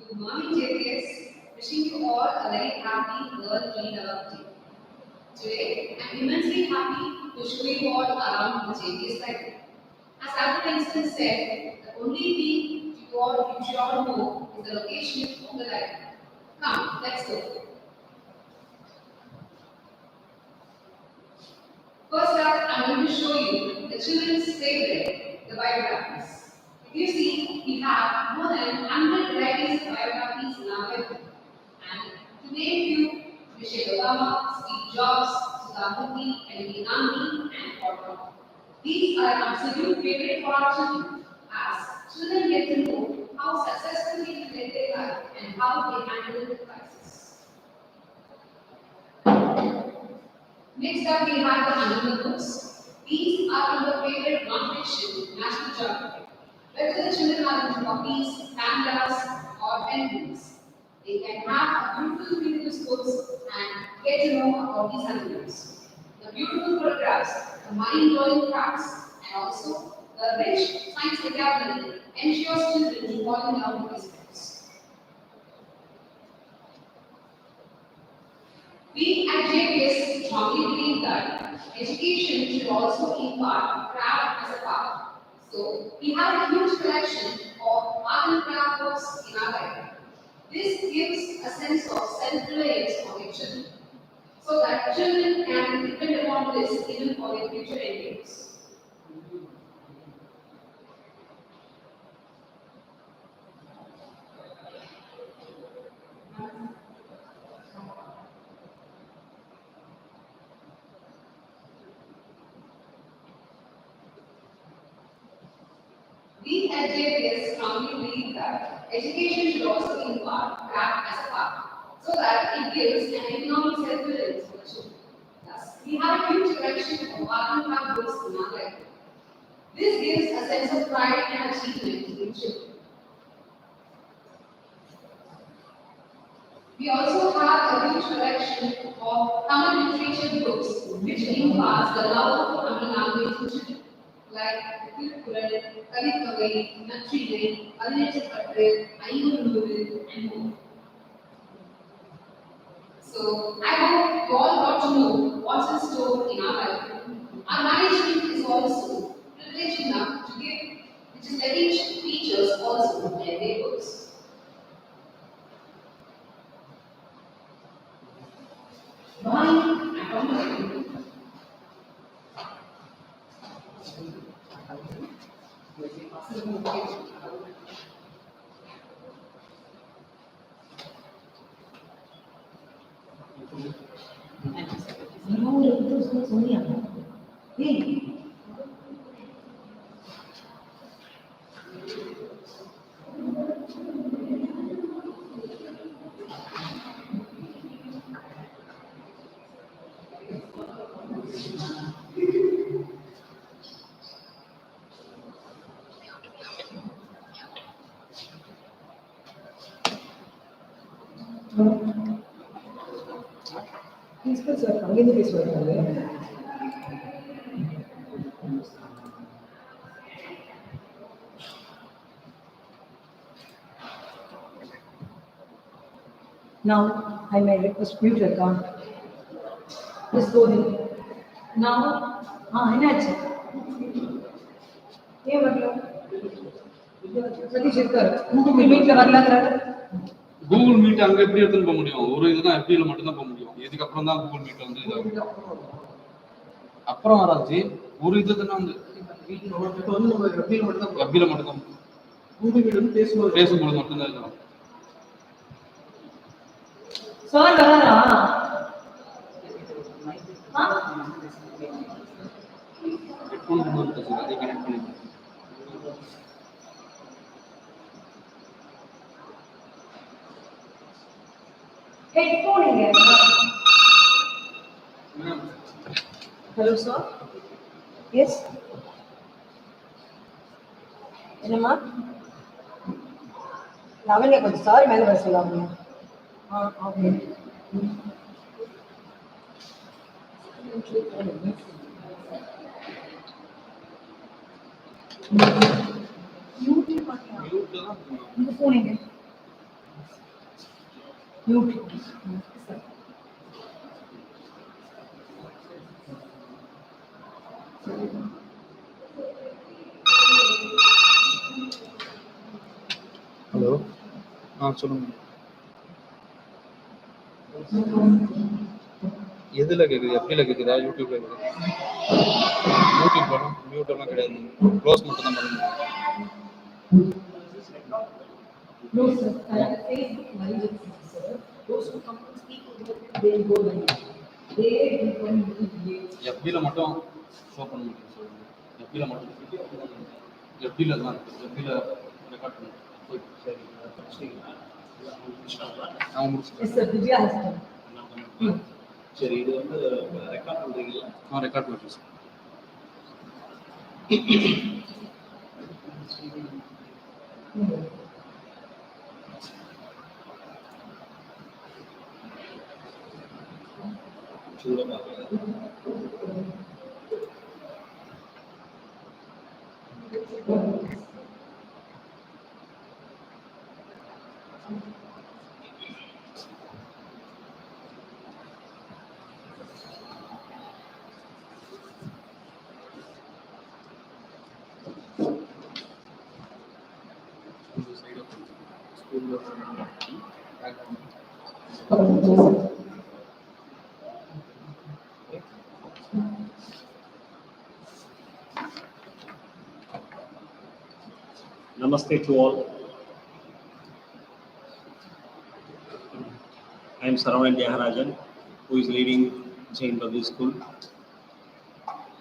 Good morning, JPS. Wishing you all a very happy World Tree Development Day. Today, I'm immensely happy to show you all around the JPS library. As Albert Einstein said, the only thing you should all know is the location of the library. Come, let's go. First up, I'm going to show you the children's favorite, the biographies. If you see, we have more than 100 varieties of biographies in our library. And to name few, Michelle Obama, Steve Jobs, Sudha Murthy, L.V. Gandhi, and whatnot. These are absolute favorite for our children, as children get to know how successful people live their life and how they handle the crisis. Next up, we have the animal books. These are our favorite non-fiction National Geographic. Whether the children are into puppies, pandas, or penguins, they can have a beautiful books and get to know about these animals. The beautiful photographs, the mind-blowing facts, and also the rich science vocabulary ensures children to fall in love with these books. We at JPS strongly believe that education should also impart craft as a part. So, we have a huge collection of art and craft books in our library. This gives a sense of self-reliance for the children, so that children can depend upon this even for their future endeavors. We at JPS strongly believe that education should also impart craft as a part, so that it gives an economic self-reliance for the children. Thus, we have a huge collection of art and craft books in our library. This gives a sense of pride and achievement to the children. We also have a huge collection of Tamil literature books which imparts the love for Tamil language to children, like Tirukkural, Kalikagai, Natchidai, Adinechapattu, Ayyur, and more. So, I hope you all got to know what's in store in our library. Our management is also privileged enough to give which is letting teachers also in their books. Barney and Aloud. Principal sir, again this one. Now, I may request mute your account. Please go ahead. Now, என்னாச்சு ஏன் வரல சதீஷ் இருக்காரு Google மீட்ல வரலாங்கிறாரு Google meet அங்க எப்படி எடுத்துன்னு போக முடியும் ஒரு இதுதான் எஃபில மட்டும் தான் போக முடியும் இதுக்கு அப்புறம் தான் கூகுள் மீட்ல வந்து இதாகும் அப்புறம் வராச்சு ஒரு இதுதான் வந்து எஃபில மட்டும் தான் கூகுள் மீட் வந்து பேசும்போது மட்டும் தான் இருக்கும் சார் வராரா ஹெட்ஃபோன் கொண்டு வந்து அதை கனெக்ட் பண்ணி headphone inga hello sir yes enna lavanya konja sorry mele vara sollaanga okay mute paatha mute da inga phone inga YouTube. Hello சொல்லுங்க. எதுல கேக்குது? எப்படில கேக்குதா? யூடியூப்ல கேக்குது. யூடியூப்ல மியூட் எல்லாம் கிடையாது. க்ளோஸ் மட்டும் தான் பண்ணணும். No, sir. Facebook live is, sir. Those who come to speak, they go live. They become FB-ல மட்டும் ஷோ பண்ண முடியும் சார். FB-ல மட்டும். FB-ல தான் இருக்கு. FB-ல ரெக்கார்ட் பண்ணுங்க. சரி. நான் முடிச்சிட்டேன். Yes, sir. Divya has done. சரி, இது வந்து ரெக்கார்ட் பண்றீங்களா? ரெக்கார்ட் பண்ணுறேன் sir. சூடமா Namaste to all. I am Saravanan Dhyarajan, who is leading Jain Public School.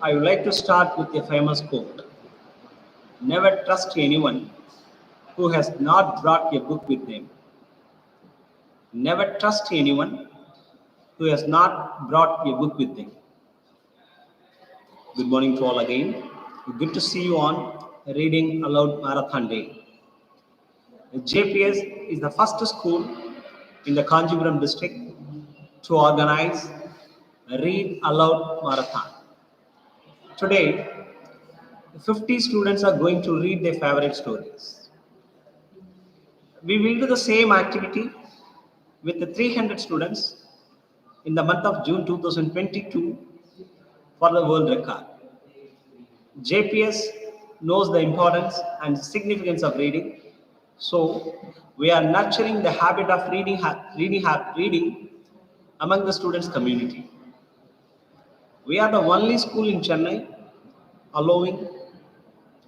I would like to start with a famous quote. Never trust anyone who has not brought a book with them. Never trust anyone who has not brought a book with them. Good morning to all again. Good to see you on Reading Aloud Marathon Day. JPS is the first school in the Kanjipuram district to organize a Read Aloud Marathon. Today, 50 students are going to read their favorite stories. We will do the same activity with the 300 students in the month of June 2022 for the world record. JPS knows the importance and significance of reading, so we are nurturing the habit of reading among the students' community. We are the only school in Chennai allowing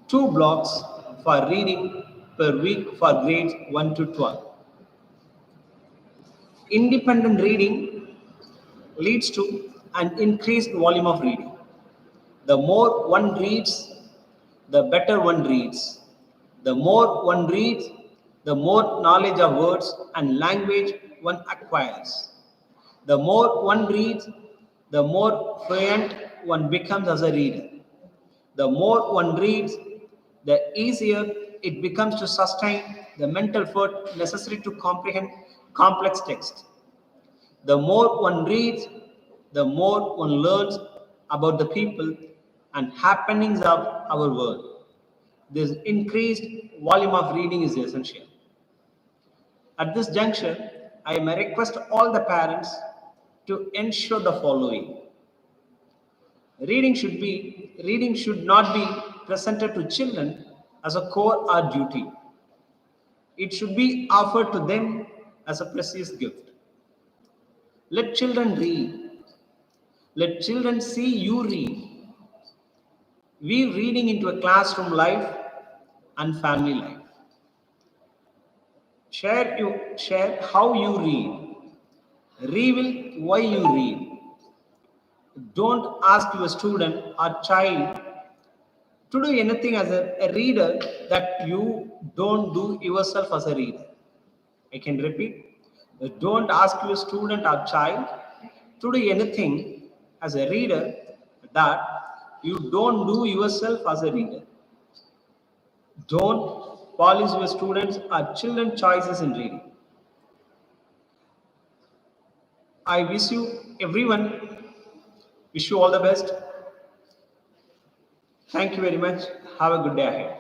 2 blocks for reading per week for grades 1 to 12. Independent reading leads to an increased volume of reading. The more one reads, the better one reads. The more one reads, the more knowledge of words and language one acquires. The more one reads, the more fluent one becomes as a reader. The more one reads, the easier it becomes to sustain the mental effort necessary to comprehend complex text. The more one reads, the more one learns about the people and happenings of our world. This increased volume of reading is essential. At this juncture, I may request all the parents to ensure the following. Reading should not be presented to children as a core or duty. It should be offered to them as a precious gift. Let children read. Let children see you read. Weave reading into a classroom life and family life. Share how you read. Reveal why you read. Don't ask your student or child to do anything as a reader that you don't do yourself as a reader. I can repeat. Don't ask your student or child to do anything as a reader that you don't do yourself as a reader. Don't polish your students or children's choices in reading. I wish you all the best. Thank you very much. Have a good day ahead.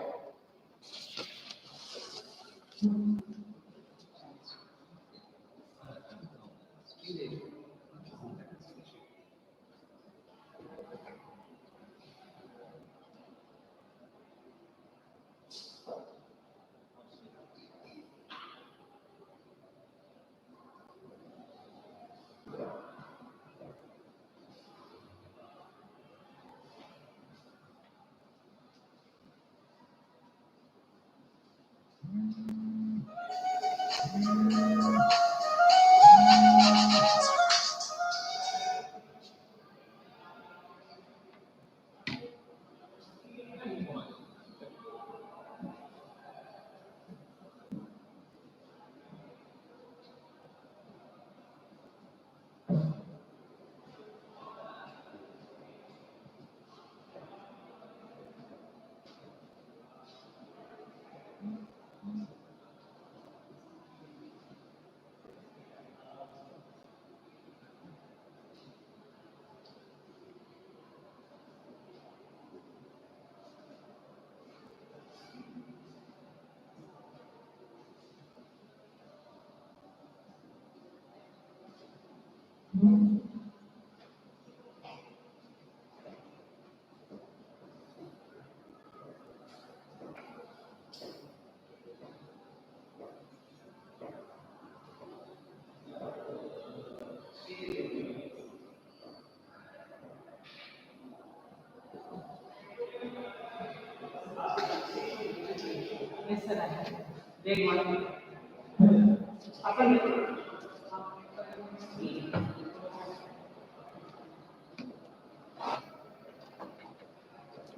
Yes, sir. I have. Grade 1. Upper middle.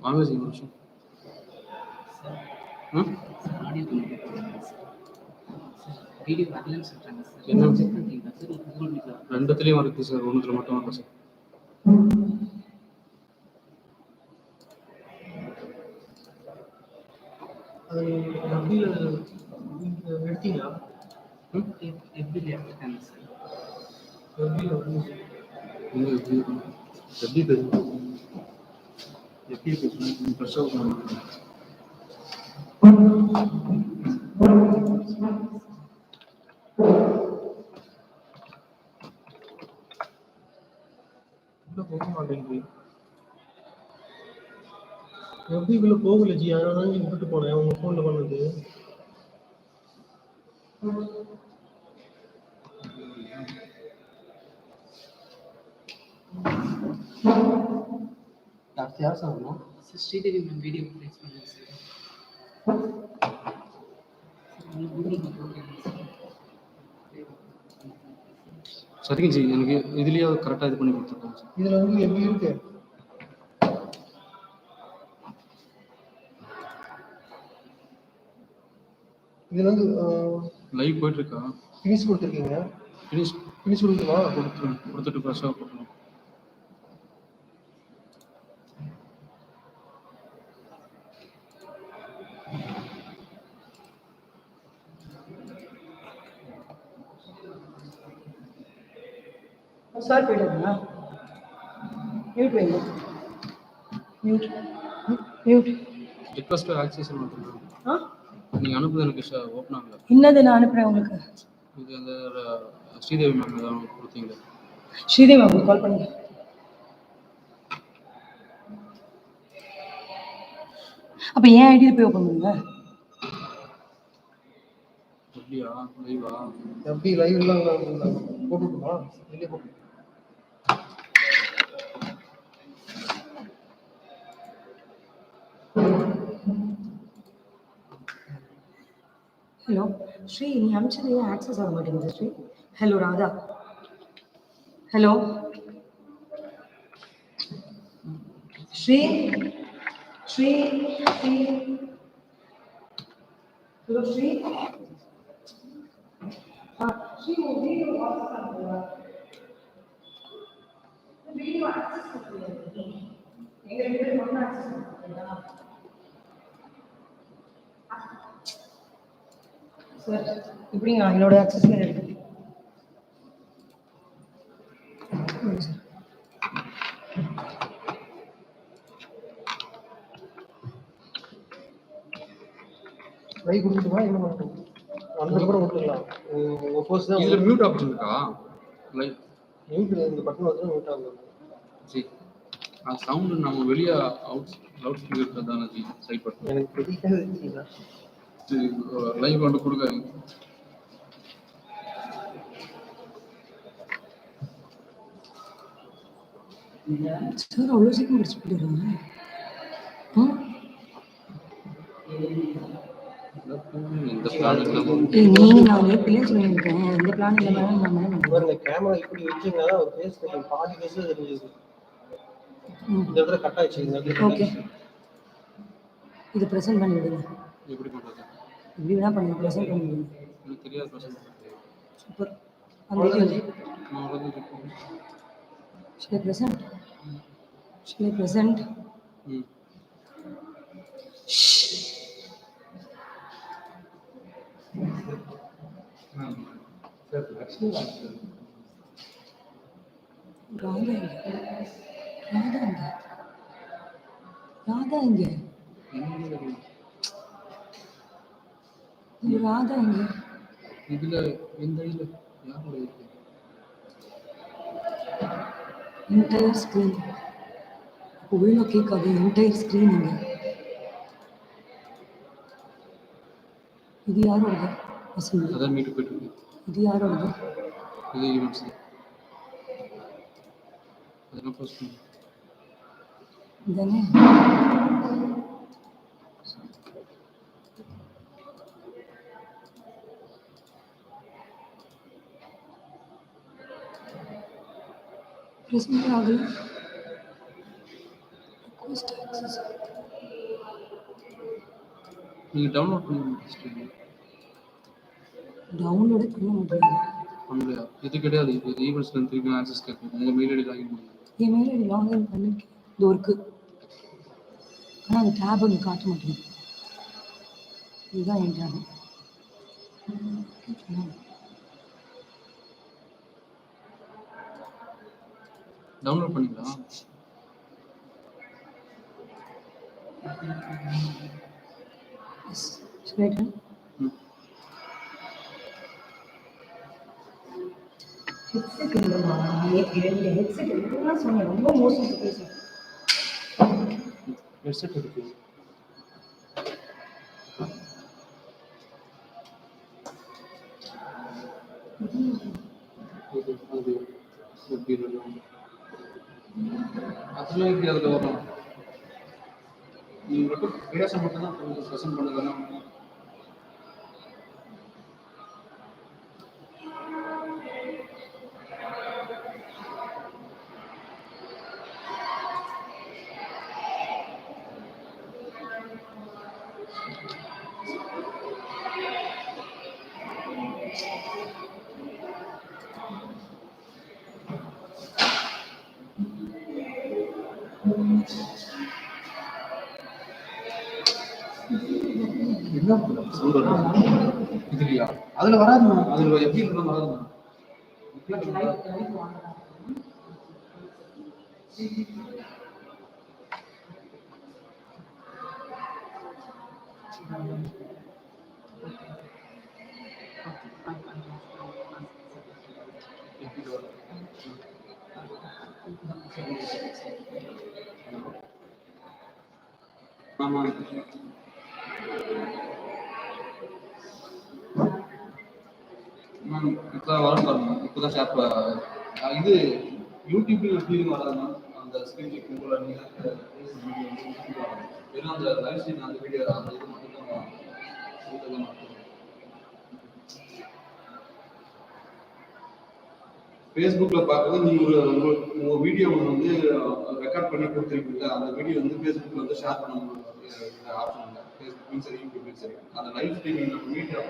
வாங்க G ஒரு நிமிஷம். ம்? Audio video வரலன்னு சொல்றாங்க sir. என்ன? Check பண்ணிட்டீங்களா sir? Google மீட்ல ரெண்டுத்துலயும் இருக்கு சார், ஒன்றுத்துல மட்டும் வரல சார். அது எப்படியில் எடுத்தீங்களா? எப்படி எடுத்துட்டாங்க சார்? எப்படியில் வந்து எங்க எப்படி பேசணும்? எப்படி பேசணும்? ஃப்ரெஷ்ஷாக பண்ணணும். உள்ள போக மாட்டேங்குது. எப்படி உள்ள போகல ஜி, அதனால தான் இங்கே விட்டுட்டு போனேன் உங்க ஃபோனில் பண்ணது. அடுத்து யார் சார் வரணும்? Sir Sridevi ma'am video place பண்ணுங்க சார். கூகுள் மீட் ஓகேங்க சார். சரிங்க ஜி, எனக்கு இதுலேயே கரெக்டாக இது பண்ணி கொடுத்துருக்கேன் சார். இதில் வந்து எப்படி இருக்கு? இதில் வந்து லைவ் போயிட்டு இருக்கா? ஃபினிஷ் கொடுத்துருக்கீங்க. ஃபினிஷ் கொடுத்துருவா. கொடுத்துட்டு ஃப்ரெஷ்ஷாக போட்டுருங்க. சார் போயிடுங்களா? மியூட் வைங்க. Mute mute. ரிக்வஸ்ட் ஆக்சஸ் பண்ணுறேன். ஆ நீங்கள் அனுப்புது எனக்கு ஓப்பன் ஆகல. என்னது நான் அனுப்புகிறேன் உங்களுக்கு? இது அந்த ஸ்ரீதேவி மேம் ஏதாவது கொடுத்தீங்க. ஸ்ரீதேவி மேம் கால் பண்ணுங்க. அப்போ ஏன் ஐடியில் போய் ஓப்பன் பண்ணுங்க. அப்படியா? லைவா? எப்படி லைவ்லாம் போட்டுட்டுமா? வெளியே போட்டு ஹலோ ஸ்ரீ, நீ அனுப்பிச்சது ஏன் ஆக்சஸ் ஆக மாட்டேங்குது Sri? Hello Radha. Hello Sri Sri Sri hello Sri. Sri உங்க வீடியோ வாட்ஸ்அப் பண்ணுங்க. வீடியோ ஆக்சஸ் பண்ணுங்க. எங்க ரெண்டு பேரும் ஒண்ணா ஆக்சஸ் பண்ணுங்க. சார் இப்படிங்க என்னோட ஆக்சஸ் எடுத்து சார். லைவ் கொடுத்துட்டுமா என்ன பண்ணுறோம்? வந்ததுக்கப்புறம் விட்டுக்கலாம். உங்கள் போஸ்ட் தான் இதில் மியூட் ஆப்ஷன் இருக்கா? லைவ் மியூட் இந்த பட்டன் வந்து மியூட் ஆகுது. ஜி சவுண்டு நம்ம வெளியே லவுட் ஸ்பீக்கர் தானே ஜி சைட் பட்டன். எனக்கு தெரியாது. லைவ் வந்து கொடுக்காதீங்க. சார் அவ்வளோ சீக்கிரம் படிச்சு போயிடுறாங்க. இந்த பிளான் இல்லாம நீ நான் பிள்ளை சொல்லியிருக்கேன். இந்த பிளான் இல்லாமல் நம்ம பாருங்க, கேமரா இப்படி வச்சிங்கன்னா ஒரு ஃபேஸ் கட்டிங் பாதி ஃபேஸ் தெரிஞ்சது. இந்த இடத்துல கட் ஆயிடுச்சு. இந்த இடத்துல ஓகே, இது ப்ரெசென்ட் பண்ணி விடுங்க. எப்படி பண்ணுறது? இப்படி வேணா பண்ணுங்க, ப்ரெசென்ட் பண்ணி விடுங்க. எனக்கு தெரியாது பசங்க. சூப்பர். அந்த நான் வந்து Sheila present Sheila present. Sir Lakshmi sir Radha எங்க? ராதா எங்க? ராதா எங்க? இந்த ராதா எங்க? இதுல இந்த இதுல யாரோட இருக்கு என்டையர் ஸ்க்ரீன். ஒழுங்கா கேட்காது. என்டையர் ஸ்க்ரீன் எங்க? இது யாரோடது? வசந்த். அதான் மீட்டு போயிட்டு இருக்கு. இது யாரோடது? இது ஈவெண்ட்ஸ் அதெல்லாம் போஸ்ட் பண்ணி இதானே? பிரசன்ட் ஆகல. Request access. நீங்க டவுன்லோட் பண்ணி முடிச்சிட்டீங்க டவுன்லோடே பண்ண முடியாது. பண்ணலையா? இது கிடையாது. இது ஈவெண்ட்ஸ்ல திருப்பி ஆக்சஸ் கேட்கும். உங்க மெயில் ஐடி லாகின் பண்ணுங்க. என் மேலே லாகின் பண்ணிருக்கேன். இது இருக்கு. ஆனால் அந்த டேப் அங்கே காட்ட மாட்டேங்குது. இதுதான் என் டேப். டவுன்லோட் பண்ணீங்களா? சொல்லிட்டு ம். ஹெட்செட் இல்லைம்மா. ரெண்டு ஹெட்செட் எல்லாம் சொன்னேன். ரொம்ப மோசம் பேசுகிறேன். ஹெட்செட் இருக்கு. அது எப்படி இருக்கும்? அதெல்லாம் எப்படி அதில் வரும்? நீங்கள் மட்டும் பேச மட்டும்தான் கொஞ்சம் ப்ரெசென்ட் பண்ணுறதெல்லாம் என்ன சொல்றது? இதுலையா? அதில் வராதுண்ணா. அதில் எப்படி இருந்தாலும் வராதுண்ணா. ஆமா. இப்போதான் வரும் பாருங்க. இப்போதான் ஷேர் இது யூடியூப்ல ஃபீலிங் வராது மேம். அந்த ஸ்கிரீன் செக் உங்களோட வெறும் அந்த லைவ் ஸ்ட்ரீம் அந்த வீடியோ அந்த இது மட்டும் தான் ஃபேஸ்புக்கில் பார்க்குறது நீங்கள் உங்கள் வீடியோ வந்து ரெக்கார்ட் பண்ணி கொடுத்துருக்கீங்க. அந்த வீடியோ வந்து ஃபேஸ்புக்கில் வந்து ஷேர் பண்ண ஆப்ஷன் இல்லை. ஃபேஸ்புக்லையும் சரி யூடியூப்லையும் சரி அந்த லைவ் ஸ்ட்ரீமிங் நம்ம வீடியோ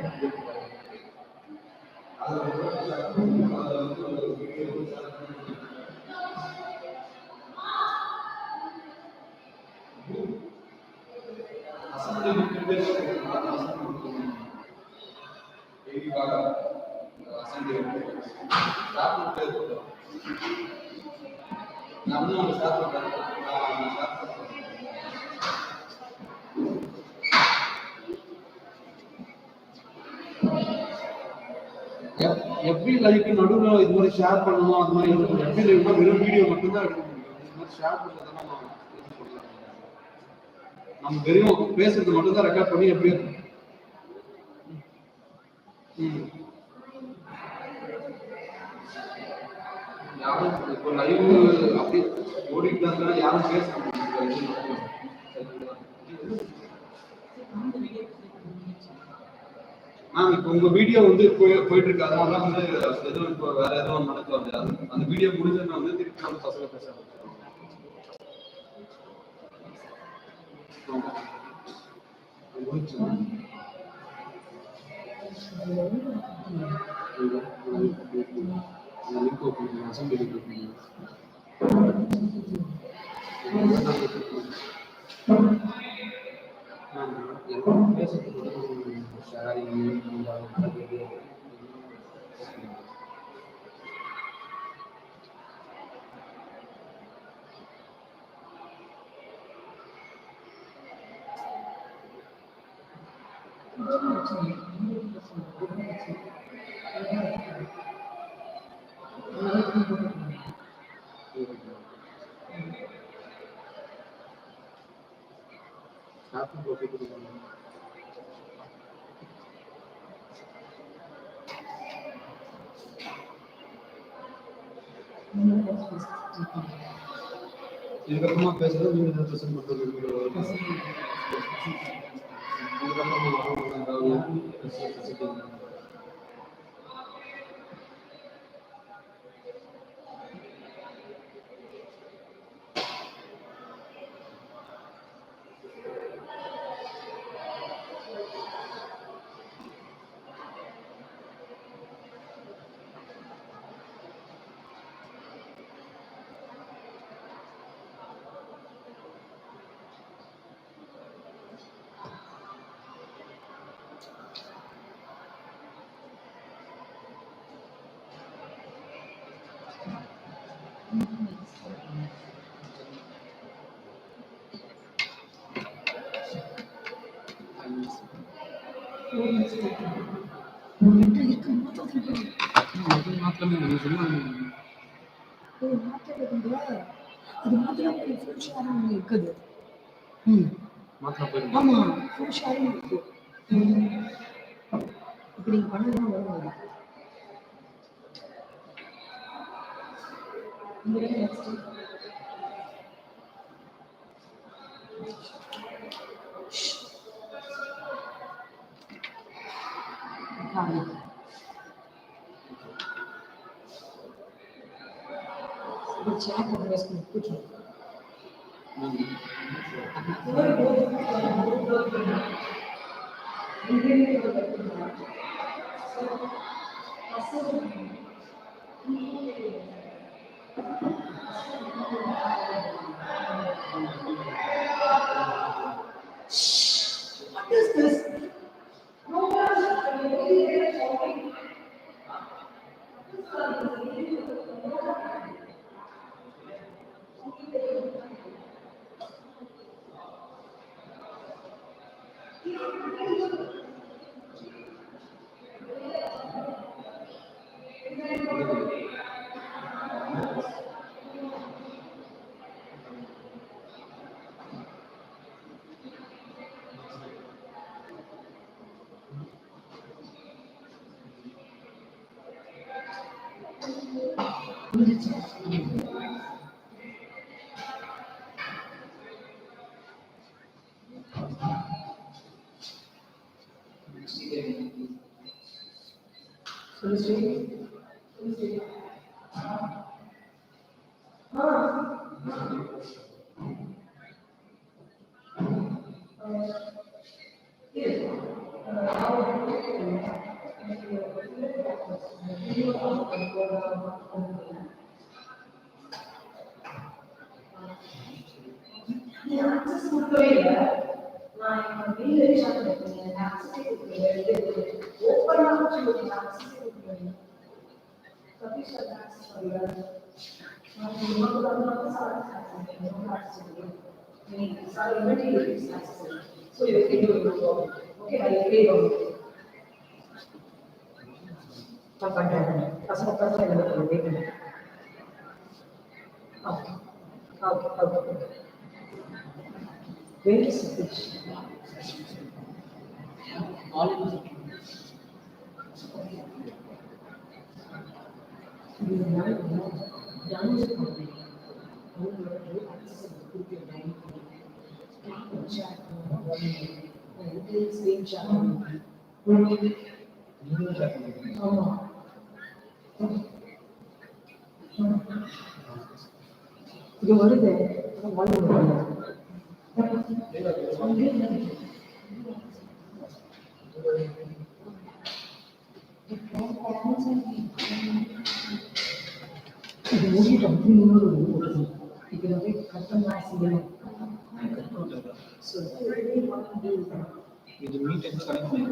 எப்படி லைக் நடுவில் இது மாதிரி ஷேர் பண்ணணும். அது மாதிரி எப்படி லைவ்னா வெறும் வீடியோ மட்டும்தான் எடுக்க முடியும். இது மாதிரி ஷேர் பண்ணுறதுனா நம்ம வெறும் பேசுறது மட்டும்தான் ரெக்கார்ட் பண்ணி எப்படி யாரும் இப்போ லைவ் அப்படி ஓடிட்டு இருந்தா யாரும் பேச முடியும். மேம் இப்போ உங்க வீடியோ வந்து போயிட்டு இருக்கு. அதனால தான் வந்து எதுவும் இப்போ வேற எதுவும் நடக்க வந்து அந்த வீடியோ முடிஞ்சதுன்னா வந்து திருப்பி நம்ம பசங்க பேச ஷேரிங் Chapter profit கொடுக்கணும். இதுக்கப்புறமா பேசுறது நீங்க தான் பிரசன்ட் பண்றது இதுக்கப்புறம் ஏதாவது மாத்திரமே நீங்க சொன்னாங்க அது மாத்திரம் ஃபுல் ஷேரிங் இருக்குது. மாத்திரம் போய் ஆமா, ஃபுல் ஷேரிங் இருக்கு. இப்படி நீங்க பண்ணதான் வரும். நெக்ஸ்ட் chat address में कुछ What is this? No one is talking. So you can do it. Okay, I agree on it. Okay. Where is the fish? All in the இது வருது இது மூடிட்டு அப்படி இன்னொரு இதுவே கட்டமாக செய்யணும். இது மீட் எங்க கிடைக்கும்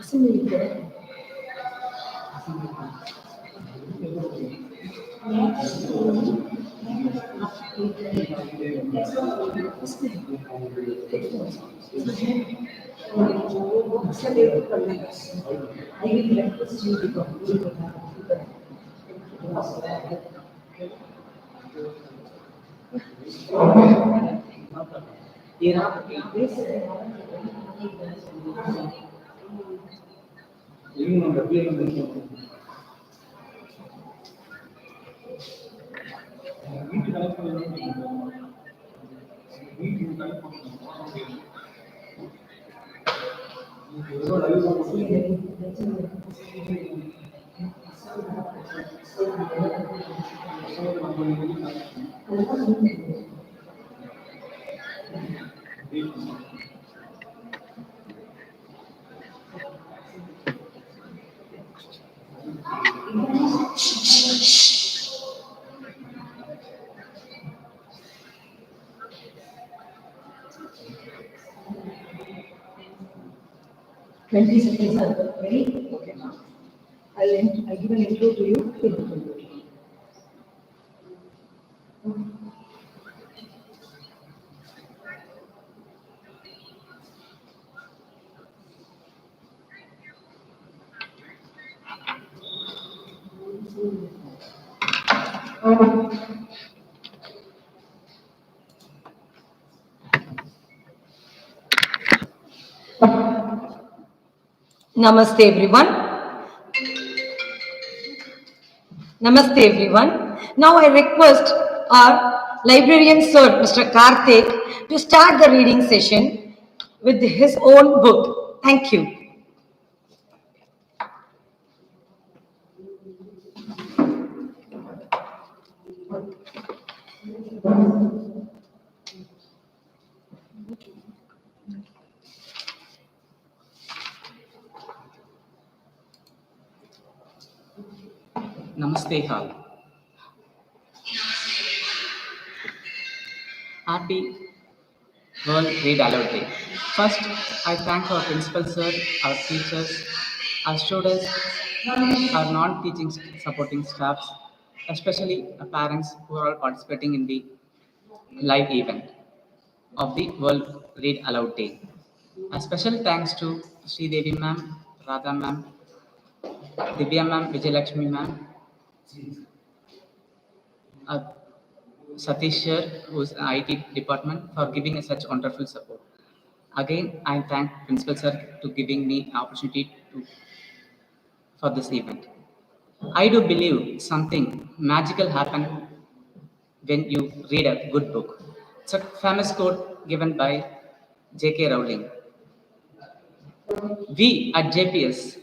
Assembly there. I will request you to complete Twenty seconds are ready. Okay, now I'll give an intro to you. Namaste everyone. Namaste everyone. Now I request our librarian sir, Mr. Karthik, to start the reading session with his own book. Thank you. Namaste all. Happy World Read Aloud Day. First, I thank our principal sir, our teachers, our students, our non-teaching supporting staffs, especially our parents who are all participating in the live event of the World Read Aloud Day. A special thanks to Sri Devi ma'am, Radha ma'am, Divya ma'am, Vijayalakshmi ma'am, uh, Satish sir, who's in IT department, for giving us such wonderful support. Again, I thank Principal sir to giving me opportunity for this event. I do believe something magical happen when you read a good book. It's a famous quote given by J.K. Rowling. We at JPS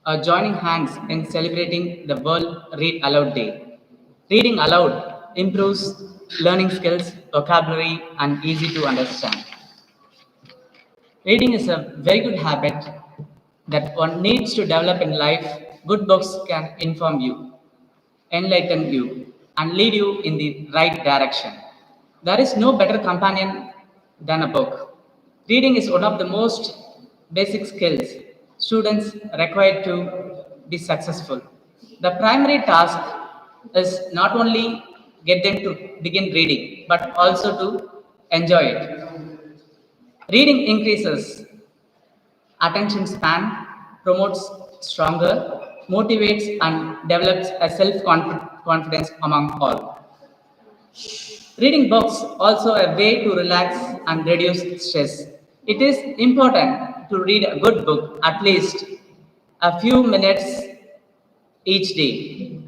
are joining hands in celebrating the World Read Aloud Day. Reading aloud improves learning skills, vocabulary, and easy to understand. Reading is a very good habit that one needs to develop in life. Good books can inform you, enlighten you, and lead you in the right direction. There is no better companion than a book. Reading is one of the most basic skills students require to be successful. The primary task is not only get them to begin reading, but also to enjoy it. Reading increases attention span, promotes stronger, motivates, and develops a self confidence among all. Reading books also a way to relax and reduce stress. It is important to read a good book at least a few minutes each day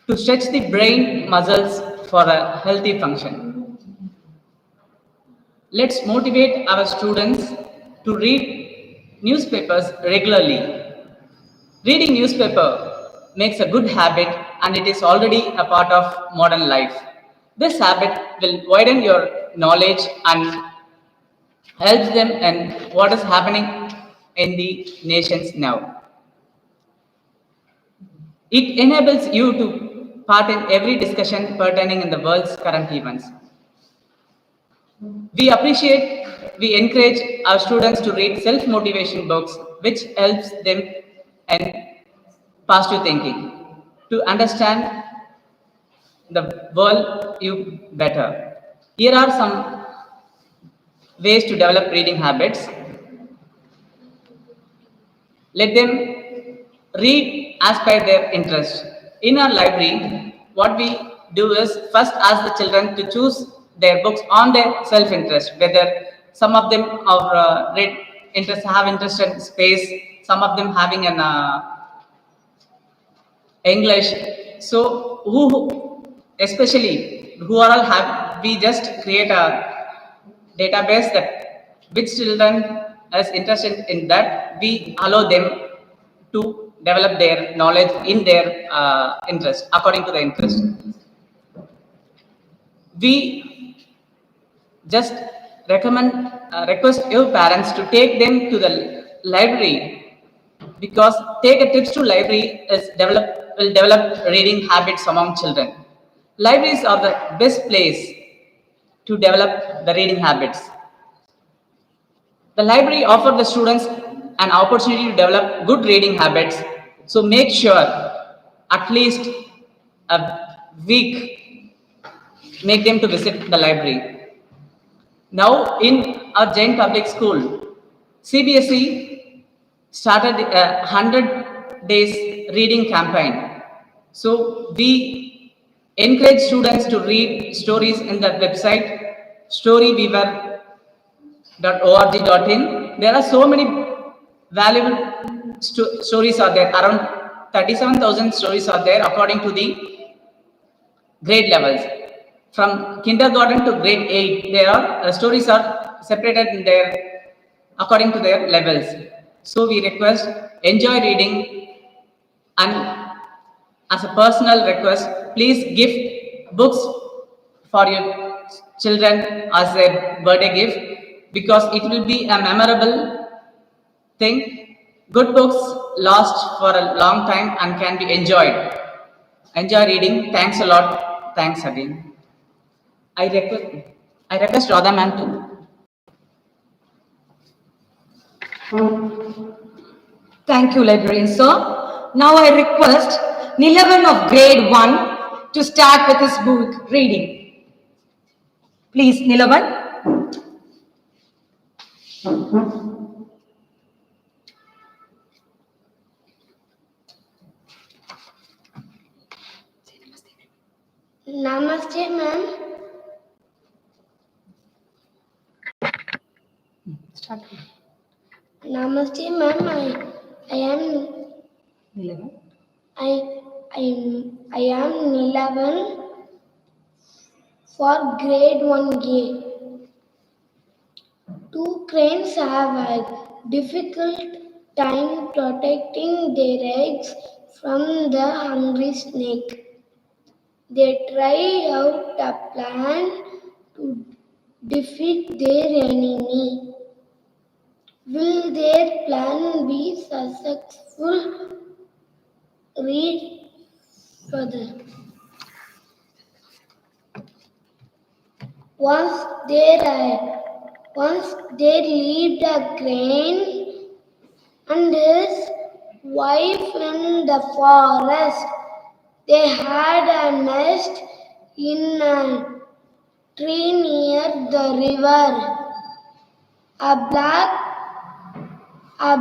to stretch the brain muscles for a healthy function. Let's motivate our students to read newspapers regularly. Reading newspaper makes a good habit and it is already a part of modern life. This habit will widen your knowledge and helps them in what is happening in the nations now. It enables you to part in every discussion pertaining in the world's current events. We encourage our students to read self-motivation books which helps them in positive thinking to understand the world you better. Here are some ways to develop reading habits. Let them read as per their interest. In our library, what we do is first ask the children to choose their books on their self-interest, whether some of them are have interest in space, some of them having an English. So especially who are all have, we just create a database that which children is interested in that, we allow them to develop their knowledge in their interest, according to the interest. We just request your parents to take them to the library, because take a trips to library will develop reading habits among children. Libraries are the best place to develop the reading habits. The library offers the students an opportunity to develop good reading habits. So make sure at least a week make them to visit the library. Now in our Jain public school, CBSE started a 100 days reading campaign. So we encourage students to read stories in the website storyweaver.org.in. There are so many valuable stories are there. Around 37,000 stories are there according to the grade levels. From kindergarten to grade 8, there are stories are separated in their according to their levels. So we request enjoy reading, and as a personal request, please gift books for your children as a birthday gift, because it will be a memorable thing. Good books last for a long time and can be enjoyed. Enjoy reading. Thanks a lot. Thanks again. I request Radha ma'am to. Thank you, librarian sir. Now I request Nilavan of grade 1 to start with his book reading. Please, Nilavan. Namaste, ma'am. Start. Namaste, ma'am. I am Nilavan. I am Nilavan for grade 1A. Two cranes have a difficult time protecting their eggs from the hungry snake. They try out a plan to defeat their enemy. Will their plan be successful? Read further. Once there lived a crane and his wife in the forest. They had a nest in a tree near the river. A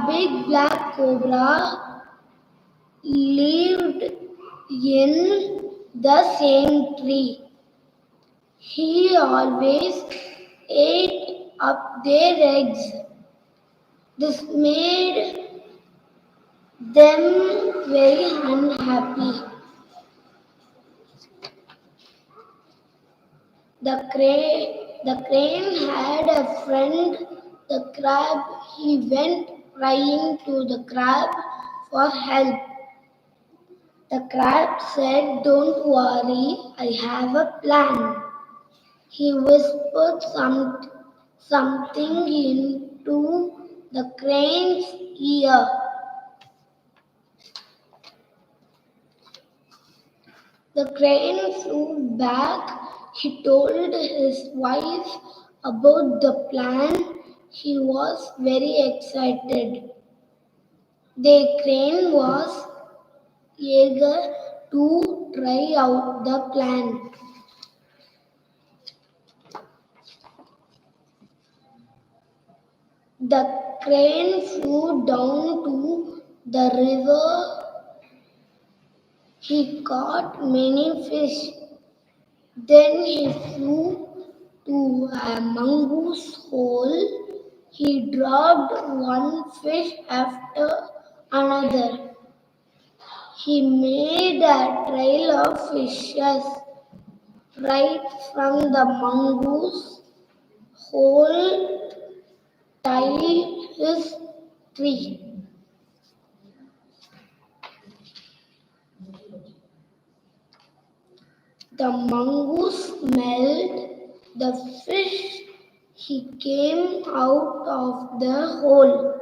big black cobra lived in the same tree. He always ate up their eggs. This made them very unhappy. The crane had a friend, the crab. He went crying to the crab for help. The crab said, "Don't worry, I have a plan." He whispered something into the crane's ear. The crane flew back. He told his wife about the plan. He was very excited. The crane was eager to try out the plan. The crane flew down to the river. He caught many fish. Then he flew to a mongoose hole. He dropped one fish after another. He made a trail of fishes right from the mongoose hole till his tree. The mongoose smelled the fish. He came out of the hole.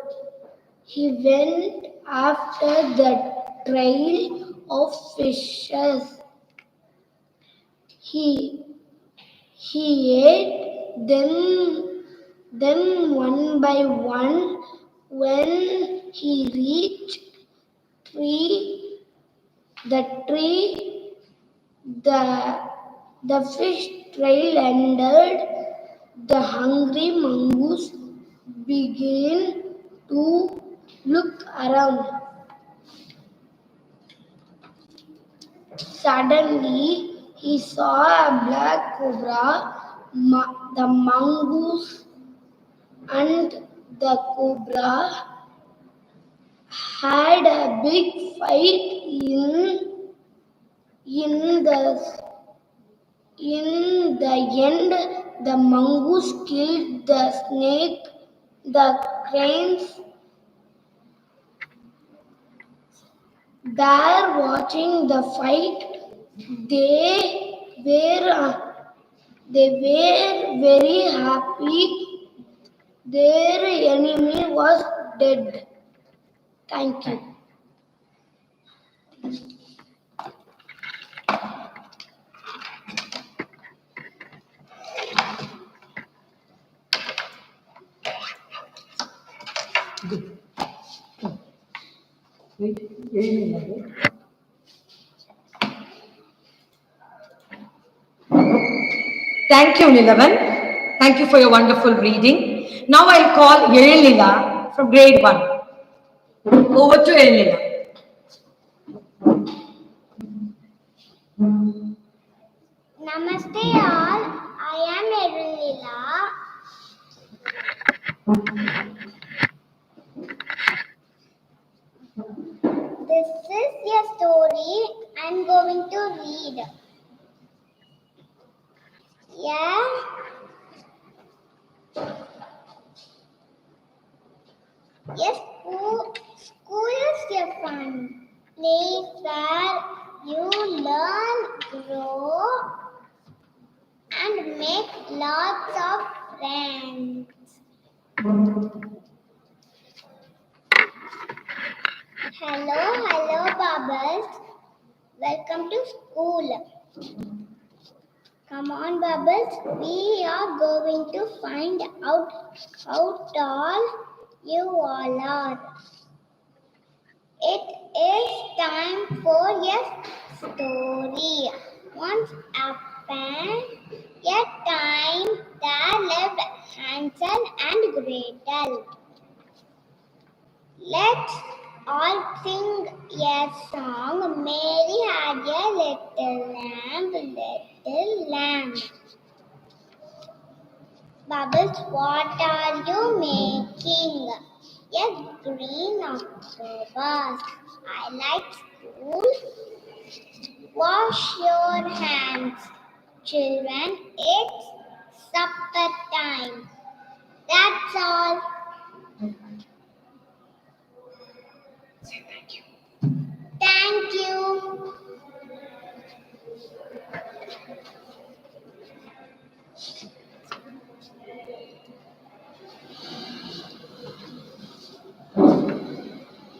He went after the trail of fishes. He ate them one by one. When he reached the tree, the fish trail ended. The hungry mongoose began to look around. Suddenly, he saw a black cobra. The mongoose and the cobra had a big fight. In the end, the mongoose killed the snake. The cranes were watching the fight. They were very happy. Their enemy was dead. Thank you. Thank you, Nilavan. Thank you for your wonderful reading. Now I'll call Yelila from grade 1. Over to Yelila. Namaste all, I am Erunila. This is a story I am going to read. Yes, school is a fun place where you learn, grow, and make lots of friends. Hello, Bubbles. Welcome to school. Come on, Bubbles. We are going to find out how tall you all are. It is time for a story. Once upon a time, there lived Hansel and Gretel. Let's all sing a song. Mary had a little lamb. Bubbles, what are you making? A green octopus. I like school. Wash your hands. Children, it's supper time. That's all. Say thank you. Thank you.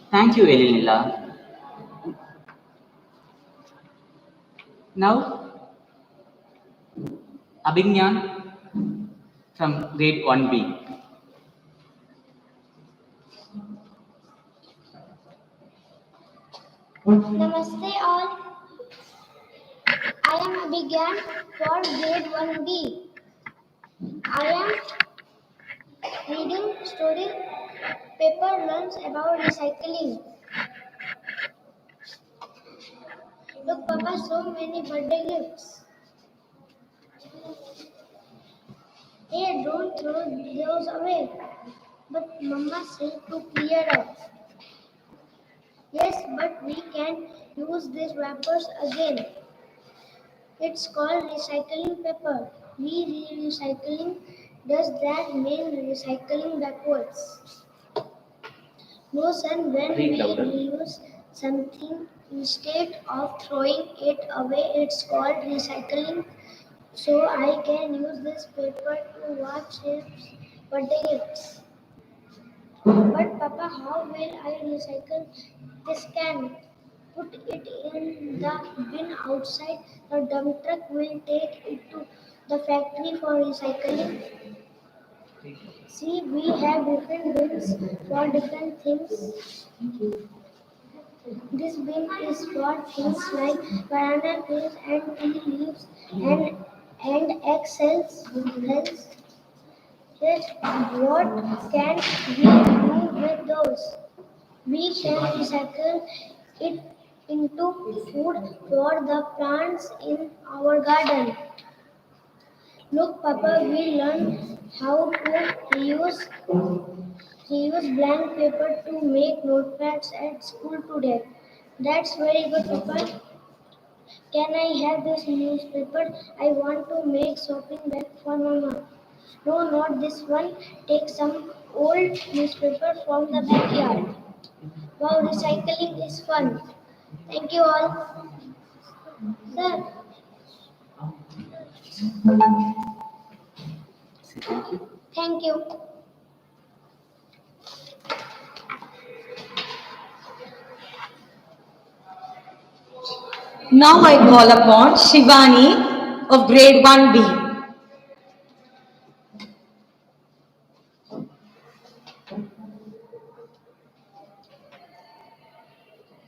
Thank you, Elinila. Now, Abhignan from grade 1B. Namaste all. I am Abhigyan for grade 1B. I am reading story paper learns about recycling. Look, Papa, so many birthday gifts. Hey, don't throw those away. But Mama said to clear up. Yes, but we can use these wrappers again. It's called recycling paper. We recycling. Does that mean recycling backwards? No, son, when we reuse something instead of throwing it away, it's called recycling. So I can use this paper to watch his birthday gifts. But Papa, how will I recycle this can? Put it in the bin outside. The dump truck will take it to the factory for recycling. See, we have different bins for different things. This bin is for things like banana peels and tea leaves and egg cells. Yes, what can we do with those? We can recycle it into food for the plants in our garden. Look, Papa, we learned how to reuse blank paper to make notepads at school today. That's very good, Papa. Can I have this newspaper? I want to make shopping bag for Mama. No, not this one. Take some old newspaper from the backyard. Wow, recycling is fun. Thank you all. Sir, thank you. Now I call upon Shivani of grade 1B.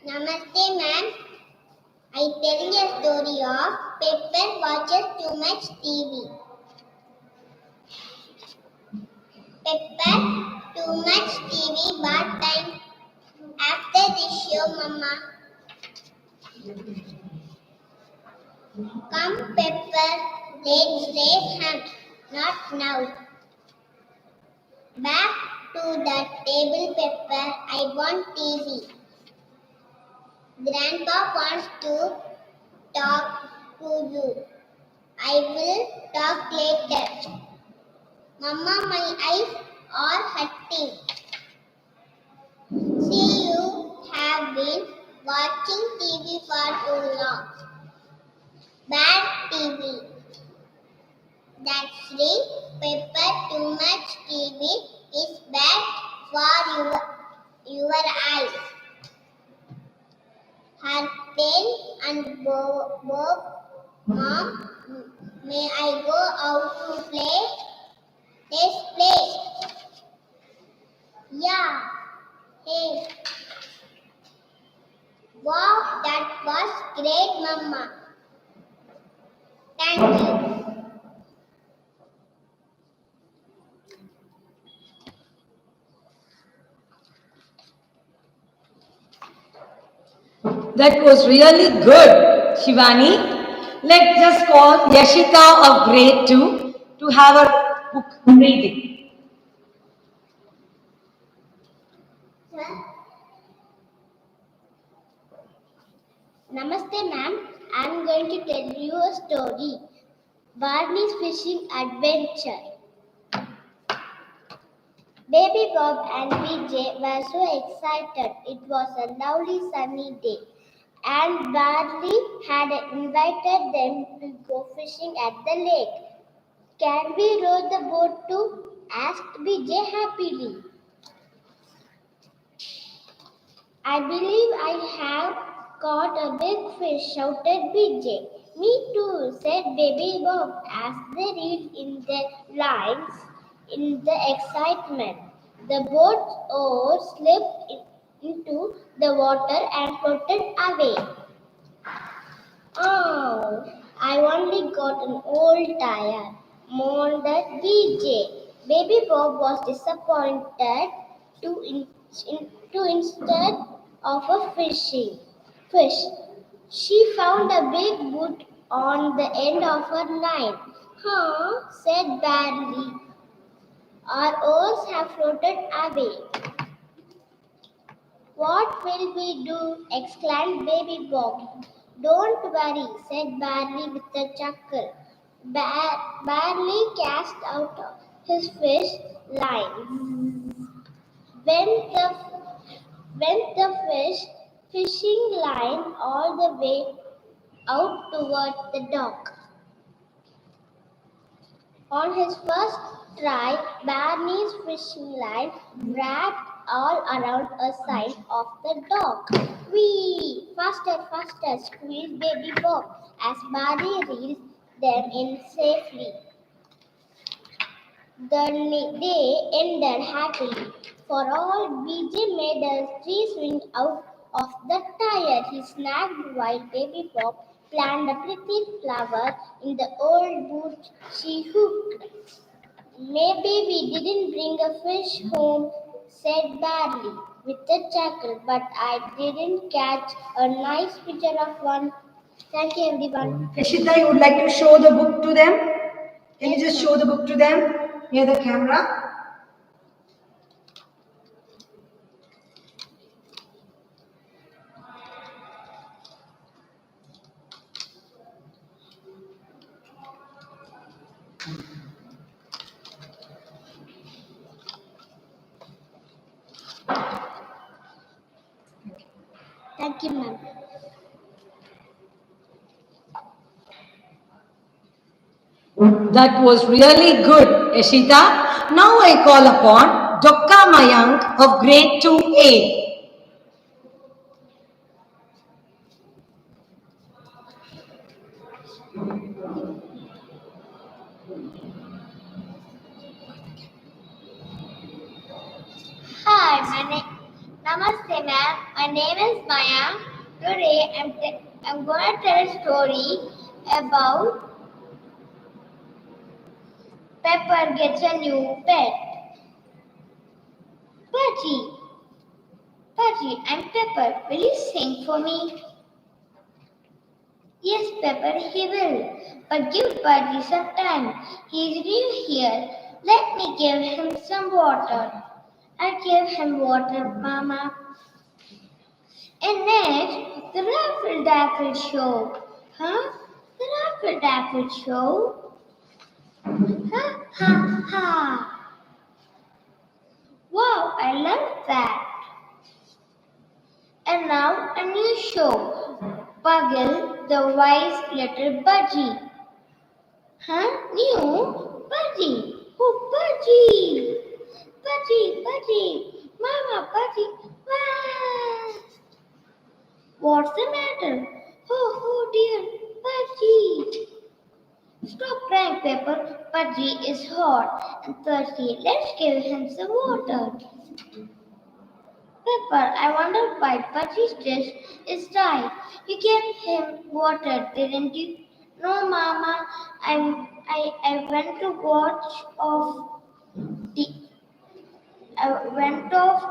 Namaste, ma'am. I telling a story of Pepper watches too much TV. Pepper, too much TV, bad time. After this show, Mama. Come, Pepper, let's raise hands. Not now. Back to the table, Pepper. I want TV. Grandpa wants to talk to you. I will talk later. Mama, my eyes are hurting. See, you have been watching TV for too long. Bad TV. That's right, Pepper, too much TV is bad for your eyes. Her pen and Bob, Mom, may I go out to play? Let's play. Yeah. Hey. Wow, that was great, Mama. Thank you. That was really good, Shivani. Let's just call Yashika of grade 2 to have her book reading. Namaste, ma'am. I'm going to tell you a story. Barney's fishing adventure. Baby Bob and BJ were so excited. It was a lovely sunny day, and Barney had invited them to go fishing at the lake. Can we row the boat too? Asked BJ happily. I believe I have caught a big fish, shouted BJ. Me too, said Baby Bob as they reeled in their lines in the excitement. The boat's oars slipped into the water and floated away. Oh, I only got an old tire, mourned BJ. Baby Bob was disappointed to instead of a fish. She found a big wood on the end of her line. Huh, said Barney. Our oars have floated away. What will we do? Exclaimed Baby Bob. Don't worry, said Barney with a chuckle. Barney cast out his fish line. Went the fishing line all the way out toward the dock. On his first try, Barney's fishing line wrapped all around a side of the dock. Whee! Faster, faster, squealed Baby Bob as Barney reeled them in safely. The day ended happily. For all, BJ made a tree swing out of the tire he snagged while Baby Bob planted a pretty flower in the old boot she hooked. Maybe we didn't bring a fish home, said Barley with a chuckle, but I didn't catch a nice picture of one. Thank you, everyone. Ishita, you would like to show the book to them? Can you just show the book to them near the camera? Thank you, ma'am. That was really good, Ishita. Now I call upon Dokka Mayank of grade 2A. Hi, Namaste, ma'am. My name is Maya. Today, I'm going to tell a story about Pepper gets a new pet. Pudgy, I'm Pepper. Will you sing for me? Yes, Pepper, he will. But give Pudgy some time. He's new here. Let me give him some water. I give him water, Mama. And next, the Raffle Daffle Show. Huh? The Raffle Daffle Show? Ha ha ha! Wow, I love that. And now a new show. Puggle, the wise little budgie. Huh? New? Budgie. Oh, budgie. Budgie. Mama, budgie. Wah! What's the matter? Oh dear, Pudgy. Stop crying, Pepper. Pudgy is hot and thirsty. Let's give him some water. Pepper, I wonder why Pudgy's dish is dry. You gave him water, didn't you? No, Mama. I went to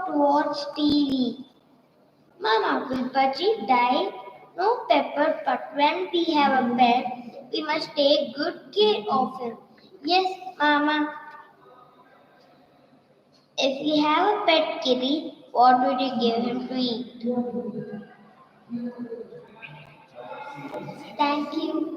watch TV. Mama, will Pudgy die? No, Pepper, but when we have a pet, we must take good care of him. Yes, Mama. If we have a pet kitty, what would you give him to eat? Thank you.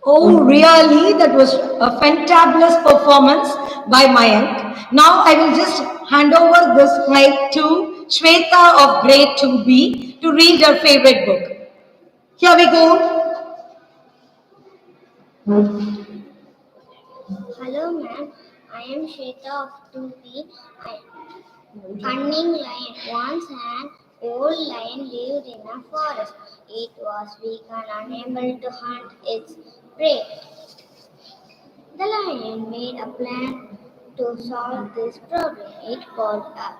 Oh, really? That was a fantabulous performance by Mayank. Now I will just hand over this mic to Shweta of grade 2B to read her favorite book. Here we go. Hello, ma'am. I am Shweta of 2B. Cunning lion once had old lion lived in a forest. It was weak and unable to hunt its prey. The lion made a plan to solve this problem. It called up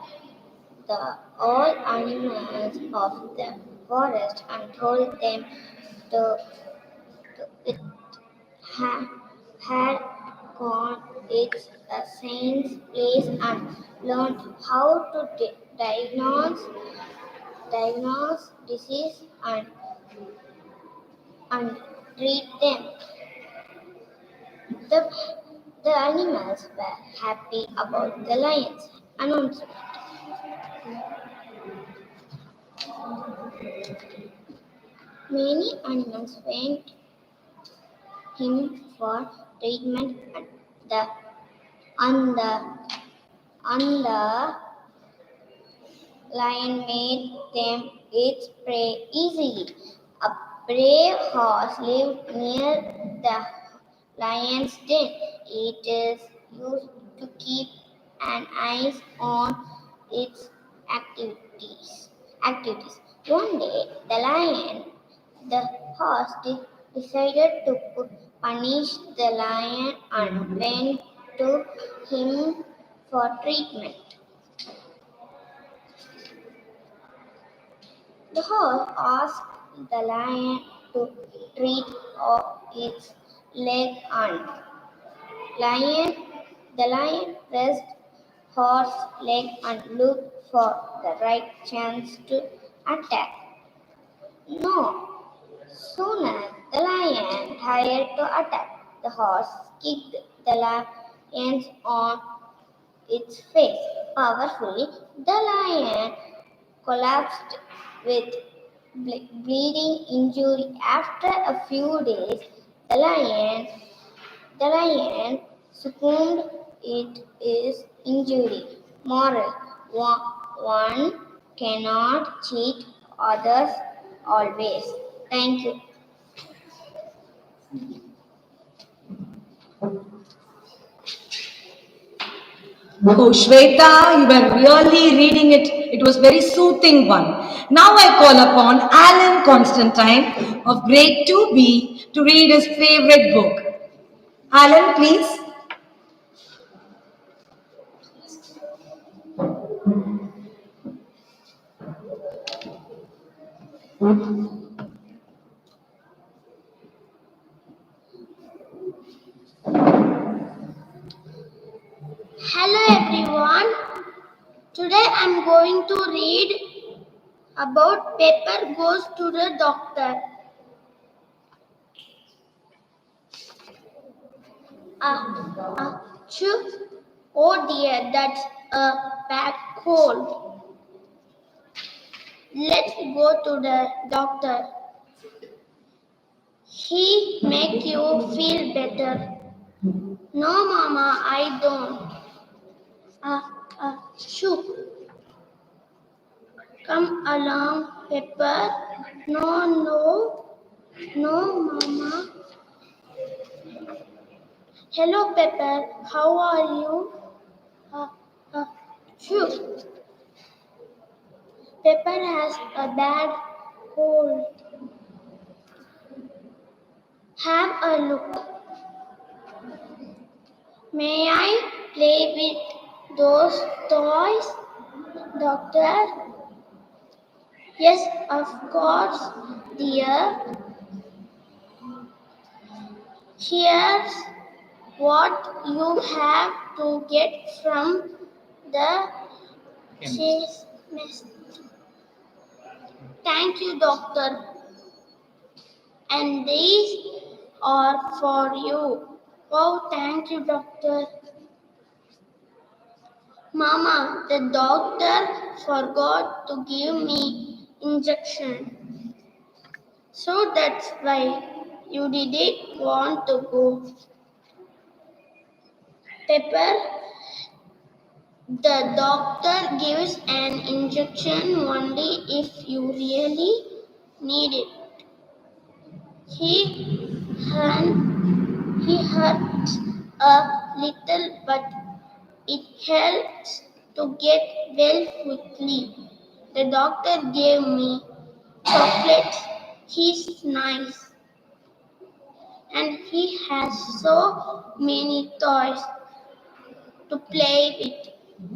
all animals of the forest and told them to it had gone its a saint's place and learned how to diagnose disease and treat them. The, the animals were happy about the lion's announcement. Many animals went him for treatment the and the and the lion made them its prey easily. A brave horse lived near the lion's den. It is used to keep an eye on its activities. One day, the horse decided to punish the lion and went to him for treatment. The horse asked the lion to treat its leg and lion. The lion pressed horse leg and looked for the right chance to attack. No sooner the lion tried to attack, the horse kicked the lion on its face powerfully. The lion collapsed with bleeding injury. After a few days, the lion succumbed. It is injury. Moral: one cannot cheat others always. Thank you. Oh, Shweta, you were really reading it. It was very soothing one. Now I call upon Alan Constantine of grade 2B to read his favorite book. Alan, please. Hello everyone. Today I'm going to read about Pepper Goes to the Doctor. Achoo. Oh dear, that's a bad cold. Let's go to the doctor. He make you feel better. No, Mama, I don't. Achoo. Come along, Pepper. No, Mama. Hello, Pepper. How are you? Phew. Pepper has a bad cold. Have a look. May I play with those toys, Doctor? Yes, of course, dear. Here's what you have to get from the chemist. Thank you, Doctor. And these are for you. Oh, thank you, Doctor. Mama, the doctor forgot to give me injection. So that's why you didn't want to go. Pepper, the doctor gives an injection only if you really need it. He hurts a little, but it helps to get well quickly. The doctor gave me chocolates. He's nice. And he has so many toys to play with.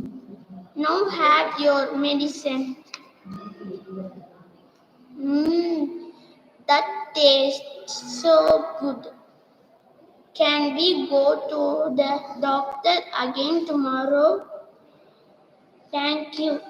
Now have your medicine. Mmm, that tastes so good. Can we go to the doctor again tomorrow? Thank you.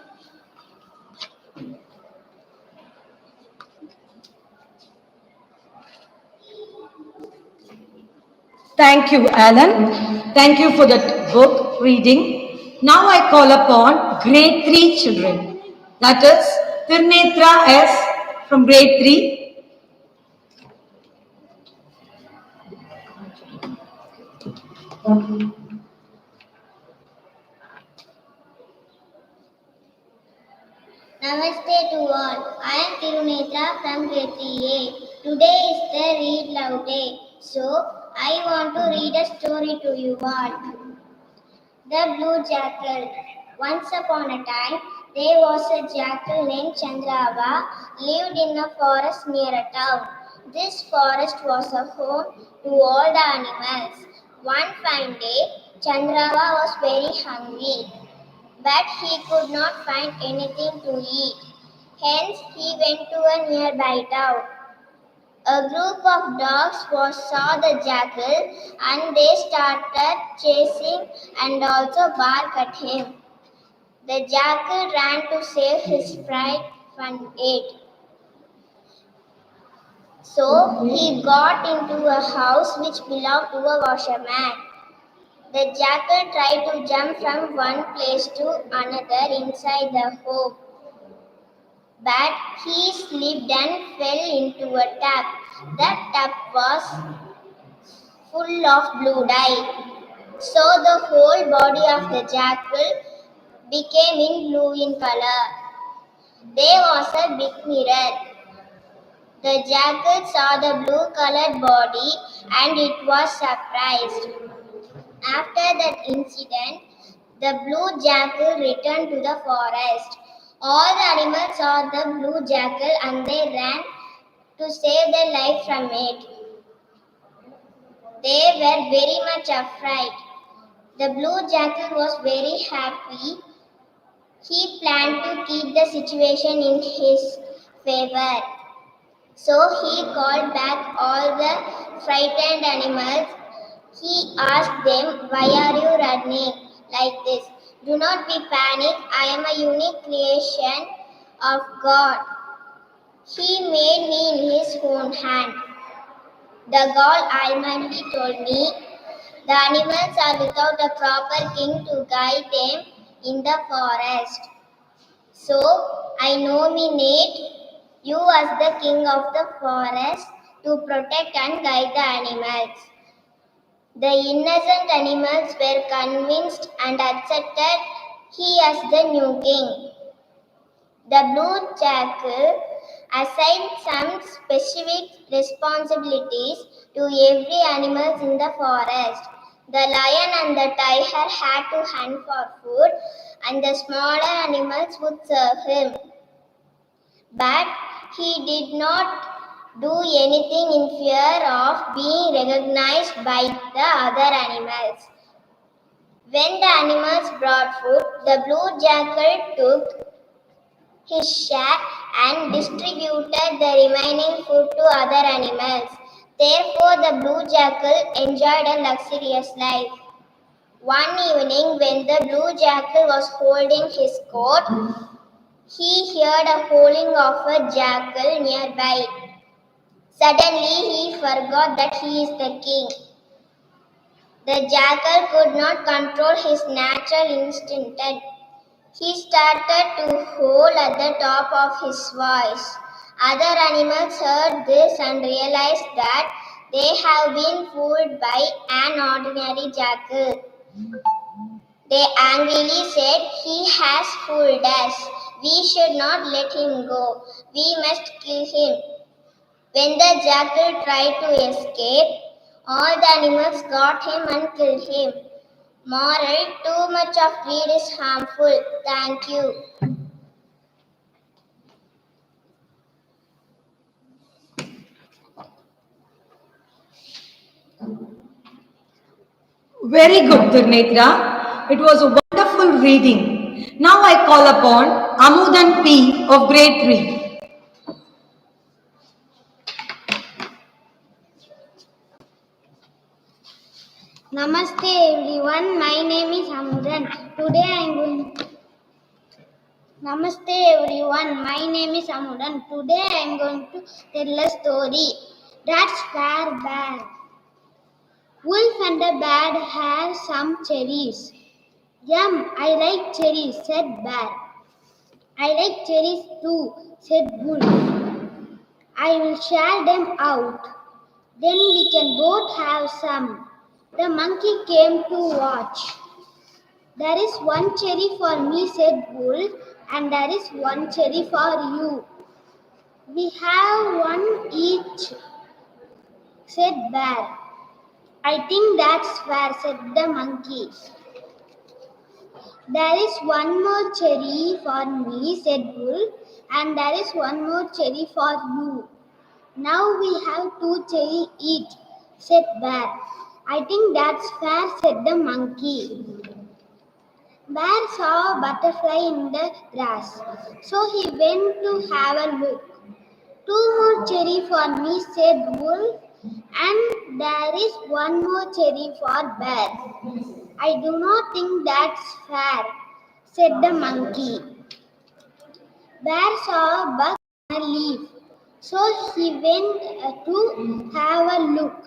Thank you, Alan. Thank you for that book reading. Now I call upon grade 3 children. That is Tirnetra S from grade 3. Namaste to all. I am Tirunetra from grade 3A. Today is the Read Loud Day. So, I want to read a story to you all. The Blue Jackal. Once upon a time, there was a jackal named Chandrava lived in a forest near a town. This forest was a home to all the animals. One fine day, Chandrava was very hungry, but he could not find anything to eat. Hence, he went to a nearby town. A group of dogs saw the jackal and they started chasing and also barked at him. The jackal ran to save his fright and ate. So he got into a house which belonged to a washerman. The jackal tried to jump from one place to another inside the home, but he slipped and fell into a tap. That tap was full of blue dye. So the whole body of the jackal became in blue in color. There was a big mirror. The jackal saw the blue colored body and it was surprised. After that incident, the blue jackal returned to the forest. All the animals saw the blue jackal and they ran to save their life from it. They were very much afraid. The blue jackal was very happy. He planned to keep the situation in his favor. So he called back all the frightened animals. He asked them, "Why are you running like this? Do not be panicked. I am a unique creation of God. He made me in his own hand. The God Almighty told me the animals are without a proper king to guide them in the forest. So I nominate you as the king of the forest to protect and guide the animals." The innocent animals were convinced and accepted he as the new king. The blue jackal assigned some specific responsibilities to every animal in the forest. The lion and the tiger had to hunt for food, and the smaller animals would serve him. But he did not do anything in fear of being recognized by the other animals. When the animals brought food, the blue jackal took his share and distributed the remaining food to other animals. Therefore, the blue jackal enjoyed a luxurious life. One evening, when the blue jackal was holding his coat, he heard a howling of a jackal nearby. Suddenly, he forgot that he is the king. The jackal could not control his natural instinct. He started to howl at the top of his voice. Other animals heard this and realized that they have been fooled by an ordinary jackal. They angrily said, "He has fooled us. We should not let him go. We must kill him." When the jackal tried to escape, all the animals got him and killed him. Moral: too much of greed is harmful. Thank you. Very good, Durnetra. It was a wonderful reading. Now I call upon Amudan P of grade 3. Namaste everyone, my name is Amudan. Today I am going Namaste everyone, my name is Amudan. Today I am going to tell a story. That's Fair Bear. Wolf and the Bear had some cherries. Yum, I like cherries, said Bear. I like cherries too, said Wolf. I will share them out. Then we can both have some. The monkey came to watch. There is one cherry for me, said Wolf, and there is one cherry for you. We have one each, said Bear. I think that's fair, said the monkey. There is one more cherry for me, said Wolf, and there is one more cherry for you. Now we have two cherries each, said Bear. I think that's fair, said the monkey. Bear saw a butterfly in the grass, so he went to have a look. Two more cherry for me, said Wolf, and there is one more cherry for Bear. I do not think that's fair, said the monkey. Bear saw a bug on a leaf, so he went to have a look.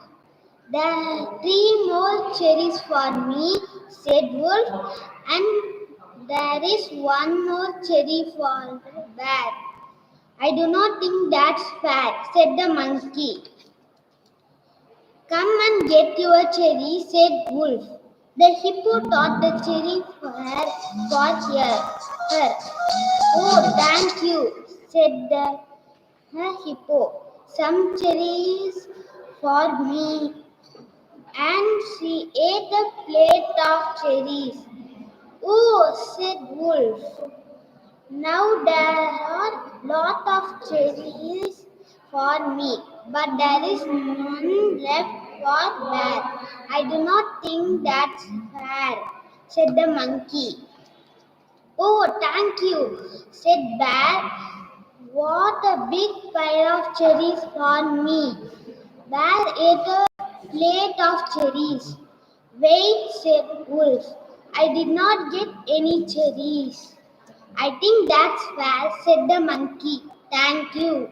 There are three more cherries for me, said Wolf, and there is one more cherry for the Bear. I do not think that's fair, said the monkey. Come and get your cherry, said Wolf. The hippo thought the cherry for her. Oh, thank you, said the hippo. Some cherries for me. And she ate a plate of cherries. Oh, said Wolf. Now there are lot of cherries for me, but there is none left for Bear. I do not think that's fair, said the monkey. Oh, thank you, said Bear. What a big pile of cherries for me. Bear ate a plate of cherries. Wait, said Wolf. I did not get any cherries. I think that's fair, said the monkey. Thank you.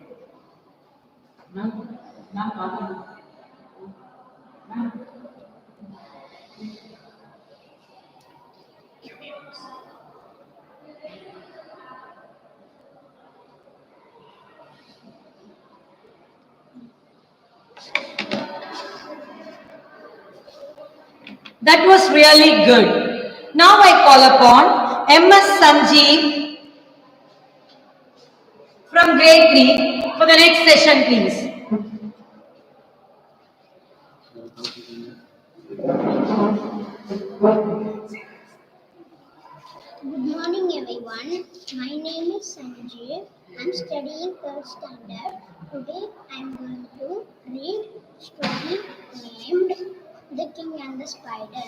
That was really good. Now I call upon MS Sanjeev from grade 3 for the next session, please. Good morning, everyone. My name is Sanjay. I'm studying third standard. Today I'm going to read a story named The King and the Spider.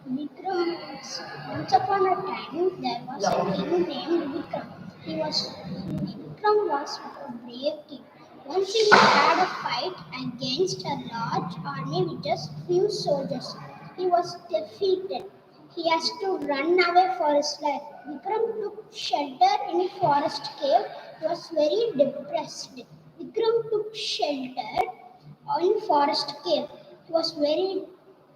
Once upon a time, there was a king named Vikram. Vikram was a brave king. Once he had a fight against a large army with just few soldiers. He was defeated. He has to run away for his life. Vikram took shelter in a forest cave. He was very depressed. Vikram took shelter in forest cave. He was very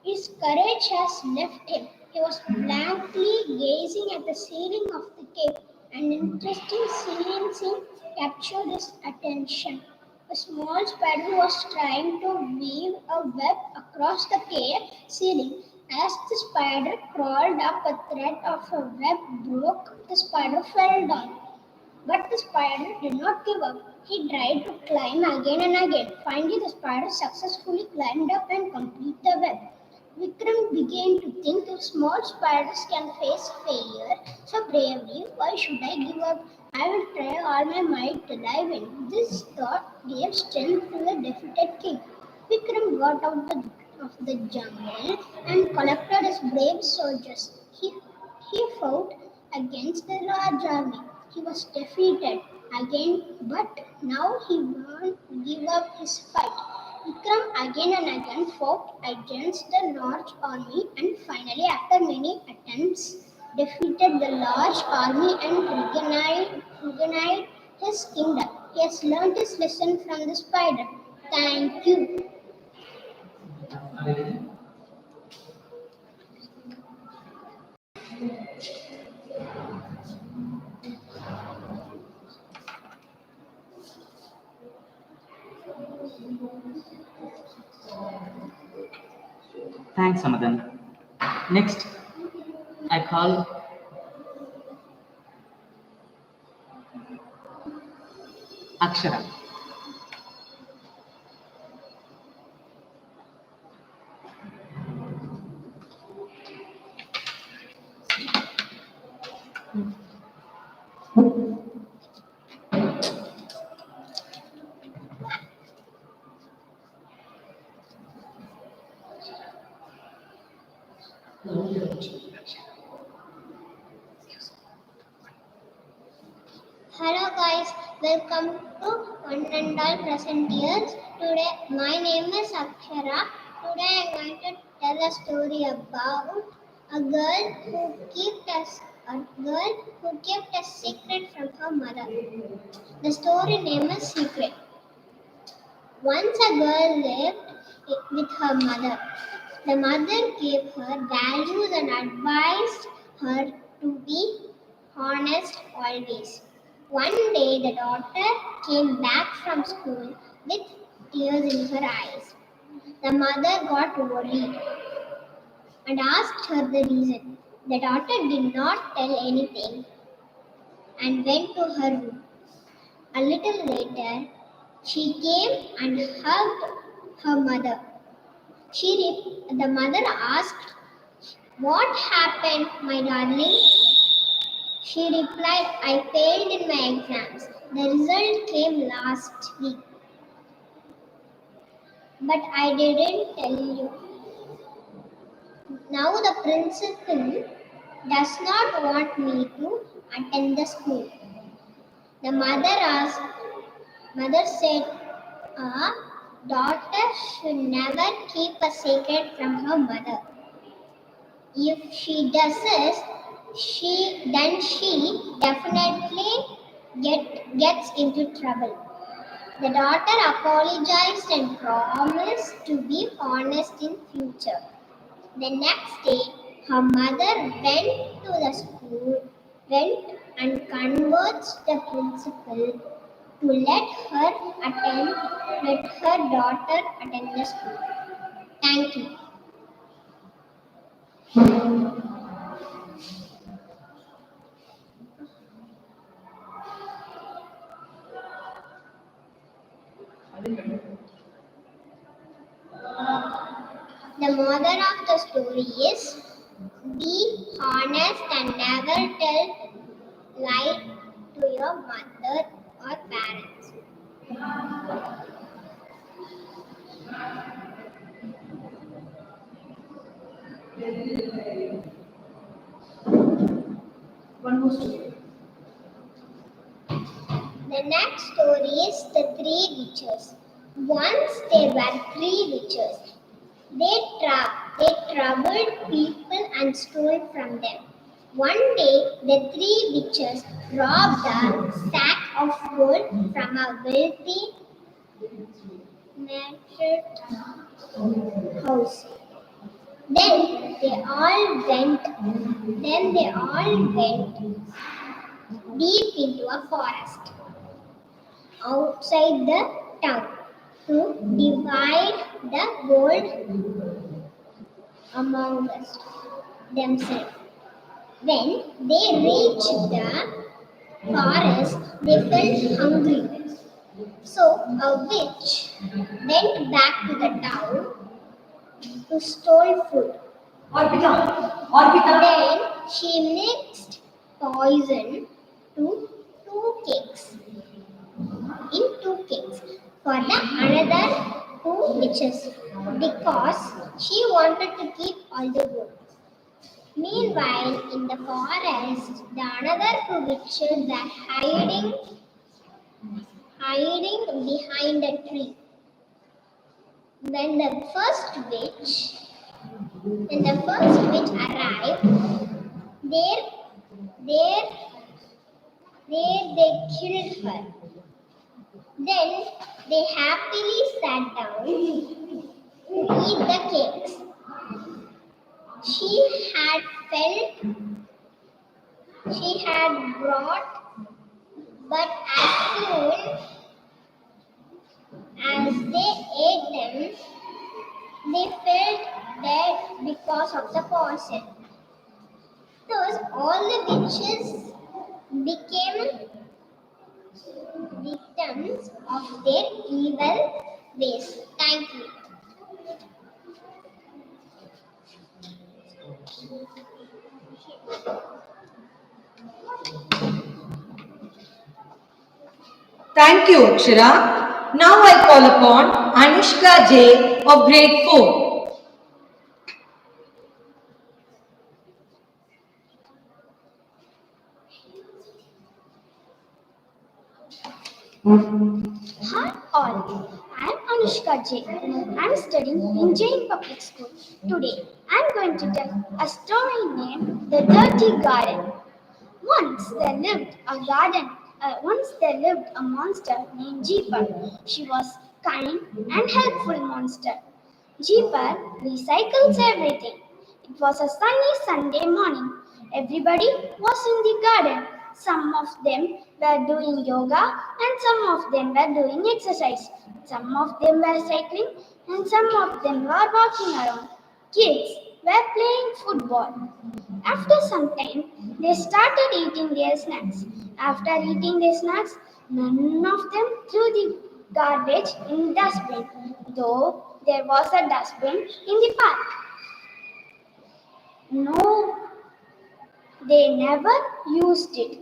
His courage has left him. He was blankly gazing at the ceiling of the cave. An interesting scene captured his attention. A small spider was trying to weave a web across the cave ceiling. As the spider crawled up, a thread of a web broke. The spider fell down. But the spider did not give up. He tried to climb again and again. Finally, the spider successfully climbed up and completed the web. Vikram began to think if small spiders can face failure so bravely, why should I give up? I will try all my might till I win. This thought gave strength to the defeated king. Vikram got out the of the jungle and collected his brave soldiers. He fought against the large army. He was defeated again, but now he won't give up his fight. Vikram again and again fought against the large army and finally, after many attempts, defeated the large army and reunited his kingdom. He has learned his lesson from the spider. Thank you. Thanks, Amadan. Next, I call Akshara. Hello guys, welcome to One and All Presenters. Today, my name is Akshara. Today I am going to tell a story about a girl who kept a secret from her mother. The story name is Secret. Once a girl lived with her mother. The mother gave her values and advised her to be honest always. One day, the daughter came back from school with tears in her eyes. The mother got worried and asked her the reason. The daughter did not tell anything and went to her room. A little later, she came and hugged her mother. The mother asked, "What happened, my darling?" She replied, "I failed in my exams. The result came last week. But I didn't tell you. Now the principal does not want me to attend the school." The mother said, "A daughter should never keep a secret from her mother. If she does this, she definitely gets into trouble." The daughter apologized and promised to be honest in future. The next day, her mother went and convinced the principal to let her daughter attend the school. Thank you. The moral of the story is be honest and never tell lie to your mother or parents. One more story. The next story is the three witches. Once there were three witches. They troubled people and stole from them. One day, the three witches robbed a sack of gold from a wealthy merchant house. Then they all went deep into a forest outside the town to divide the gold among themselves. When they reached the forest, they felt hungry. So a witch went back to the town to stole food. Then she mixed poison to two cakes. In two cakes. For the another Two witches, because she wanted to keep all the wood. Meanwhile, in the forest, the other two witches are hiding behind a tree. When the first witch arrived, there, there, they killed her. Then they happily sat down to eat the cakes. She had brought, but as soon as they ate them, they felt dead because of the poison. Thus, all the witches became victims of their evil ways. Thank you. Thank you, Akshara. Now I call upon Anushka J of grade 4. Hi all, I am Anushka Jain. I am studying in Jain Public School. Today I am going to tell a story named The Dirty Garden. Once there lived a monster named Jeeper. She was kind and helpful monster. Jeeper recycles everything. It was a sunny Sunday morning. Everybody was in the garden. Some of them were doing yoga and some of them were doing exercise. Some of them were cycling and some of them were walking around. Kids were playing football. After some time, they started eating their snacks. After eating their snacks, none of them threw the garbage in the dustbin, though there was a dustbin in the park. No, they never used it.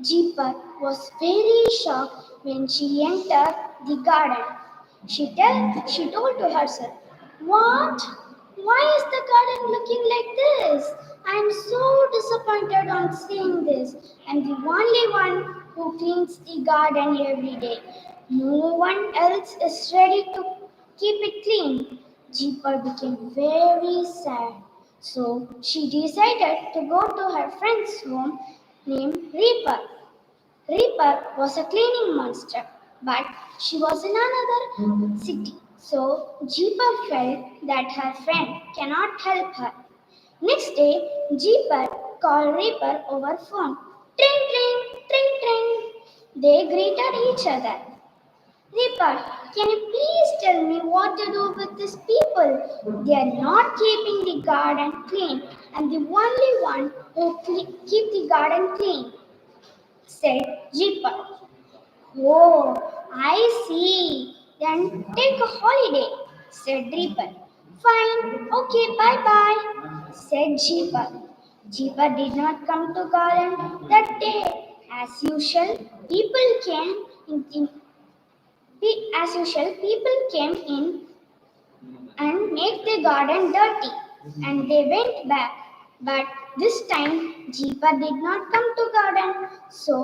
Jeeper was very shocked when she entered the garden. She told to herself, "What? Why is the garden looking like this? I am so disappointed on seeing this. I am the only one who cleans the garden every day. No one else is ready to keep it clean." Jeeper became very sad. So she decided to go to her friend's home named Reaper. Reaper was a cleaning monster, but she was in another city. So Jeeper felt that her friend cannot help her. Next day, Jeeper called Reaper over phone. Tring, tring, tring, tring. They greeted each other. Reaper, can you please tell me what to do with these people? They are not keeping the garden clean. I'm the only one who keep the garden clean, said Jeeper. Oh, I see. Then take a holiday, said Reaper. Fine, okay, bye bye, said Jeeper. Jeeper did not come to garden that day. As usual, people came in and made the garden dirty, and they went back. But this time, Jeeper did not come to garden. So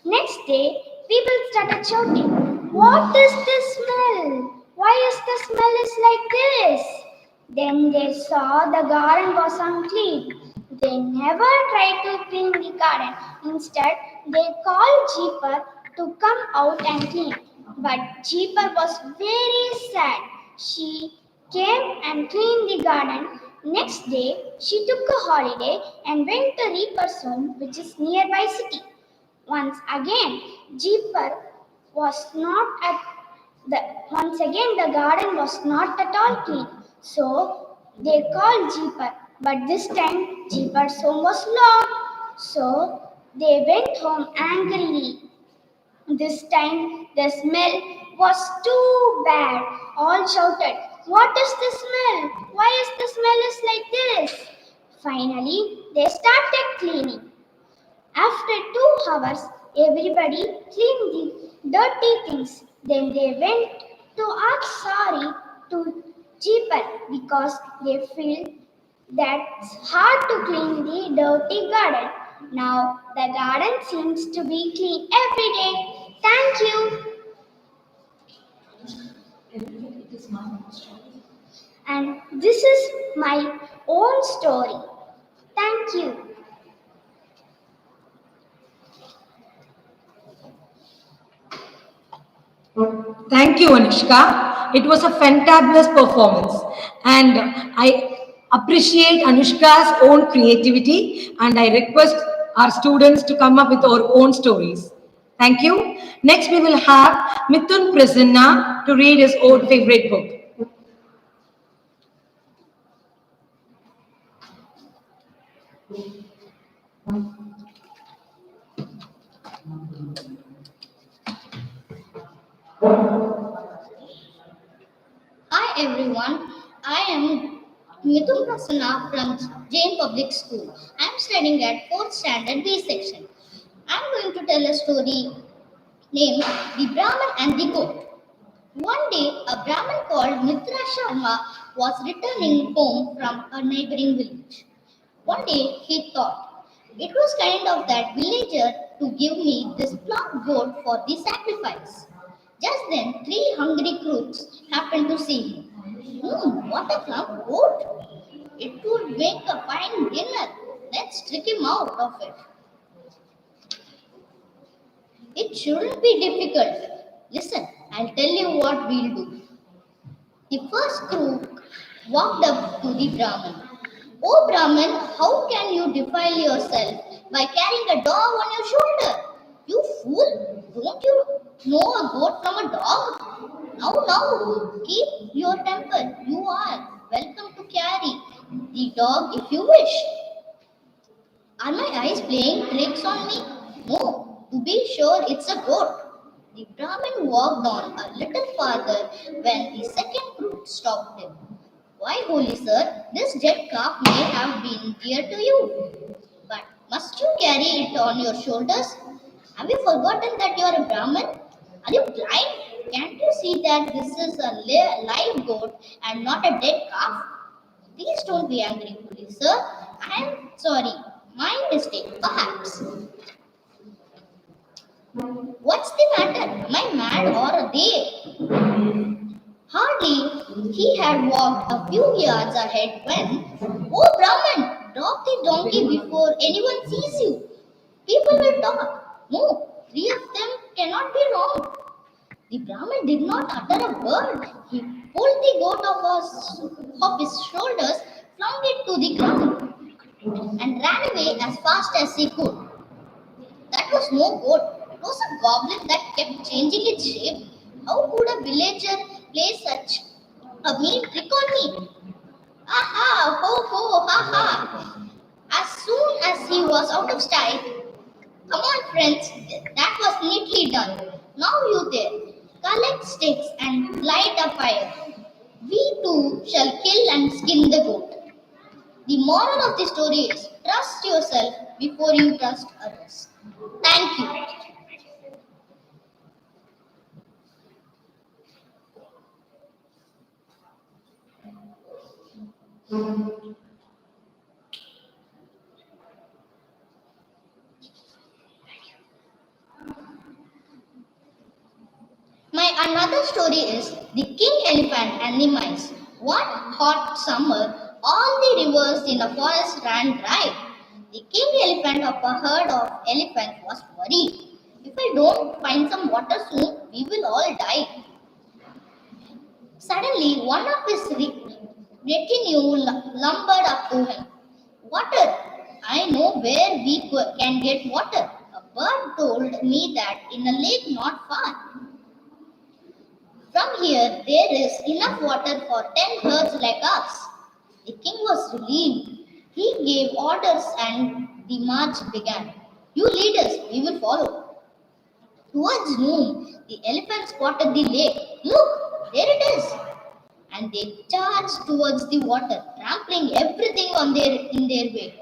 next day, people started shouting, "What is this smell? Why is the smell is like this?" Then they saw the garden was unclean. They never tried to clean the garden. Instead, they called Jeeper to come out and clean. But Jeeper was very sad. She came and cleaned the garden. Next day, she took a holiday and went to Reaper's home, which is nearby city. Once again, Jeeper was not at once again the garden was not at all clean. So they called Jeeper, but this time Jeeper's home was locked. So they went home angrily. This time the smell was too bad. All shouted, "What is the smell? Why is the smell is like this?" Finally, they started cleaning. After 2 hours, everybody cleaned the dirty things. Then they went to to ask sorry to Jeepan because they feel that it's hard to clean the dirty garden. Now the garden seems to be clean every day. Thank you. And this is my own story. Thank you. Thank you, Anushka. It was a fantabulous performance, and I appreciate Anushka's own creativity, and I request our students to come up with our own stories. Thank you. Next, we will have Mithun Prasanna to read his own favorite book. Hi everyone, I am Mithun Prasanna from Jain Public School. I am studying at 4th standard B section. I am going to tell a story named The Brahman and the Goat. One day, a Brahmin called Mitra Sharma was returning home from a neighboring village. One day, he thought, it was kind of that villager to give me this plump goat for the sacrifice. Just then, three hungry crooks happened to see him. What a plump goat! It would make a fine dinner. Let's trick him out of it. It shouldn't be difficult. Listen, I'll tell you what we'll do. The first crook walked up to the Brahmin. Oh Brahmin, how can you defile yourself by carrying a dog on your shoulder? You fool! Don't you know a goat from a dog? Now, keep your temper. You are welcome to carry the dog if you wish. Are my eyes playing tricks on me? No, to be sure it's a goat. The Brahmin walked on a little farther when the second crook stopped him. Why, holy sir, this dead calf may have been dear to you. But must you carry it on your shoulders? Have you forgotten that you are a Brahmin? Are you blind? Can't you see that this is a live goat and not a dead calf? Please don't be angry, holy sir. I am sorry. My mistake, perhaps. What's the matter? Am I mad or they? Hardly he had walked a few yards ahead when, oh Brahman, drop the donkey before anyone sees you. People will talk. No, three of them cannot be wrong. The Brahmin did not utter a word. He pulled the goat off his shoulders, flung it to the ground, and ran away as fast as he could. That was no goat. It was a goblin that kept changing its shape. How could a villager play such a mean trick on me? Aha! Ho ho! Ha ha! As soon as he was out of sight, come on, friends, that was neatly done. Now you there, collect sticks and light a fire. We too shall kill and skin the goat. The moral of the story is trust yourself before you trust others. Thank you. My another story is The King Elephant and the Mice. One hot summer, all the rivers in the forest ran dry. The king elephant of a herd of elephants was worried. If I don't find some water soon, we will all die. Suddenly, one of his retinue lumbered up to him. Water! I know where we can get water. A bird told me that in a lake not far. From here, there is enough water for 10 herds like us. The king was relieved. He gave orders and the march began. You lead us, we will follow. Towards noon, the elephants spotted the lake. Look, there it is. And they charged towards the water, trampling everything in their wake.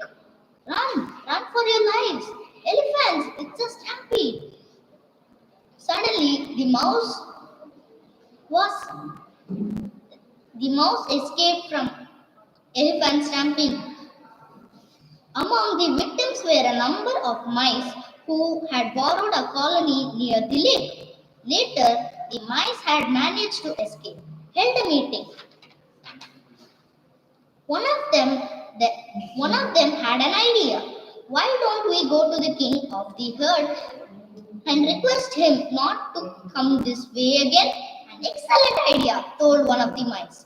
Run for your lives. Elephants, it's a stampede. Suddenly, the mouse was the mouse escaped from elephant stamping. Among the victims were a number of mice who had borrowed a colony near the lake. Later, the mice had managed to escape, held a meeting. One of them, the, one of them had an idea. Why don't we go to the king of the herd and request him not to come this way again? An excellent idea, told one of the mice.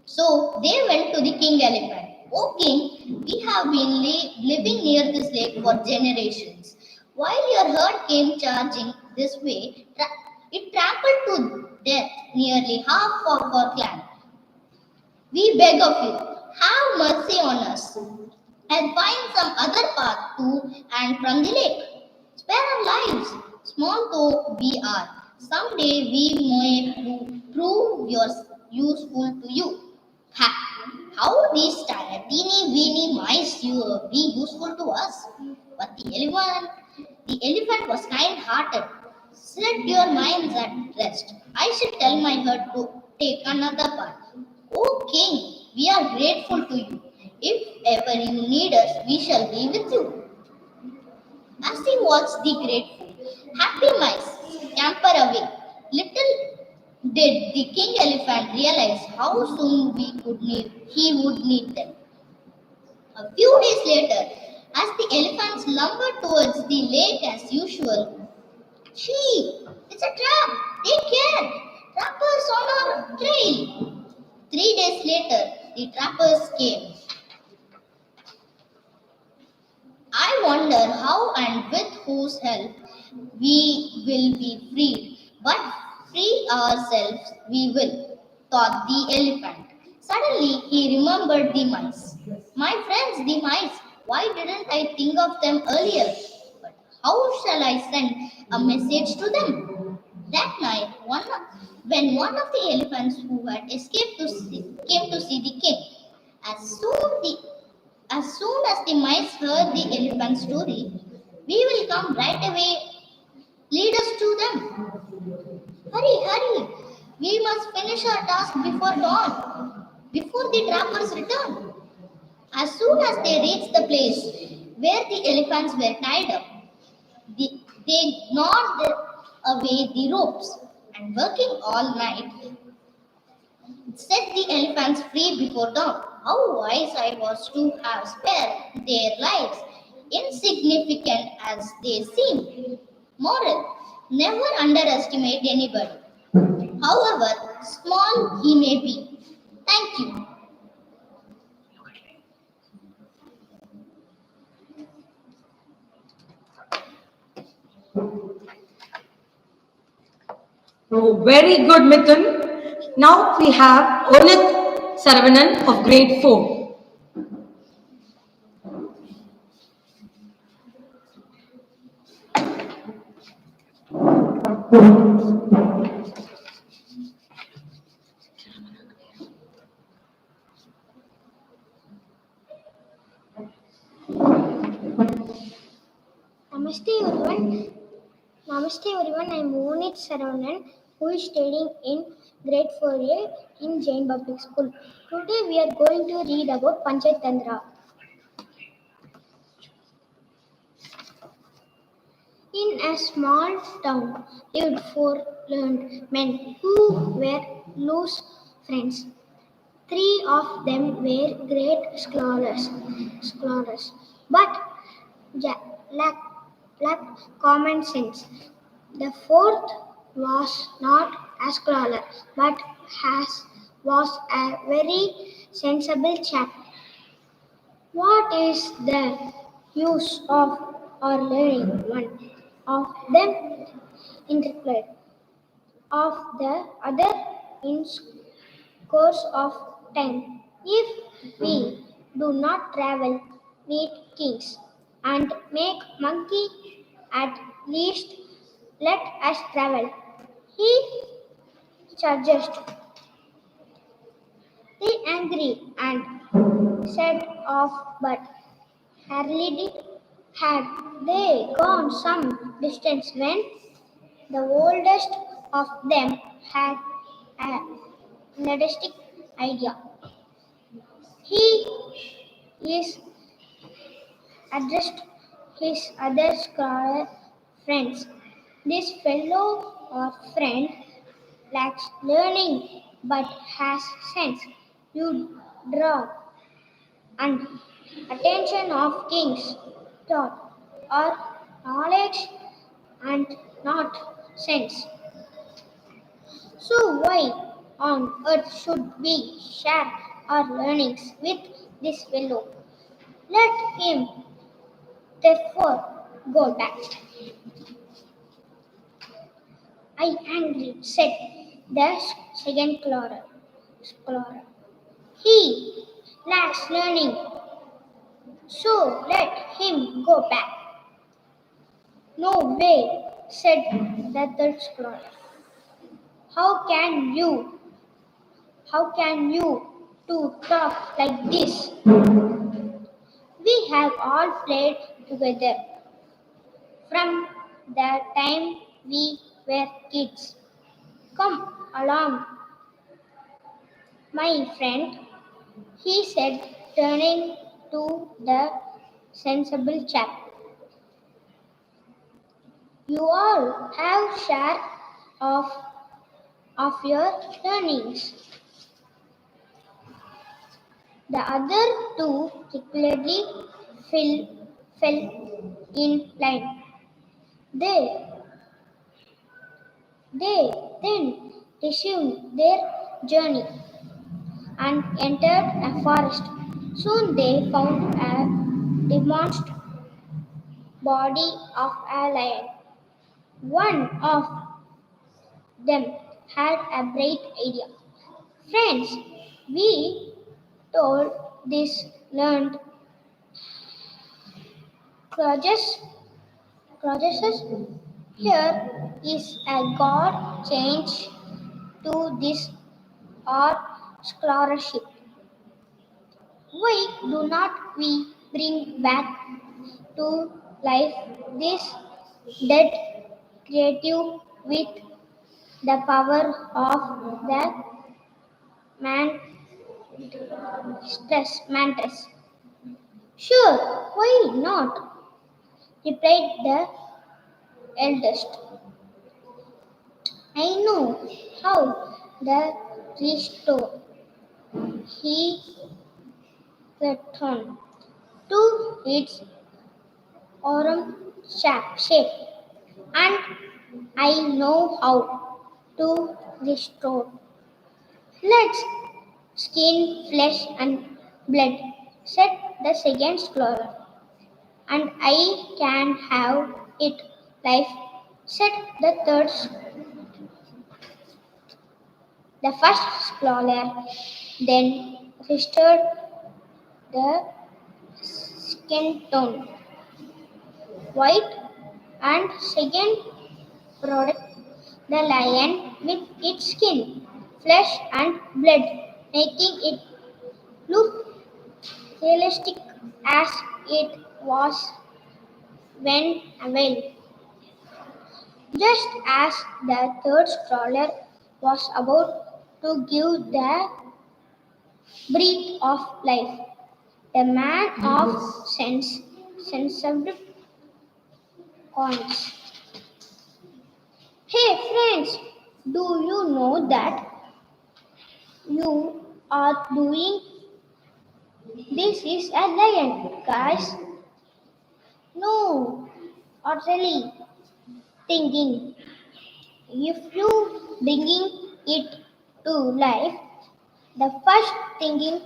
So they went to the king elephant. O king, we have been living near this lake for generations. While your herd came charging this way, it trampled to death nearly half of our clan. We beg of you, have mercy on us and find some other path to and from the lake. Spare our lives, small though we are. Someday we may prove useful to you. Ha! How these teeny weeny mice be useful to us? But the elephant was kind-hearted. Set your minds at rest. I shall tell my herd to take another path. O king, we are grateful to you. If ever you need us, we shall be with you. As he watched the grateful, happy mice scamper away, little did the king elephant realize how soon he would need them. A few days later, as the elephants lumbered towards the lake as usual, "Gee, it's a trap! Take care! Trappers on our trail!" 3 days later, the trappers came. I wonder how and with whose help we will be freed, but free ourselves we will, thought the elephant. Suddenly he remembered the mice. My friends, the mice, why didn't I think of them earlier? But how shall I send a message to them? That night, when one of the elephants who had escaped came to see the king, as soon as the mice heard the elephant story, "We will come right away. Lead us to them. Hurry, hurry. We must finish our task before dawn, before the trappers return." As soon as they reached the place where the elephants were tied up, they gnawed away the ropes and working all night set the elephants free before dawn. How wise I was to have spared their lives, insignificant as they seemed. Moral: never underestimate anybody, however small he may be. Thank you. Oh, very good, Mithun. Now we have Onit Saravanan of grade 4. Namaste everyone. Namaste everyone. I am Monit Saravanan, who is studying in grade 4A in Jain Public School. Today we are going to read about Panchayat Tantra. In a small town lived four learned men who were loose friends. Three of them were great scholars, but lacked common sense. The fourth was not a scholar, but was a very sensible chap. What is the use of our learning? One of them interpolated of the other in course of time. If we do not travel, meet kings, and make monkey, at least let us travel. He suggested. They angry and set off, but hardly had they gone some distance when the oldest of them had a realistic idea. He is addressed his other scholar friends. This fellow or friend lacks learning but has sense. You draw and attention of kings thought or knowledge and not sense. So why on earth should we share our learnings with this fellow? Let him therefore go back. I angry, said the second scholar. He lacks learning, so let him go back. No way, said the third scholar. How can you, how can you two talk like this? We have all played together from the time we were kids. Come along, my friend, he said, turning to the sensible chap. You all have share of, of your learnings. The other two secretly fell in line. They, they then resumed their journey and entered a forest. Soon they found a demolished body of a lion. One of them had a bright idea. Friends, we told this learned Claudius, Claudius, here is a God change to this our scholarship. Why do not we bring back to life this dead creative with the power of the man mantis? Sure, why not? Replied the eldest. I know how the restore. He returned to its shape, and I know how to restore. Let's skin, flesh, and blood, said the second scholar, and I can have it life, said the third. The first scholar then restored the skin tone white and second product the lion with its skin, flesh and blood, making it look realistic as it was when available. Just as the third stroller was about to give the breath of life, the man of sensible coins. Hey friends, do you know that you are doing this is a lion, guys? No, or really thinking if you bringing it to life, the first thinking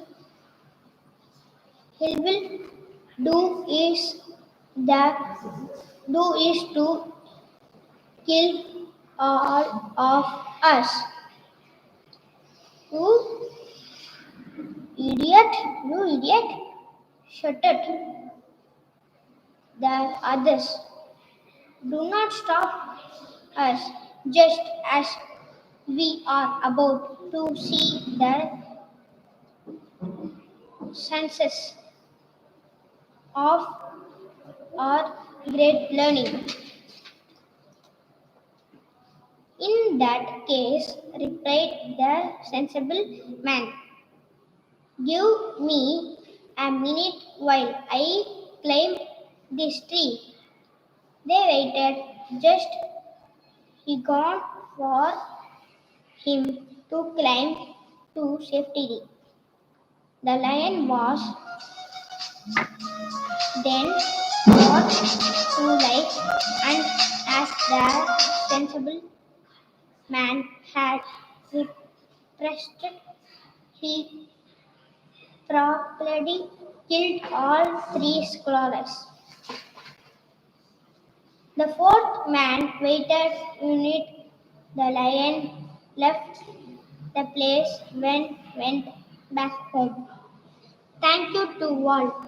he will the do is to kill all of us. You idiot, you idiot! Shut it. The others do not stop us just as we are about to see the senses of our great learning. In that case, replied the sensible man. Give me a minute while I climb this tree. They waited just he gone for him to climb to safety. The lion was then brought to life, and as the sensible man had requested, he promptly killed all three scholars. The fourth man waited unit. The lion left the place and went back home. Thank you to all.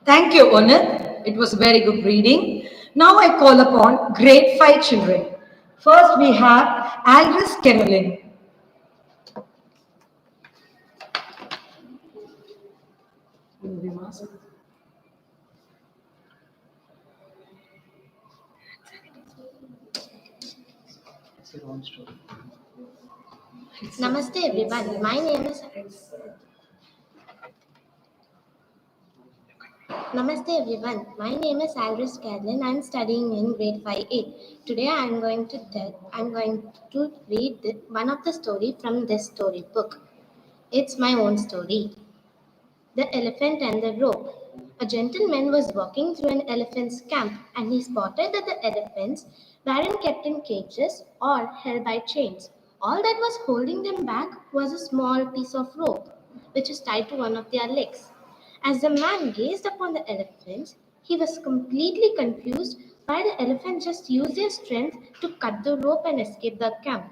Thank you, Onit. It was very good reading. Now I call upon grade 5 children. First we have Aldous Caroline. Namaste everyone. My name is Aldous Cadlin. I'm studying in grade 5A. Today I'm going to read one of the story from this storybook. It's my own story. The Elephant and the Rope. A gentleman was walking through an elephant's camp and he spotted that the elephants weren't kept in cages or held by chains. All that was holding them back was a small piece of rope, which is tied to one of their legs. As the man gazed upon the elephants, he was completely confused why the elephants just used their strength to cut the rope and escape the camp.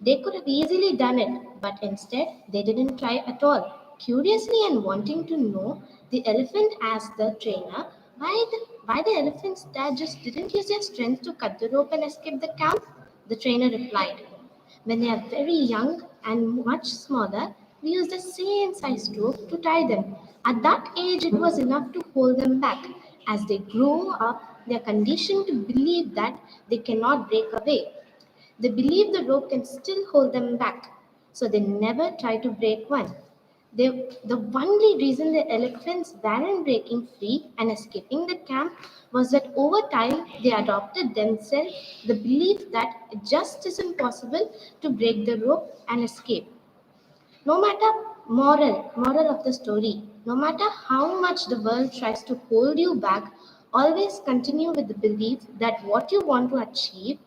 They could have easily done it, but instead they didn't try at all. Curiously and wanting to know, the elephant asked the trainer why the elephants that just didn't use their strength to cut the rope and escape the camp. The trainer replied, when they are very young and much smaller, we use the same size rope to tie them. At that age, it was enough to hold them back. As they grow up, they are conditioned to believe that they cannot break away. They believe the rope can still hold them back, so they never try to break one. The only reason the elephants weren't breaking free and escaping the camp was that over time they adopted themselves the belief that it just isn't possible to break the rope and escape. No matter moral of the story, no matter how much the world tries to hold you back, always continue with the belief that what you want to achieve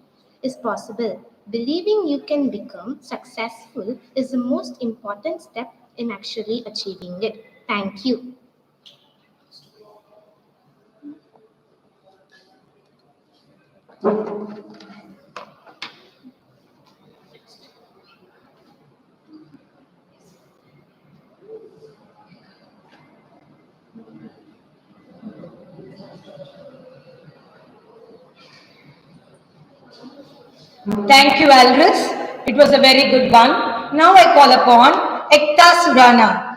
is possible. Believing you can become successful is the most important step in actually achieving it. Thank you. Thank you, Aldous. It was a very good one. Now I call upon Ekta Surana.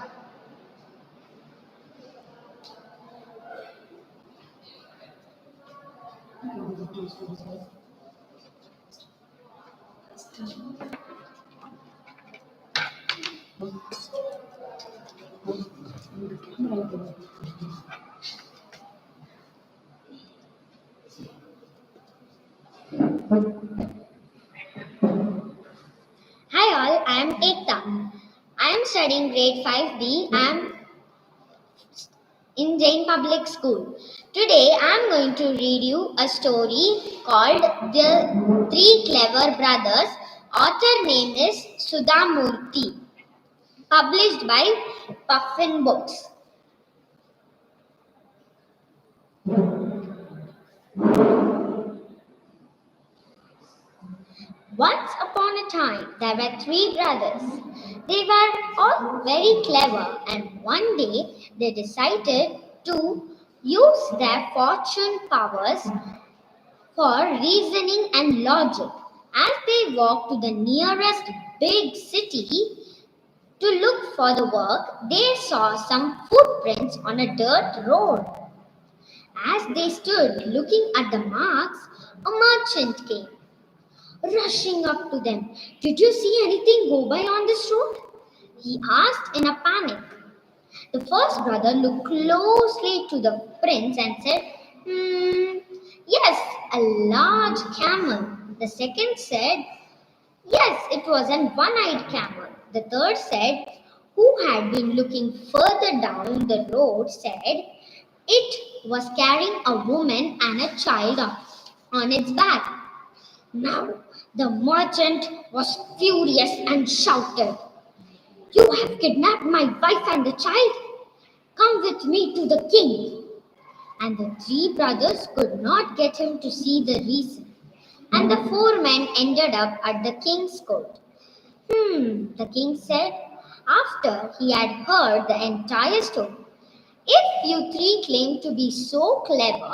Hi all, I am Ekta. I am studying grade 5B. I am in Jain Public School. Today I am going to read you a story called The Three Clever Brothers. Author name is Sudhamurthy. Published by Puffin Books. Once upon a time, there were three brothers. They were all very clever, and one day they decided to use their fortune powers for reasoning and logic. As they walked to the nearest big city to look for the work, they saw some footprints on a dirt road. As they stood looking at the marks, a merchant came rushing up to them. "Did you see anything go by on this road?" he asked in a panic. The first brother looked closely to the prince and said, yes, a large camel. The second said, yes, it was an one-eyed camel. The third said, who had been looking further down the road, said, it was carrying a woman and a child on its back. Now the merchant was furious and shouted, "You have kidnapped my wife and the child. Come with me to the king." And the three brothers could not get him to see the reason. And the four men ended up at the king's court. The king said, after he had heard the entire story, "If you three claim to be so clever,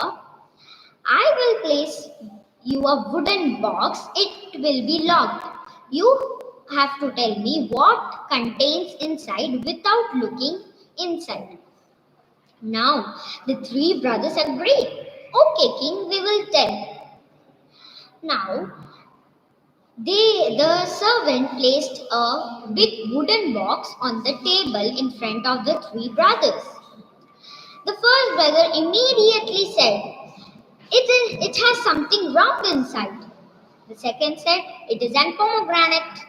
I will place you a wooden box. It will be locked. You have to tell me what contains inside without looking inside." Now the three brothers agreed. "Okay, king, we will tell." Now the servant placed a big wooden box on the table in front of the three brothers. The first brother immediately said, it has something round inside." The second said, "It is an pomegranate."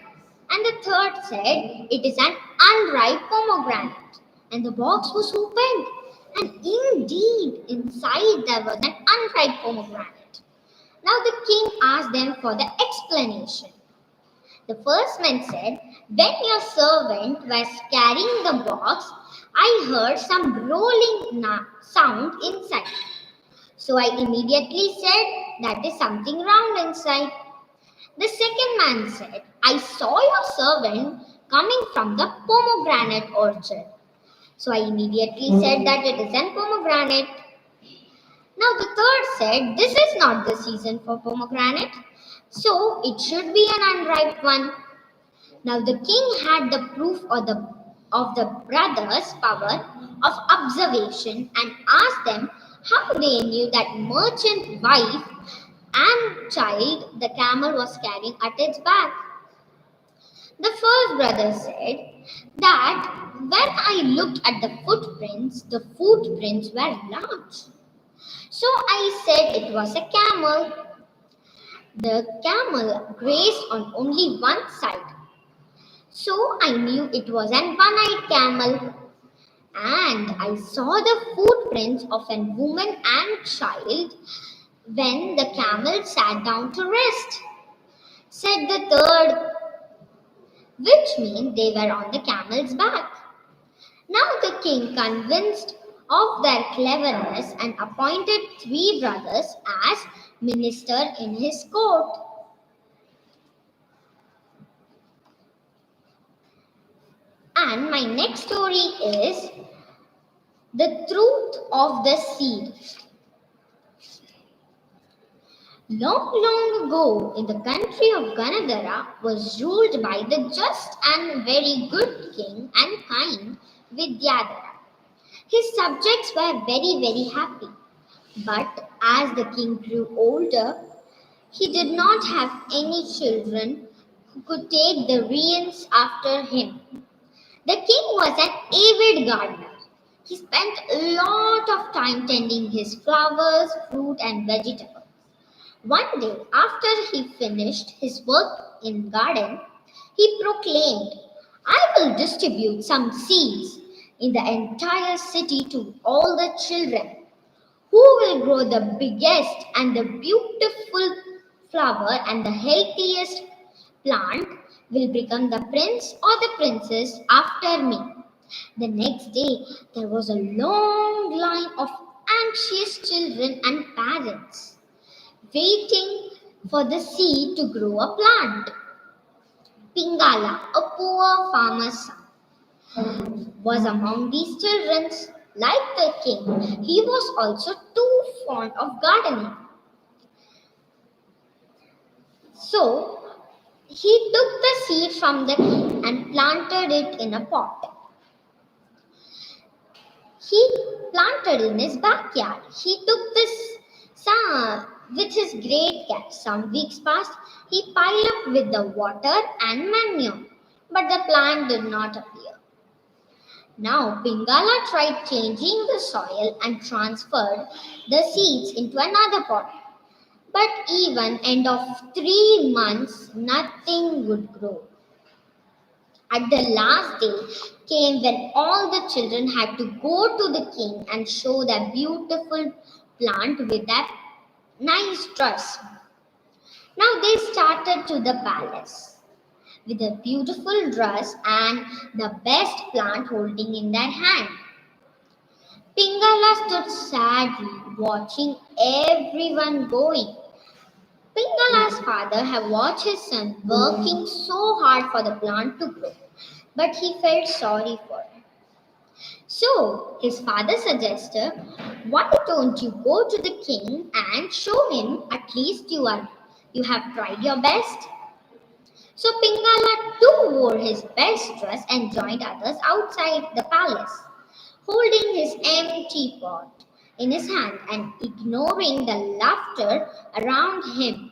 And the third said, "It is an unripe pomegranate." And the box was opened. And indeed, inside there was an unripe pomegranate. Now the king asked them for the explanation. The first man said, "When your servant was carrying the box, I heard some rolling sound inside. So I immediately said, that is something round inside." The second man said, "I saw your servant coming from the pomegranate orchard. So I immediately said that it is an pomegranate." Now the third said, "This is not the season for pomegranate, so it should be an unripe one." Now the king had the proof of the brothers' power of observation and asked them how they knew that merchant wife and child the camel was carrying at its back. The first brother said that when I looked at the footprints were large. So I said it was a camel. The camel grazed on only one side. So I knew it was an one-eyed camel. And I saw the footprints of a woman and child when the camel sat down to rest, said the third, which means they were on the camel's back. Now the king, convinced of their cleverness, and appointed three brothers as minister in his court. And my next story is the truth of the seed. Long, long ago, in the country of Ganadhara was ruled by the just and very good king and kind Vidyadhara. His subjects were very, very happy. But as the king grew older, he did not have any children who could take the reins after him. The king was an avid gardener. He spent a lot of time tending his flowers, fruit, and vegetables. One day, after he finished his work in garden, he proclaimed, "I will distribute some seeds in the entire city to all the children. Who will grow the biggest and the beautiful flower and the healthiest plant will become the prince or the princess after me." The next day, there was a long line of anxious children and parents waiting for the seed to grow a plant. Pingala, a poor farmer's son, was among these children. Like the king, he was also too fond of gardening. So he took the seed from the king and planted it in a pot. He planted in his backyard. He took this with his great care. Some weeks passed. He piled up with the water and manure, but the plant did not appear. Now Pingala tried changing the soil and transferred the seeds into another pot. But even end of 3 months, nothing would grow. At the last day came when all the children had to go to the king and show their beautiful plant with that nice dress. Now they started to the palace with a beautiful dress and the best plant holding in their hand. Pingala stood sadly watching everyone going. Pingala's father had watched his son working so hard for the plant to grow, but he felt sorry for him. So his father suggested, "Why don't you go to the king and show him at least you have tried your best?" So Pingala too wore his best dress and joined others outside the palace, holding his empty pot in his hand and ignoring the laughter around him.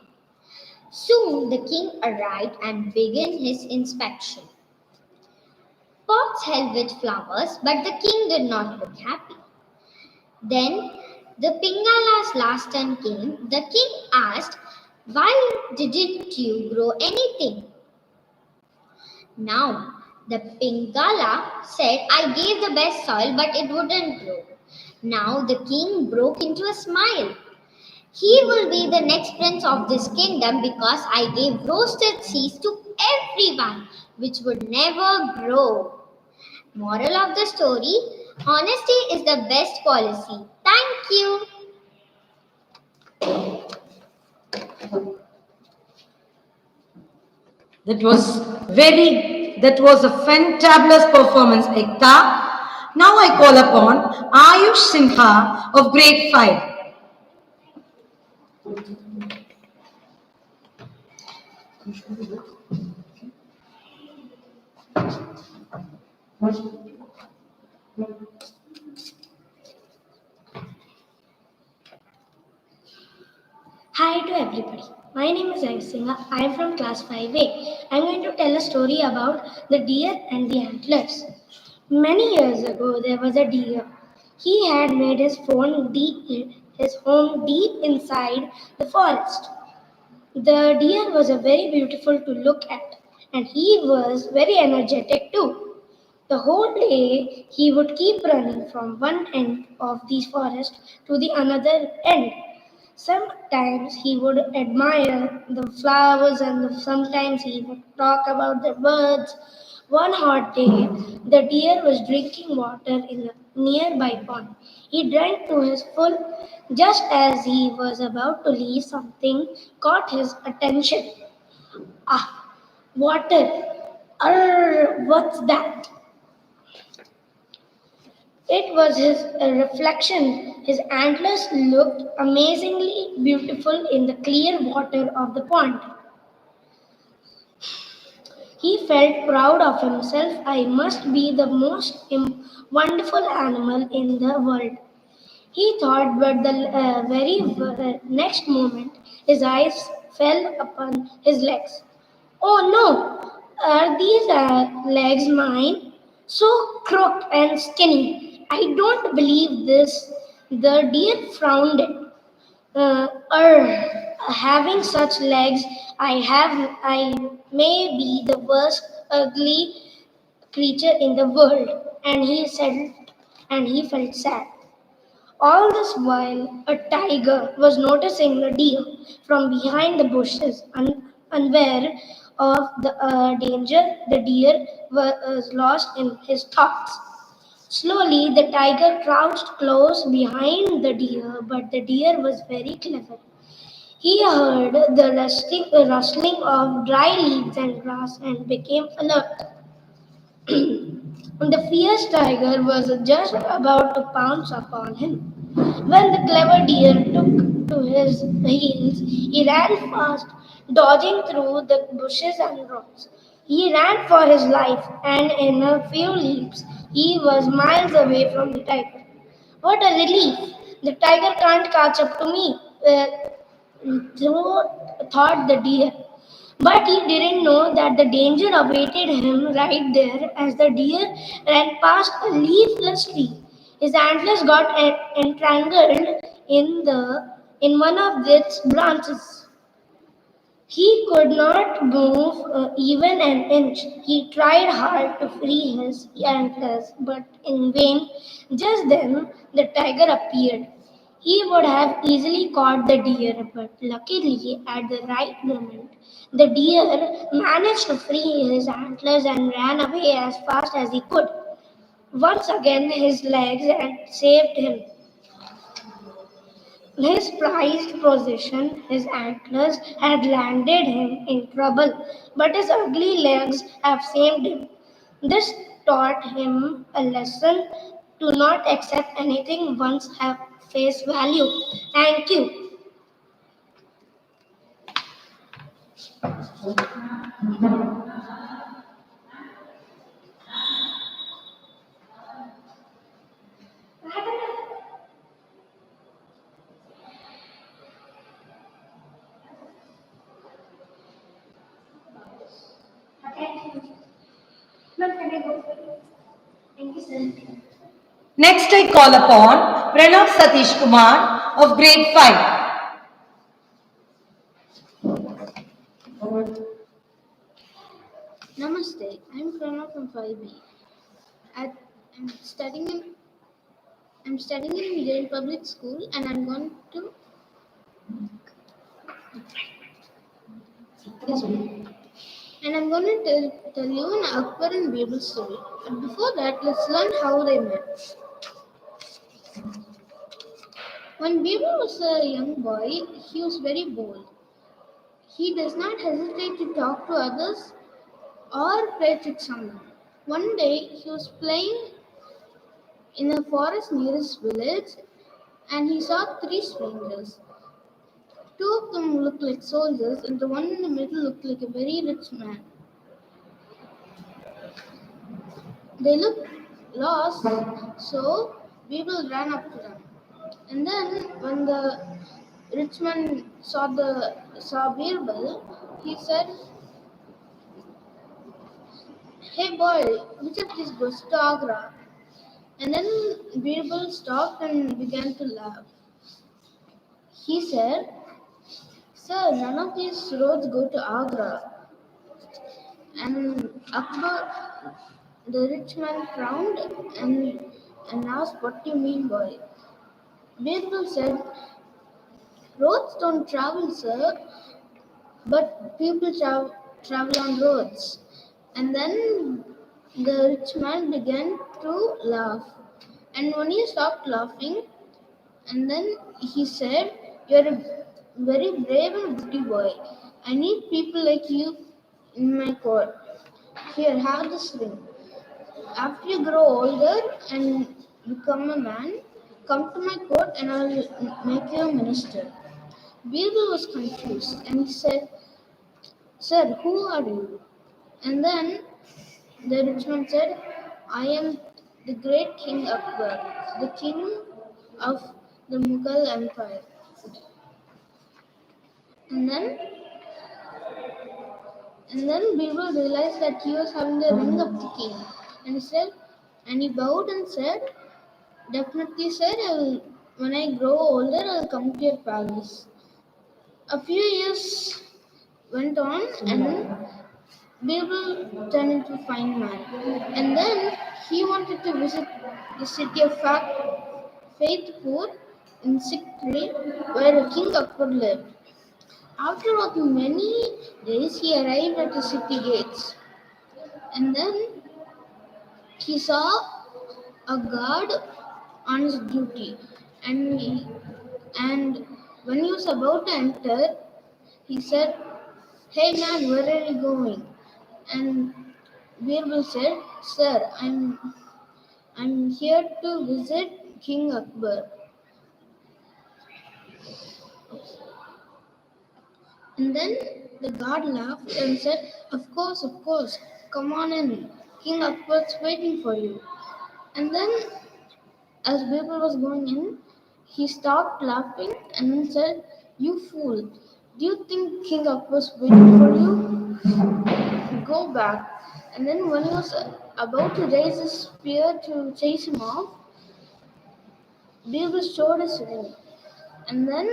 Soon the king arrived and began his inspection. Pots held with flowers, but the king did not look happy. Then the Pingala's last turn came. The king asked, "Why didn't you grow anything?" Now the Pingala said, "I gave the best soil, but it wouldn't grow." Now the king broke into a smile. "He will be the next prince of this kingdom because I gave roasted seeds to everyone, which would never grow." Moral of the story: honesty is the best policy. Thank you. That was a fantabulous performance, Ekta. Now I call upon Ayush Sinha of grade 5. Hi to everybody. My name is Ayusinga. I am from class 5A. I am going to tell a story about the deer and the antlers. Many years ago, there was a deer. He had made his home deep inside the forest. The deer was a very beautiful to look at, and he was very energetic too. The whole day he would keep running from one end of the forest to the another end. Sometimes he would admire the flowers and sometimes he would talk about the birds. One hot day, the deer was drinking water in a nearby pond. He drank to his full. Just as he was about to leave, something caught his attention. Ah, water. Arr, what's that? It was his reflection. His antlers looked amazingly beautiful in the clear water of the pond. He felt proud of himself. "I must be the most wonderful animal in the world," he thought, but the next moment his eyes fell upon his legs. "Oh no! Are these legs mine? So crooked and skinny. I don't believe this." The deer frowned. Having such legs, I may be the worst ugly creature in the world." And he felt sad. All this while, a tiger was noticing the deer from behind the bushes. Unaware of the danger, the deer was lost in his thoughts. Slowly, the tiger crouched close behind the deer, but the deer was very clever. He heard the rustling of dry leaves and grass and became alert. The fierce tiger was just about to pounce upon him. When the clever deer took to his heels, he ran fast, dodging through the bushes and rocks. He ran for his life, and in a few leaps, he was miles away from the tiger. What a relief! The tiger can't catch up to me, thought the deer. But he didn't know that the danger awaited him right there as the deer ran past a leafless tree. His antlers got entangled in one of its branches. He could not move even an inch. He tried hard to free his antlers, but in vain. Just then, the tiger appeared. He would have easily caught the deer, but luckily, at the right moment, the deer managed to free his antlers and ran away as fast as he could. Once again, his legs had saved him. His prized possession, his antlers, had landed him in trouble, but his ugly legs have saved him. This taught him a lesson to not accept anything once have face value. Thank you. Next, I call upon Pranav Satish Kumar of grade 5. Namaste, I'm Pranav from 5B. At, I'm studying in I'm studying in Jain Public School, and I'm going to tell you an Akbar and Birbal story. But before that, let's learn how they met. When Birbal was a young boy, he was very bold. He does not hesitate to talk to others or play tricks on them. One day, he was playing in a forest near his village, and he saw three strangers. Two of them looked like soldiers, and the one in the middle looked like a very rich man. They looked lost, so people ran up to them. And then, when the rich man saw Birbal, he said, "Hey boy, which of these goes to Agra?" And then Birbal stopped and began to laugh. He said, "Sir, none of these roads go to Agra." And Akbar, the rich man, frowned and asked, "What do you mean, boy?" Birbal said, "Roads don't travel, sir, but people travel on roads." And then the rich man began to laugh. And when he stopped laughing, and then he said, "You're a very brave and witty boy. I need people like you in my court. Here, have this ring. After you grow older and become a man, come to my court and I'll make you a minister." Birbal was confused and he said, "Sir, who are you?" And then the rich man said, "I am the great King Akbar, the king of the Mughal Empire." And then Birbal realized that he was having the ring of the king. And he bowed and said, "Definitely, sir, when I grow older, I'll come to your palace." A few years went on, and Birbal turned into a fine man. And then he wanted to visit the city of Faithpur in Sikri, where King Akbar lived. After walking many days, he arrived at the city gates. And then he saw a guard on his duty, and When he was about to enter, he said, "Hey man, where are you going?" And Birbal said, "Sir, I'm here to visit King Akbar." And then the guard laughed and said, of course, come on in. King Akbar's waiting for you." And then, as Birbal was going in, he stopped laughing and then said, "You fool, do you think King Akbar's waiting for you? Go back." And then, when he was about to raise his spear to chase him off, Birbal showed his ring. And then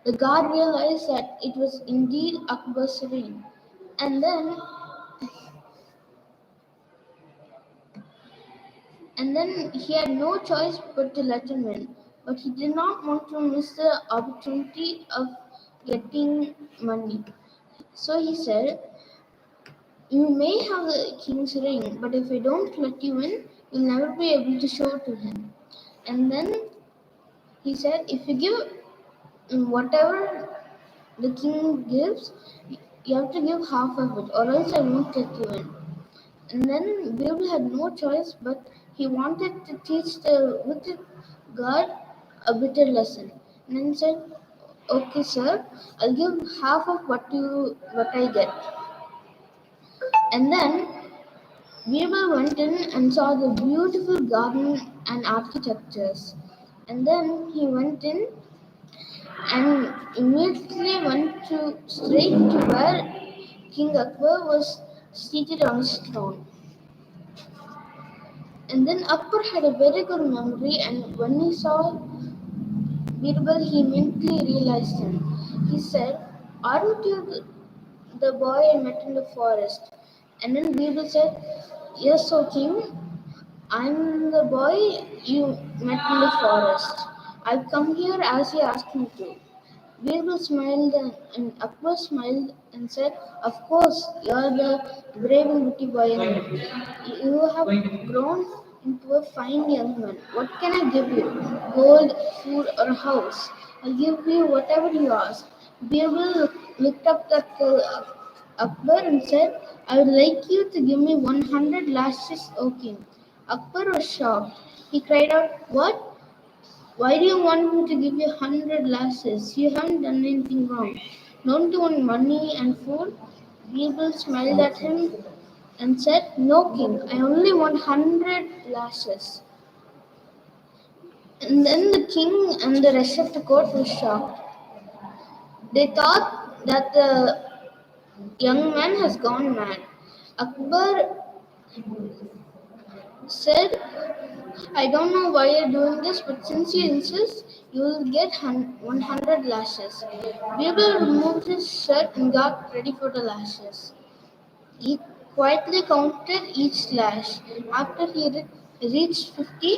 the guard realized that it was indeed Akbar's ring. And then he had no choice but to let him in. But he did not want to miss the opportunity of getting money. So he said, "You may have the king's ring, but if I don't let you in, you'll never be able to show it to him." And then he said, "If you give whatever the king gives, you have to give half of it, or else I won't let you in." And then Birbal had no choice, but he wanted to teach the wicked guard a bitter lesson. And then he said, "Okay, sir, I'll give half of what I get." And then Birbal went in and saw the beautiful garden and architectures. And then he went in and immediately went straight to where King Akbar was seated on his throne. And then Akbar had a very good memory, and when he saw Birbal, he immediately realized him. He said, "Aren't you the boy I met in the forest?" And then Birbal said, "Yes, O king, I'm the boy you met in the forest. I've come here as you asked me to." Birbal smiled and Akbar smiled and said, "Of course, you're the brave and witty boy I met. You have grown into a fine young man. What can I give you? Gold, food, or a house? I'll give you whatever you ask." Birbal looked up at Akbar and said, "I would like you to give me 100 lashes, O king." Akbar was shocked. He cried out, "What? Why do you want me to give you 100 lashes? You haven't done anything wrong. Don't you want money and food?" Birbal smiled at him and said, "No, king, I only want 100 lashes." And then the king and the rest of the court were shocked. They thought that the young man has gone mad. Akbar said, "I don't know why you're doing this, but since you insist, you will get 100 lashes." Birbal removed his shirt and got ready for the lashes. He quietly counted each lash. After he reached 50,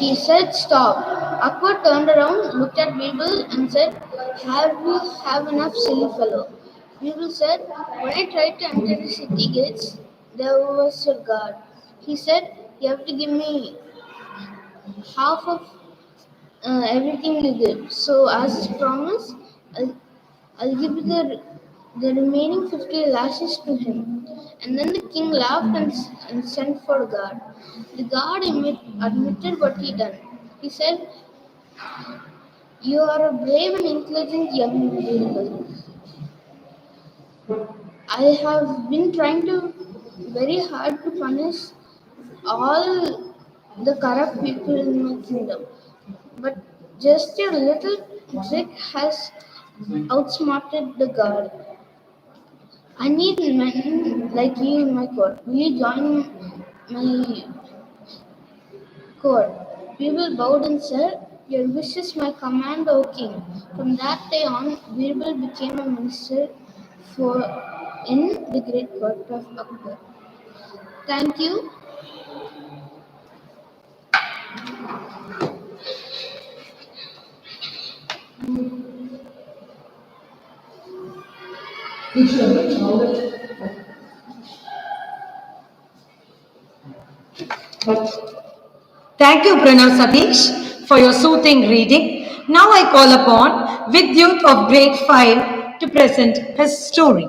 he said, "Stop." Akbar turned around, looked at Birbal, and said, "Have enough, silly fellow." Birbal said, "When I tried to enter the city gates, there was your guard. He said, you have to give me half of everything you give. So, as promised, I'll give you the remaining 50 lashes to him." And then the king laughed and sent for a guard. The guard admitted what he done. He said, "You are a brave and intelligent young individual. I have been trying to very hard to punish all the corrupt people in my kingdom. But just your little trick has outsmarted the guard. I need men like you in my court. Will you join my court?" Birbal bowed and said, "Your wish is my command, O king." From that day on, Birbal became a minister for in the great court of Akbar. Thank you. Thank you, Pranav Satish, for your soothing reading. Now I call upon Vidyut of grade 5 to present his story.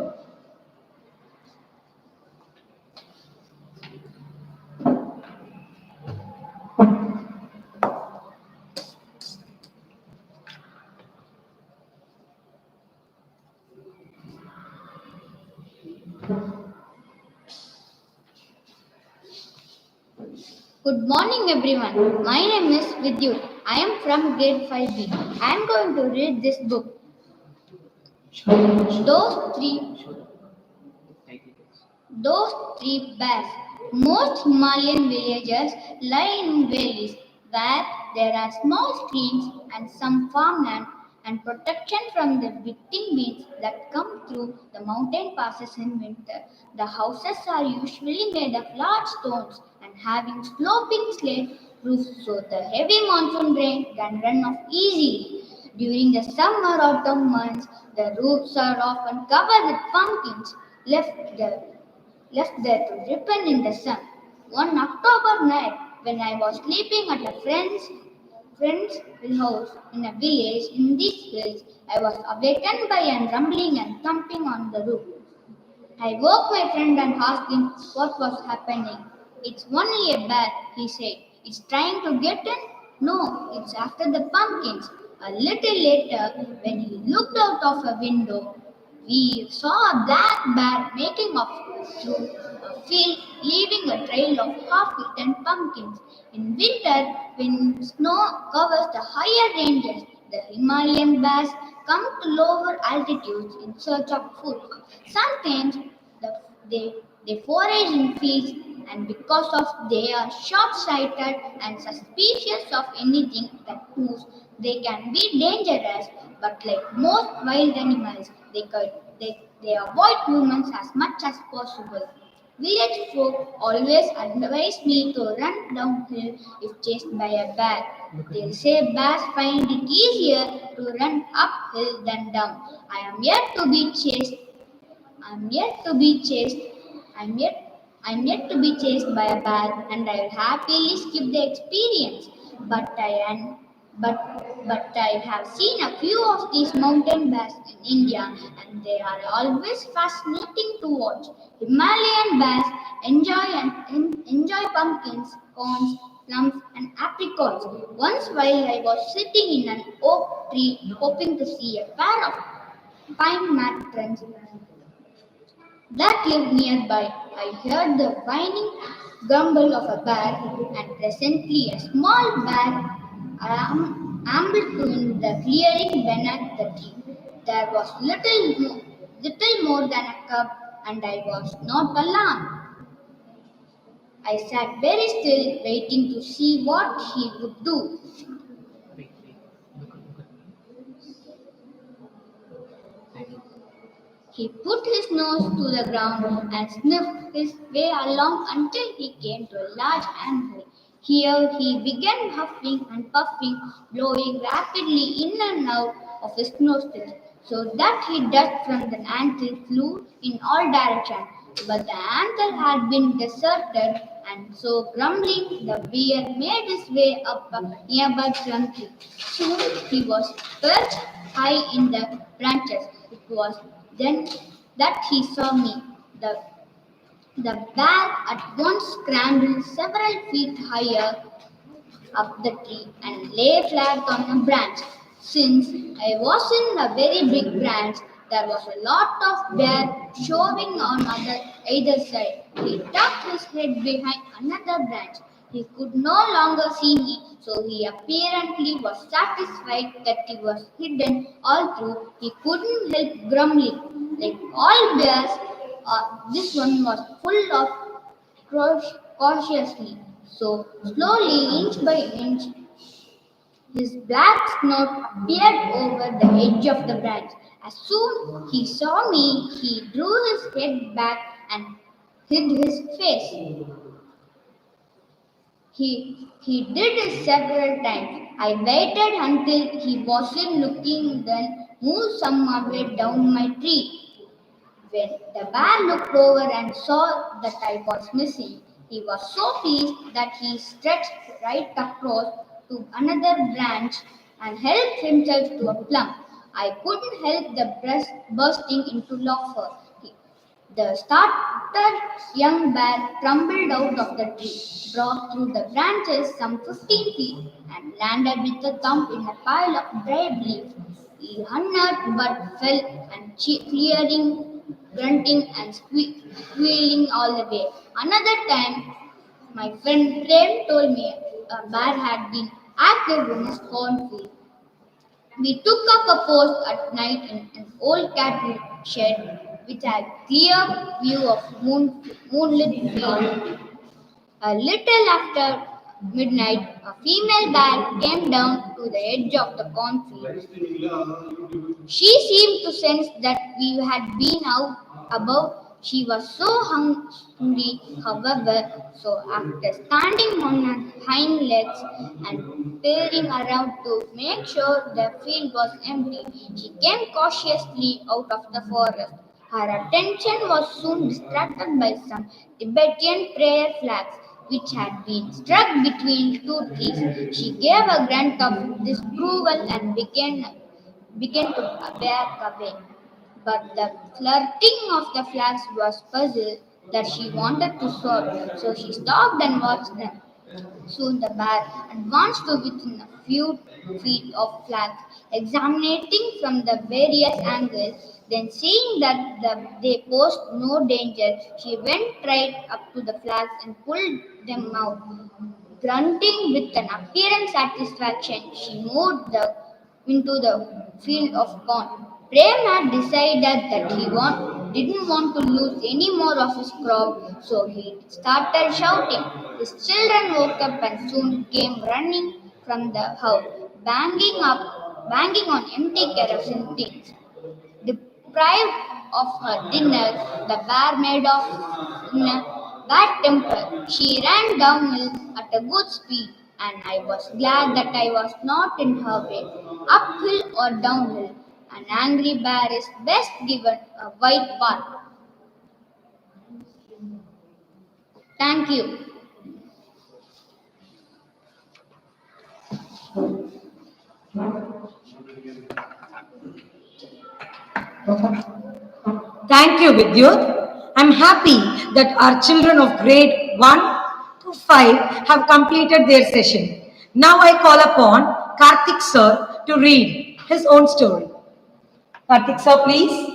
Good morning, everyone. My name is Vidyut. I am from grade 5B. I am going to read this book. Those three bears. Most Himalayan villages lie in valleys where there are small streams and some farmland and protection from the beating winds that come through the mountain passes in winter. The houses are usually made of large stones and having sloping slate roofs so the heavy monsoon rain can run off easily. During the summer autumn months, the roofs are often covered with pumpkins left there to ripen in the sun. One October night, when I was sleeping at a friend's house in a village in these hills, I was awakened by a rumbling and thumping on the roof. I woke my friend and asked him what was happening. It's only a bear, he said. It's trying to get in? No, it's after the pumpkins. A little later, when he looked out of a window, we saw a black bear making off through a field, leaving a trail of half-eaten pumpkins. In winter, when snow covers the higher ranges, the Himalayan bears come to lower altitudes in search of food. Sometimes they forage in fields, and because of they are short-sighted and suspicious of anything that moves, they can be dangerous. But like most wild animals, they avoid humans as much as possible. Village folk always advise me to run downhill if chased by a bear. They say bears find it easier to run uphill than down. I am yet to be chased. I'm yet to be chased. I'm yet to be chased by a bear, and I will happily skip the experience. But I am, but I have seen a few of these mountain bears in India, and they are always fascinating to watch. Himalayan bears enjoy pumpkins, corns, plums, and apricots. Once, while I was sitting in an oak tree, hoping to see a pair of pine matrons that lived nearby, I heard the whining grumble of a bear, and presently a small bear ambled in the clearing beneath the tree. There was little more than a cub, and I was not alarmed. I sat very still, waiting to see what he would do. He put his nose to the ground and sniffed his way along until he came to a large anthil. Here he began huffing and puffing, blowing rapidly in and out of his nostrils, so that his dust from the anthill flew in all directions. But the anthill had been deserted, and so grumbling, the bear made his way up a nearby plum tree. Soon he was perched high in the branches. It was then that he saw me. The bear at once scrambled several feet higher up the tree and lay flat on a branch. Since I was in a very big branch, there was a lot of bear showing on either side. He tucked his head behind another branch. He could no longer see me, so he apparently was satisfied that he was hidden all through. He couldn't help grumbling. Like all bears, this one was full of cautiously. So slowly, inch by inch, his black snout appeared over the edge of the branch. As soon he saw me, he drew his head back and hid his face. He did it several times. I waited until he wasn't looking, then moved some way down my tree. When the bear looked over and saw that I was missing, he was so pleased that he stretched right across to another branch and helped himself to a plum. I couldn't help the breast bursting into laughter. The startled young bear tumbled out of the tree, broke through the branches some 15 feet, and landed with a thump in a pile of dried leaves. He unnerved but fell and clearing, grunting and squealing all the way. Another time, my friend Prem told me a bear had been active in his cornfield. We took up a post at night in an old cattle shed which had clear view of moonlit field. A little after midnight, a female bear came down to the edge of the cornfield. She seemed to sense that we had been out above. She was so hungry, however, so after standing on her hind legs and peering around to make sure the field was empty, she came cautiously out of the forest. Her attention was soon distracted by some Tibetan prayer flags which had been struck between two trees. She gave a grunt of disapproval and began to back away. But the flirting of the flags was puzzle that she wanted to solve, so she stopped and watched them. Soon the bear advanced to within a few feet of flags, examining from the various angles. Then, seeing that they posed no danger, she went right up to the flags and pulled them out. Grunting with an apparent satisfaction, she moved into the field of corn. Prem had decided that didn't want to lose any more of his crop, so he started shouting. His children woke up and soon came running from the house, banging on empty kerosene tins. Deprived of her dinner, the bear made off in a bad temper. She ran downhill at a good speed, and I was glad that I was not in her way. Uphill or downhill, an angry bear is best given a wide path. Thank you. Thank you, Vidyut. I'm happy that our children of grade 1 to 5 have completed their session. Now I call upon Karthik sir to read his own story. Karthik sir, please.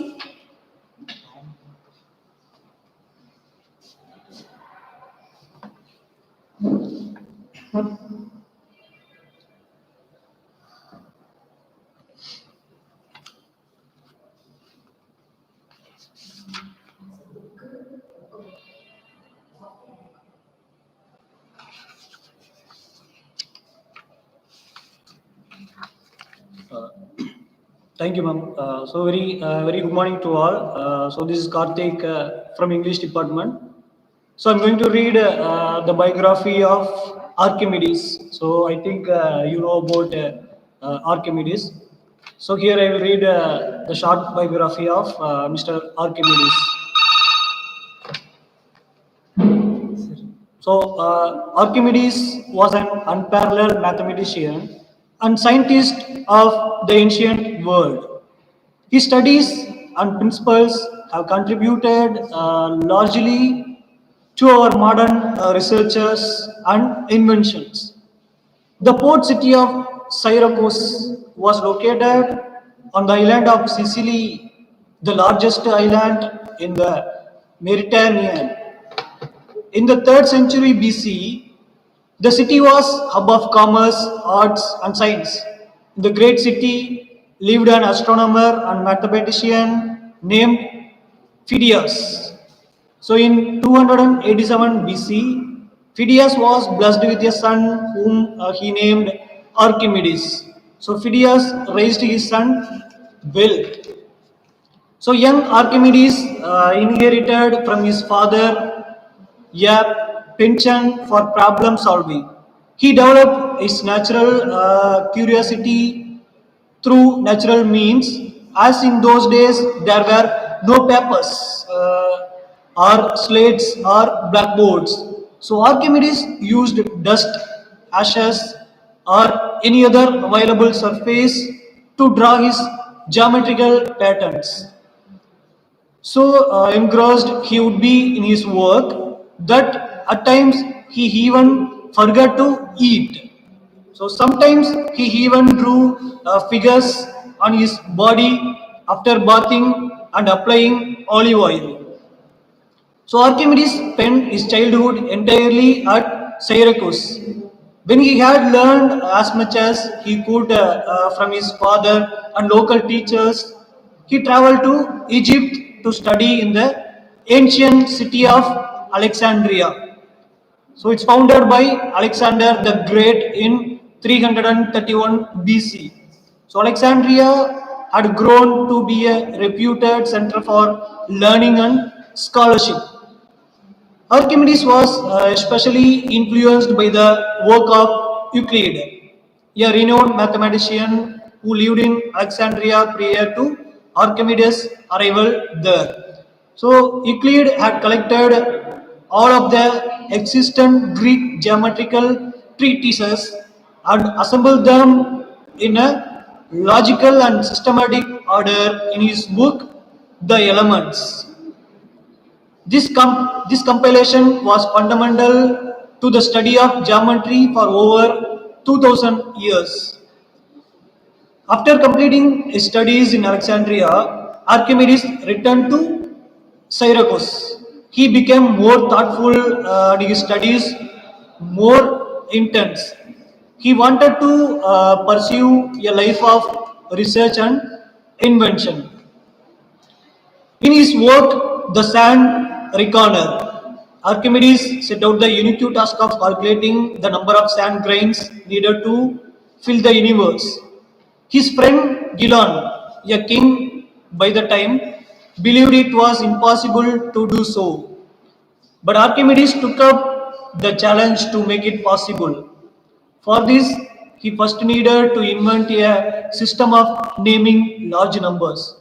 Thank you, ma'am. Very good morning to all. So this is Karthik from English department. So I'm going to read the biography of Archimedes. So I think you know about Archimedes. So here I will read the short biography of Mr. Archimedes. So Archimedes was an unparalleled mathematician and scientist of the ancient world. His studies and principles have contributed largely to our modern researches and inventions. The port city of Syracuse was located on the island of Sicily, the largest island in the Mediterranean. In the 3rd century BC, the city was hub of commerce, arts, and science. In the great city lived an astronomer and mathematician named Phidias. So in 287 BC, Phidias was blessed with a son whom he named Archimedes. So Phidias raised his son well. So young Archimedes inherited from his father a penchant for problem solving. He developed his natural curiosity through natural means, as in those days there were no papers or slates or blackboards. So Archimedes used dust, ashes, or any other available surface to draw his geometrical patterns. So engrossed he would be in his work that at times he even forgot to eat. So sometimes he even drew figures on his body after bathing and applying olive oil. So Archimedes spent his childhood entirely at Syracuse. When he had learned as much as he could from his father and local teachers, he traveled to Egypt to study in the ancient city of Alexandria. So it's founded by Alexander the Great in 331 BC. So Alexandria had grown to be a reputed center for learning and scholarship. Archimedes was especially influenced by the work of Euclid, a renowned mathematician who lived in Alexandria prior to Archimedes' arrival there. So Euclid had collected all of the existent Greek geometrical treatises and assembled them in a logical and systematic order in his book The Elements. This compilation was fundamental to the study of geometry for over 2000 years. After completing his studies in Alexandria, Archimedes returned to Syracuse. He became more thoughtful and his studies more intense. He wanted to pursue a life of research and invention. In his work, The Sand Reckoner, Archimedes set out the unique task of calculating the number of sand grains needed to fill the universe. His friend Gilon, a king by the time, believed it was impossible to do so. But Archimedes took up the challenge to make it possible. For this, he first needed to invent a system of naming large numbers.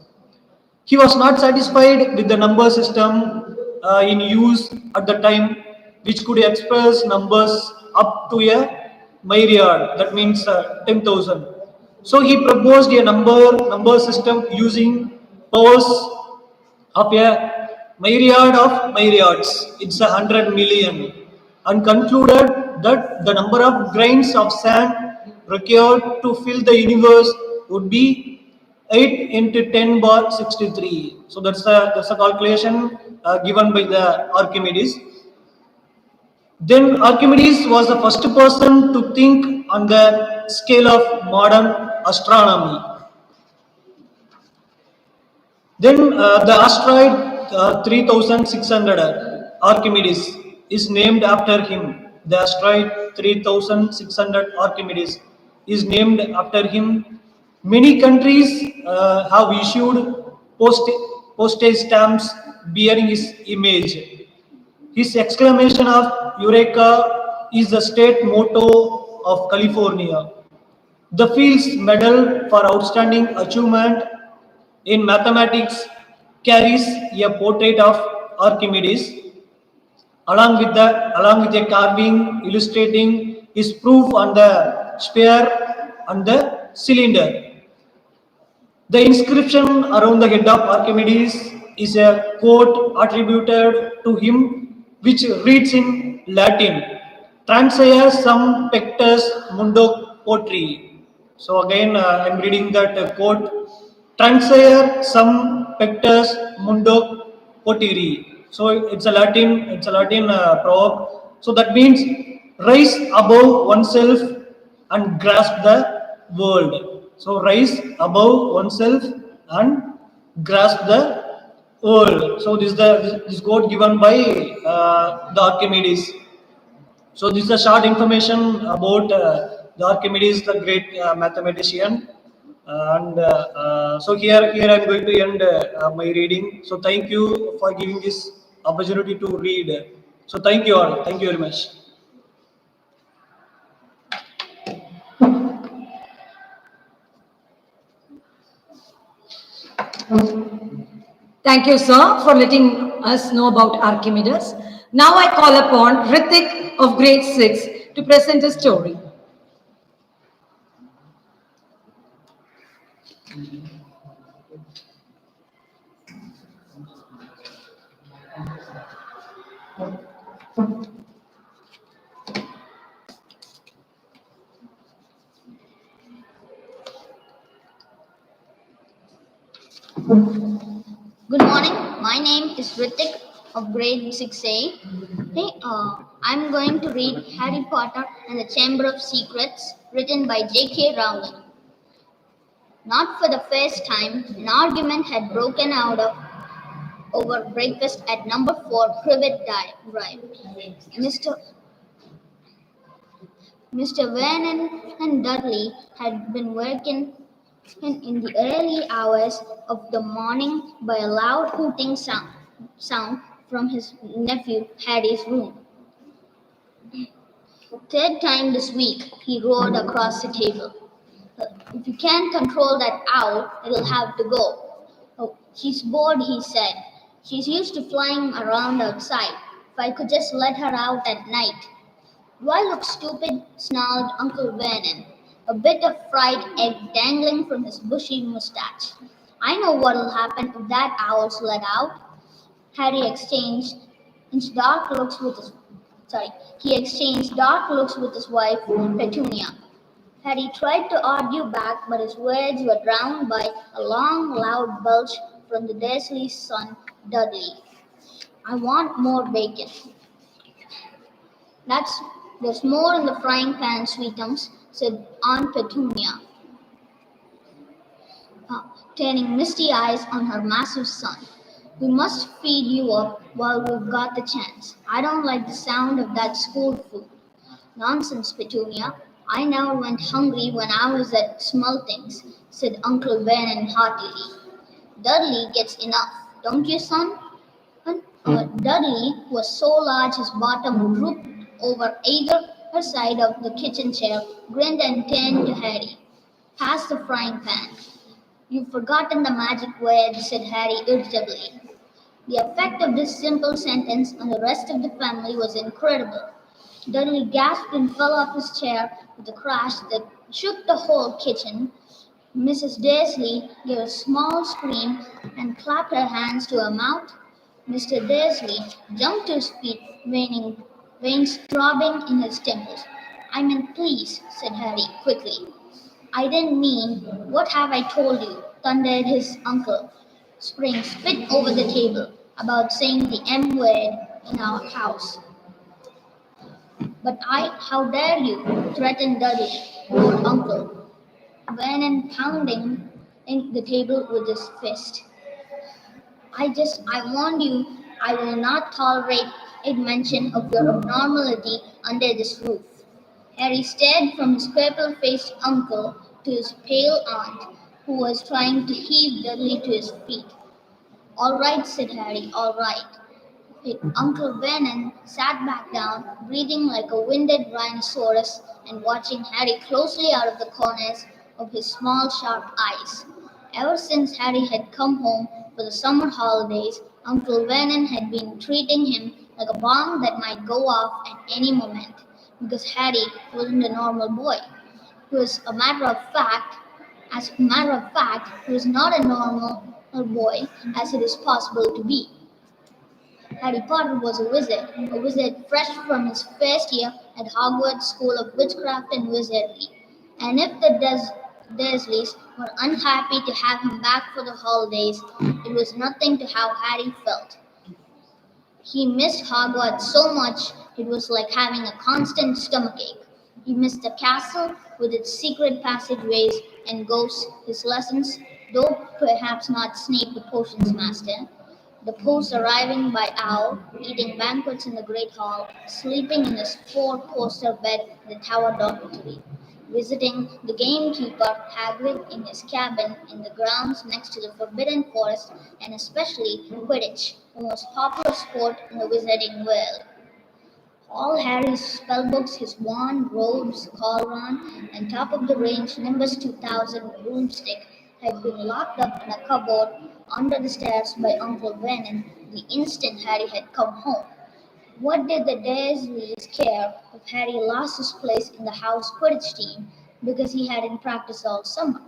He was not satisfied with the number system in use at the time, which could express numbers up to a myriad, that means 10,000. So he proposed a number system using powers of a myriad of myriads, it's 100 million, and concluded that the number of grains of sand required to fill the universe would be 8 into 10 bar 63. So that's a calculation given by the Archimedes. Then Archimedes was the first person to think on the scale of modern astronomy. Then the asteroid 3600 Archimedes is named after him. The asteroid 3600 Archimedes is named after him. Many countries have issued postage stamps bearing his image. His exclamation of Eureka is the state motto of California. The Fields Medal for Outstanding Achievement in Mathematics carries a portrait of Archimedes along with a carving illustrating his proof on the sphere and the cylinder. The inscription around the head of Archimedes is a quote attributed to him which reads in Latin, Transae sum pectus mundo potri. So again I am reading that quote, Transae sum pectus mundo potiri. So it's a Latin proverb. So that means rise above oneself and grasp the world. So rise above oneself and grasp the world. So this quote given by the Archimedes. So this is a short information about the Archimedes, the great mathematician. And so here I'm going to end my reading. So thank you for giving this opportunity to read. So thank you all. Thank you very much. Thank you, sir, for letting us know about Archimedes. Now I call upon Ritik of grade 6 to present a story. Good morning. My name is Ritik of grade 6A. Hey, I'm going to read Harry Potter and the Chamber of Secrets, written by J.K. Rowling. Not for the first time, an argument had broken out over breakfast at number 4 Privet Drive. Mr. Vernon and Dudley had been working in the early hours of the morning by a loud hooting sound from his nephew Harry's room. Third time this week, he roared across the table. If you can't control that owl, it'll have to go. Oh, she's bored, he said. She's used to flying around outside. If I could just let her out at night. Do I look stupid? Snarled Uncle Vernon, a bit of fried egg dangling from his bushy mustache. I know what'll happen if that owl's let out. Harry exchanged dark looks with his He exchanged dark looks with his wife, Petunia. Harry tried to argue back, but his words were drowned by a long, loud belch from the Dursley's son, Dudley. I want more bacon. There's more in the frying pan, sweetums, said Aunt Petunia, turning misty eyes on her massive son. We must feed you up while we've got the chance. I don't like the sound of that school food. Nonsense, Petunia. I never went hungry when I was at Smeltings, said Uncle Vernon heartily. Dudley gets enough, don't you, son? Dudley was so large his bottom drooped over either side of the kitchen chair, grinned and turned to Harry. Pass the frying pan. You've forgotten the magic word, said Harry irritably. The effect of this simple sentence on the rest of the family was incredible. Dudley gasped and fell off his chair with a crash that shook the whole kitchen. Mrs. Dursley gave a small scream and clapped her hands to her mouth. Mr. Dursley jumped to his feet, veins throbbing in his temples. I meant please, said Harry quickly. I didn't mean, what have I told you? Thundered his uncle, spraying spit over the table, about saying the M word in our house. But how dare you, threatened Dudley, roared Uncle Vernon, pounding in the table with his fist. I warned you, I will not tolerate a mention of your abnormality under this roof. Harry stared from his purple-faced uncle to his pale aunt, who was trying to heave Dudley to his feet. All right, said Harry, all right. Uncle Vernon sat back down, breathing like a winded rhinoceros and watching Harry closely out of the corners of his small, sharp eyes. Ever since Harry had come home for the summer holidays, Uncle Vernon had been treating him like a bomb that might go off at any moment, because Harry wasn't a normal boy. As a matter of fact, he was not a normal boy as it is possible to be. Harry Potter was a wizard fresh from his first year at Hogwarts School of Witchcraft and Wizardry. And if the Dursleys were unhappy to have him back for the holidays, it was nothing to how Harry felt. He missed Hogwarts so much it was like having a constant stomachache. He missed the castle with its secret passageways and ghosts, his lessons, though perhaps not Snape the Potions Master, the post arriving by owl, eating banquets in the Great Hall, sleeping in his four-poster bed in the Tower Dormitory, visiting the gamekeeper Hagrid in his cabin in the grounds next to the Forbidden Forest, and especially Quidditch, the most popular sport in the wizarding world. All Harry's spellbooks, his wand, robes, cauldron, and top-of-the-range Nimbus 2000 broomstick had been locked up in a cupboard under the stairs by Uncle Vernon the instant Harry had come home. What did the Dursleys care if Harry lost his place in the house Quidditch team because he hadn't practiced all summer?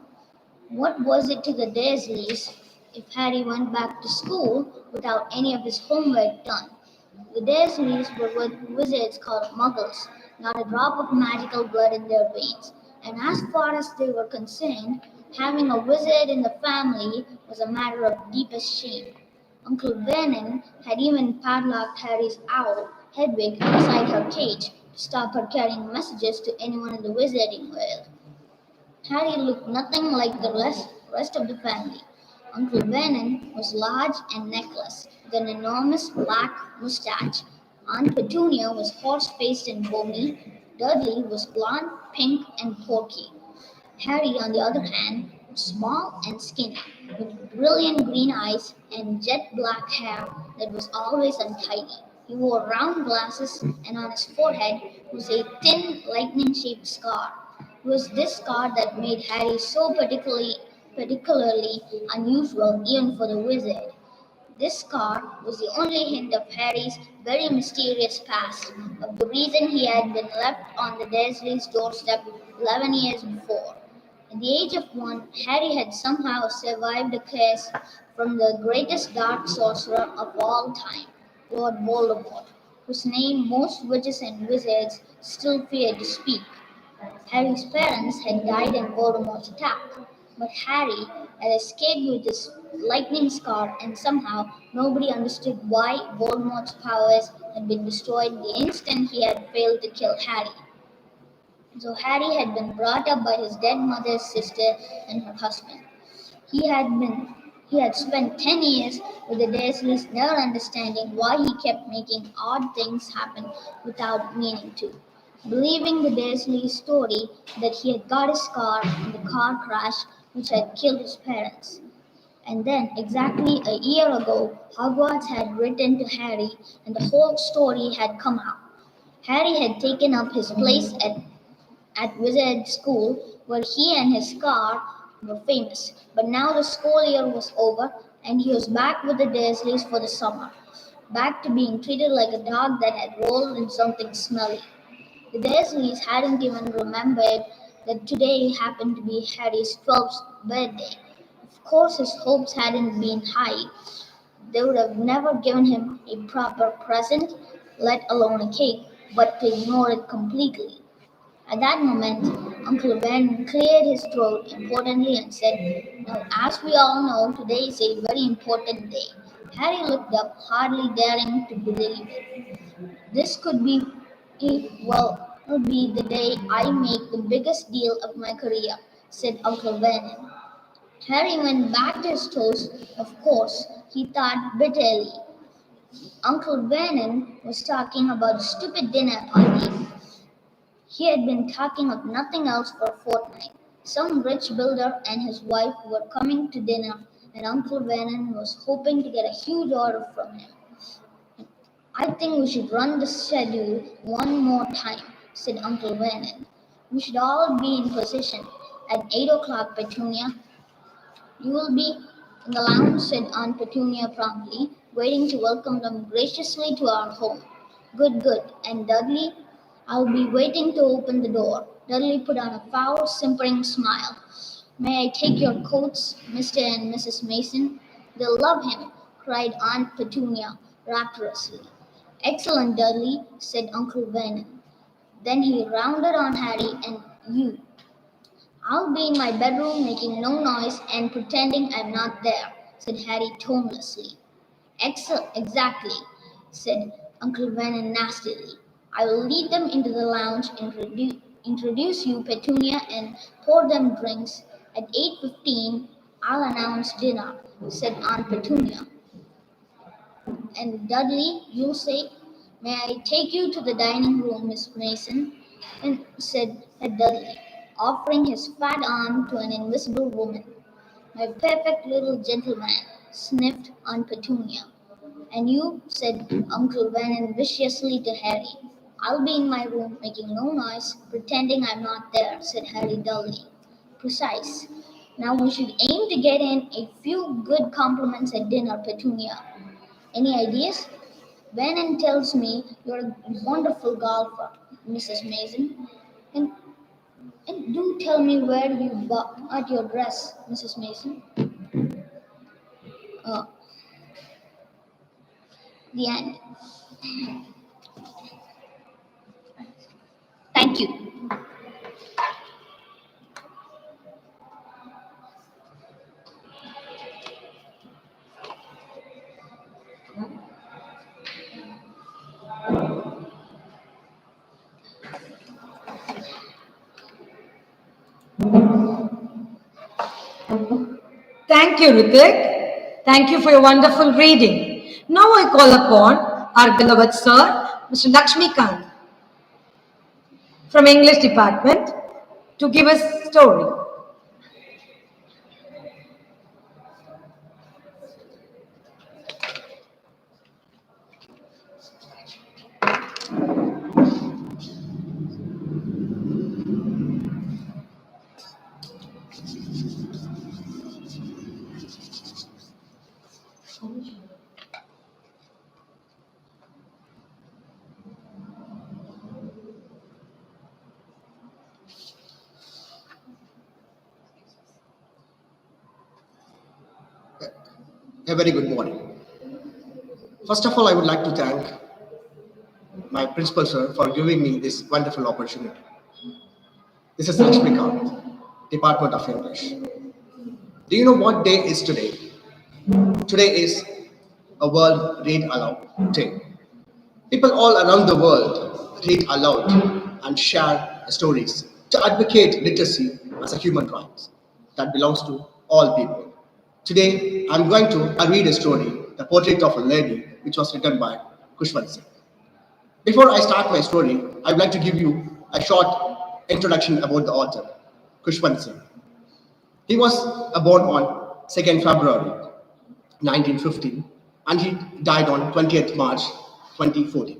What was it to the Dursleys if Harry went back to school without any of his homework done? The Dursleys were what wizards called muggles, not a drop of magical blood in their veins. And as far as they were concerned, having a wizard in the family was a matter of deepest shame. Uncle Vernon had even padlocked Harry's owl, Hedwig, inside her cage to stop her carrying messages to anyone in the wizarding world. Harry looked nothing like the rest of the family. Uncle Vernon was large and neckless, with an enormous black moustache. Aunt Petunia was horse-faced and bony. Dudley was blond, pink, and porky. Harry, on the other hand, was small and skinny, with brilliant green eyes and jet black hair that was always untidy. He wore round glasses, and on his forehead was a thin, lightning-shaped scar. It was this scar that made Harry so particularly unusual even for the wizard. This scar was the only hint of Harry's very mysterious past, of the reason he had been left on the Dursleys' doorstep 11 years before. At the age of 1, Harry had somehow survived a curse from the greatest dark sorcerer of all time, Lord Voldemort, whose name most witches and wizards still fear to speak. Harry's parents had died in Voldemort's attack, but Harry had escaped with his lightning scar, and somehow nobody understood why Voldemort's powers had been destroyed the instant he had failed to kill Harry. So Harry had been brought up by his dead mother's sister and her husband. He had spent 10 years with the Dursleys, never understanding why he kept making odd things happen without meaning to. Believing the Dursleys' story that he had got a scar in the car crash which had killed his parents. And then, exactly a year ago, Hogwarts had written to Harry and the whole story had come out. Harry had taken up his place at Wizard School, where he and his scar were famous. But now the school year was over, and he was back with the Dursleys for the summer, back to being treated like a dog that had rolled in something smelly. The Dursleys hadn't even remembered that today happened to be Harry's 12th birthday. Of course, his hopes hadn't been high. They would have never given him a proper present, let alone a cake, but to ignore it completely. At that moment, Uncle Ben cleared his throat importantly and said, "Now, as we all know, today is a very important day." Harry looked up, hardly daring to believe it. "This could be the day I make the biggest deal of my career," said Uncle Vernon. Harry went back to his toast. Of course, he thought bitterly. Uncle Vernon was talking about a stupid dinner party. He had been talking of nothing else for a fortnight. Some rich builder and his wife were coming to dinner, and Uncle Vernon was hoping to get a huge order from him. "I think we should run the schedule one more time," said Uncle Vernon. "We should all be in position at 8 o'clock, Petunia." "You will be in the lounge," said Aunt Petunia promptly, waiting to welcome them graciously to our home. "Good, good. And Dudley?" "I'll be waiting to open the door." Dudley put on a foul, simpering smile. "May I take your coats, Mr. and Mrs. Mason?" "They'll love him," cried Aunt Petunia rapturously. "Excellent, Dudley," said Uncle Vernon. Then he rounded on Harry and you. "I'll be in my bedroom making no noise and pretending I'm not there," said Harry tonelessly. Exactly," said Uncle Vernon nastily. "I will lead them into the lounge, introduce you, Petunia, and pour them drinks. At 8:15, I'll announce dinner," said Aunt Petunia. "And Dudley, you'll say, 'May I take you to the dining room, Miss Mason?'" and said Dudley, offering his fat arm to an invisible woman. "My perfect little gentleman," sniffed Aunt Petunia. "And you," said Uncle Vernon viciously to Harry. "I'll be in my room, making no noise, pretending I'm not there," said Harry dully. "Precise. Now we should aim to get in a few good compliments at dinner, Petunia. Any ideas?" "Vernon tells me you're a wonderful golfer, Mrs. Mason." "And And do tell me where you got your dress, Mrs. Mason. Uh, the end. Thank you. Thank you, Ritik. Thank you for your wonderful reading. Now I call upon our beloved sir, Mr. Lakshmikant from English department to give us story. A very good morning. First of all, I would like to thank my principal sir for giving me this wonderful opportunity. This is Lakshmikant, Department of English. Do you know what day is today? Today is a World Read Aloud Day. People all around the world read aloud and share stories to advocate literacy as a human right that belongs to all people. Today, I'm going to read a story, The Portrait of a Lady, which was written by Kushwant Singh. Before I start my story, I would like to give you a short introduction about the author, Kushwant Singh. He was born on 2nd February 1915 and he died on 20th March 2014.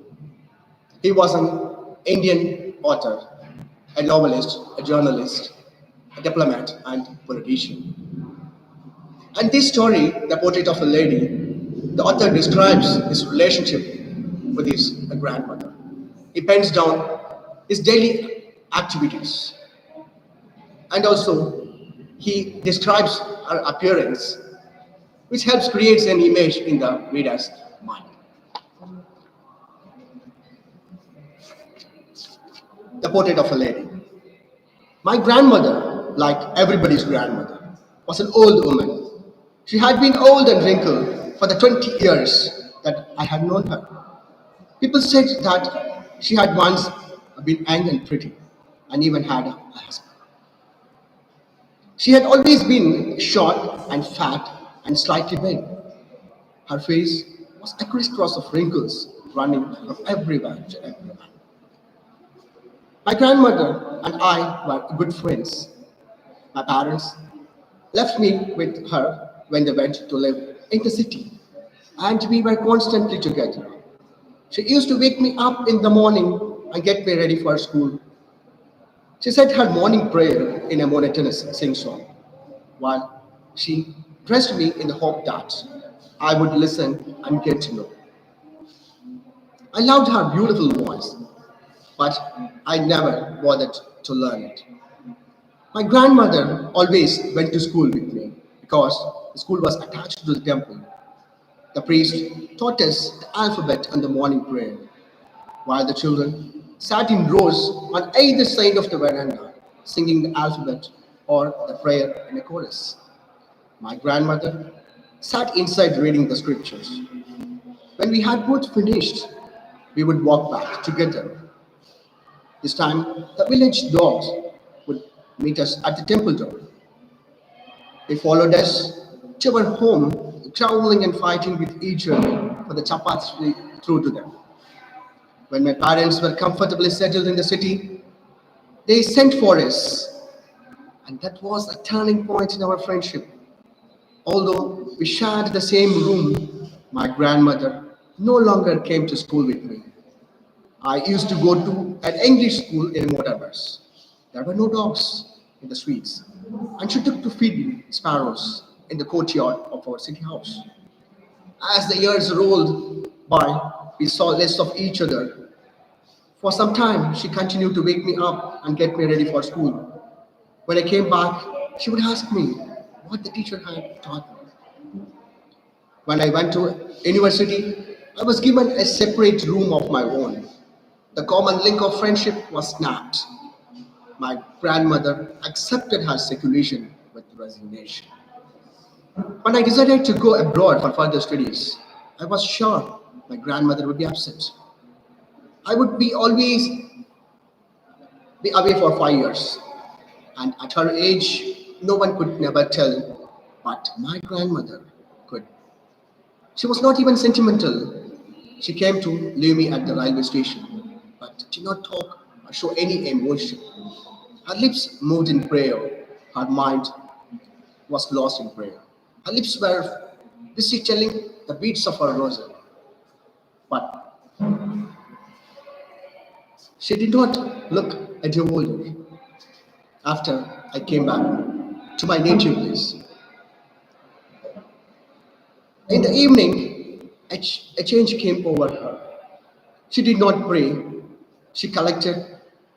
He was an Indian author, a novelist, a journalist, a diplomat, and politician. And this story, The Portrait of a Lady, the author describes his relationship with his grandmother. He pens down his daily activities. And also, he describes her appearance, which helps create an image in the reader's mind. The Portrait of a Lady. My grandmother, like everybody's grandmother, was an old woman. She had been old and wrinkled for the 20 years that I had known her. People said that she had once been young and pretty and even had a husband. She had always been short and fat and slightly big. Her face was a crisscross of wrinkles running from everywhere to everywhere. My grandmother and I were good friends. My parents left me with her when they went to live in the city, and we were constantly together. She used to wake me up in the morning and get me ready for school. She said her morning prayer in a monotonous sing-song, while she dressed me in the hope that I would listen and get to know. I loved her beautiful voice, but I never bothered to learn it. My grandmother always went to school with me because the school was attached to the temple. The priest taught us the alphabet and the morning prayer, while the children sat in rows on either side of the veranda, singing the alphabet or the prayer in a chorus. My grandmother sat inside reading the scriptures. When we had both finished, we would walk back together. This time, the village dogs would meet us at the temple door. They followed us to our home, growling and fighting with each other for the chapats we threw to them. When my parents were comfortably settled in the city, they sent for us, and that was a turning point in our friendship. Although we shared the same room, my grandmother no longer came to school with me. I used to go to an English school in Motabas. There were no dogs in the streets, and she took to feeding sparrows in the courtyard of our city house. As the years rolled by, we saw less of each other For some time, she continued to wake me up and get me ready for school. When I came back, she would ask me what the teacher had taught me. When I went to university, I was given a separate room of my own. The common link of friendship was snapped. My grandmother accepted her seclusion with resignation. When I decided to go abroad for further studies, I was sure my grandmother would be upset. I would be always be away for 5 years, and at her age, no one could never tell, but my grandmother could. She was not even sentimental. She came to leave me at the railway station, but did not talk or show any emotion. Her lips moved in prayer. Her mind was lost in prayer. Her lips were busy telling the beats of her rosary, but she did not look at her older. After I came back to my native place, in the evening, a change came over her. She did not pray. She collected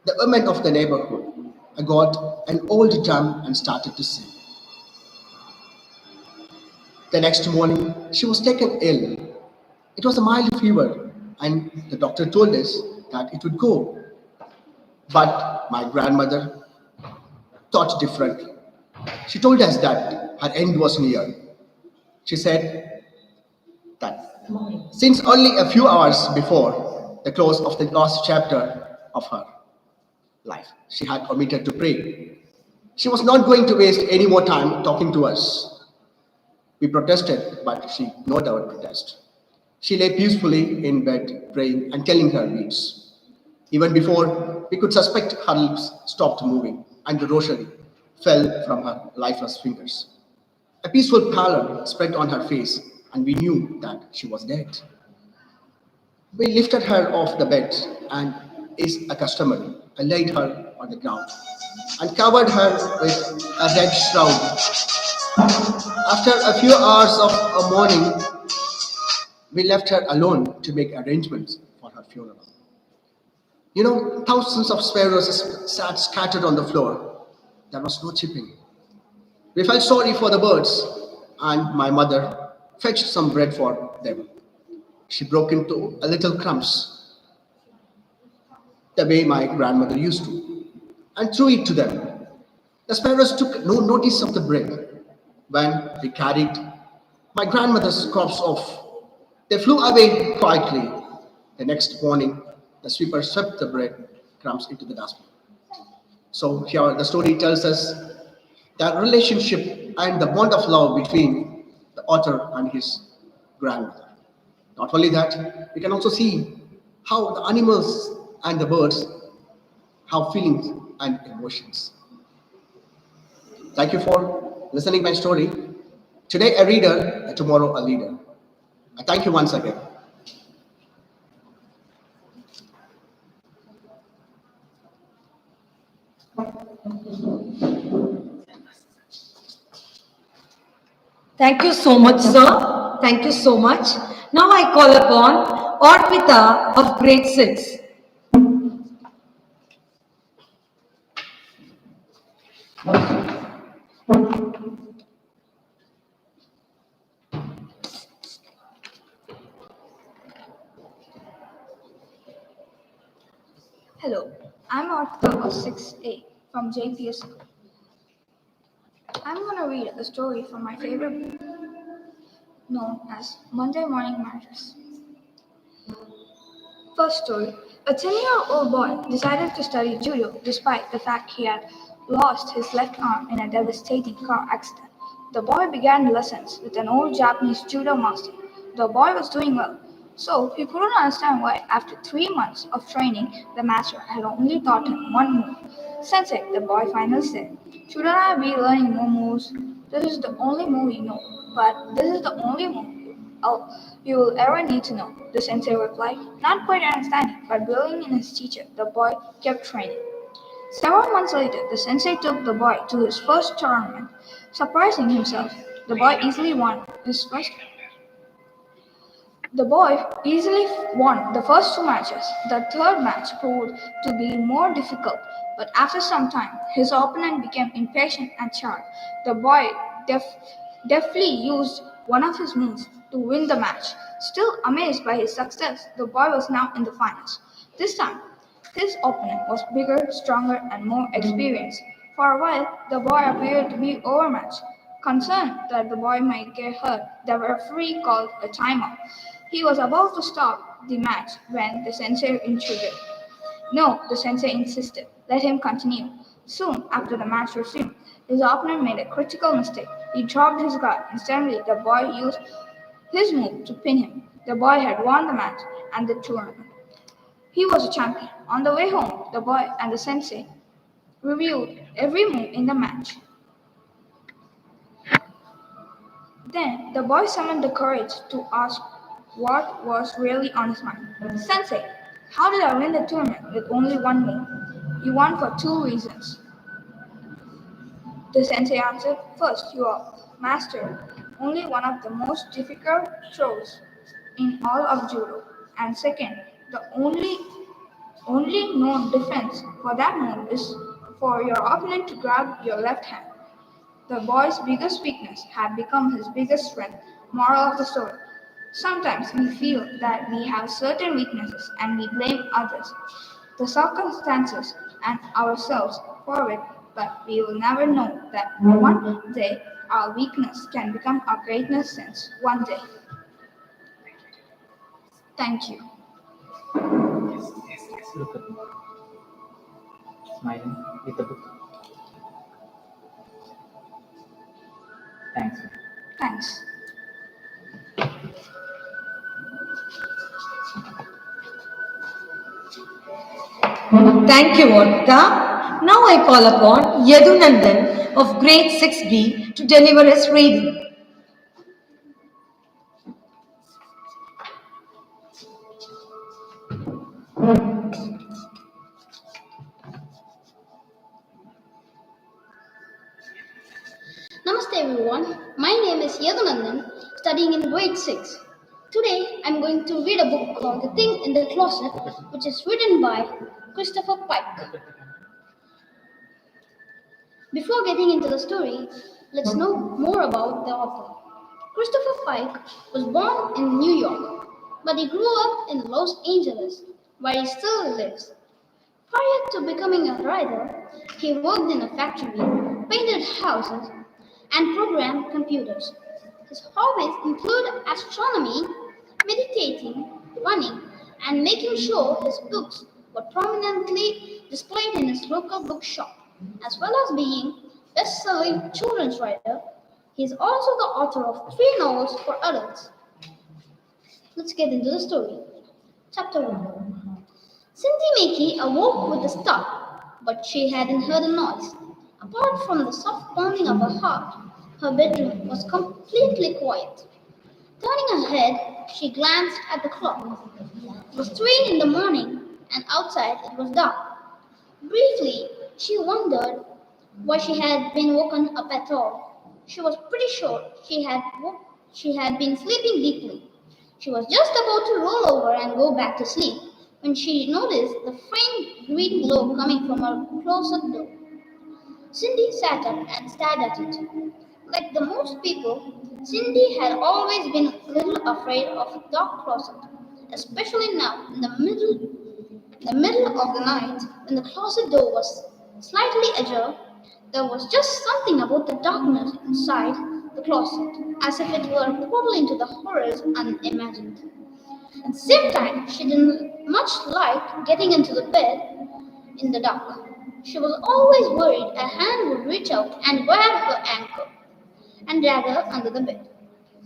the women of the neighborhood. I got an old drum and started to sing. The next morning, she was taken ill. It was a mild fever, and the doctor told us that it would go. But my grandmother thought differently. She told us that her end was near. She said that since only a few hours before the close of the last chapter of her life, she had omitted to pray. She was not going to waste any more time talking to us. We protested, but she ignored our protest. She lay peacefully in bed, praying and telling her beads. Even before we could suspect, her lips stopped moving, and the rosary fell from her lifeless fingers. A peaceful pallor spread on her face, and we knew that she was dead. We lifted her off the bed, and, as a customary, I laid her on the ground and covered her with a red shroud. After a few hours of mourning, we left her alone to make arrangements for her funeral. You know, thousands of sparrows sat scattered on the floor. There was no chipping. We felt sorry for the birds, and my mother fetched some bread for them. She broke into a little crumbs, the way my grandmother used to, and threw it to them. The sparrows took no notice of the bread. When we carried my grandmother's corpse off, they flew away quietly. The next morning, the sweeper swept the bread crumbs into the dustbin. So here the story tells us the relationship and the bond of love between the author and his grandmother. Not only that, we can also see how the animals and the birds have feelings and emotions. Thank you for listening my story. Today a reader, tomorrow a leader. I thank you once again. Thank you so much, sir. Thank you so much. Now I call upon Orpita of grade 6. Hello, I'm Arthur of 6A from JPS School. I'm going to read a story from my favorite book known as Monday Morning Matters. First story. A 10-year-old boy decided to study judo despite the fact he had lost his left arm in a devastating car accident. The boy began lessons with an old Japanese judo master. The boy was doing well, so he couldn't understand why, after 3 months of training, the master had only taught him one move. Sensei, the boy finally said, shouldn't I be learning more moves? This is the only move you know, but this is the only move you will ever need to know, the sensei replied, not quite understanding, but believing in his teacher. The boy kept training. Several months later, the sensei took the boy to his first tournament. Surprising himself, the boy easily won his first. The boy easily won the first two matches. The third match proved to be more difficult, but after some time, his opponent became impatient and sharp. The boy deftly used one of his moves to win the match. Still amazed by his success, the boy was now in the finals. This time, his opponent was bigger, stronger, and more experienced. For a while, the boy appeared to be overmatched. Concerned that the boy might get hurt, the referee called a timeout. He was about to stop the match when the sensei intruded. No, the sensei insisted. Let him continue. Soon after the match resumed, his opponent made a critical mistake. He dropped his guard. Instantly, the boy used his move to pin him. The boy had won the match and the tournament. He was a champion. On the way home, the boy and the sensei reviewed every move in the match. Then the boy summoned the courage to ask what was really on his mind. Sensei, how did I win the tournament with only one move? You won for two reasons. The sensei answered, first, you are mastered only one of the most difficult throws in all of judo. And second, the only known defense for that move is for your opponent to grab your left hand. The boy's biggest weakness had become his biggest strength. Moral of the story. Sometimes we feel that we have certain weaknesses and we blame others, the circumstances, and ourselves for it, but we will never know that one day our weakness can become our greatness since one day. Thank you. Look at me. Smiling with the book. Thanks. Thanks. Thank you, Varta. Now I call upon Yadunandan of grade 6B to deliver his reading. Namaste everyone, my name is Yadunandan, studying in grade 6. Today I'm going to read a book called The Thing in the Closet, which is written by Christopher Pike. Before getting into the story, let's know more about the author. Christopher Pike was born in New York, but he grew up in Los Angeles, where he still lives. Prior to becoming a writer, he worked in a factory, painted houses, and programmed computers. His hobbies include astronomy, meditating, running, and making sure his books were prominently displayed in his local bookshop. As well as being best-selling children's writer, he is also the author of 3 novels for adults. Let's get into the story. Chapter 1. Cindy Mickey awoke with a start, but she hadn't heard a noise. Apart from the soft pounding of her heart, her bedroom was completely quiet. Turning her head, she glanced at the clock. It was 3 in the morning, and outside it was dark. Briefly, she wondered why she had been woken up at all. She was pretty sure she had been sleeping deeply. She was just about to roll over and go back to sleep when she noticed the faint green glow coming from her closet door. Cindy sat up and stared at it. Like the most people, Cindy had always been a little afraid of a dark closet, especially now in the middle of the night when the closet door was slightly ajar. There was just something about the darkness inside the closet, as if it were a portal into the horrors unimagined. At the same time, she didn't much like getting into the bed in the dark. She was always worried a hand would reach out and grab her ankle and drag her under the bed.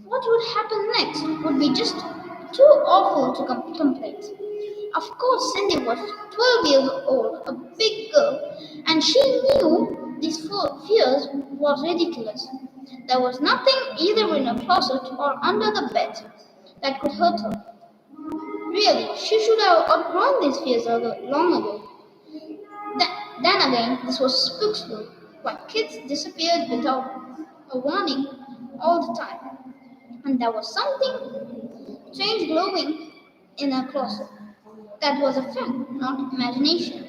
What would happen next would be just too awful to contemplate. Of course, Cindy was 12 years old, a big girl, and she knew these fears was ridiculous. There was nothing either in her closet or under the bed that could hurt her. Really, she should have outgrown these fears long ago. Then again, this was Spooksville, where kids disappeared without a warning all the time. And there was something strange glowing in her closet. That was a fact, not imagination.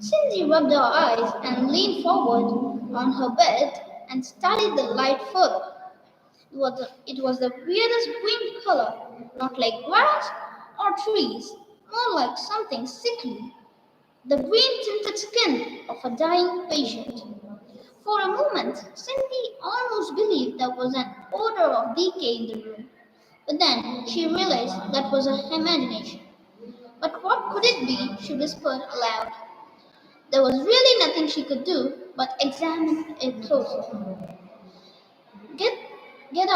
Cindy rubbed her eyes and leaned forward on her bed and studied the light further. It was the weirdest green color, not like grass or trees, more like something sickly, the green tinted skin of a dying patient. For a moment, Cindy almost believed there was an odor of decay in the room, but then she realized that was her imagination. But what could it be? She whispered aloud. There was really nothing she could do but examine it closer. Get, getting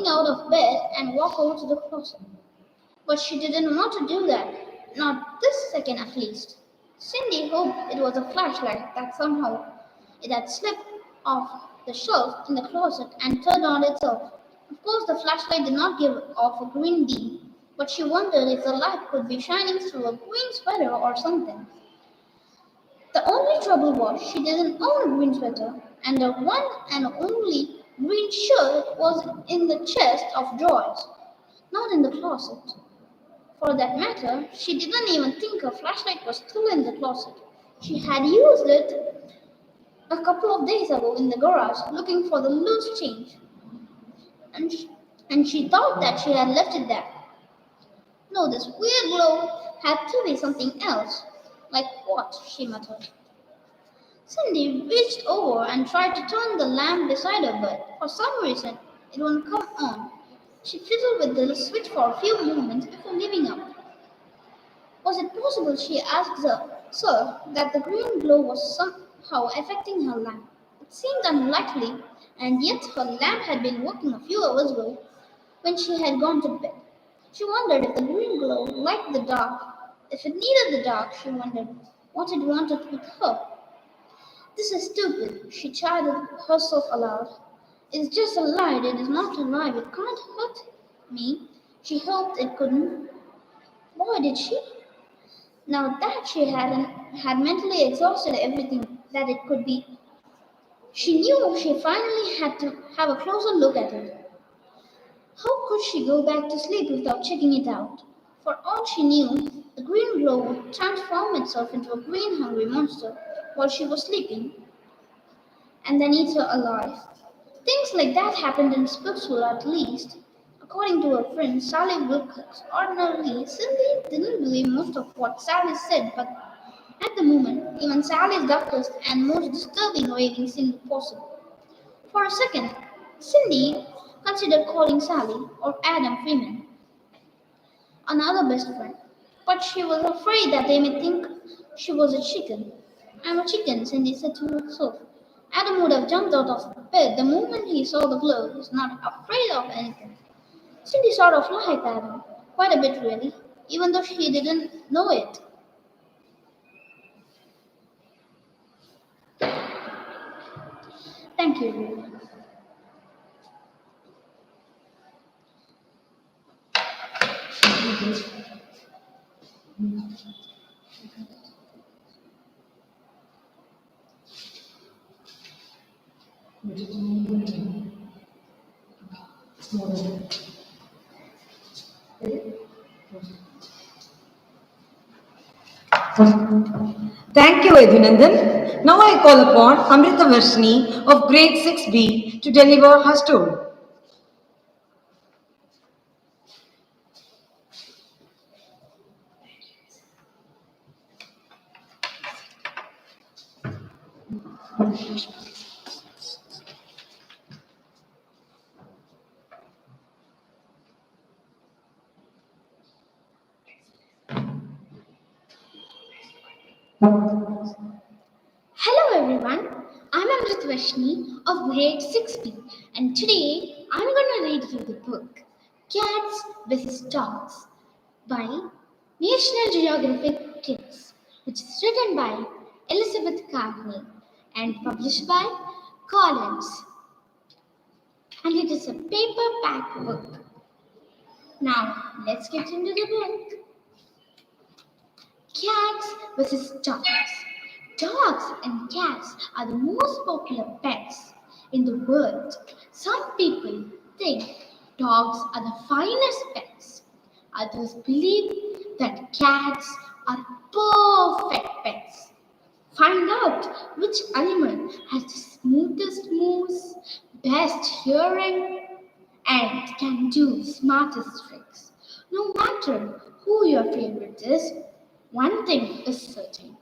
out of bed and walk over to the closet. But she didn't want to do that, not this second at least. Cindy hoped it was a flashlight that somehow it had slipped off the shelf in the closet and turned on itself. Of course, the flashlight did not give off a green beam, but she wondered if the light could be shining through a green sweater or something. The only trouble was she didn't own a green sweater, and the one and only green shirt was in the chest of drawers, not in the closet. For that matter, she didn't even think her flashlight was still in the closet. She had used it a couple of days ago in the garage looking for the loose change, and she thought that she had left it there. No, this weird glow had to be something else. Like what? She muttered. Cindy reached over and tried to turn the lamp beside her, but for some reason it wouldn't come on. She fiddled with the switch for a few moments before giving up. Was it possible, she asked Sir, that the green glow was somehow affecting her lamp? It seemed unlikely, and yet her lamp had been working a few hours ago when she had gone to bed. She wondered if the green glow liked the dark. If it needed the dark, she wondered what it wanted with her. This is stupid, she chided herself aloud. It's just a light, it is not alive, it can't hurt me. She hoped it couldn't. Boy, did she! Now that she had mentally exhausted everything that it could be, she knew she finally had to have a closer look at it. How could she go back to sleep without checking it out? For all she knew, the green glow would transform itself into a green hungry monster while she was sleeping, and then eat her alive. Things like that happened in Spooksville at least. According to her friend Sally Wilcox, ordinarily Cindy didn't believe most of what Sally said, but at the moment, even Sally's darkest and most disturbing ravings seemed possible. For a second, Cindy considered calling Sally or Adam Freeman, another best friend, but she was afraid that they may think she was a chicken. I'm a chicken, Cindy said to herself. Adam would have jumped out of bed the moment he saw the glow. He's not afraid of anything. Cindy sort of liked Adam, quite a bit really, even though she didn't know it. Thank you, everyone. Thank you, Edunandan. Now I call upon Amrita Varshini of grade 6B to deliver her story. Hello everyone, I'm Amritvashni of grade 6B and today I'm going to read you the book Cats vs. Dogs by National Geographic Kids, which is written by Elizabeth Carney and published by Collins. And it is a paperback book. Now let's get into the book. Cats vs. Dogs. Dogs and cats are the most popular pets in the world. Some people think dogs are the finest pets. Others believe that cats are perfect pets. Find out which animal has the smoothest moves, best hearing, and can do smartest tricks. No matter who your favorite is, one thing is certain: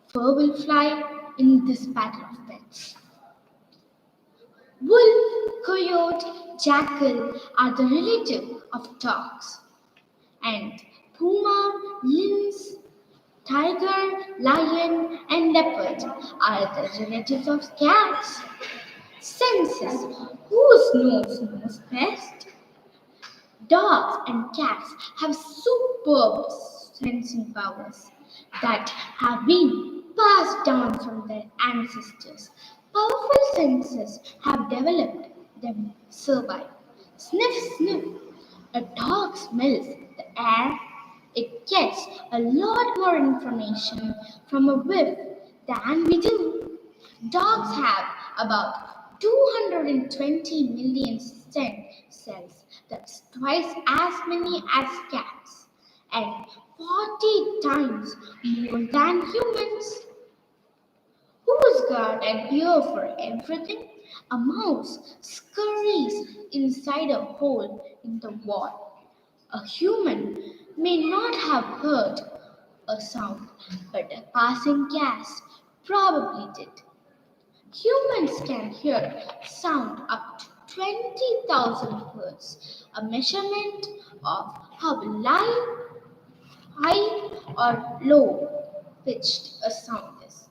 fur will fly in this battle of pets. Wolf, coyote, jackal are the relative of dogs, and puma, lynx, tiger, lion, and leopard are the relatives of cats. Senses, whose nose knows best? Dogs and cats have superb sensing powers that have been passed down from their ancestors. Powerful senses have developed them survive. Sniff, sniff. A dog smells the air. It gets a lot more information from a whiff than we do. Dogs have about 220 million stem cells, that's twice as many as cats, and 40 times more than humans. Who's got an ear for everything? A mouse scurries inside a hole in the wall. A human may not have heard a sound, but a passing cat probably did. Humans can hear sound up to 20,000 hertz, a measurement of how high or low pitched a sound is.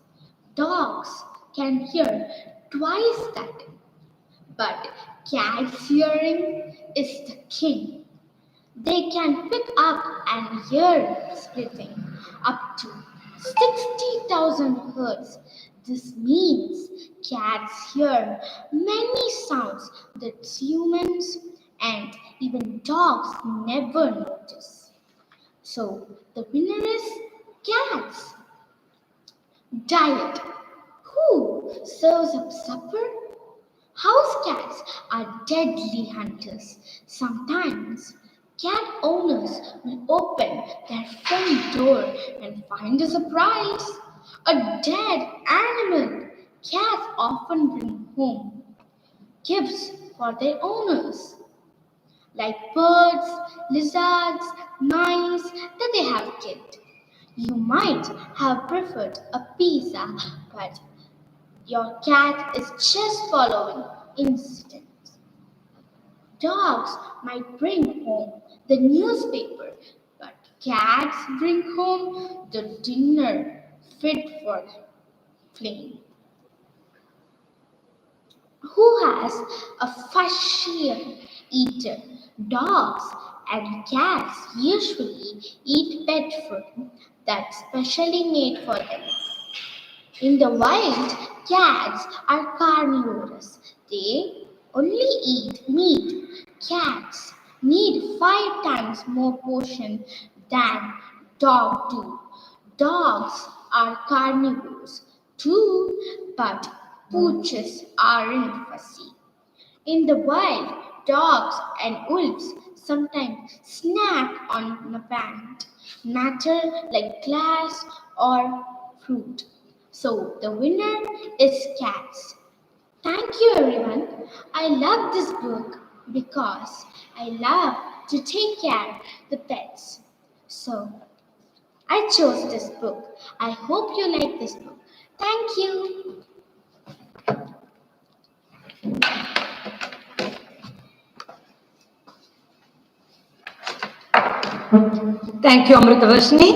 Dogs can hear twice that, but cats' hearing is the king. They can pick up an ear splitting up to 60,000 hertz. This means cats hear many sounds that humans and even dogs never notice. So the winner is cats. Diet. Who serves up supper? House cats are deadly hunters. Sometimes cat owners will open their front door and find a surprise. A dead animal. Cats often bring home gifts for their owners, like birds, lizards, mice that they have killed. You might have preferred a pizza, but your cat is just following instincts. Dogs might bring home the newspaper, but cats bring home the dinner fit for flame. Who has a fussy eater? Dogs and cats usually eat pet food that's specially made for them. In the wild, cats are carnivorous. They only eat meat. Cats need 5 times more portion than dogs do. Dogs are carnivores too, but pooches aren't fussy. In the wild, dogs and wolves sometimes snack on matter like glass or fruit. So the winner is cats. Thank you everyone. I love this book because I love to take care of the pets. So I chose this book. I hope you like this book. Thank you. Thank you, Amritavarshini.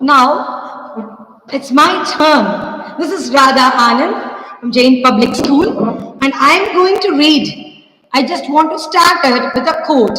Now, it's my turn. This is Radha Anand from Jain Public School, and I'm going to read. I just want to start it with a quote.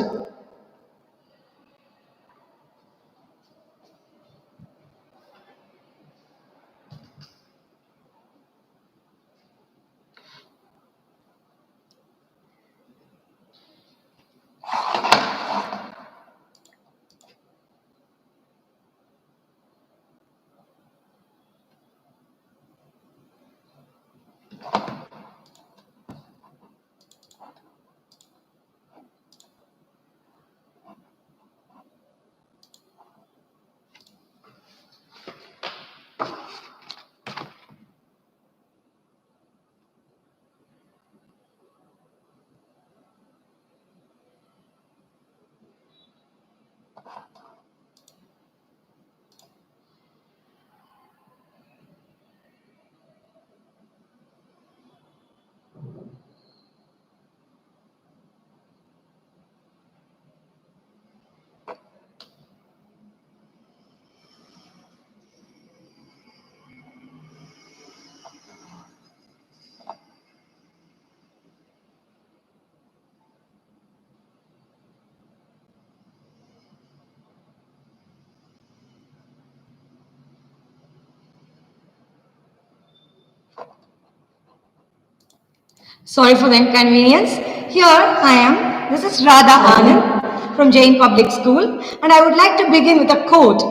Sorry for the inconvenience. Here I am. This is Radha Anand from Jain Public School, and I would like to begin with a quote.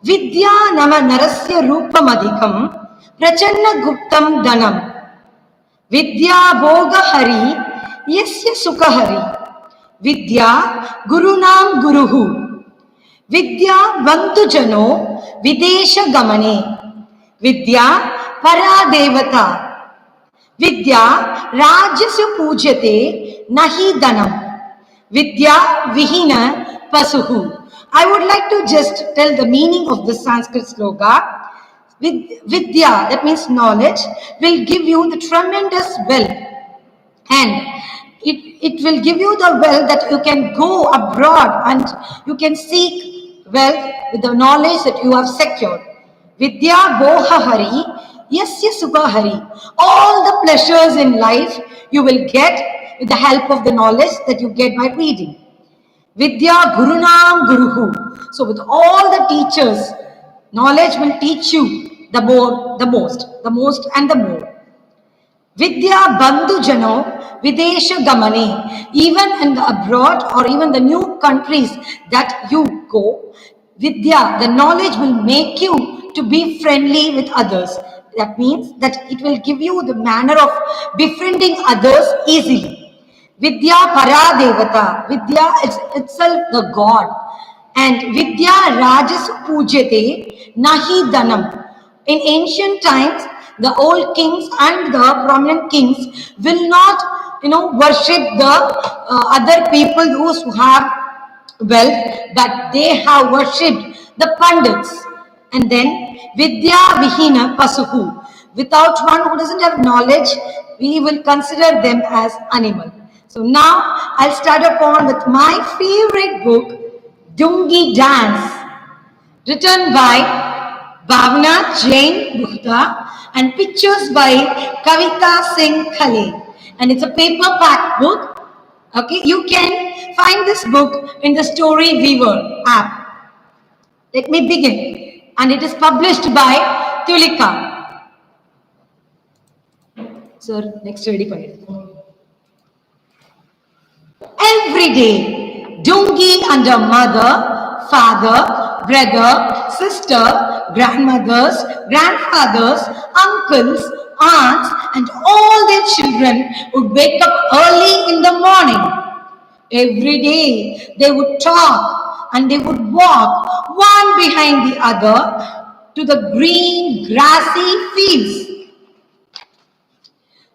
Vidya nama narasya roopamadhikam prachanna guptam dhanam. Vidya bhoga hari yasya sukha hari. Vidya gurunam guruhu. Vidya bandhujano videsha gamane. Vidya paradevata. Vidya rajasya pujyate nahi dhanam. Vidya vihina pasuhu. I would like to just tell the meaning of this Sanskrit sloka. Vidya, that means knowledge, will give you the tremendous wealth, and it will give you the wealth that you can go abroad and you can seek wealth with the knowledge that you have secured. Vidya boha hari, yasya sukha hari. All the pleasures in life you will get with the help of the knowledge that you get by reading. Vidya gurunam guruhu. So with all the teachers, knowledge will teach you the most and the more. Vidya bandhu jano videsha gamane. Even in the abroad or even the new countries that you go, Vidya, the knowledge will make you to be friendly with others. That means that it will give you the manner of befriending others easily. Vidya paradevata. Vidya is itself the God. And Vidya rajas pujyate nahi dhanam. In ancient times, the old kings and the prominent kings will not, worship the other people who have wealth, but they have worshipped the pandits. And then Vidya vihina pasuhu. Without one who doesn't have knowledge, we will consider them as animal. So now I'll start upon with my favorite book, Dungi Dance, written by Bhavna Jain Gupta and pictures by Kavita Singh Khale. And it's a paper-packed book. Okay, you can find this book in the Story Weaver app. Let me begin. And it is published by Tulika. Sir, next ready for it. Every day, Dungi and her mother, father, brother, sister, grandmothers, grandfathers, uncles, aunts, and all their children would wake up early in the morning. Every day, they would talk and they would walk one behind the other to the green, grassy fields.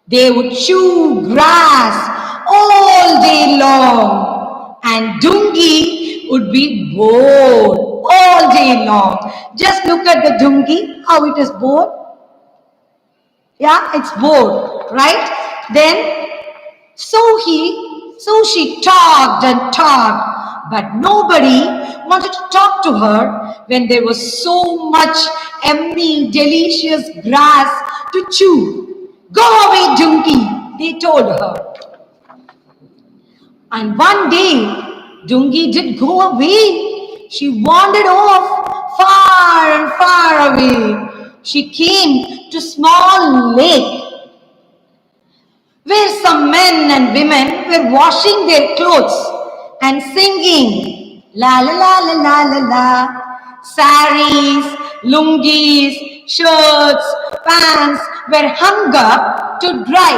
They would chew grass all day long, and Dungi would be bored all day long. Just look at the Dungi, how it is bored. Yeah, it's bored, right? Then, so she talked and talked, but nobody wanted to talk to her when there was so much yummy, delicious grass to chew. Go away, Dungi, they told her. And one day, Dungi did go away. She wandered off far and far away. She came to a small lake where some men and women were washing their clothes and singing la la la la la la la. Saris, lungis, shirts, pants were hung up to dry.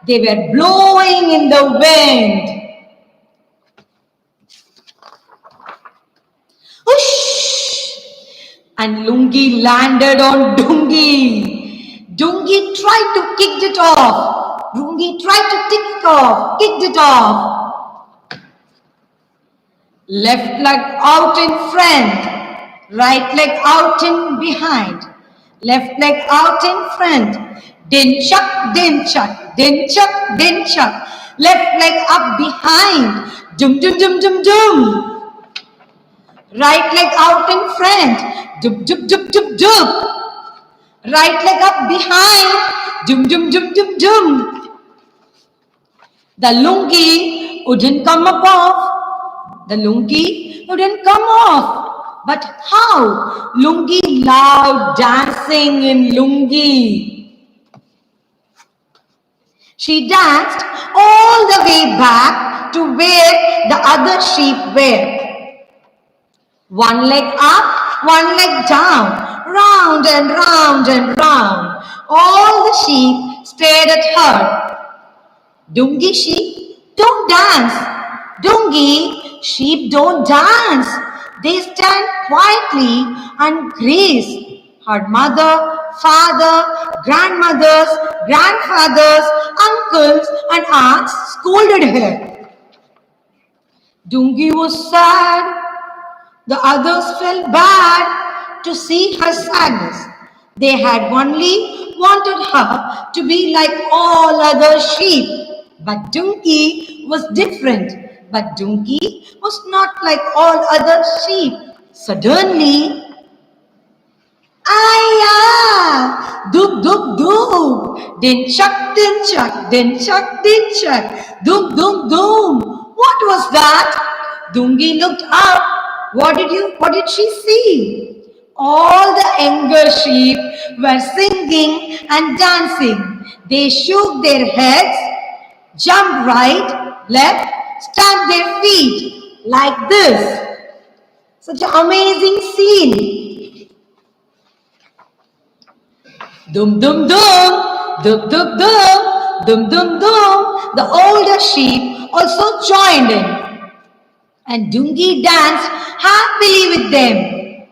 They were blowing in the wind. Whoosh! And lungi landed on Dungi. Dungi tried to kick it off. Dungi tried to kicked it off. Left leg out in front, right leg out in behind. Left leg out in front. Din chuck, din chuck, din chuck, din chuck. Left leg up behind. Dum dum dum dum dum. Right leg out in front. Dum dum dum dum dum. Right leg up behind. Dum dum dum dum dum. The lungi wouldn't come up off. The lungi wouldn't come off. But how? Lungi loved dancing in lungi. She danced all the way back to where the other sheep were. One leg up, one leg down, round and round and round. All the sheep stared at her. Dungi sheep don't dance. Dungi sheep don't dance. They stand quietly and graze. Her mother, father, grandmothers, grandfathers, uncles, and aunts scolded her. Dungi was sad. The others felt bad to see her sadness. They had only wanted her to be like all other sheep. But Dunki was different. But Dunki was not like all other sheep. Suddenly, Aya! Doop, doop, doop! Din chuck, din chuck, din chuck, din chuck! Doom, doom, doom! What was that? Dungi looked up. What did she see? All the younger sheep were singing and dancing. They shook their heads, jumped right, left, stamped their feet like this. Such an amazing scene. Dum dum dum, dum dum dum, dum dum dum. The older sheep also joined in, and Dungi danced happily with them.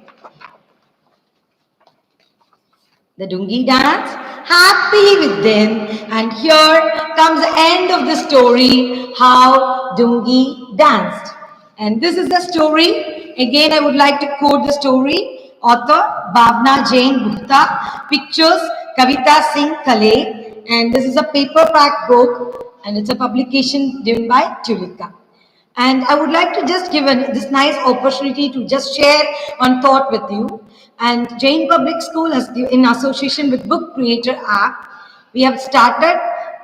The Dungi danced happily with them, and here comes the end of the story, how Dungi danced. And this is the story. Again, I would like to quote the story. Author Bhavna Jain Gupta. Pictures Kavita Singh Kale. And this is a paperback book, and it's a publication given by Tulika. And I would like to just give this nice opportunity to just share one thought with you. And Jain Public School has, in association with Book Creator app, we have started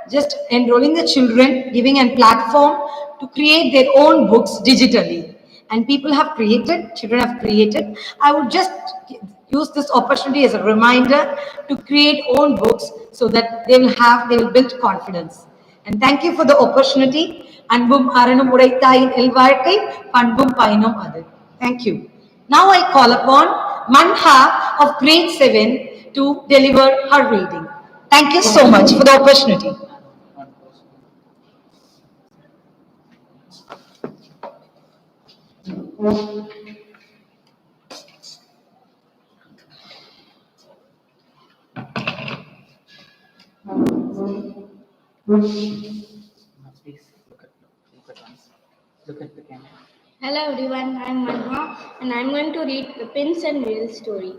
just enrolling the children, giving a platform to create their own books digitally. And people have created, children have created. I would just use this opportunity as a reminder to create own books so that they will build confidence. And thank you for the opportunity. Anbum aranum udaithayin elvarkai panbum painum adu. Thank you. Now I call upon Manha of grade 7 to deliver her reading. Thank you so much for the opportunity. Look at the camera. Hello everyone, I'm Manha and I'm going to read the Pins and Needles story.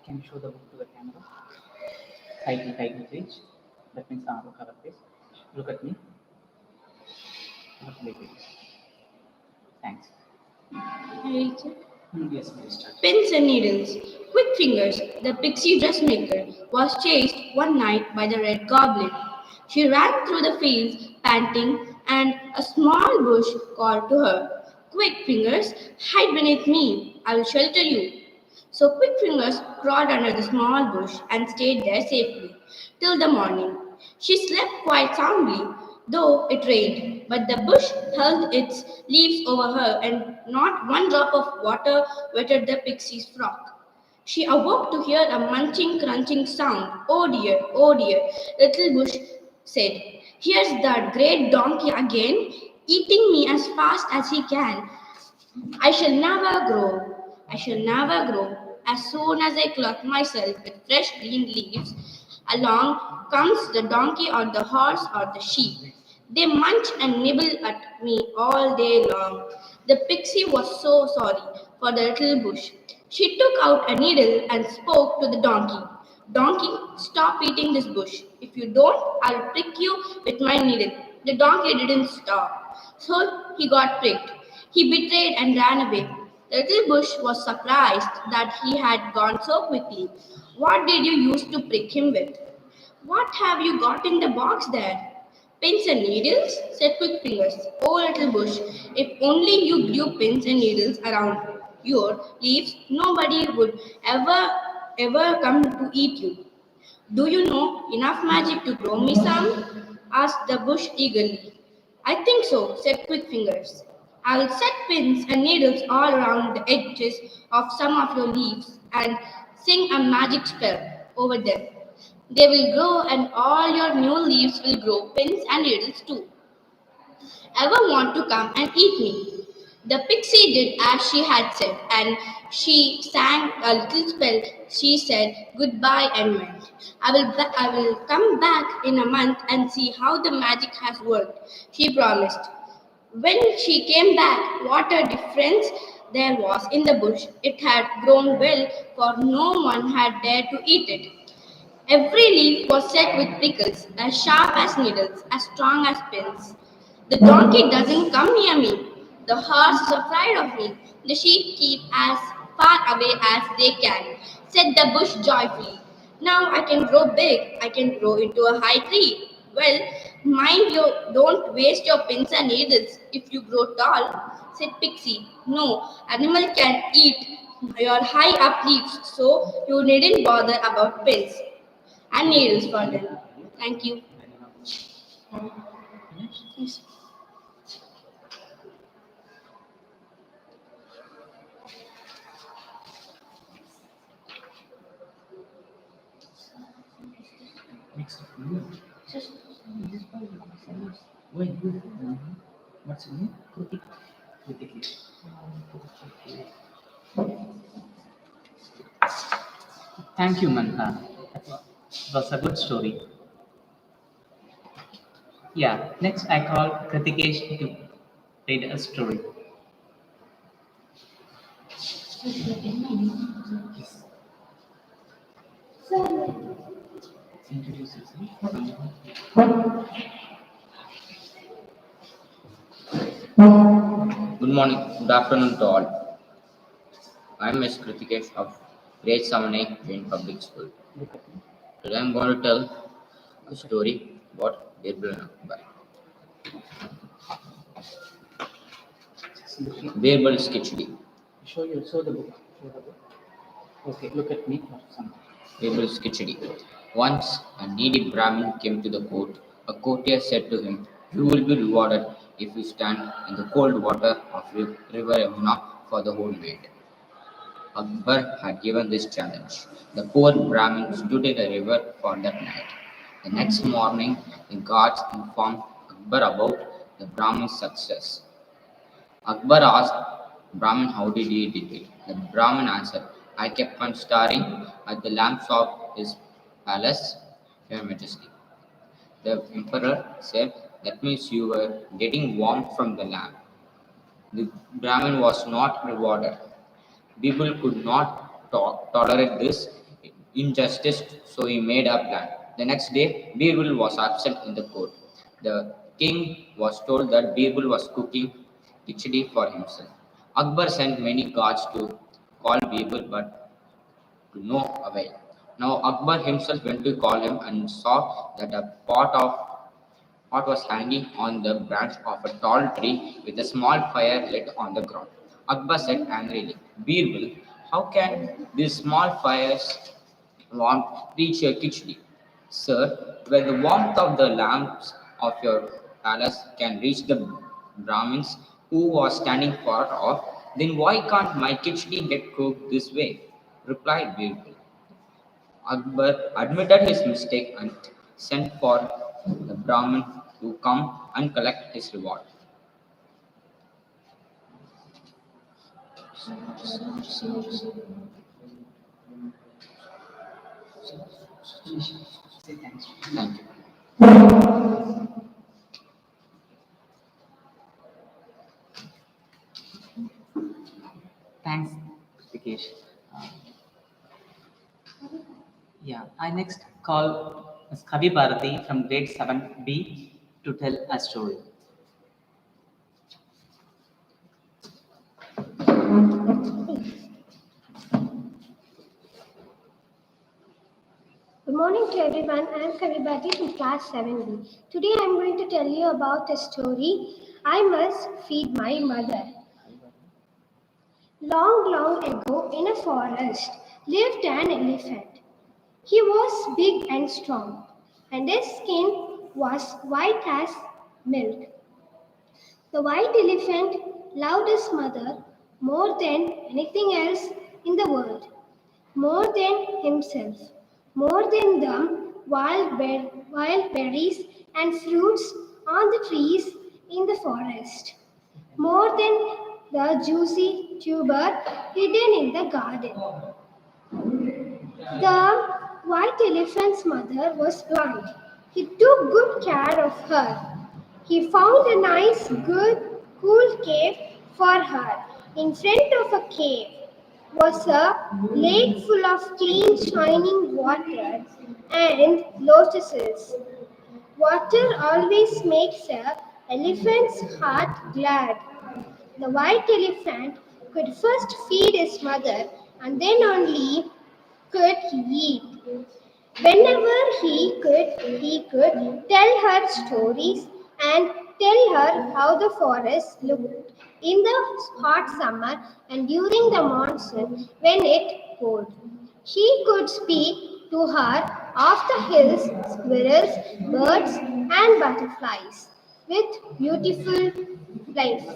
Can you show the book to the camera? Title page. That means the cover page. Look at me. Thanks. Yes, please start. Pins and Needles. Quick Fingers, the pixie dressmaker, was chased one night by the Red Goblin. She ran through the fields, panting, and a small bush called to her, "Quick Fingers, hide beneath me. I will shelter you." So Quick Fingers crawled under the small bush and stayed there safely till the morning. She slept quite soundly, though it rained, but the bush held its leaves over her, and not one drop of water wetted the pixie's frock. She awoke to hear a munching, crunching sound. Oh dear, little bush said. Here's that great donkey again, eating me as fast as he can. I shall never grow. I shall never grow. As soon as I clothe myself with fresh green leaves, along comes the donkey or the horse or the sheep. They munch and nibble at me all day long. The pixie was so sorry for the little bush. She took out a needle and spoke to the donkey. "Donkey, stop eating this bush. If you don't, I'll prick you with my needle." The donkey didn't stop, so he got pricked. He betrayed and ran away. The little bush was surprised that he had gone so quickly. "What did you use to prick him with? What have you got in the box there?" "Pins and needles," said Quick Fingers. "Oh, little bush, if only you grew pins and needles around your leaves, nobody would ever come to eat you. Do you know enough magic to grow me some?" asked the bush eagerly. I think so, said Quick Fingers. I'll set pins and needles all around the edges of some of your leaves and sing a magic spell over them. They will grow, and all your new leaves will grow pins and needles too. Ever want to come and eat me? The pixie did as she had said, and she sang a little spell. She said goodbye and went. I will come back in a month and see how the magic has worked, she promised. When she came back, what a difference there was in the bush. It had grown well, for no one had dared to eat it. Every leaf was set with prickles, as sharp as needles, as strong as pins. The donkey doesn't come near me. The horse is afraid of me. The sheep keep as far away as they can, said the bush joyfully. Now I can grow big. I can grow into a high tree. Well, mind you, don't waste your pins and needles if you grow tall, said Pixie. No, animal can eat your high up leaves, so you needn't bother about pins and needles for them. Thank you. Yes. What's your name? Kritik. Thank you, Manha. It was a good story. Yeah, next I call Kritikesh to read a story. Introduce yourself. Good morning, good afternoon to all. I am Ms. Kritikesh of grade 7A Jain Public School. Today I am going to tell a story about Birbal and Akbar. Birbal's Khichdi. Show the book. Okay, look at me for some. Birbal's Khichdi. Once a needy Brahmin came to the court. A courtier said to him, "You will be rewarded if you stand in the cold water of river Yamuna for the whole night." Akbar had given this challenge. The poor Brahmin stood in the river for that night. The next morning, the guards informed Akbar about the Brahmin's success. Akbar asked Brahmin how did he did it. The Brahmin answered, "I kept on staring at the lamps of his palace, Your Majesty." The emperor said, "That means you were getting warmth from the lamp." The Brahmin was not rewarded. People could not tolerate this injustice, so he made a plan. The next day, Birbal was absent in the court. The king was told that Birbal was cooking khichdi for himself. Akbar sent many guards to call Birbal, but to no avail. Now Akbar himself went to call him and saw that a pot was hanging on the branch of a tall tree with a small fire lit on the ground. Akbar said angrily, "Birbal, how can these small fires warmth reach your khichdi?" "Sir, when the warmth of the lamps of your palace can reach the Brahmins who was standing far off, then why can't my khichdi get cooked this way?" replied Birbal. Akbar admitted his mistake and sent for the Brahmin to come and collect his reward. Thank you. Thanks, Kritikesh. Yeah, I next call Ms. Kavi Bharati from grade 7B to tell a story. Good morning to everyone. I am Kavibati from class 7B. Today I am going to tell you about the story I Must Feed My Mother. Long, long ago in a forest lived an elephant. He was big and strong, and his skin was white as milk. The white elephant loved his mother more than anything else in the world, more than himself, more than the wild berries and fruits on the trees in the forest, more than the juicy tuber hidden in the garden. The white elephant's mother was blind. He took good care of her. He found a nice, good, cool cave for her. In front of a cave was a lake full of clean, shining water and lotuses. Water always makes a elephant's heart glad. The white elephant could first feed his mother and then only could he eat. Whenever he could tell her stories and tell her how the forest looked in the hot summer and during the monsoon when it poured. He could speak to her of the hills, squirrels, birds, and butterflies with beautiful life.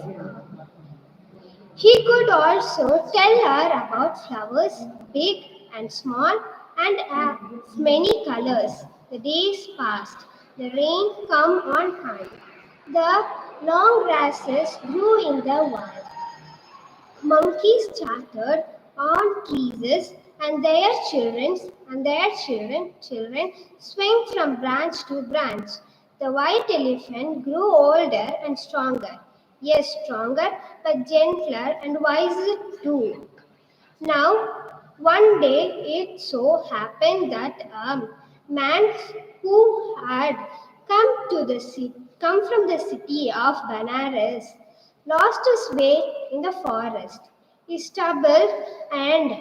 He could also tell her about flowers, big and small, and of many colors. The days passed. The rain came on time. The long grasses grew in the wild. Monkeys chattered on trees, and their children swing from branch to branch. The white elephant grew older and stronger. Yes, stronger, but gentler and wiser too. Now, one day it so happened that a man who had come from the city of Banaras lost his way in the forest. He stumbled and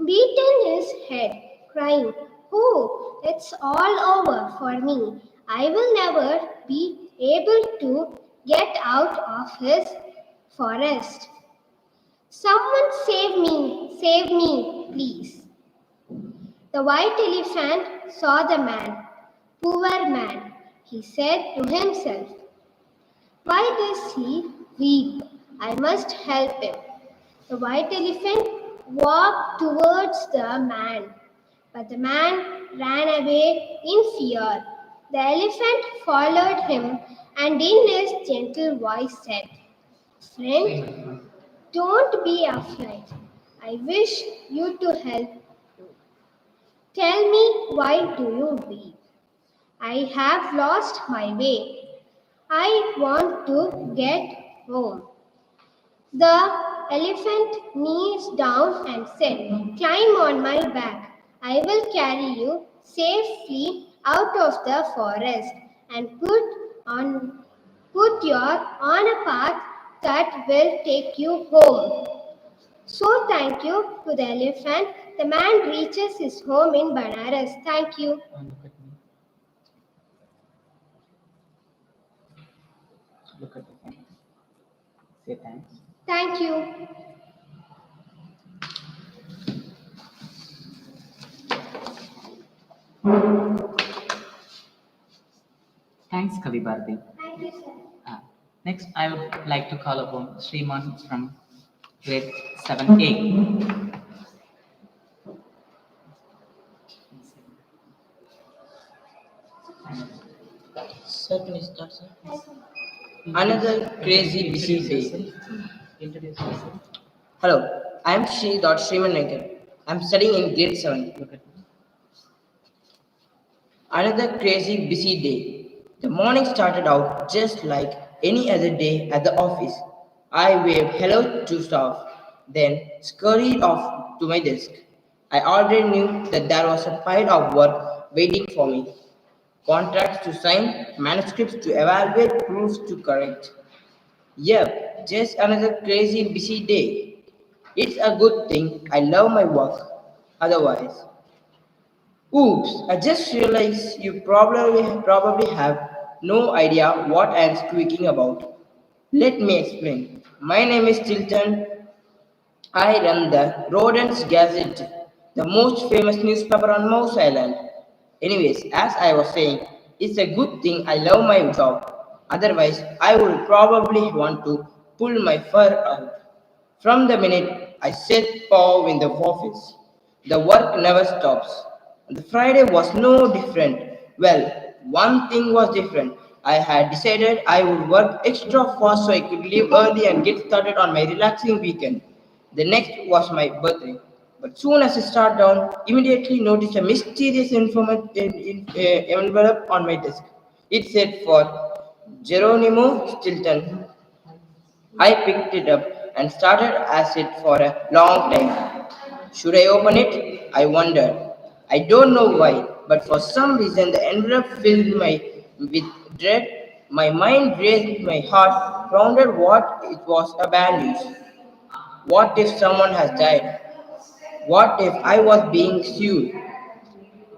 beaten his head, crying, "Oh, it's all over for me. I will never be able to get out of his forest. Someone save me, please." The white elephant saw the man. Poor man, he said to himself. Why does he weep? I must help him. The white elephant walked towards the man, but the man ran away in fear. The elephant followed him and in his gentle voice said, "Friend, don't be afraid. I wish you to help you. Tell me, why do you weep? I have lost my way. I want to get home." The elephant kneeled down and said, "Climb on my back. I will carry you safely out of the forest and put you on a path that will take you home." So thank you to the elephant. The man reaches his home in Banaras. Thank you. Look at the phone. Say thanks. Thank you. Thanks, Kavi Bharati. Thank you, sir. Next, I would like to call upon Sriman from grade 7A. Sir, can you start, sir? Another crazy busy day. Introduce yourself. Hello, I am Sriman Venkat. I am studying in grade 7. Another crazy busy day. The morning started out just like any other day at the office. I waved hello to staff, then scurried off to my desk. I already knew that there was a pile of work waiting for me. Contracts to sign, manuscripts to evaluate, proofs to correct. Yep, just another crazy busy day. It's a good thing I love my work. Otherwise, oops, I just realized you probably have no idea what I am speaking about. Let me explain. My name is Tilton. I run the Rodents Gazette, the most famous newspaper on Mouse Island. Anyways, as I was saying, It's a good thing I love my job. Otherwise, I would probably want to pull my fur out. From the minute I set paw in the office, the work never stops. The Friday was no different. Well, one thing was different. I had decided I would work extra fast so I could leave early and get started on my relaxing weekend. The next was my birthday. But soon as I sat down, immediately noticed a mysterious envelope on my desk. It said for Geronimo Stilton. I picked it up and started at it for a long time. Should I open it? I wondered. I don't know why, but for some reason the envelope filled my with dread. My mind raced, my heart pounded. What it was a bad news. What if someone has died? What if I was being sued?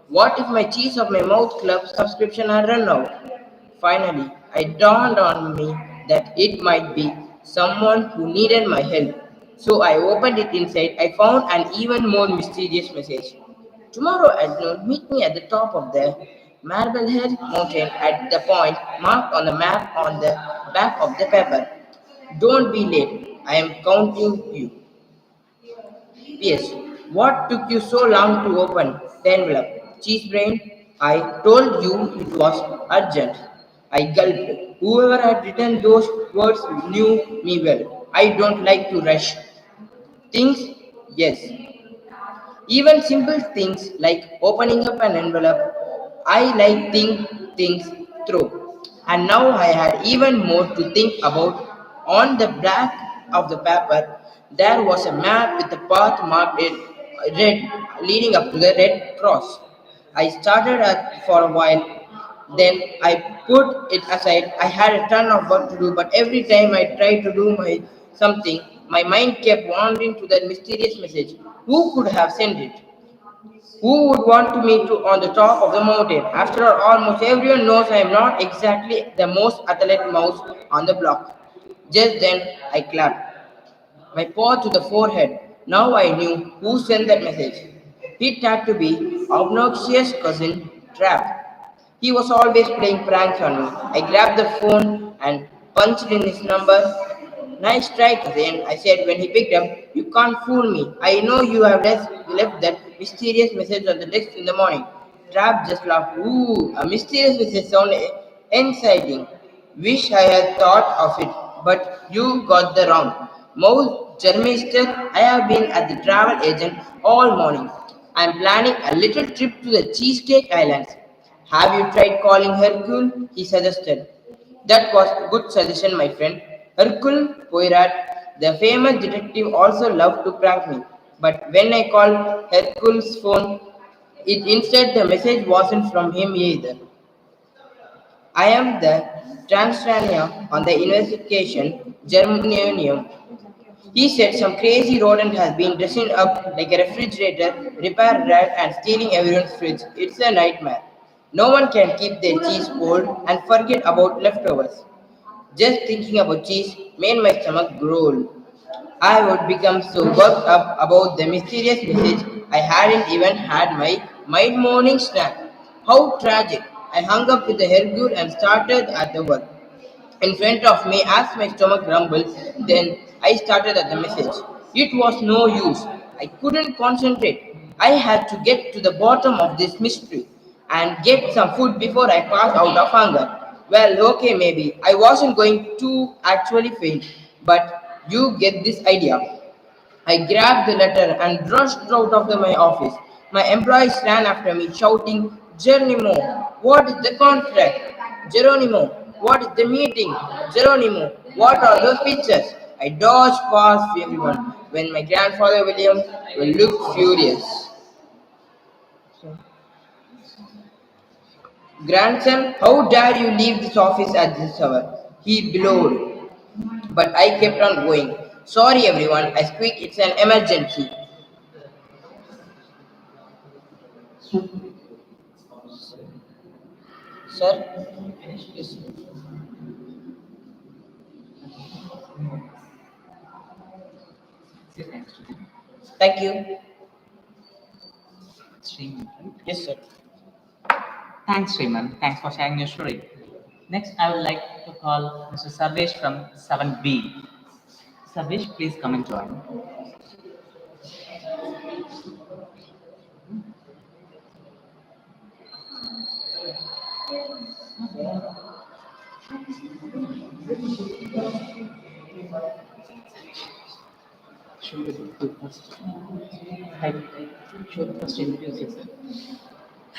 What if my cheese of my mouth club subscription had run out? Finally, it dawned on me that it might be someone who needed my help. So I opened it inside. I found an even more mysterious message. Tomorrow at noon, meet me at the top of the Marblehead Mountain at the point marked on the map on the back of the paper. Don't be late. I am counting you. Yes. What took you so long to open the envelope? Cheese brain, I told you it was urgent. I gulped. Whoever had written those words knew me well. I don't like to rush. Things? Yes. Even simple things like opening up an envelope, I like think things through. And now I had even more to think about. On the back of the paper, there was a map with a path marked in red leading up to the Red Cross. I started at for a while, then I put it aside. I had a ton of work to do, but every time I tried to do my something, my mind kept wandering to that mysterious message. Who could have sent it? Who would want to meet to on the top of the mountain? After all, almost everyone knows I am not exactly the most athletic mouse on the block. Just then, I clapped my paw to the forehead. Now I knew who sent that message. It had to be obnoxious cousin Trap. He was always playing pranks on me. I grabbed the phone and punched in his number. Nice try, cousin, I said when he picked up. You can't fool me. I know you have left that mysterious message on the desk in the morning. Trap just laughed. Ooh, a mysterious message sounded exciting. Wish I had thought of it, but you got the wrong. Mouse Germister, I have been at the travel agent all morning. I am planning a little trip to the Cheesecake Islands. Have you tried calling Hercule? He suggested. That was a good suggestion, my friend. Hercule Poirot, the famous detective, also loved to prank me. But when I called Hercule's phone, it instead the message wasn't from him either. I am the Transylvania on the investigation Germanium. He said some crazy rodent has been dressing up like a refrigerator, repair rat, and stealing everyone's fridge. It's a nightmare. No one can keep their cheese cold and forget about leftovers. Just thinking about cheese made my stomach growl. I would become so worked up about the mysterious message I hadn't even had my mid-morning snack. How tragic! I hung up with the Hercule and started at the work. In front of me, as my stomach rumbled, then I started at the message. It was no use. I couldn't concentrate. I had to get to the bottom of this mystery and get some food before I passed out of hunger. Well, okay, maybe. I wasn't going to actually faint, but you get this idea. I grabbed the letter and rushed out of my office. My employees ran after me, shouting, Geronimo, what is the contract? Geronimo, what is the meeting? Geronimo, what are those pictures? I dodged past everyone when my grandfather William looked furious. Grandson, how dare you leave this office at this hour? He bellowed. But I kept on going. Sorry everyone, I squeaked, it's an emergency. Sir? Yes. Thank you. Yes, sir. Thanks, Raymond. Thanks for sharing your story. Next, I would like to call Mr. Sarvesh from 7B. Sarvesh, please come and join.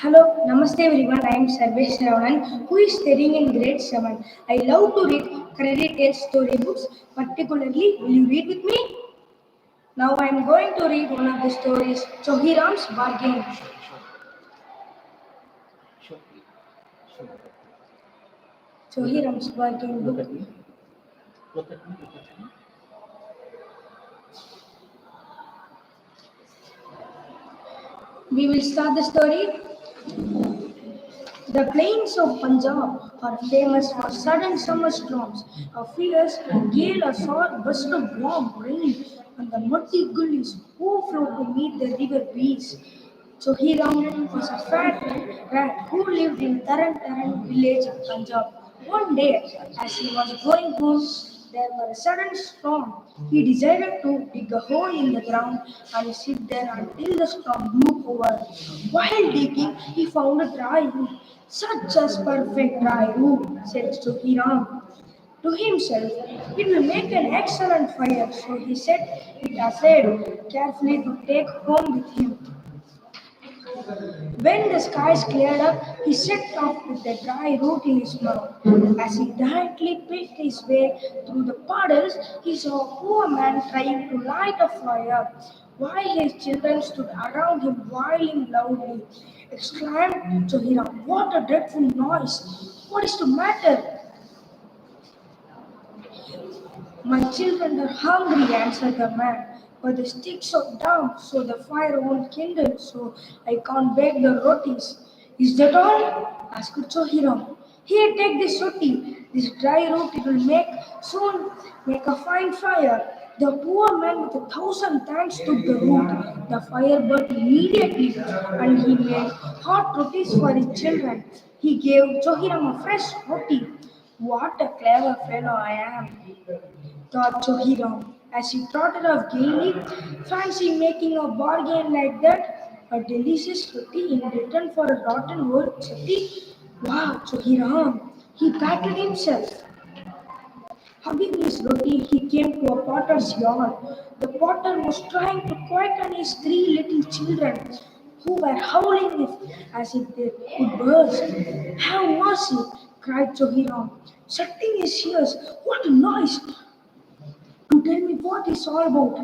Hello, Namaste everyone. I am Sarvesh Ravanan, who is studying in grade 7. I love to read fairy tale storybooks, particularly. Will you read with me? Now I am going to read one of the stories, Chohiram's Bargain. Chohiram's Bargain book. We will start the story. The plains of Punjab are famous for sudden summer storms, a fierce gale, a short burst of warm rain, and the muddy gullies overflow to meet the river breeze. So Hiram was a fat rat who lived in Taran Taran village in Punjab. One day, as he was going home, there was a sudden storm. He decided to dig a hole in the ground and sit there until the storm blew over. While digging, he found a dry root. Such a perfect dry root, said Hiram to himself. It will make an excellent fire, so he set it aside carefully to take home with him. When the skies cleared up, he set off with the dry root in his mouth. As he directly picked his way through the puddles, he saw a poor man trying to light a fire, while his children stood around him wailing loudly. Exclaimed Johiram, "What a dreadful noise! What is the matter?" "My children are hungry," answered the man, "but the sticks are damp, so the fire won't kindle, so I can't bake the rotis." "Is that all?" asked Chohiram. "Here, take this roti. This dry root it will soon make a fine fire." The poor man with 1,000 thanks took the root. The fire burned immediately, and he made hot rotis for his children. He gave Chohiram a fresh roti. "What a clever fellow I am," thought Chohiram as he trotted off gaily. "Fancy making a bargain like that! A delicious roti in return for a rotten old chutney! Wow, Chohiram!" He patted himself. Hugging his roti, he came to a potter's yard. The potter was trying to quieten his three little children, who were howling as if they could burst. "Have mercy!" cried Chohiram, shutting his ears. "What a noise! To tell me what it's all about."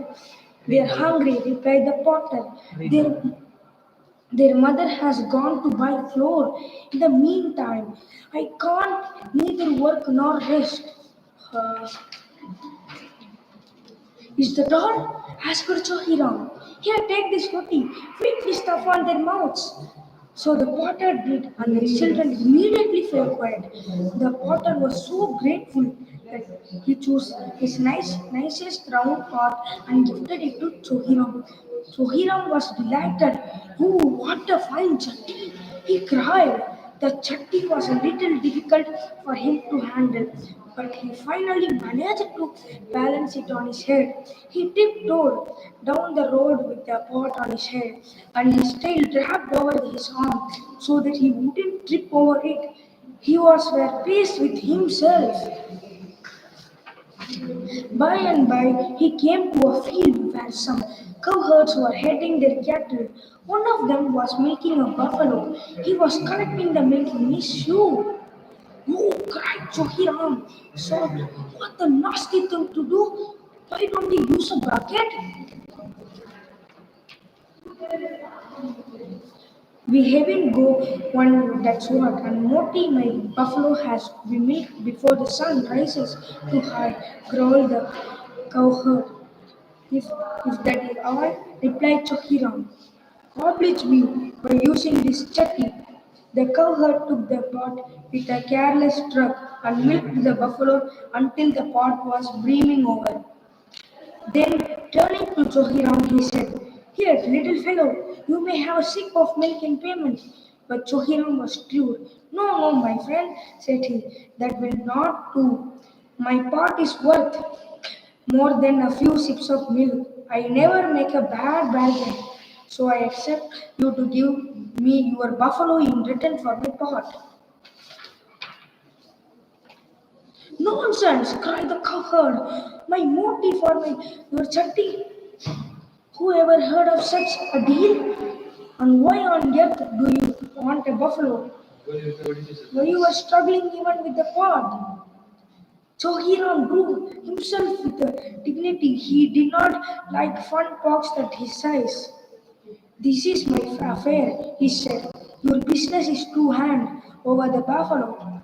"They're hungry," replied the potter. Their mother has gone to buy flour. In the meantime, I can't neither work nor rest." Uh, "Is that all?" asked Chohiram. "Here, take this roti. Feed the stuff on their mouths." So the potter did, and the children immediately fell quiet. The potter was so grateful that he chose his nicest round pot and gifted it to Chohiram. Chohiram was delighted. "Oh, what a fine chutney!" he cried. The chutney was a little difficult for him to handle, but he finally managed to balance it on his head. He tiptoed down the road with the pot on his head, and his tail dragged over his arm so that he wouldn't trip over it. He was well pleased with himself. By and by, he came to a field where some cowherds were heading their cattle. One of them was milking a buffalo. He was collecting the milk in his shoe. "Oh," cried Chohiram, shocked. "What a nasty thing to do! Why don't you use a bucket?" "We haven't go one, that's what, and Moti, my buffalo, has been milked before the sun rises too high," growled the cowherd. If, if that is all," replied Chohiram, "oblige me by using this chutney." The cowherd took the pot with a careless shrug and milked the buffalo until the pot was brimming over. Then, turning to Chohiram, he said, "Here, little fellow, you may have a sip of milk in payment." But Chohiram was shrewd. No, no, my friend, said he, that will not do. My pot is worth more than a few sips of milk. I never make a bad bargain. So I accept you to give me your buffalo in return for my pot. Nonsense, cried the cowherd. My motive for your chutney. Who ever heard of such a deal? And why on earth do you want a buffalo? Why you were struggling even with the pot? Chohiram grew himself with dignity. He did not like fun talks at his size. This is my affair, he said. Your business is to hand over the buffalo.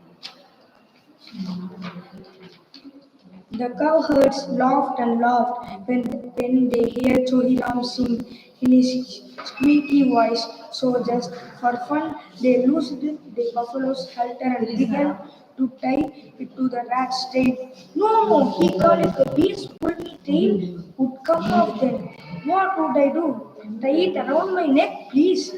The cowherds laughed and laughed when they heard Chohiram sing in his squeaky voice. So just for fun, they loosed the buffalo's halter and began to tie it to the rat's tail. No, he called it. The beast's pulling tail would come off then. What would I do? Tie it around my neck, please.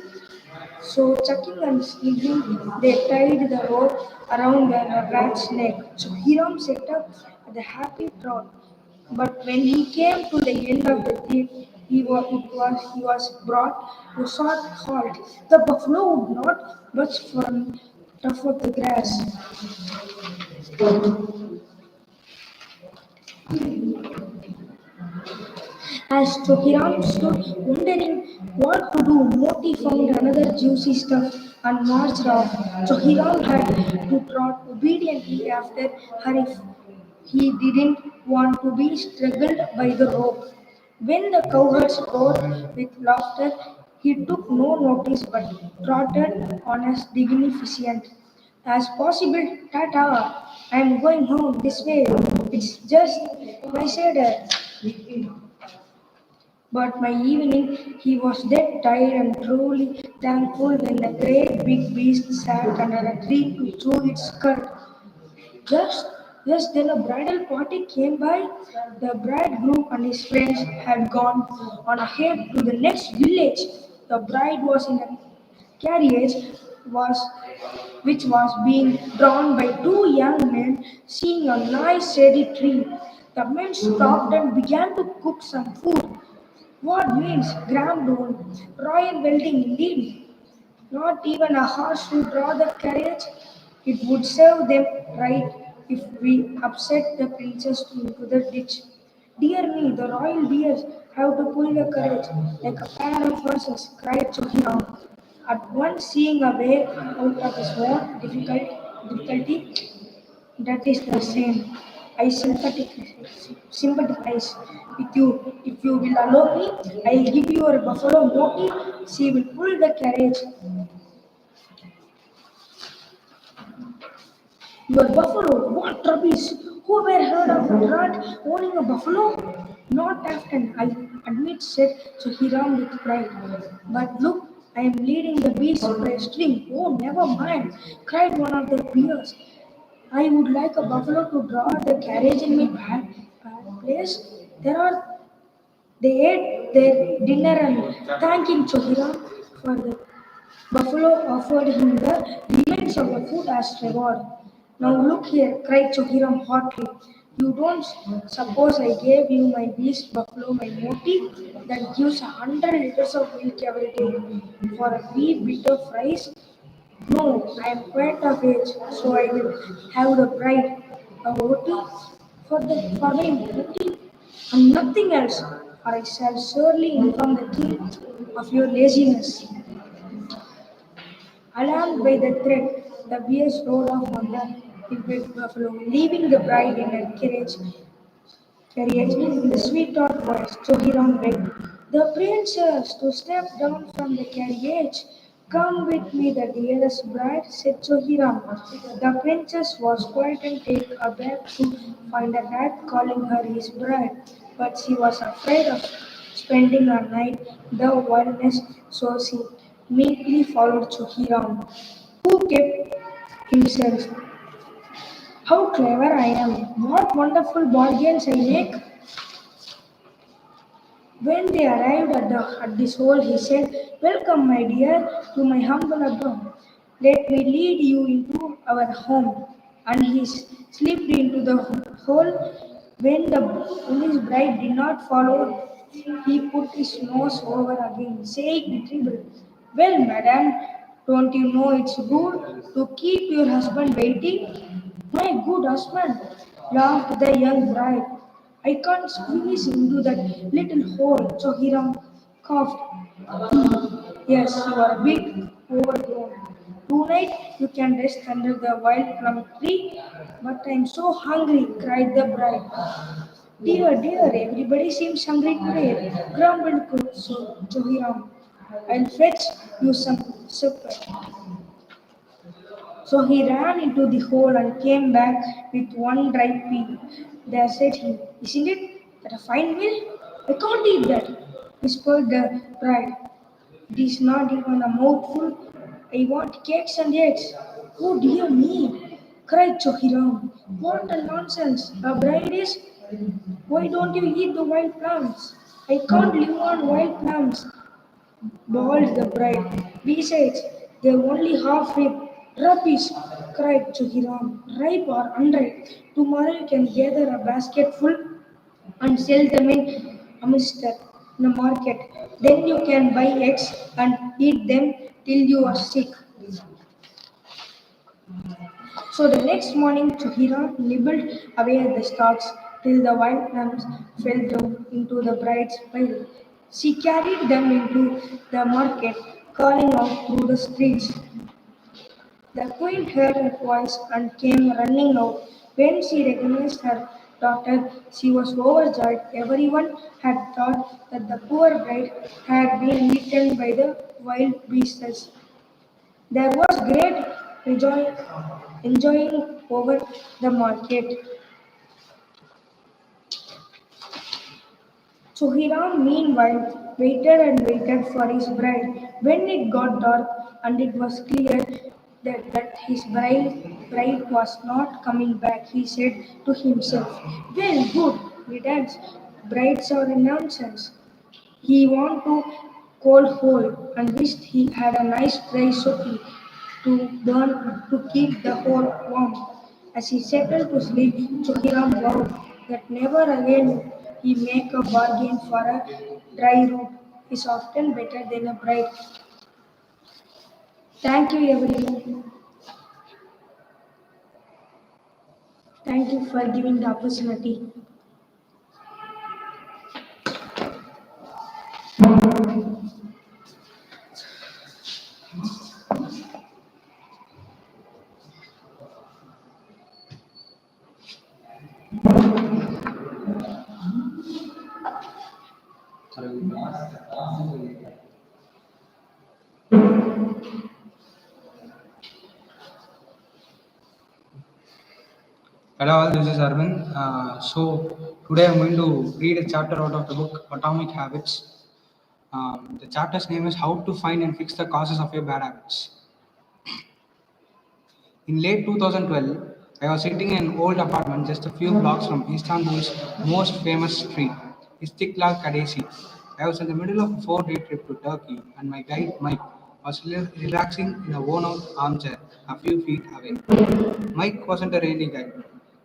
So, chucking and sniggering, they tied the rope around the rat's neck. So, Hiram set up the happy trot. But when he came to the end of the trip, he was brought to a short halt. The buffalo would not budge from tough of the grass. As Chokiram stood wondering what to do, Moti found another juicy stuff and marched off. Chokiram had to trot obediently after her if he didn't want to be struggled by the rope. When the cowherds roared with laughter, he took no notice but trotted on as dignificent as possible. Tata, I am going home this way. It's just my said. But my evening, he was dead tired and truly thankful when the great big beast sat under a tree to chew its cud. Just, just then a bridal party came by. The bridegroom and his friends had gone on ahead to the next village. The bride was in a carriage was which was being drawn by two young men. Seeing a nice shady tree, the men stopped and began to cook some food. What means grand old royal wedding indeed? Not even a horse would draw the carriage. It would serve them right if we upset the princess into the ditch. Dear me, the royal dears have to pull the carriage like a pair of horses, cried Chohiram. At once seeing a way out of his own difficulty, that is the same. I sympathize with you. If you will allow me, I'll give you a buffalo Moti. She will pull the carriage. Your buffalo, what rubbish! Who ever heard of a rat owning a buffalo? Not often, I admit, said Hiram with pride. But look, I am leading the beast by a string. Oh, never mind, cried one of the bears. I would like a buffalo to draw the carriage in my bad place. They ate their dinner and thanking Chohira for the buffalo offered him the remains of the food as reward. Now look here, cried Chohiram hotly. You don't suppose I gave you my beast buffalo, my moti, that gives 100 liters of milk every day for a wee bit of rice? No, I am quite of age, so I will have the bride, a moti, for my moti, and nothing else, or I shall surely inform the king of your laziness. Alarmed by the threat, the bears rode off on the big buffalo, leaving the bride in a carriage in the sweetheart voice. Chohiram begged the princess to step down from the carriage. Come with me, the dearest bride, said Chohiram. The princess was quite taken aback to find a rat calling her his bride, but she was afraid of spending a night in the wilderness, so she meekly followed Chohiram, who kept himself. How clever I am! What wonderful bargains I make! When they arrived at this hole, he said, "Welcome, my dear, to my humble abode. Let me lead you into our home." And he slipped into the hole. When his bride did not follow, he put his nose over again, saying with tremble, "Well, madam, don't you know it's good to keep your husband waiting?" "My good husband," laughed the young bride. "I can't squeeze into that little hole." So Hiram coughed. "Yes, you are big, overgrown. Tonight you can rest under the wild plum tree." "But I'm so hungry," cried the bride. "Dear, dear, everybody seems hungry today," grumbled Johiram. "I'll fetch you some supper." So he ran into the hole and came back with one dry pea. "There," said he, "isn't that a fine meal?" "I can't eat that," whispered the bride. "It is not even a mouthful. I want cakes and eggs." "Oh dear me!" cried Chohiram. "What a nonsense! A bride is. Why don't you eat the wild plums?" "I can't live on wild plums," bawled the bride. "Besides, they're only half ripe." "Rubbish!" cried Chuhiram. "Ripe or unripe, tomorrow you can gather a basket full and sell them in Amritsar in the market. Then you can buy eggs and eat them till you are sick." So the next morning, Chuhira nibbled away at the stalks till the wild plums fell down into the bride's pile. She carried them into the market, calling out through the streets. The queen heard her voice and came running out. When she recognized her daughter, she was overjoyed. Everyone had thought that the poor bride had been eaten by the wild beasts. There was great enjoying over the market. Suhiram, meanwhile, waited and waited for his bride. When it got dark and it was clear that his bride was not coming back, he said to himself, "Well, good riddance. Brides are a nonsense." He went to coal hole and wished he had a nice dry soapy to burn to keep the hole warm. As he settled to sleep, Chuhiram vowed that never again would he make a bargain for a dry root. Is often better than a bride. Thank you, everyone. Thank you for giving the opportunity. Hello, all, this is Arvind. Today I'm going to read a chapter out of the book Atomic Habits. The chapter's name is How to Find and Fix the Causes of Your Bad Habits. In late 2012, I was sitting in an old apartment just a few blocks from Istanbul's most famous street, Istiklal Kadesi. I was in the middle of a 4-day trip to Turkey, and my guide Mike was relaxing in a worn-out armchair a few feet away. Mike wasn't a rainy guy.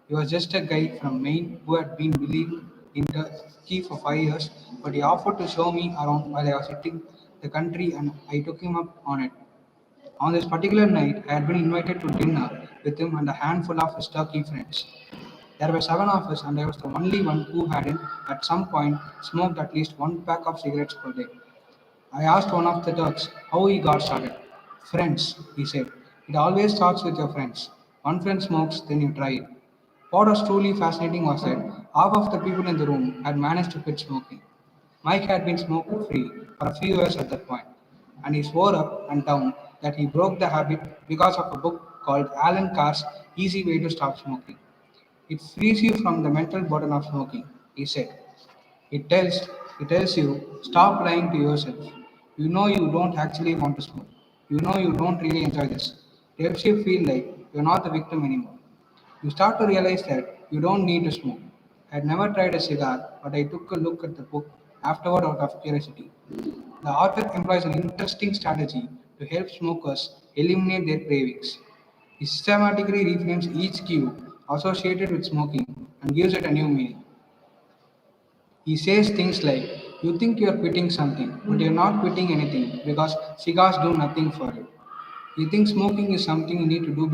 He was just a guy from Maine who had been living in Turkey for 5 years, but he offered to show me around while I was hitting the country, and I took him up on it. On this particular night, I had been invited to dinner with him and a handful of his Turkey friends. There were 7 of us, and I was the only one who hadn't, at some point, smoked at least one pack of cigarettes per day. I asked one of the Turks how he got started. "Friends," he said. "It always starts with your friends. One friend smokes, then you try it." What was truly fascinating was that half of the people in the room had managed to quit smoking. Mike had been smoke free for a few years at that point, and he swore up and down that he broke the habit because of a book called Alan Carr's Easy Way to Stop Smoking. "It frees you from the mental burden of smoking," he said. It tells you, stop lying to yourself. You know you don't actually want to smoke. You know you don't really enjoy this. It helps you feel like you're not the victim anymore. You start to realize that you don't need to smoke. I had never tried a cigar, but I took a look at the book afterward out of curiosity. The author employs an interesting strategy to help smokers eliminate their cravings. He systematically reframes each cue associated with smoking and gives it a new meaning. He says things like, you think you're quitting something, but you're not quitting anything because cigars do nothing for you. You think smoking is something you need to do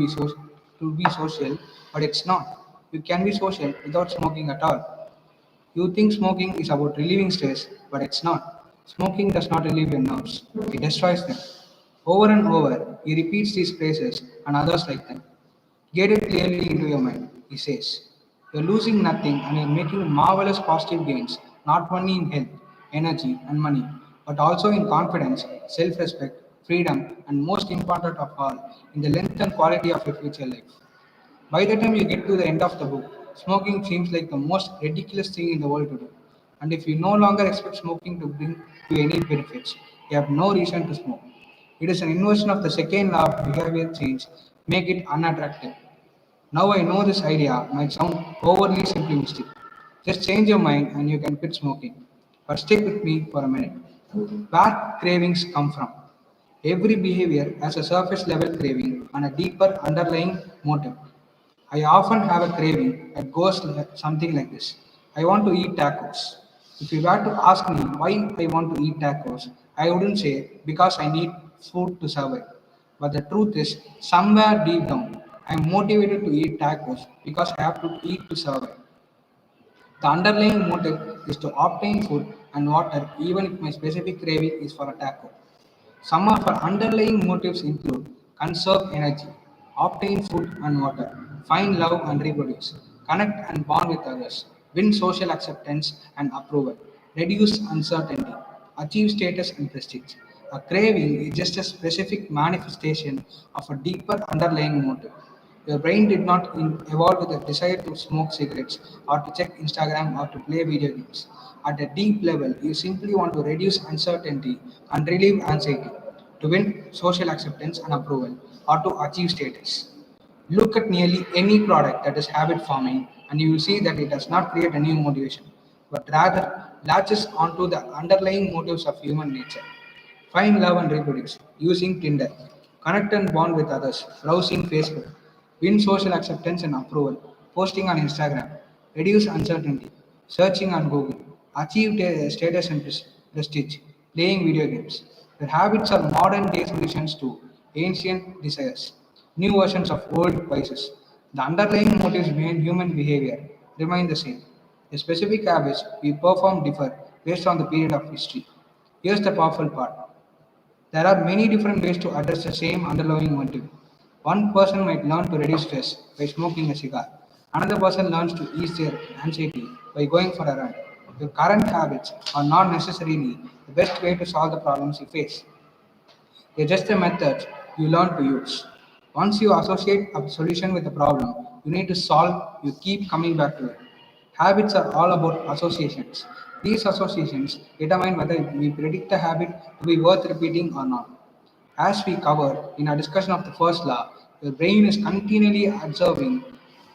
to be social, but it's not. You can be social without smoking at all. You think smoking is about relieving stress, but it's not. Smoking does not relieve your nerves, it destroys them. Over and over, he repeats these phrases and others like them. Get it clearly into your mind, he says. You're losing nothing and you're making marvelous positive gains, not only in health, energy, and money, but also in confidence, self respect, freedom, and most important of all, in the length and quality of your future life. By the time you get to the end of the book, smoking seems like the most ridiculous thing in the world to do. And if you no longer expect smoking to bring you any benefits, you have no reason to smoke. It is an inversion of the second law of behavior change, make it unattractive. Now I know this idea might sound overly simplistic. Just change your mind and you can quit smoking. But stick with me for a minute. Where cravings come from? Every behavior has a surface level craving and a deeper underlying motive. I often have a craving that goes something like this. I want to eat tacos. If you were to ask me why I want to eat tacos, I wouldn't say because I need food to survive. But the truth is, somewhere deep down, I am motivated to eat tacos because I have to eat to survive. The underlying motive is to obtain food and water even if my specific craving is for a taco. Some of our underlying motives include conserve energy, obtain food and water, find love and reproduce, connect and bond with others, win social acceptance and approval, reduce uncertainty, achieve status and prestige. A craving is just a specific manifestation of a deeper underlying motive. Your brain did not evolve with a desire to smoke cigarettes or to check Instagram or to play video games. At a deep level, you simply want to reduce uncertainty and relieve anxiety, to win social acceptance and approval, or to achieve status. Look at nearly any product that is habit forming, and you will see that it does not create a new motivation, but rather latches onto the underlying motives of human nature. Find love and reproduce using Tinder. Connect and bond with others, browsing Facebook. Win social acceptance and approval, posting on Instagram. Reduce uncertainty, searching on Google. Achieve status and prestige, playing video games. Their habits are modern day solutions to ancient desires, new versions of old vices. The underlying motives behind human behavior remain the same. The specific habits we perform differ based on the period of history. Here's the powerful part. There are many different ways to address the same underlying motive. One person might learn to reduce stress by smoking a cigar. Another person learns to ease their anxiety by going for a run. Your current habits are not necessarily the best way to solve the problems you face. They're just the methods you learn to use. Once you associate a solution with a problem you need to solve, you keep coming back to it. Habits are all about associations. These associations determine whether we predict a habit to be worth repeating or not. As we covered in our discussion of the first law, your brain is continually observing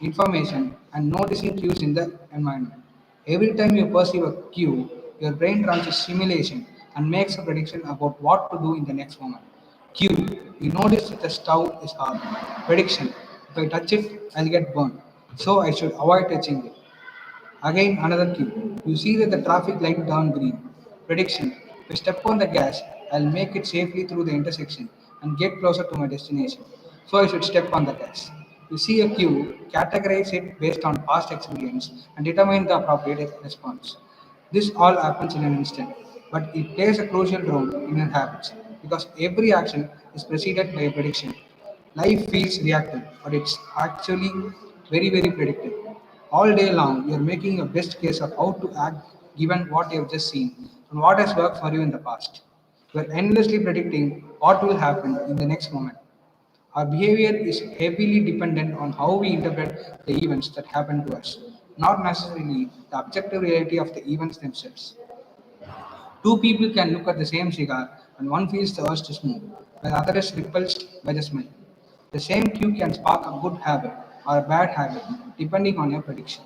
information and noticing cues in the environment. Every time you perceive a cue, your brain runs a simulation and makes a prediction about what to do in the next moment. Cue, you notice that the stove is hot. Prediction, if I touch it, I'll get burned. So I should avoid touching it. Again, another cue. You see that the traffic light turned green. Prediction. If I step on the gas, I'll make it safely through the intersection and get closer to my destination. So I should step on the gas. You see a cue, categorize it based on past experience, and determine the appropriate response. This all happens in an instant, but it plays a crucial role in your habits because every action is preceded by a prediction. Life feels reactive, but it's actually very predictive. All day long, you're making your best case of how to act given what you've just seen and what has worked for you in the past. You're endlessly predicting what will happen in the next moment. Our behavior is heavily dependent on how we interpret the events that happen to us, not necessarily the objective reality of the events themselves. Two people can look at the same cigar and one feels the urge to smoke, while the other is repulsed by the smell. The same cue can spark a good habit or a bad habit depending on your prediction.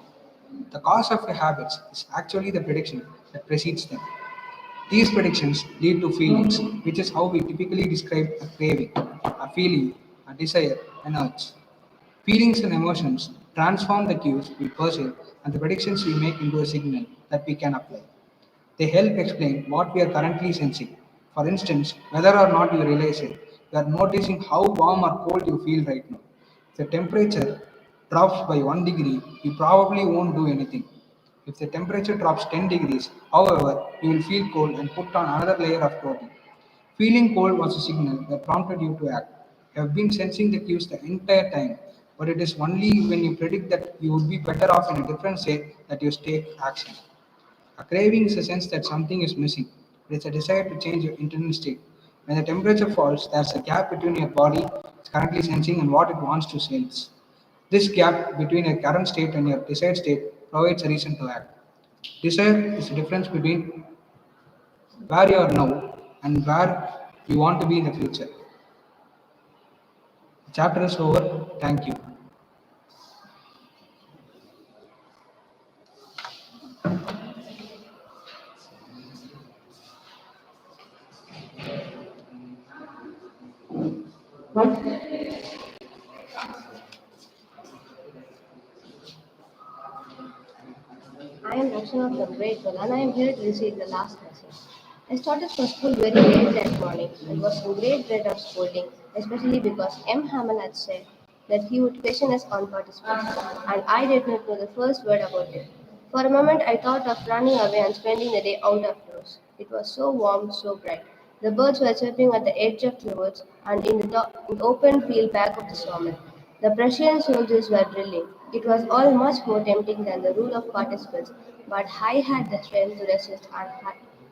The cause of your habits is actually the prediction that precedes them. These predictions lead to feelings, which is how we typically describe a craving, a feeling, a desire, an urge. Feelings and emotions transform the cues we perceive and the predictions we make into a signal that we can apply. They help explain what we are currently sensing. For instance, whether or not you realize it, you are noticing how warm or cold you feel right now. If the temperature drops by 1 degree, you probably won't do anything. If the temperature drops 10 degrees, however, you will feel cold and put on another layer of clothing. Feeling cold was a signal that prompted you to act. You have been sensing the cues the entire time, but it is only when you predict that you would be better off in a different state that you take action. A craving is a sense that something is missing. It is a desire to change your internal state. When the temperature falls, there's a gap between your body is currently sensing and what it wants to sense. This gap between your current state and your desired state provides a reason to act. Desire is the difference between where you are now and where you want to be in the future. The chapter is over. Thank you. I am Rachana from grade 12 and I am here to receive the last lesson. I started for school very late that morning. I was in great dread of scolding, especially because M. Hamel had said that he would question us on participants, and I did not know the first word about it. For a moment, I thought of running away and spending the day out of doors. It was so warm, so bright. The birds were chirping at the edge of the woods and in the open field back of the sawmill. The Prussian soldiers were drilling. It was all much more tempting than the rule of participants, but I had the strength to resist and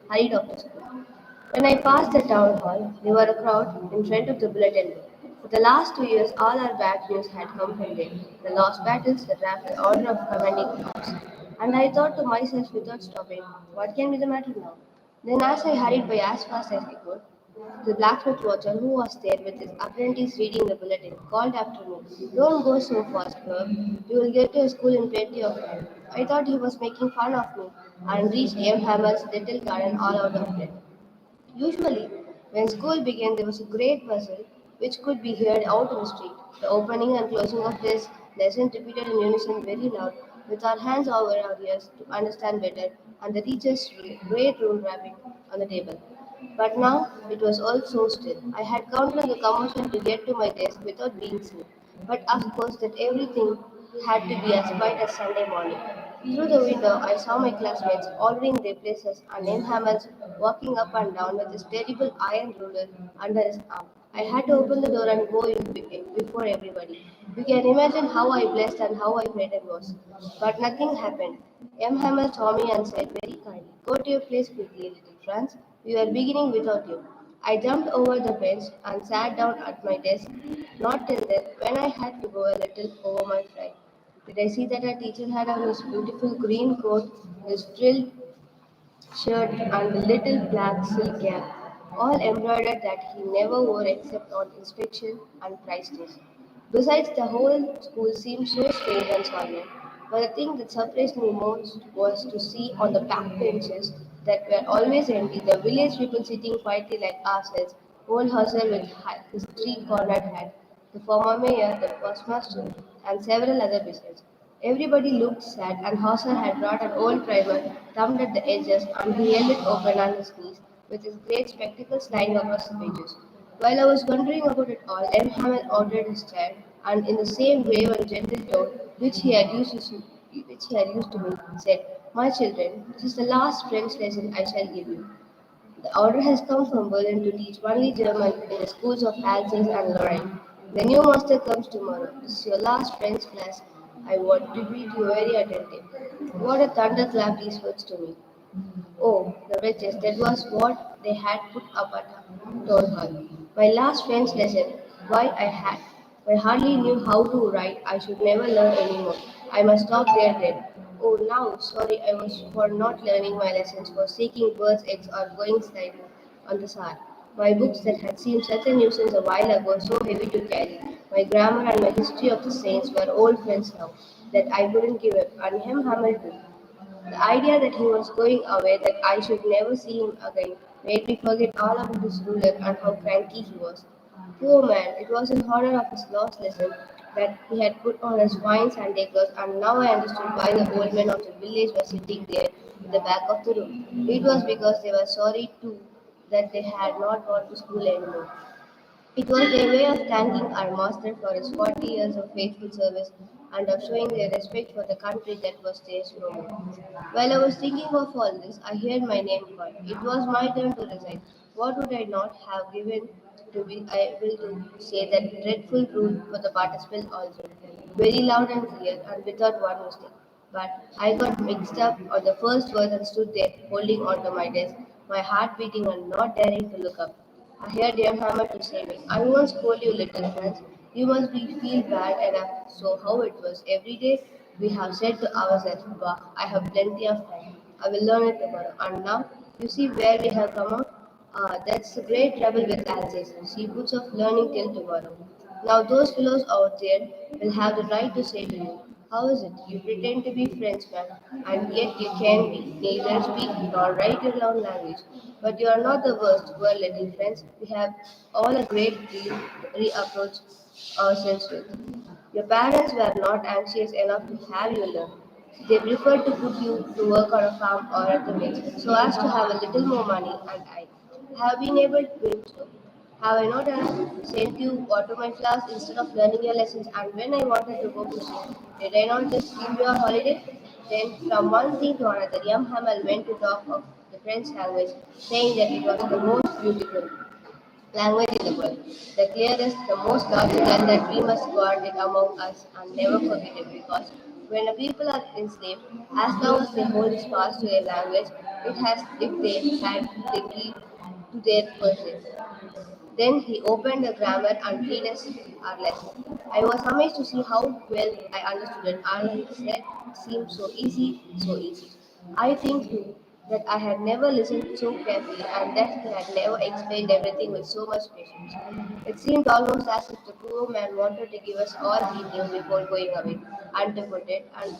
hurried off to school. When I passed the town hall, there were a crowd in front of the bulletin board. For the last 2 years, all our bad news had come from there. The lost battles, the draft, the order of commanding arms. And I thought to myself without stopping, what can be the matter now? Then, as I hurried by as fast as I could, the blacksmith watcher, who was there with his apprentice reading the bulletin, called after me, "Don't go so fast, Herb. You will get to school in plenty of time." I thought he was making fun of me and reached M. Hammer's little garden all out of breath. Usually, when school began, there was a great bustle which could be heard out in the street. The opening and closing of this lesson repeated in unison very loud, with our hands over our ears to understand better, and the teacher's great rule rapping on the table. But now it was all so still. I had counted on the commotion to get to my desk without being seen. But of course, that everything had to be as quiet as Sunday morning. Through the window, I saw my classmates ordering their places and name Hamels walking up and down with his terrible iron ruler under his arm. I had to open the door and go in before everybody. You can imagine how I blessed and how I prayed it was. But nothing happened. M. Hamel saw me and said very kindly, "Go to your place quickly, little Franz. We are beginning without you." I jumped over the bench and sat down at my desk, not till then, when I had to go a little over my fright. Did I see that our teacher had on his beautiful green coat, his frilled shirt, and the little black silk cap, all embroidered that he never wore except on inspection and prize days. Besides, the whole school seemed so strange and solemn. But the thing that surprised me most was to see on the back benches that were always empty the village people sitting quietly like ourselves, old Husser with his three-cornered hat, the former mayor, the postmaster, and several other business. Everybody looked sad, and Hauser had brought an old primer, thumbed at the edges, and he held it open on his knees, with his great spectacles lying across the pages. While I was wondering about it all, M. Hamel ordered his chair, and in the same grave and gentle tone which he had used to me, said, "My children, this is the last French lesson I shall give you. The order has come from Berlin to teach only German in the schools of Alsace and Lorraine. The new master comes tomorrow. This is your last French class. I want to be very attentive." What a thunderclap these words to me! Oh, the wretches, that was what they had put up at town hall. My last French lesson. Why I hardly knew how to write. I should never learn anymore. I must stop there then. Oh, now, sorry I was for not learning my lessons, for seeking birds' eggs or going sliding on the Saar. My books that had seemed such a nuisance a while ago, so heavy to carry. My grammar and my history of the saints were old friends now, that I couldn't give up, and him Hamilton. The idea that he was going away, that I should never see him again, made me forget all about his ruler and how cranky he was. Poor man, it was in honor of his lost lesson that he had put on his fine Sunday clothes, and now I understood why the old men of the village were sitting there in the back of the room. It was because they were sorry too that they had not gone to school anymore. It was their way of thanking our master for his 40 years of faithful service and of showing their respect for the country that was theirs no more. While I was thinking of all this, I heard my name called. It was my turn to resign. What would I not have given to be able to say that dreadful rule for the participle also, very loud and clear and without one mistake. But I got mixed up on the first word and stood there holding on to my desk, my heart beating and not daring to look up. I heard dear Hammer to say me, I won't scold you, little friends. You must be feel bad enough. So how it was every day we have said to ourselves, bah, I have plenty of time. I will learn it tomorrow. And now you see where we have come out. That's the great trouble with Alsace. She puts off learning till tomorrow. Now those fellows out there will have the right to say to you, how is it? You pretend to be Frenchman, and yet you can be neither speak nor write your own language. But you are not the worst, poor little friends. We have all a great deal reapproach ourselves with. Your parents were not anxious enough to have you learn. They preferred to put you to work on a farm or at the mills so as to have a little more money, and I have been able to do so. Have I not sent you water my flowers instead of learning your lessons? And when I wanted to go fishing, did I not just give you a holiday? Then, from one thing to another, young Hamel went to talk of the French language, saying that it was the most beautiful language in the world, the clearest, the most logical, and that we must guard it among us and never forget it because when the people are enslaved, as long as they hold fast to their language, it has if they had the key to their purpose. Then he opened the grammar and read us our lesson. I was amazed to see how well I understood it, and he said it seemed so easy, so easy. I think too that I had never listened so carefully and that he had never explained everything with so much patience. It seemed almost as if the poor man wanted to give us all he knew before going away, and to put it and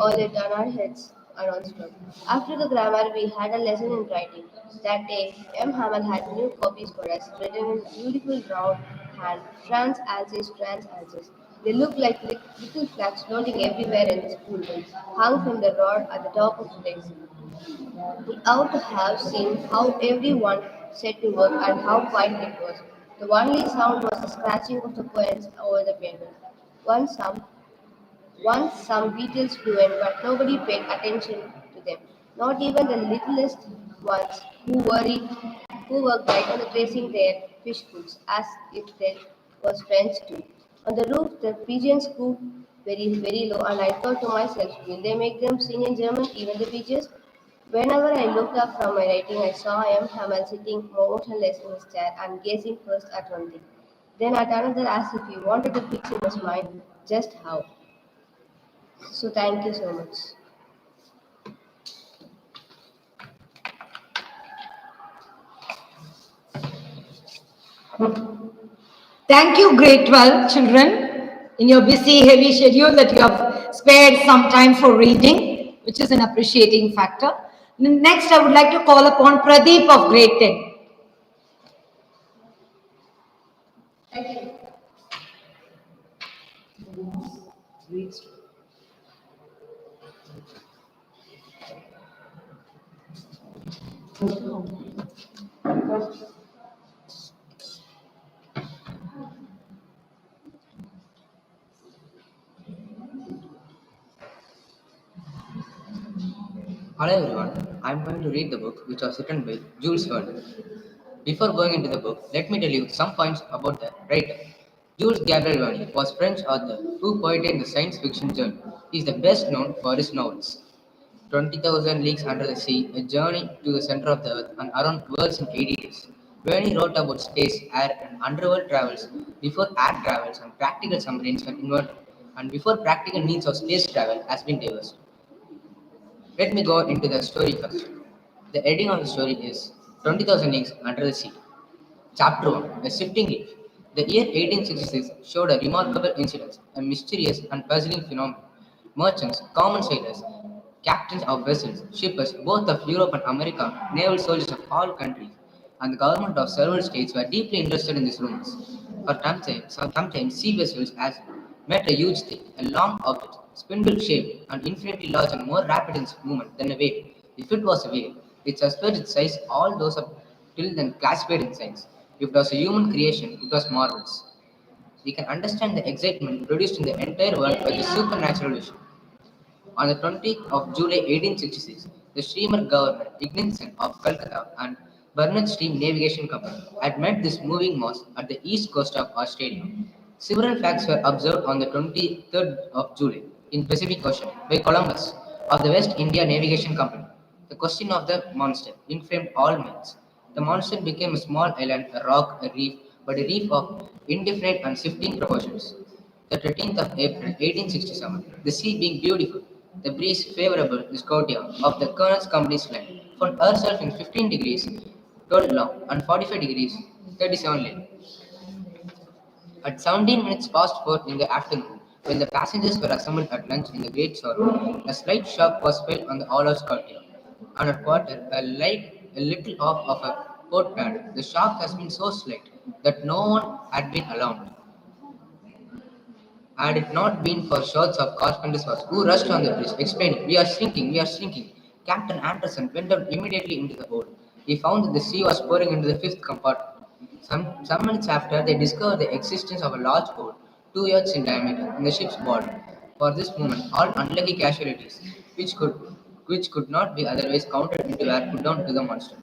all it on our heads announcement. After the grammar, we had a lesson in writing. That day, M. Hamel had new copies for us, written in beautiful round hand, trans Alsace, trans Alsace. They looked like little flags floating everywhere in the school, hung from the rod at the top of the desk. We ought to have seen how everyone set to work and how quiet it was. The only sound was the scratching of the poems over the paper. Once some once some beetles flew in, but nobody paid attention to them. Not even the littlest ones who worked right on the tracing their fish foods, as if there was French too. On the roof, the pigeons cooed very, very low, and I thought to myself, will they make them sing in German, even the pigeons? Whenever I looked up from my writing, I saw M. Hamel sitting motionless in his chair and gazing first at one thing, then at another as if he wanted to fix in his mind just how. So thank you so much. Thank you, grade 12 children, in your busy, heavy schedule that you have spared some time for reading, which is an appreciating factor. Next, I would like to call upon Pradeep of grade 10. Hello everyone, I am going to read the book which was written by Jules Verne. Before going into the book, let me tell you some points about the writer. Jules Gabriel Verne was a French author who poeted the science fiction genre. He is the best known for his novels 20,000 Leagues Under the Sea, A Journey to the Center of the Earth, and Around Worlds in 80 Days. Verne wrote about space, air, and underworld travels before air travels and practical submarines were invented, and before practical means of space travel has been developed. Let me go into the story first. The heading of the story is 20,000 Leagues Under the Sea. Chapter 1 A Shifting Leaf. The year 1866 showed a remarkable incident, a mysterious and puzzling phenomenon. Merchants, common sailors, captains of vessels, shippers, both of Europe and America, naval soldiers of all countries, and the government of several states were deeply interested in these rumors. Sometimes sea vessels has met a huge thing, a long object, spindle-shaped and infinitely large and more rapid in its movement than a wave. If it was a wave, it suspended its size all those up till then classified in science. If it was a human creation, it was marvelous. We can understand the excitement produced in the entire world by the supernatural vision. On the 20th of July 1866, the steamer Governor Ignition of Calcutta and Bernard Steam Navigation Company had met this moving mass at the east coast of Australia. Several facts were observed on the 23rd of July in Pacific Ocean by Columbus of the West India Navigation Company. The question of the monster inflamed all minds. The monster became a small island, a rock, a reef, but a reef of indefinite and shifting proportions. The 13th of April 1867, the sea being beautiful, the breeze favorable, the Scotia of the Colonel's Company's line found herself in 15 degrees 12 long and 45 degrees 37 late. At 17 minutes past 4 in the afternoon, when the passengers were assembled at lunch in the great sorrow, a slight shock was felt on the all of Scotia. On a quarter, a little off of a port pad, the shock has been so slight that no one had been alarmed. Had it not been for shouts of carpenter's workers who rushed on the bridge, exclaiming, "We are sinking, we are sinking!" Captain Anderson went down immediately into the hold. He found that the sea was pouring into the fifth compartment. Some minutes after, they discovered the existence of a large hole, 2 yards in diameter, in the ship's bottom. For this moment, all unlucky casualties, which could not be otherwise counted into, were put down to the monster.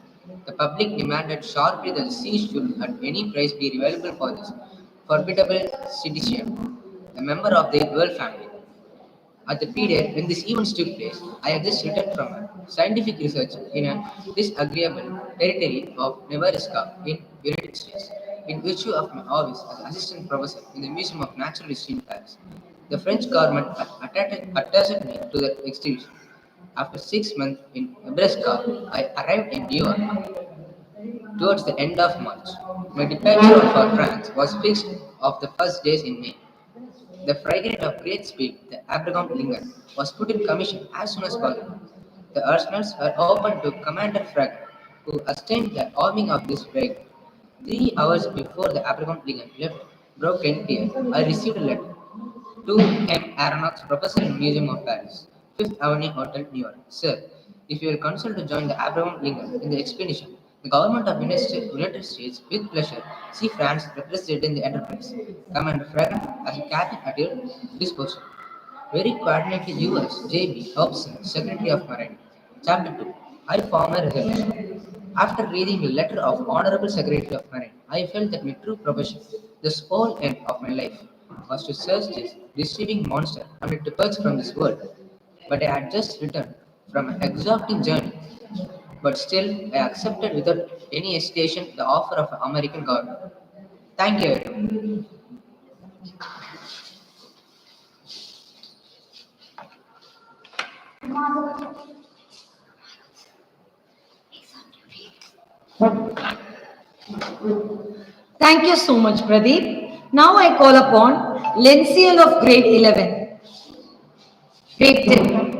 The public demanded sharply that the sea should at any price be available for this formidable citizen, a member of the royal family. At the period when these events took place, I have just returned from a scientific research in a disagreeable territory of Nebraska in United States, in virtue of my office as assistant professor in the Museum of Natural History in Paris. The French government attached me to the exhibition. After 6 months in Nebraska, I arrived in New York towards the end of March. My departure for France was fixed of the first days in May. The frigate of great speed, the Abraham Lincoln, was put in commission as soon as possible. The arsenals were opened to Commander Fragg, who sustained the arming of this frigate. 3 hours before the Abraham Lincoln left Broken Pier, I received a letter to M. Aronnax, Professor in Museum of Paris, Fifth Avenue Hotel, New York. Sir, if you will consent to join the Abraham Lincoln in the expedition, the government of United States, with pleasure, see France represented in the enterprise. Commander Fragan as a captain at your disposal. Very coordinately yours, J.B. Hobson, Secretary of Marine. Chapter 2. I form a resolution. After reading the letter of Honorable Secretary of Marine, I felt that my true profession, the sole end of my life, was to search this deceiving monster and to depart from this world. But I had just returned from an exhausting journey. But still, I accepted without any hesitation the offer of the American government. Thank you, everyone. Thank you so much, Pradeep. Now I call upon Lenciel of grade 11. Grade 10.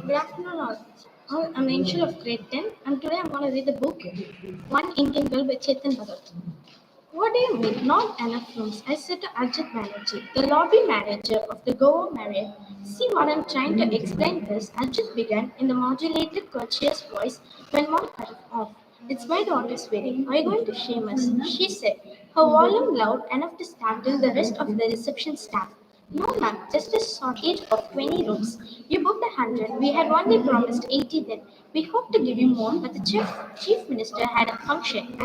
Good afternoon, all. I'm Angel of grade 10, and today I'm going to read the book One Indian Girl by Chetan Bhagat. What do you mean? Not enough rooms? I said to Ajit Banerjee, the lobby manager of the Goa Marriott. See what I'm trying to explain this? Ajit began in the modulated, courteous voice when Mom cut it off. It's my daughter's wedding. Are you going to shame us? She said, her volume loud enough to startle the rest of the reception staff. No, ma'am, just a shortage of 20 rooms. You booked 100. We had only promised 80 then. We hope to give you more, but the chief minister had a function.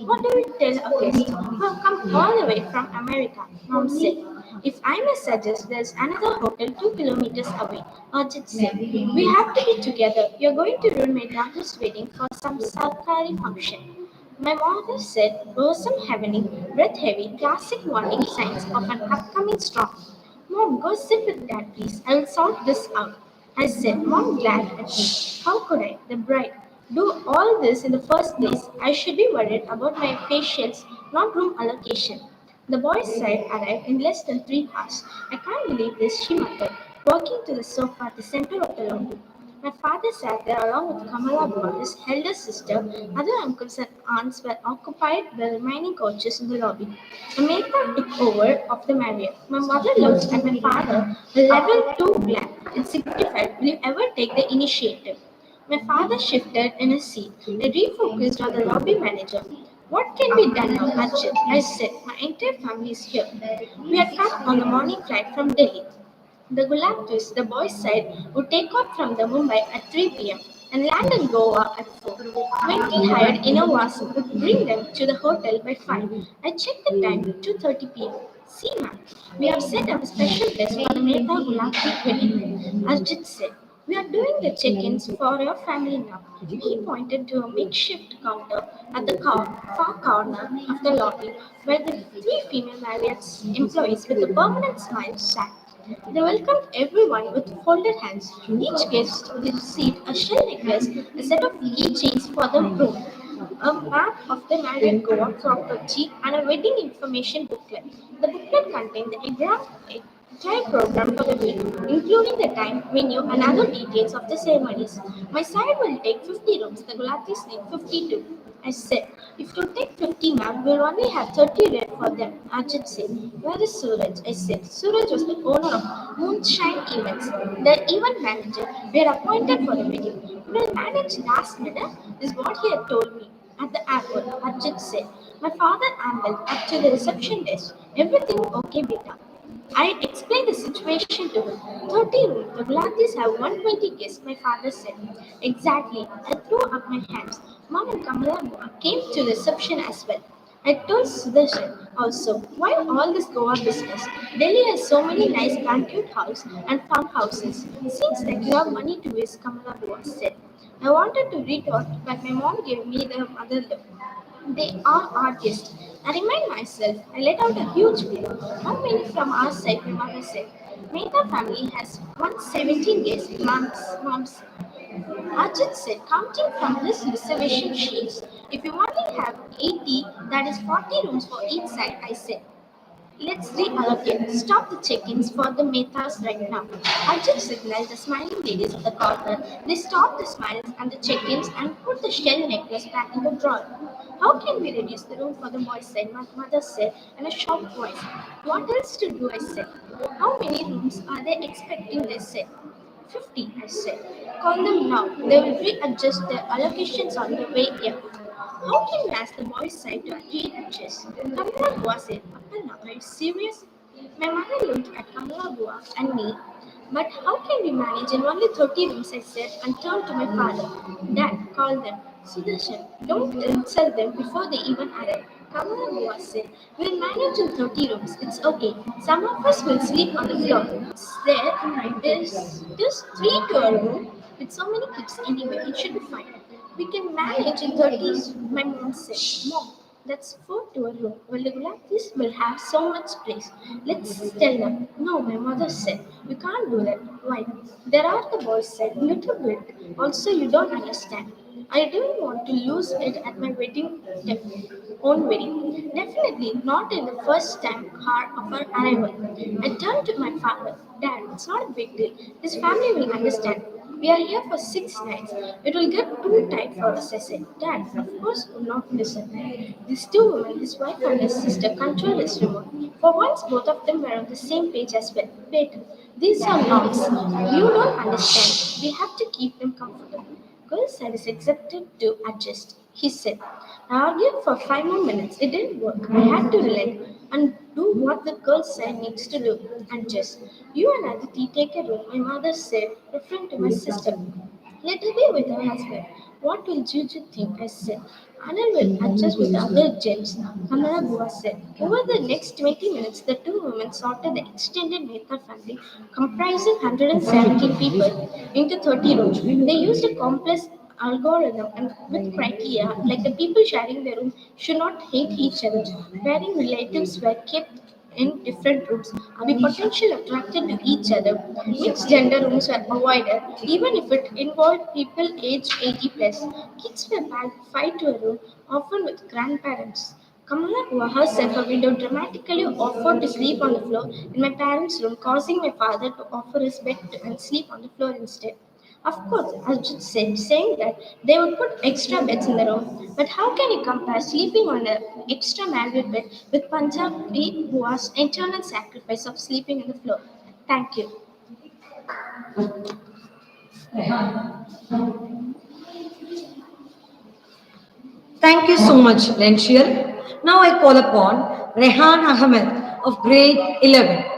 What do we tell a guest who have come all the way from America? Mom said. If I may suggest, there's another hotel 2 kilometers away. Ajit said. We have to be together. You're going to ruin my daughter's wedding for some Sarkari function. My mother said, bosom heavenly, breath heavy, classic warning signs of an upcoming storm. Mom, go sit with dad, please. I'll sort this out. I said, Mom glared at me. How could I, the bride, do all this in the first place? I should be worried about my patients, not room allocation. The boys' side arrived in less than 3 hours. I can't believe this, she muttered, walking to the sofa at the center of the lobby. My father sat there along with Kamala Bua, his elder sister. Other uncles and aunts were occupied the remaining couches in the lobby. Amrita took over of the Marriott. My mother looked at my father, a level 2 black, and signified, will you ever take the initiative? My father shifted in his seat. I refocused on the lobby manager. What can be done now, Ajit? I said, my entire family is here. We had come on the morning flight from Delhi. The Gulabdis, the boys' side, would take off from the Mumbai at 3 p.m. and land in Goa at 4. 20 hired Innovas would bring them to the hotel by 5. I checked the time, 2:30 p.m. See, ma'am, we have set up a special desk for the Mehta Gulabdi wedding. Ajit said, we are doing the check-ins for your family now. He pointed to a makeshift counter at the far corner of the lobby where the 3 female Marriott's employees with a permanent smile sat. They welcomed everyone with folded hands. Each guest received a shell necklace, a set of keychains for the groom, a map of the married Goa property, and a wedding information booklet. The booklet contained the entire program for the week, including the time, venue, and other details of the ceremonies. My side will take 50 rooms, the Gulatis need 52. I said, if you take 50, ma'am, we'll only have 30 ready for them. Ajit said, where is Suraj? I said, Suraj was the owner of Moonshine Events, the event manager we had appointed for the wedding. We'll manage last minute, is what he had told me. At the airport, Ajit said, my father ambled up to the reception desk. Everything okay, beta? I explained the situation to him. 30 rooms, the Gulatis have 120 guests, my father said. Exactly. I threw up my hands. Mom and Kamala came to the reception as well. I told Sudarshan also, why all this Goa business? Delhi has so many nice banquet halls and farmhouses. Seems like you have money to waste, Kamala said. I wanted to retort, but my mom gave me the other look. They are artists. I remind myself, I let out a huge peal. How many from our side, my mother said. Mehta family has 117 guests, mom's. Ajit said, counting from his reservation sheets, if you only have 80, that is 40 rooms for each side, I said. Let's reallocate. Stop the check-ins for the metas right now. Arjun signaled the smiling ladies at the counter. They stopped the smiles and the check-ins and put the shell necklace back in the drawer. How can we reduce the room for the boys? Said my mother said in a shocked voice. What else to do? I said. How many rooms are they expecting? They said. 50, I said. Call them now. They will readjust their allocations on the way here. How can we ask the boys' side to readjust? Kamala Bua said, Uncle, now, are you serious? My mother looked at Kamala Bua and me. But how can we manage in only 30 rooms? I said and turned to my father. Dad, call them. Sudarshan, don't insult them before they even arrive. Kamala Bua said, we'll manage in 30 rooms. It's okay. Some of us will sleep on the floor. There's just 3 to a room with so many kids anyway. It should be fine. We can manage in 30s, my mom said. Mom, that's 4 to a room. Well, this will have so much space. Let's tell them. No, my mother said. We can't do that. Why? There are the boys said. Little bit. Also, you don't understand. I didn't want to lose it at my own wedding. Definitely not in the first time car of our arrival. I turned to my father. Dad, it's not a big deal. His family will understand. We are here for 6 nights. It will get too tight for us, I said. Dad, of course, will not listen. These 2 women, his wife and his sister, control his remote. For once, both of them were on the same page as well. Wait, these are norms. You don't understand. We have to keep them comfortable. Girl said is accepted to adjust. He said, I argued for 5 more minutes. It didn't work. I had to relent and do what the girl said needs to do. Adjust. You and Aditi take a room, my mother said, referring to my sister. Let her be with her husband. What will Juju think? I said. Anil will adjust with the other gents, Kamala Bua said. Over the next 20 minutes, the 2 women sorted the extended Mehta family, comprising 117 people, into 30 rooms. They used a complex algorithm and with criteria like the people sharing their room should not hate each other. Wearing relatives were kept in different rooms? Are we potentially attracted to each other? Mixed gender rooms were avoided, even if it involved people aged 80 plus. Kids were packed to a room, often with grandparents. Kamala herself, a widow, dramatically offered to sleep on the floor in my parents' room, causing my father to offer his bed and sleep on the floor instead. Of course, Arjun said, saying that they would put extra beds in the room. But how can you compare sleeping on an extra married bed with Punjabi who has internal sacrifice of sleeping on the floor? Thank you. Thank you so much, Lenchiel. Now I call upon Rehan Ahmed of grade 11.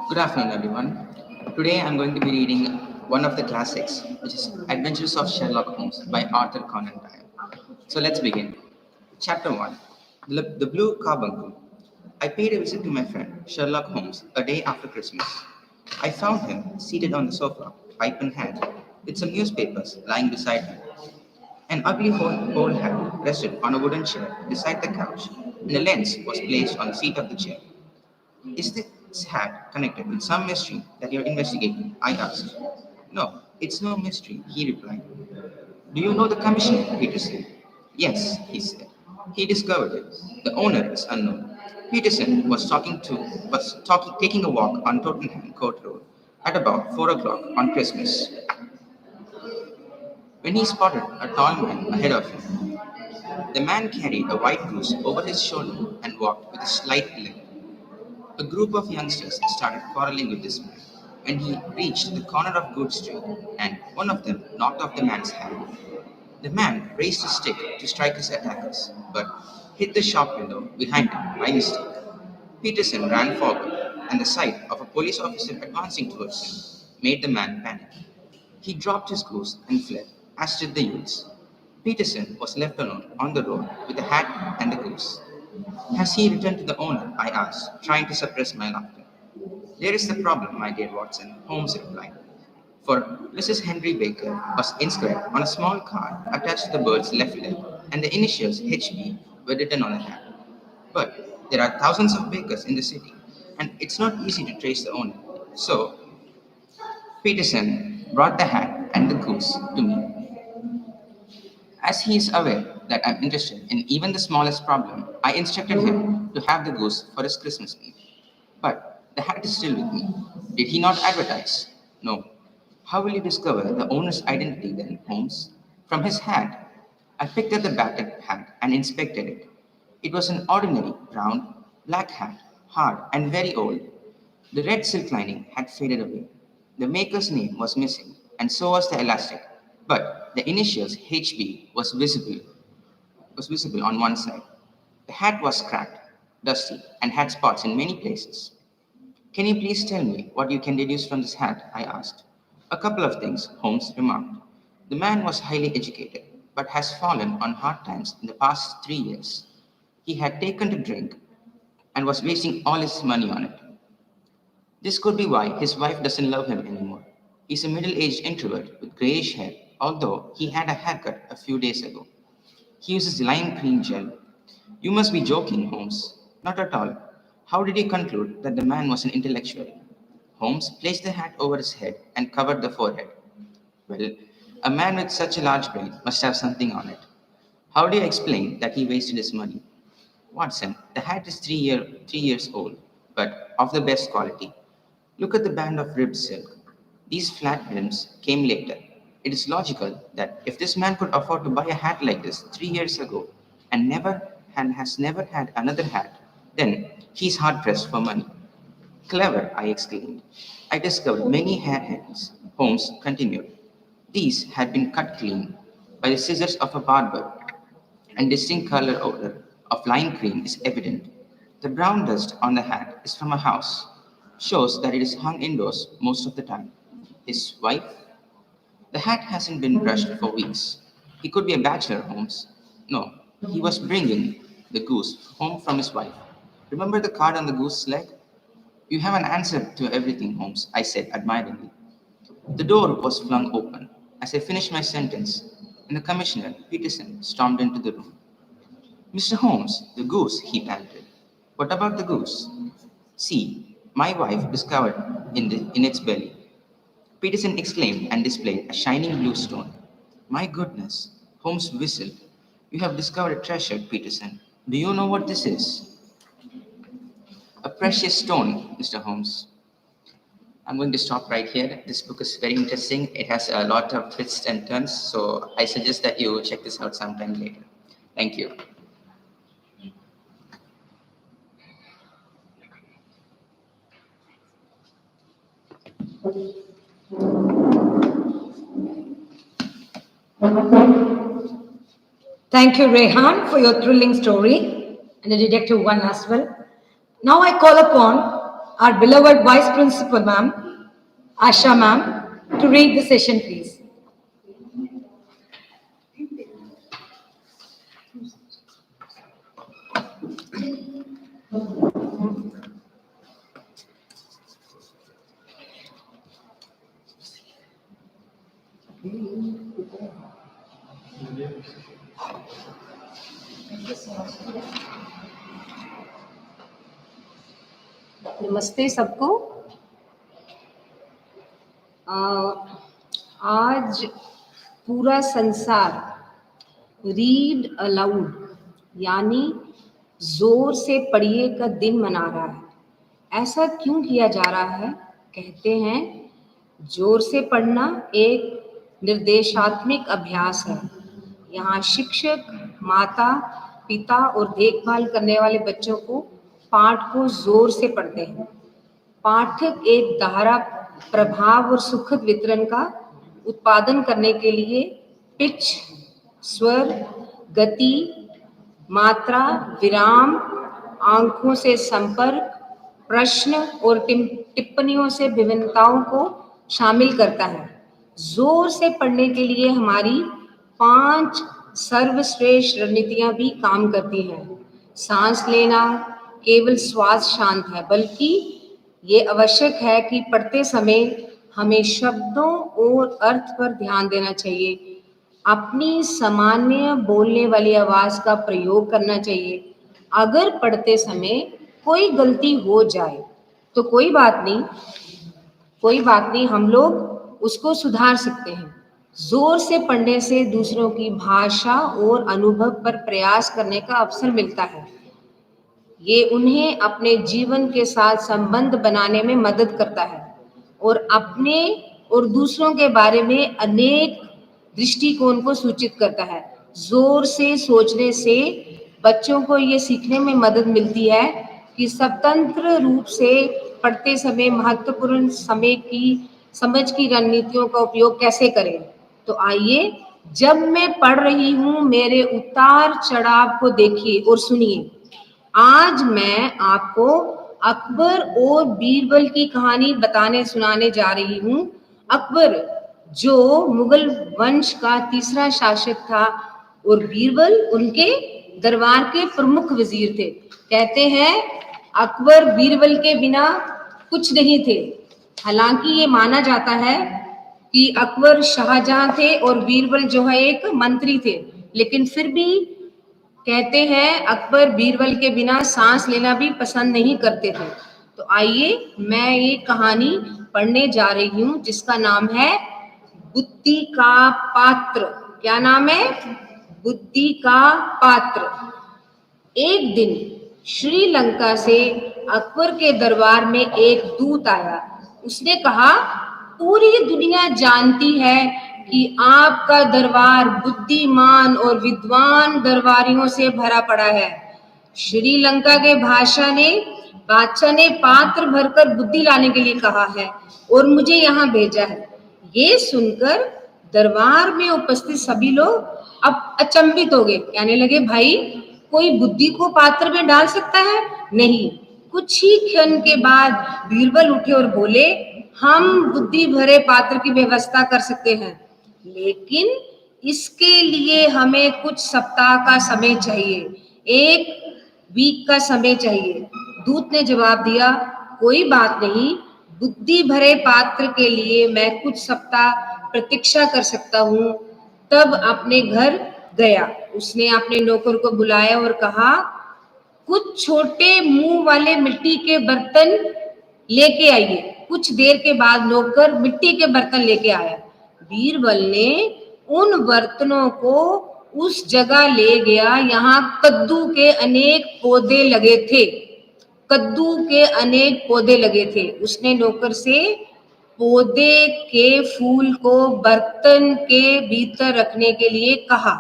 Good afternoon, everyone. Today I'm going to be reading one of the classics, which is Adventures of Sherlock Holmes by Arthur Conan Doyle. So let's begin. Chapter 1, The Blue Carbuncle. I paid a visit to my friend, Sherlock Holmes, a day after Christmas. I found him seated on the sofa, pipe in hand, with some newspapers lying beside him. An ugly old hat rested on a wooden chair beside the couch, and a lens was placed on the seat of the chair. Is this hat connected with some mystery that you're investigating? I asked. No, it's no mystery, he replied. Do you know the commissioner? Peterson. Yes, he said. He discovered it. The owner is unknown. Peterson was taking a walk on Tottenham Court Road at about 4 o'clock on Christmas when he spotted a tall man ahead of him. The man carried a white goose over his shoulder and walked with a slight limp. A group of youngsters started quarreling with this man when he reached the corner of Good Street, and one of them knocked off the man's hat. The man raised his stick to strike his attackers, but hit the shop window behind him by mistake. Peterson ran forward, and the sight of a police officer advancing towards him made the man panic. He dropped his goose and fled, as did the youths. Peterson was left alone on the road with the hat and the goose. Has he returned to the owner? I asked, trying to suppress my laughter. There is the problem, my dear Watson, Holmes replied. For Mrs. Henry Baker was inscribed on a small card attached to the bird's left leg, and the initials HB were written on the hat. But there are thousands of bakers in the city, and it's not easy to trace the owner. So, Peterson brought the hat and the goose to me. As he is aware that I'm interested in even the smallest problem, I instructed him to have the goose for his Christmas meal. But the hat is still with me. Did he not advertise? No. How will you discover the owner's identity then, Holmes? From his hat. I picked up the battered hat and inspected it. It was an ordinary, round, black hat, hard and very old. The red silk lining had faded away. The maker's name was missing, and so was the elastic. But the initials HB was visible on one side. The hat was cracked, dusty, and had spots in many places. Can you please tell me what you can deduce from this hat? I asked. A couple of things, Holmes remarked. The man was highly educated, but has fallen on hard times in the past 3 years. He had taken to drink and was wasting all his money on it. This could be why his wife doesn't love him anymore. He's a middle aged introvert with grayish hair, although he had a haircut a few days ago. He uses lime cream gel. You must be joking, Holmes. Not at all. How did you conclude that the man was an intellectual? Holmes placed the hat over his head and covered the forehead. Well, a man with such a large brain must have something on it. How do you explain that he wasted his money? Watson, the hat is 3 years old, but of the best quality. Look at the band of ribbed silk. These flat brims came later. It is logical that if this man could afford to buy a hat like this 3 years ago has never had another hat, then he's hard pressed for money. Clever, I exclaimed. I discovered many hairheads, Holmes continued. These had been cut clean by the scissors of a barber, and distinct color odor of lime cream is evident. The brown dust on the hat is from a house, shows that it is hung indoors most of the time. His wife? The hat hasn't been brushed for weeks. He could be a bachelor, Holmes. No, he was bringing the goose home from his wife. Remember the card on the goose's leg? You have an answer to everything, Holmes, I said admiringly. The door was flung open as I finished my sentence, and the Commissioner, Peterson, stormed into the room. Mr. Holmes, the goose, he panted. What about the goose? See, my wife discovered in its belly. Peterson exclaimed and displayed a shining blue stone. My goodness, Holmes whistled. You have discovered a treasure, Peterson. Do you know what this is? A precious stone, Mr. Holmes. I'm going to stop right here. This book is very interesting. It has a lot of twists and turns, so I suggest that you check this out sometime later. Thank you. Thank you, Rehan, for your thrilling story and the detective one as well. Now I call upon our beloved Vice Principal, ma'am, Asha ma'am, to read the session, please. नमस्ते सबको। आज पूरा संसार read aloud यानी जोर से पढ़िए का दिन मना रहा है। ऐसा क्यों किया जा रहा है? कहते हैं जोर से पढ़ना एक निर्देशात्मक अभ्यास है। यहाँ शिक्षक, माता, पिता और देखभाल करने वाले बच्चों को पाठ को जोर से पढ़ते हैं। पाठक एक धारा, प्रभाव और सुखद वितरण का उत्पादन करने के लिए पिच, स्वर, गति, मात्रा, विराम, आंखों से संपर्क, प्रश्न और टिप्पणियों से विभिन्नताओं को शामिल करता है। जोर से पढ़ने के लिए हमारी 5 सर्वश्रेष्ठ रणनीतियां भी काम करती हैं। सांस लेना केवल श्वास शांत है, बल्कि ये आवश्यक है कि पढ़ते समय हमें शब्दों और अर्थ पर ध्यान देना चाहिए। अपनी सामान्य बोलने वाली आवाज का प्रयोग करना चाहिए। अगर पढ़ते समय कोई गलती हो जाए तो कोई बात नहीं, हम लोग उसको सुधार सकते हैं। जोर से पढ़ने से दूसरों की भाषा और अनुभव पर प्रयास करने का अवसर मिलता है। ये उन्हें अपने जीवन के साथ संबंध बनाने में मदद करता है और अपने और दूसरों के बारे में अनेक दृष्टिकोण को सूचित करता है। जोर से सोचने से बच्चों को ये सीखने में मदद मिलती है कि स्वतंत्र रूप से पढ़ते समय महत्वपूर्ण समझ की रणनीतियों का उपयोग कैसे करें। तो आइए, जब मैं पढ़ रही हूँ मेरे उतार चढ़ाव को देखिए और सुनिए। आज मैं आपको अकबर और बीरबल की कहानी सुनाने जा रही हूँ। अकबर जो मुगल वंश का तीसरा शासक था और बीरबल उनके दरबार के प्रमुख वजीर थे। कहते हैं अकबर बीरबल के बिना कुछ नहीं थे। हालांकि ये माना जाता है कि अकबर शाहजहां थे और बीरबल जो है एक मंत्री थे, लेकिन फिर भी कहते हैं अकबर बीरबल के बिना सांस लेना भी पसंद नहीं करते थे। तो आइए, मैं ये कहानी पढ़ने जा रही हूँ जिसका नाम है बुद्धि का पात्र। क्या नाम है? बुद्धि का पात्र। एक दिन श्रीलंका से अकबर के दरबार में एक दूत आया। उसने कहा, पूरी दुनिया जानती है कि आपका दरबार बुद्धिमान और विद्वान दरबारियों से भरा पड़ा है। श्रीलंका के बादशाह ने पात्र भरकर बुद्धि लाने के लिए कहा है और मुझे यहाँ भेजा है। ये सुनकर दरबार में उपस्थित सभी लोग अब अचंभित हो गए। कहने लगे, भाई कोई बुद्धि को पात्र में डाल सकता है? नहीं। कुछ ही क्षण के बाद बीरबल उठे और बोले, हम बुद्धि भरे पात्र की व्यवस्था कर सकते हैं, लेकिन इसके लिए हमें कुछ सप्ताह का समय चाहिए, 1 वीक का समय चाहिए। दूत ने जवाब दिया, कोई बात नहीं, बुद्धि भरे पात्र के लिए मैं कुछ सप्ताह प्रतीक्षा कर सकता हूँ। तब अपने घर गया। उसने अपने नौकर को बुलाया और कहा, कुछ छोटे मुंह वाले मिट्टी के बर्तन लेके आइए। कुछ देर के बाद नौकर मिट्टी के बर्तन लेके आया। बीरबल ने उन बर्तनों को उस जगह ले गया, यहाँ कद्दू के अनेक पौधे लगे थे। कद्दू के अनेक पौधे लगे थे। उसने नौकर से पौधे के फूल को बर्तन के भीतर रखने के लिए कहा।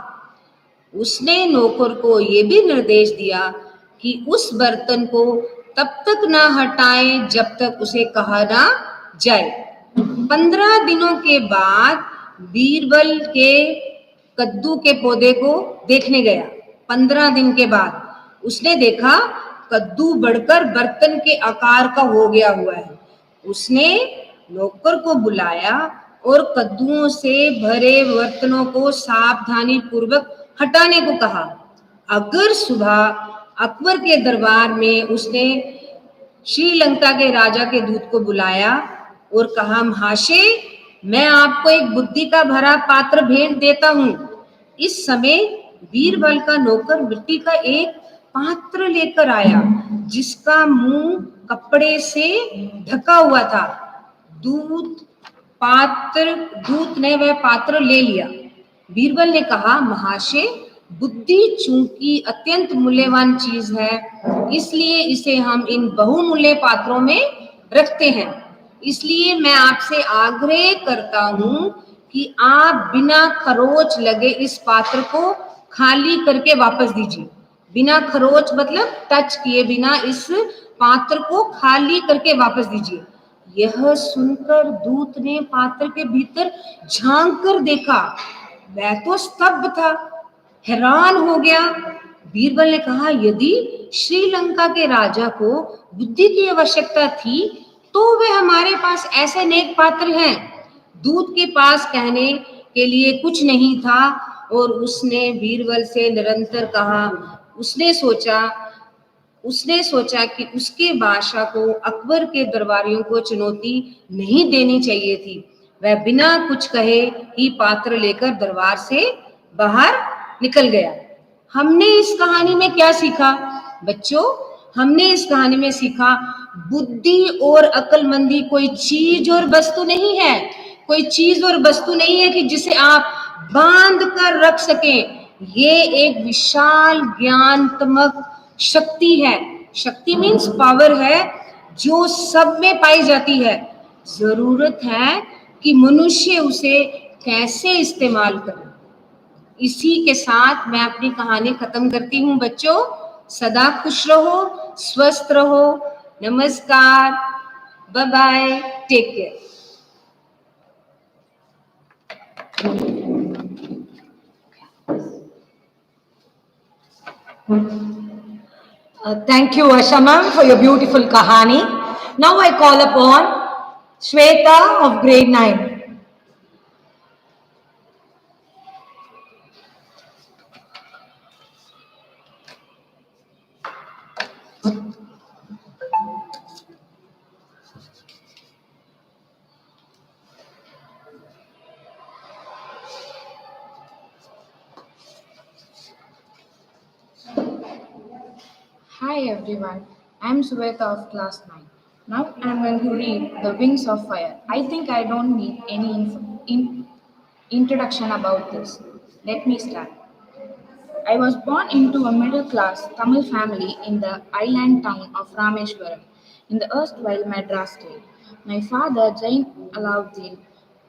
उसने नौकर को ये भी निर्देश दिया कि उस बर्तन को तब तक ना हटाए जब तक उसे कहा ना जाए। 15 दिनों के बाद बीरबल के कद्दू के पौधे को देखने गया। 15 दिन के बाद उसने देखा कद्दू बढ़कर बर्तन के आकार का हो गया हुआ है। उसने नौकर को बुलाया और कद्दुओं से भरे बर्तनों को सावधानी पूर्वक हटाने को कहा। अगर सुबह अकबर के दरबार में उसने श्रीलंका के राजा के दूत को बुलाया और कहा, महाशय, मैं आपको एक बुद्धि का भरा पात्र भेंट देता हूँ। इस समय बीरबल का नौकर मिट्टी का एक पात्र लेकर आया जिसका मुंह कपड़े से ढका हुआ था। दूत ने वह पात्र ले लिया। बीरबल ने कहा, महाशय, बुद्धि चूंकि अत्यंत मूल्यवान चीज है, इसलिए इसे हम इन बहुमूल्य पात्रों में रखते हैं। इसलिए मैं आपसे आग्रह करता हूं कि आप बिना खरोच लगे इस पात्र को खाली करके वापस दीजिए। बिना खरोच मतलब टच किए बिना इस पात्र को खाली करके वापस दीजिए। यह सुनकर दूत ने पात्र के भीतर झांक कर देखा। वह तो स्तब्ध था, हैरान हो गया। बीरबल ने कहा, यदि श्रीलंका के राजा को बुद्धि की आवश्यकता थी तो वह हमारे पास ऐसे नेक पात्र हैं। दूत के पास कहने के लिए कुछ नहीं था और उसने बीरबल से निरंतर कहा। उसने सोचा कि उसके बादशाह को अकबर के दरबारियों को चुनौती नहीं देनी चाहिए थी। वह बिना कुछ कहे ही पात्र लेकर दरबार से बाहर निकल गया। हमने इस कहानी में क्या सीखा? बच्चों, हमने इस कहानी में सीखा, बुद्धि और अक्लमंदी कोई चीज और वस्तु नहीं है। कोई चीज और वस्तु नहीं है कि जिसे आप बांध कर रख सकें। ये एक विशाल ज्ञानात्मक शक्ति है। शक्ति मीन्स पावर है जो सब में पाई जाती है। जरूरत है कि मनुष्य उसे कैसे इस्तेमाल करे। इसी के साथ मैं अपनी कहानी खत्म करती हूँ बच्चों। सदा खुश रहो, स्वस्थ रहो। नमस्कार, bye bye, take care. Thank you, Asha ma'am, for your beautiful kahani. Now I call upon Shweta of grade 9. Hi everyone, I am Sweta of class 9. Now I am going to read The Wings of Fire. I think I don't need any introduction about this. Let me start. I was born into a middle class Tamil family in the island town of Rameshwaram in the erstwhile Madras state. My father, Jain Aloud,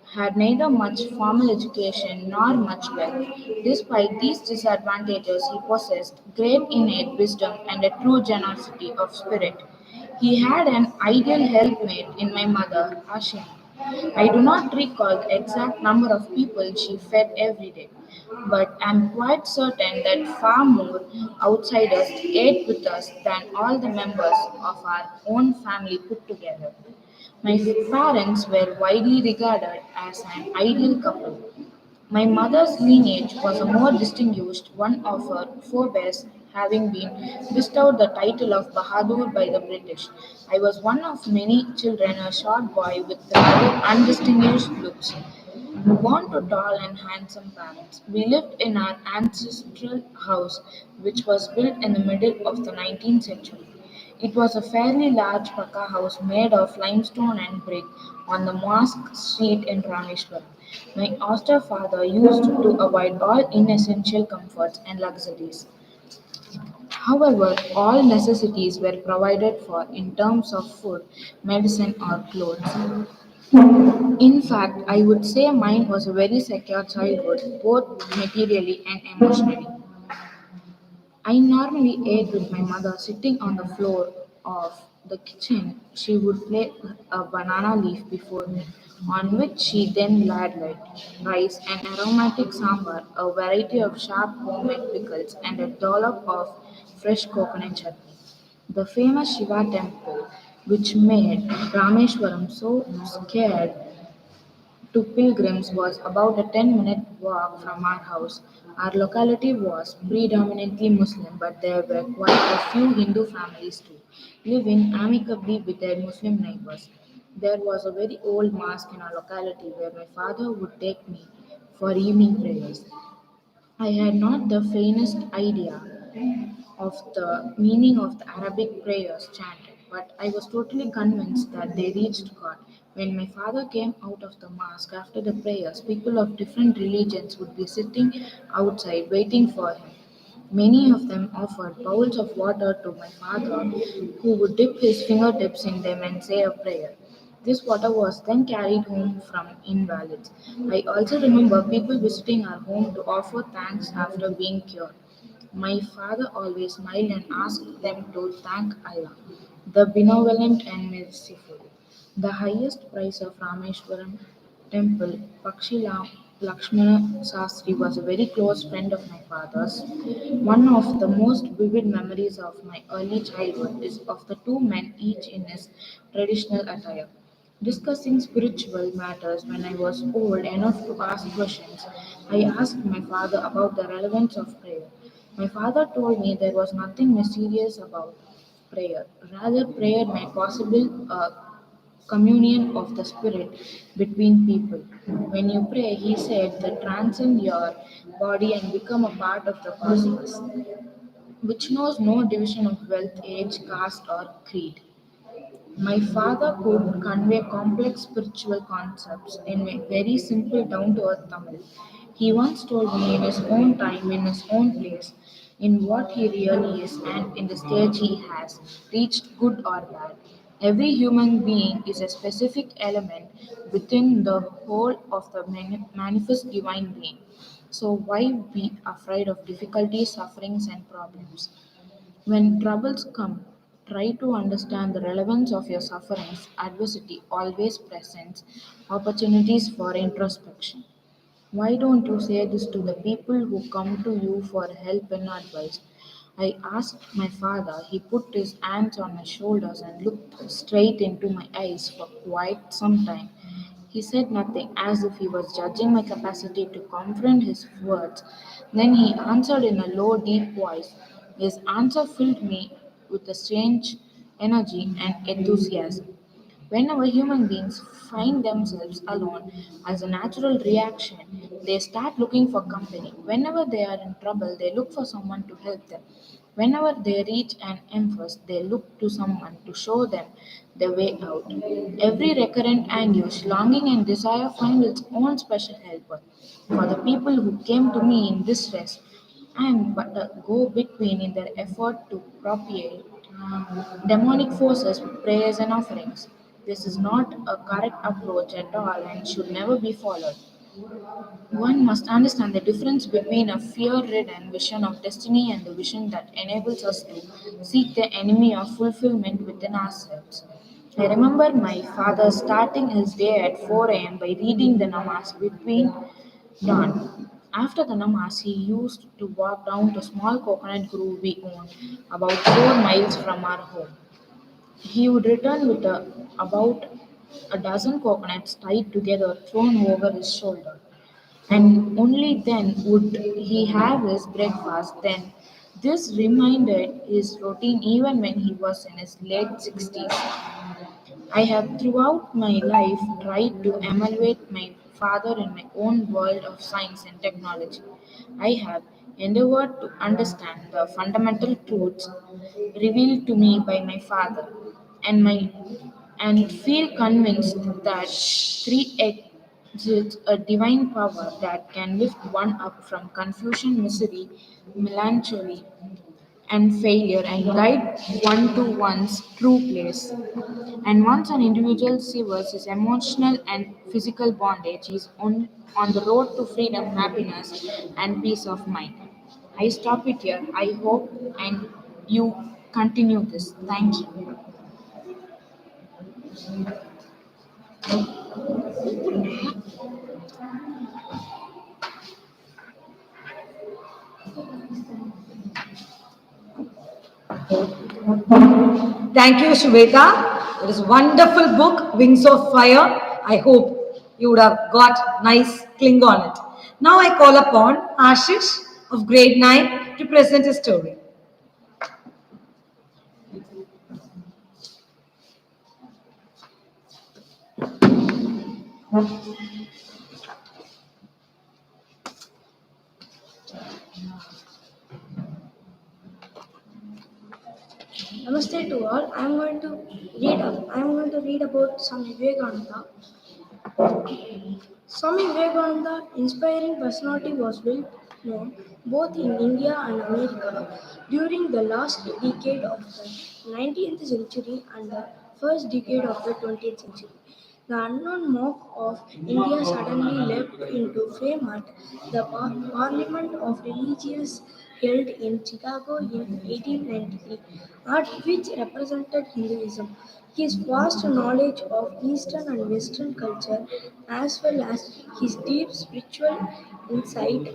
had neither much formal education nor much wealth. Despite these disadvantages, he possessed great innate wisdom and a true generosity of spirit. He had an ideal helpmate in my mother, Ashim. I do not recall the exact number of people she fed every day, but I'm quite certain that far more outsiders ate with us than all the members of our own family put together. My parents were widely regarded as an ideal couple. My mother's lineage was a more distinguished. One of her forebears having been bestowed the title of Bahadur by the British. I was one of many children, a short boy with rather undistinguished looks. Born to tall and handsome parents, we lived in our ancestral house, which was built in the middle of the 19th century. It was a fairly large Paka house made of limestone and brick on the Mosque Street in Rameshwaram. My austere father used to avoid all inessential comforts and luxuries. However, all necessities were provided for in terms of food, medicine, or clothes. In fact, I would say mine was a very secure childhood, both materially and emotionally. I normally ate with my mother sitting on the floor of the kitchen. She would place a banana leaf before me, on which she then laid rice, an aromatic sambar, a variety of sharp homemade pickles, and a dollop of fresh coconut chutney. The famous Shiva temple, which made Rameshwaram so scared to pilgrims, was about a 10-minute walk from our house. Our locality was predominantly Muslim, but there were quite a few Hindu families too, living amicably with their Muslim neighbors. There was a very old mosque in our locality where my father would take me for evening prayers. I had not the faintest idea of the meaning of the Arabic prayers chanted, but I was totally convinced that they reached God. When my father came out of the mosque after the prayers, people of different religions would be sitting outside waiting for him. Many of them offered bowls of water to my father, who would dip his fingertips in them and say a prayer. This water was then carried home from invalids. I also remember people visiting our home to offer thanks after being cured. My father always smiled and asked them to thank Allah, the benevolent and merciful. The highest price of Rameshwaram temple, Pakshila Lakshmana Sastri, was a very close friend of my father's. One of the most vivid memories of my early childhood is of the two men, each in his traditional attire, discussing spiritual matters. When I was old enough to ask questions, I asked my father about the relevance of prayer. My father told me there was nothing mysterious about prayer. Rather, prayer made possible a communion of the Spirit between people. When you pray, he said, that transcend your body and become a part of the cosmos, which knows no division of wealth, age, caste, or creed. My father could convey complex spiritual concepts in a very simple, down to earth Tamil. He once told me in his own time, in his own place, in what he really is, and in the stage he has reached, good or bad. Every human being is a specific element within the whole of the manifest divine being. So, why be afraid of difficulties, sufferings, and problems? When troubles come, try to understand the relevance of your sufferings. Adversity always presents opportunities for introspection. Why don't you say this to the people who come to you for help and advice? I asked my father. He put his hands on my shoulders and looked straight into my eyes for quite some time. He said nothing, as if he was judging my capacity to comprehend his words. Then he answered in a low, deep voice. His answer filled me with a strange energy and enthusiasm. Whenever human beings find themselves alone, as a natural reaction, they start looking for company. Whenever they are in trouble, they look for someone to help them. Whenever they reach an impasse, they look to someone to show them the way out. Every recurrent anguish, longing, and desire find its own special helper. For the people who came to me in distress, I am but a go between in their effort to propitiate demonic forces with prayers and offerings. This is not a correct approach at all and should never be followed. One must understand the difference between a fear ridden vision of destiny and the vision that enables us to seek the enemy of fulfillment within ourselves. I remember my father starting his day at 4 a.m. by reading the namaz between dawn. After the namaz, he used to walk down to a small coconut grove we owned about 4 miles from our home. He would return with about a dozen coconuts tied together thrown over his shoulder, and only then would he have his breakfast. Then This reminded his routine even when he was in his late 60s. I have throughout my life tried to emulate my father in my own world of science and technology. I have endeavored to understand the fundamental truths revealed to me by my father and my and feel convinced that three exists a divine power that can lift one up from confusion, misery, melancholy, and failure and guide one to one's true place. And once an individual severs his emotional and physical bondage, he is on the road to freedom, happiness, and peace of mind. I stop it here. I hope and you continue this. Thank you. Thank you, Shweta. It is a wonderful book, Wings of Fire. I hope you would have got nice cling on it. Now I call upon Ashish of grade 9 to present his story. Namaste to all. I'm going to read about Swami Vivekananda. Swami Vivekananda, inspiring personality, was well known both in India and America during the last decade of the 19th century and the first decade of the 20th century. The unknown monk of India suddenly leapt into fame at the Parliament of Religions held in Chicago in 1893, art which represented Hinduism. His vast knowledge of Eastern and Western culture, as well as his deep spiritual insight,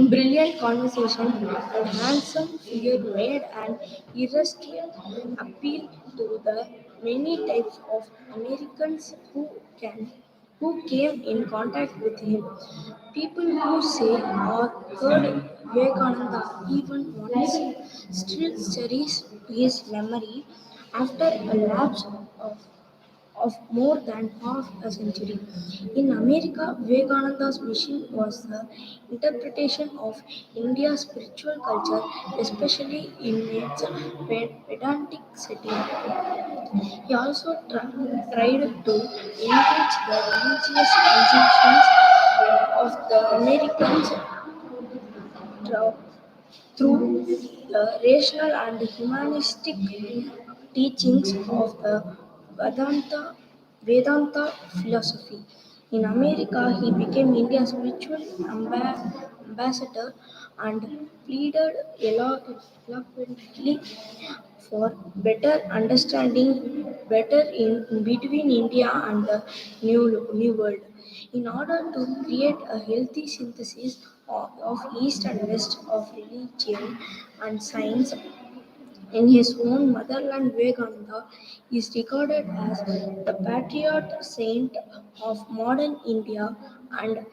brilliant conversation, and handsome figure made an irresistible appeal to the many types of Americans who came in contact with him. People who say or heard Vivekananda even once still cherish his memory after a lapse of more than half a century. In America, Vivekananda's mission was the interpretation of India's spiritual culture, especially in its Vedantic setting. He also tried to engage the religious convictions of the Americans through through the rational and humanistic teachings of the Vedanta philosophy. In America, he became India's spiritual ambassador and pleaded eloquently for better understanding better in between India and the new world. In order to create a healthy synthesis of East and West of religion and science in his own motherland, Vivekananda is regarded as the patriot saint of modern India and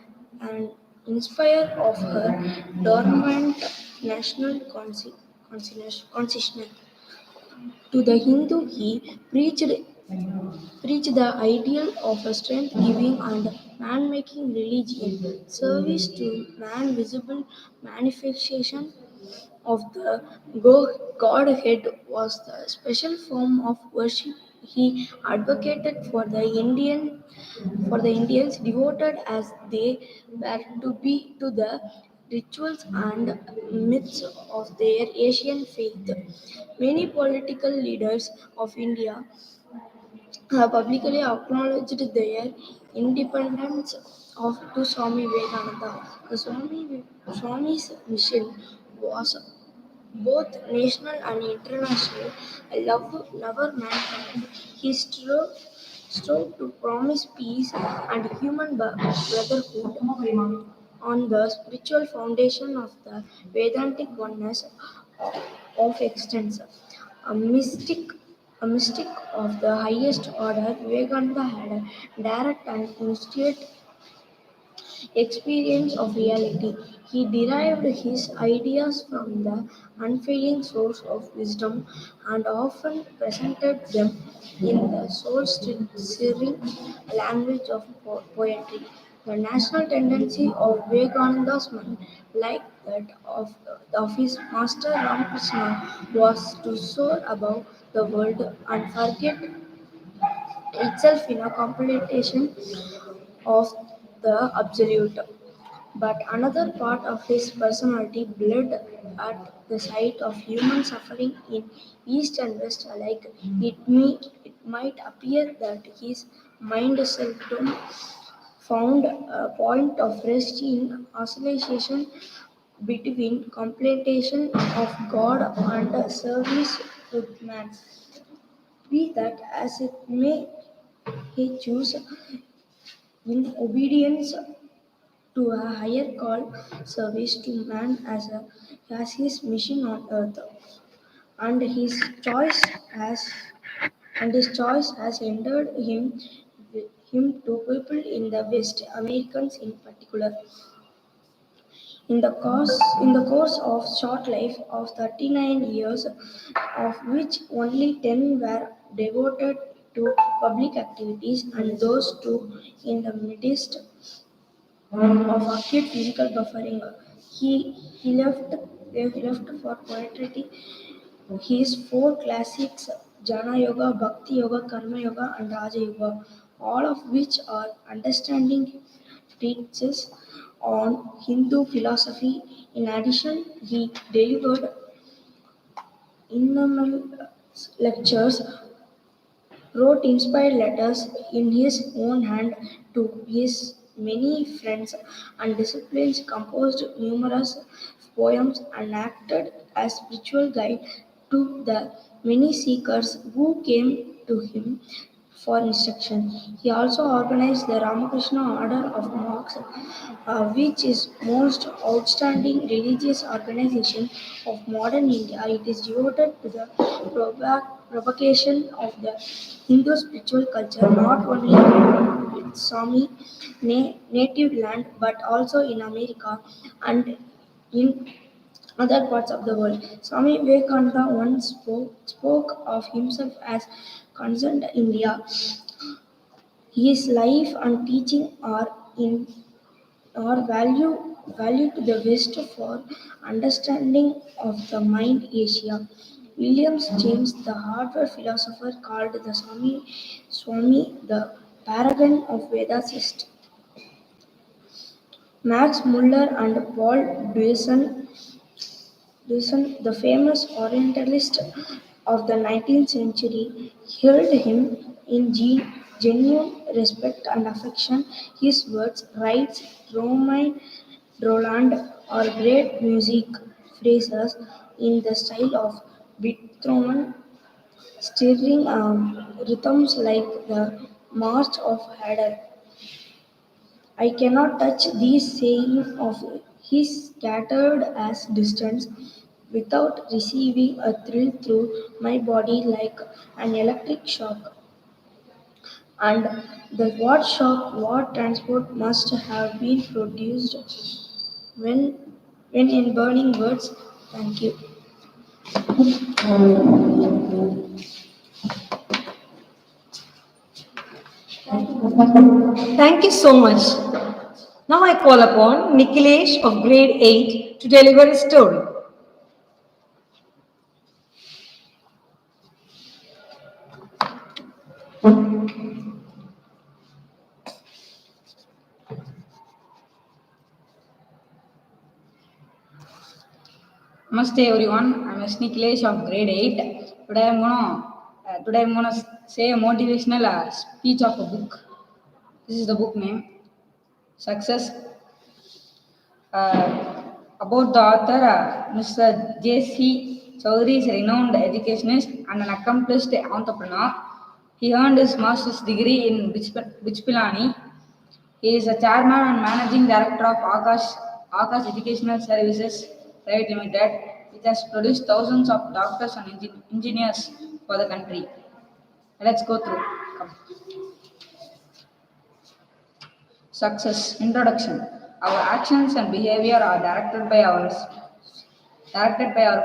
inspirer of her dormant national consciousness. To the Hindu, he preached the ideal of a strength giving and man making religion, service to man visible manifestation of the Godhead was the special form of worship he advocated for the Indians devoted as they were to be to the rituals and myths of their Asian faith. Many political leaders of India have publicly acknowledged their independence of to Swami Vivekananda. The Swami's mission was both national and international, a lover mankind. He strove to promise peace and human brotherhood on the spiritual foundation of the Vedantic oneness of existence. A mystic, a mystic of the highest order, Vivekananda had a direct and immediate experience of reality. He derived his ideas from the unfailing source of wisdom and often presented them in the soul-stirring language of poetry. The national tendency of Vivekananda's mind, like that of his master Ramakrishna, was to soar above the world and forget itself in a completion of the absolute. But another part of his personality bled at the sight of human suffering in East and West alike. It might appear that his mind seldom found a point of rest in oscillation between contemplation of God and service to man. Be that as it may, he chose in obedience to a higher call, service to man as his mission on earth, and his choice has endeared him to people in the West, Americans in particular. In the course of short life of 39 years, of which only 10 were devoted to public activities, and those two in the midst of acute physical buffering, he left for poetry his four classics: Jnana Yoga, Bhakti Yoga, Karma Yoga, and Raja Yoga, all of which are understanding treatises on Hindu philosophy. In addition, he delivered innumerable lectures, wrote inspired letters in his own hand to his many friends and disciples, composed numerous poems, and acted as spiritual guide to the many seekers who came to him for instruction. He also organized the Ramakrishna Order of Monks, which is most outstanding religious organization of modern India. It is devoted to the propagation of the Hindu spiritual culture, not only in its Swami native land, but also in America and in other parts of the world. Swami Vivekananda once spoke of himself as concerned India. His life and teaching are value to the West for understanding of the mind Asia. Williams James, the Harvard philosopher, called the Swami the paragon of Vedasist. Max Muller and Paul Deussen, the famous Orientalist of the 19th century, held him in genuine respect and affection. His words, writes Romain Roland, are great music phrases in the style of Beethoven, stirring rhythms like the March of Hader. I cannot touch these sayings of his scattered as distance without receiving a thrill through my body like an electric shock. And the what shock, what transport must have been produced when when in burning words. Thank you. Thank you so much. Now I call upon Nikhilesh of grade 8 to deliver his story. Namaste everyone. I'm Nikhilesh of grade 8. Today I'm gonna say a motivational speech of a book. This is the book name, Success. About the author, Mr. J.C. Chowdhury is a renowned educationist and an accomplished entrepreneur. He earned his master's degree in Bichpilani. He is a chairman and managing director of Akash Educational Services Private Limited, which has produced thousands of doctors and engineers for the country. Let's go through. Come. Success. Introduction. Our actions and behavior are directed by our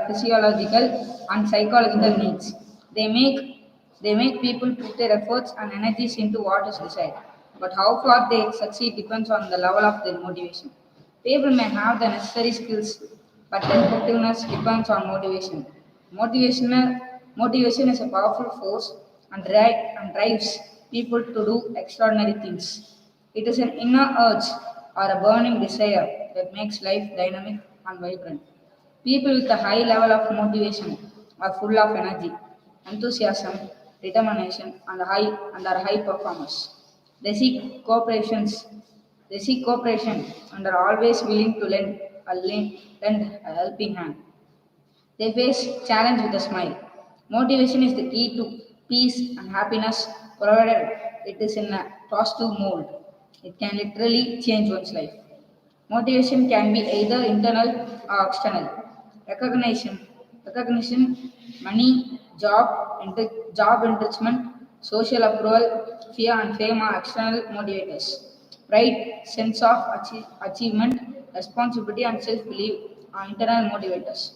physiological and psychological needs. They make they make people put their efforts and energies into what is desired. But how far they succeed depends on the level of their motivation. People may have the necessary skills, but their effectiveness depends on motivation. Motivation is a powerful force and drives people to do extraordinary things. It is an inner urge or a burning desire that makes life dynamic and vibrant. People with a high level of motivation are full of energy, enthusiasm, determination, and are high performers. They seek cooperations. They seek cooperation and are always willing to lend a helping hand. They face challenge with a smile. Motivation is the key to peace and happiness, provided it is in a positive mold. It can literally change one's life. Motivation can be either internal or external. Recognition, money, job enrichment, social approval, fear and fame are external motivators. Pride, sense of achievement, responsibility and self-belief are internal motivators.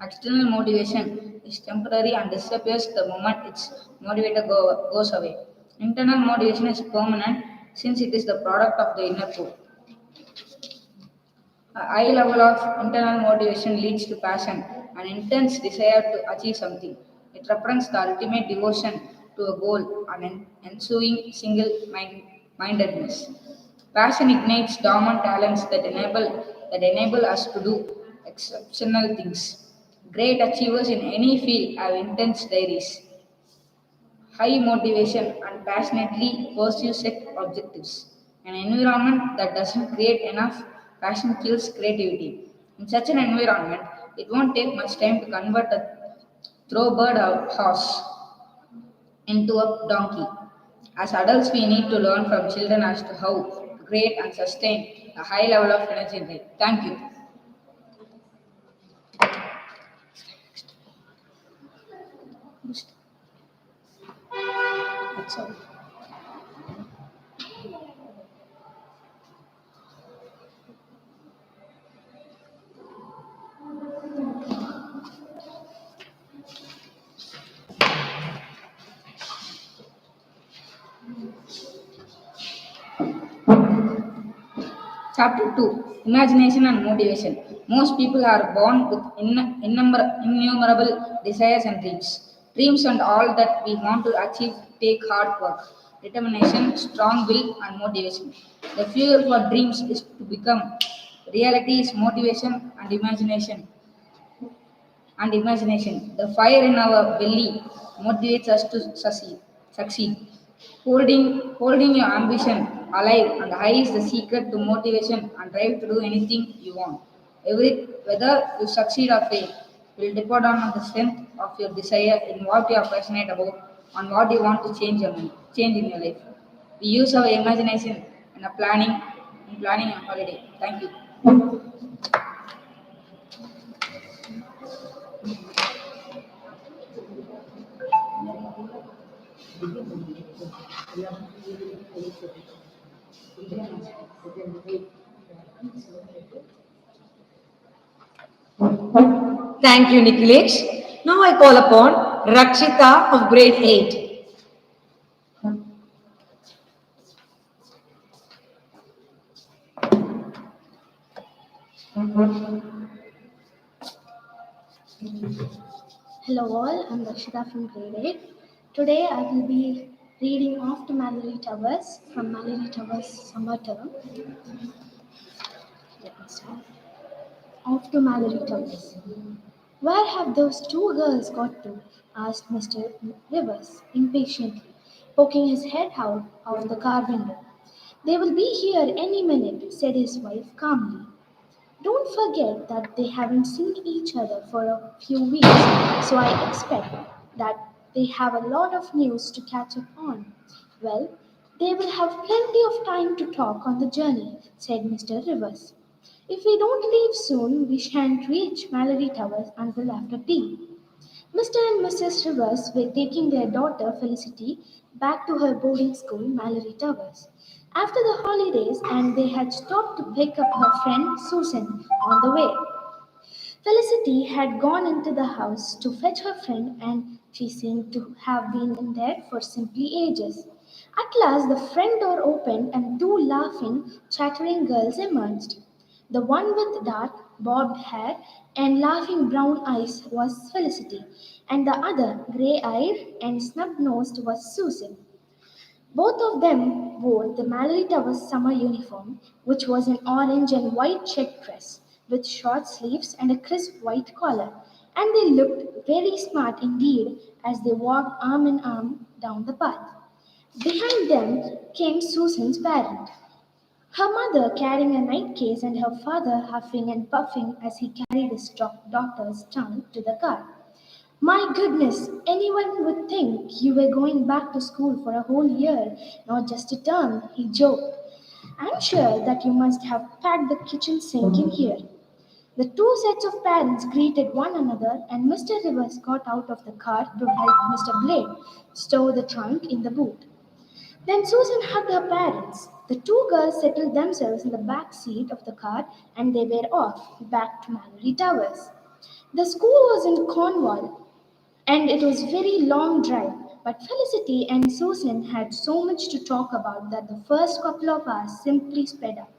External motivation is temporary and disappears the moment its goes away. Internal motivation is permanent since it is the product of the inner core. A high level of internal motivation leads to passion, an intense desire to achieve something. It represents the ultimate devotion to a goal and ensuing single mindedness. Passion ignites dormant talents that enable us to do exceptional things. Great achievers in any field have intense diaries, high motivation, and passionately pursue set objectives. An environment that doesn't create enough passion kills creativity. In such an environment, it won't take much time to convert a thoroughbred horse into a donkey. As adults, we need to learn from children as to how to create and sustain a high level of energy in life. Thank you. That's all. Chapter 2. Imagination and Motivation. Most people are born with innumerable desires and dreams. Dreams and all that we want to achieve take hard work, determination, strong will, and motivation. The fuel for dreams is to become reality is motivation and imagination. The fire in our belly motivates us to succeed. Holding your ambition alive and high is the secret to motivation and drive to do anything you want. Whether you succeed or fail will depend on the strength of your desire in what you are passionate about and what you want to change in your life. We use our imagination in planning a holiday. Thank you. Thank you, Nikhilesh. Now I call upon Rakshita of grade 8. Hello all, I'm Rakshita from grade 8. Today I will be reading Off to Mallory Towers from Mallory Towers Summer Term. Let me start. Off to Mallory Towers. Where have those two girls got to? Asked Mr. Rivers impatiently, poking his head out of the car window. They will be here any minute, said his wife calmly. Don't forget that they haven't seen each other for a few weeks, so I expect that they have a lot of news to catch up on. Well, they will have plenty of time to talk on the journey, said Mr. Rivers. If we don't leave soon, we shan't reach Mallory Towers until after tea. Mr. and Mrs. Rivers were taking their daughter Felicity back to her boarding school, Mallory Towers. after the holidays and they had stopped to pick up her friend Susan on the way. Felicity had gone into the house to fetch her friend and she seemed to have been in there for simply ages. At last the front door opened and two laughing, chattering girls emerged. The one with dark, bobbed hair and laughing brown eyes was Felicity, and the other, grey eyed and snub nosed, was Susan. Both of them wore the Mallory Towers summer uniform, which was an orange and white check dress with short sleeves and a crisp white collar, and they looked very smart indeed as they walked arm in arm down the path. Behind them came Susan's parent, her mother carrying a night case and her father huffing and puffing as he carried his doctor's trunk to the car. My goodness, anyone would think you were going back to school for a whole year, not just a term, he joked. I'm sure that you must have packed the kitchen sink in here. The two sets of parents greeted one another, and Mr. Rivers got out of the car to help Mr. Blade stow the trunk in the boot. Then Susan hugged her parents. The two girls settled themselves in the back seat of the car and they were off back to Mallory Towers. The school was in Cornwall and it was a very long drive, but Felicity and Susan had so much to talk about that the first couple of hours simply sped up.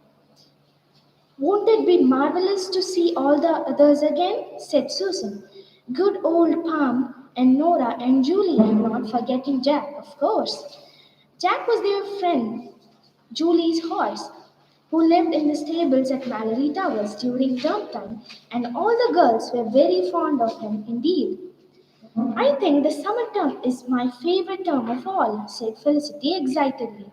Won't it be marvelous to see all the others again? Said Susan. Good old Palm and Nora and Julie, not forgetting Jack, of course. Jack was their friend, Julie's horse, who lived in the stables at Mallory Towers during term time, and all the girls were very fond of him indeed. I think the summer term is my favorite term of all, said Felicity excitedly.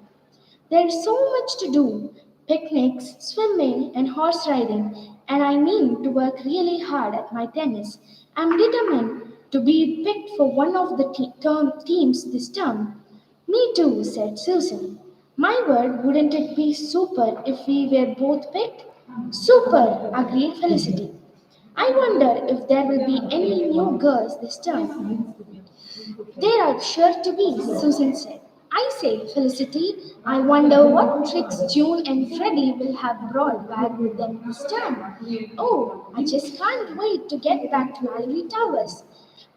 There's so much to do picnics, swimming, and horse riding, and I mean to work really hard at my tennis. I'm determined to be picked for one of the teams this term. Me too, said Susan. My word, wouldn't it be super if we were both picked? Super, agreed Felicity. I wonder if there will be any new girls this term. There are sure to be, Susan said. I say, Felicity, I wonder what tricks June and Freddie will have brought back with them this term. Oh, I just can't wait to get back to Mallory Towers.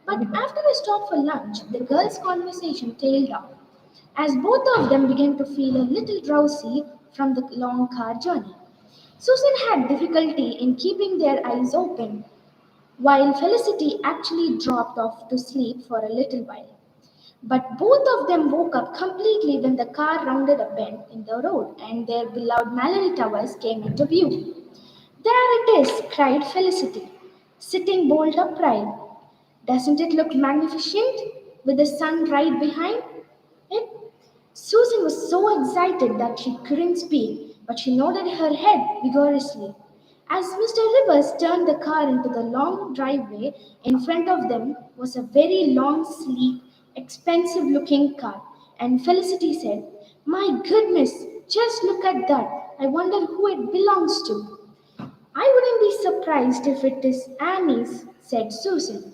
But after we stopped for lunch, the girls' conversation tailed off, as both of them began to feel a little drowsy from the long car journey. Susan had difficulty in keeping their eyes open, while Felicity actually dropped off to sleep for a little while. But both of them woke up completely when the car rounded a bend in the road and their beloved Mallory Towers came into view. There it is, cried Felicity, sitting bolt upright. Doesn't it look magnificent with the sun right behind it? Susan was so excited that she couldn't speak, but she nodded her head vigorously. As Mr. Rivers turned the car into the long driveway, in front of them was a very long, sleek, expensive looking car, and Felicity said, My goodness, just look at that. I wonder who it belongs to. I wouldn't be surprised if it is Annie's, said Susan.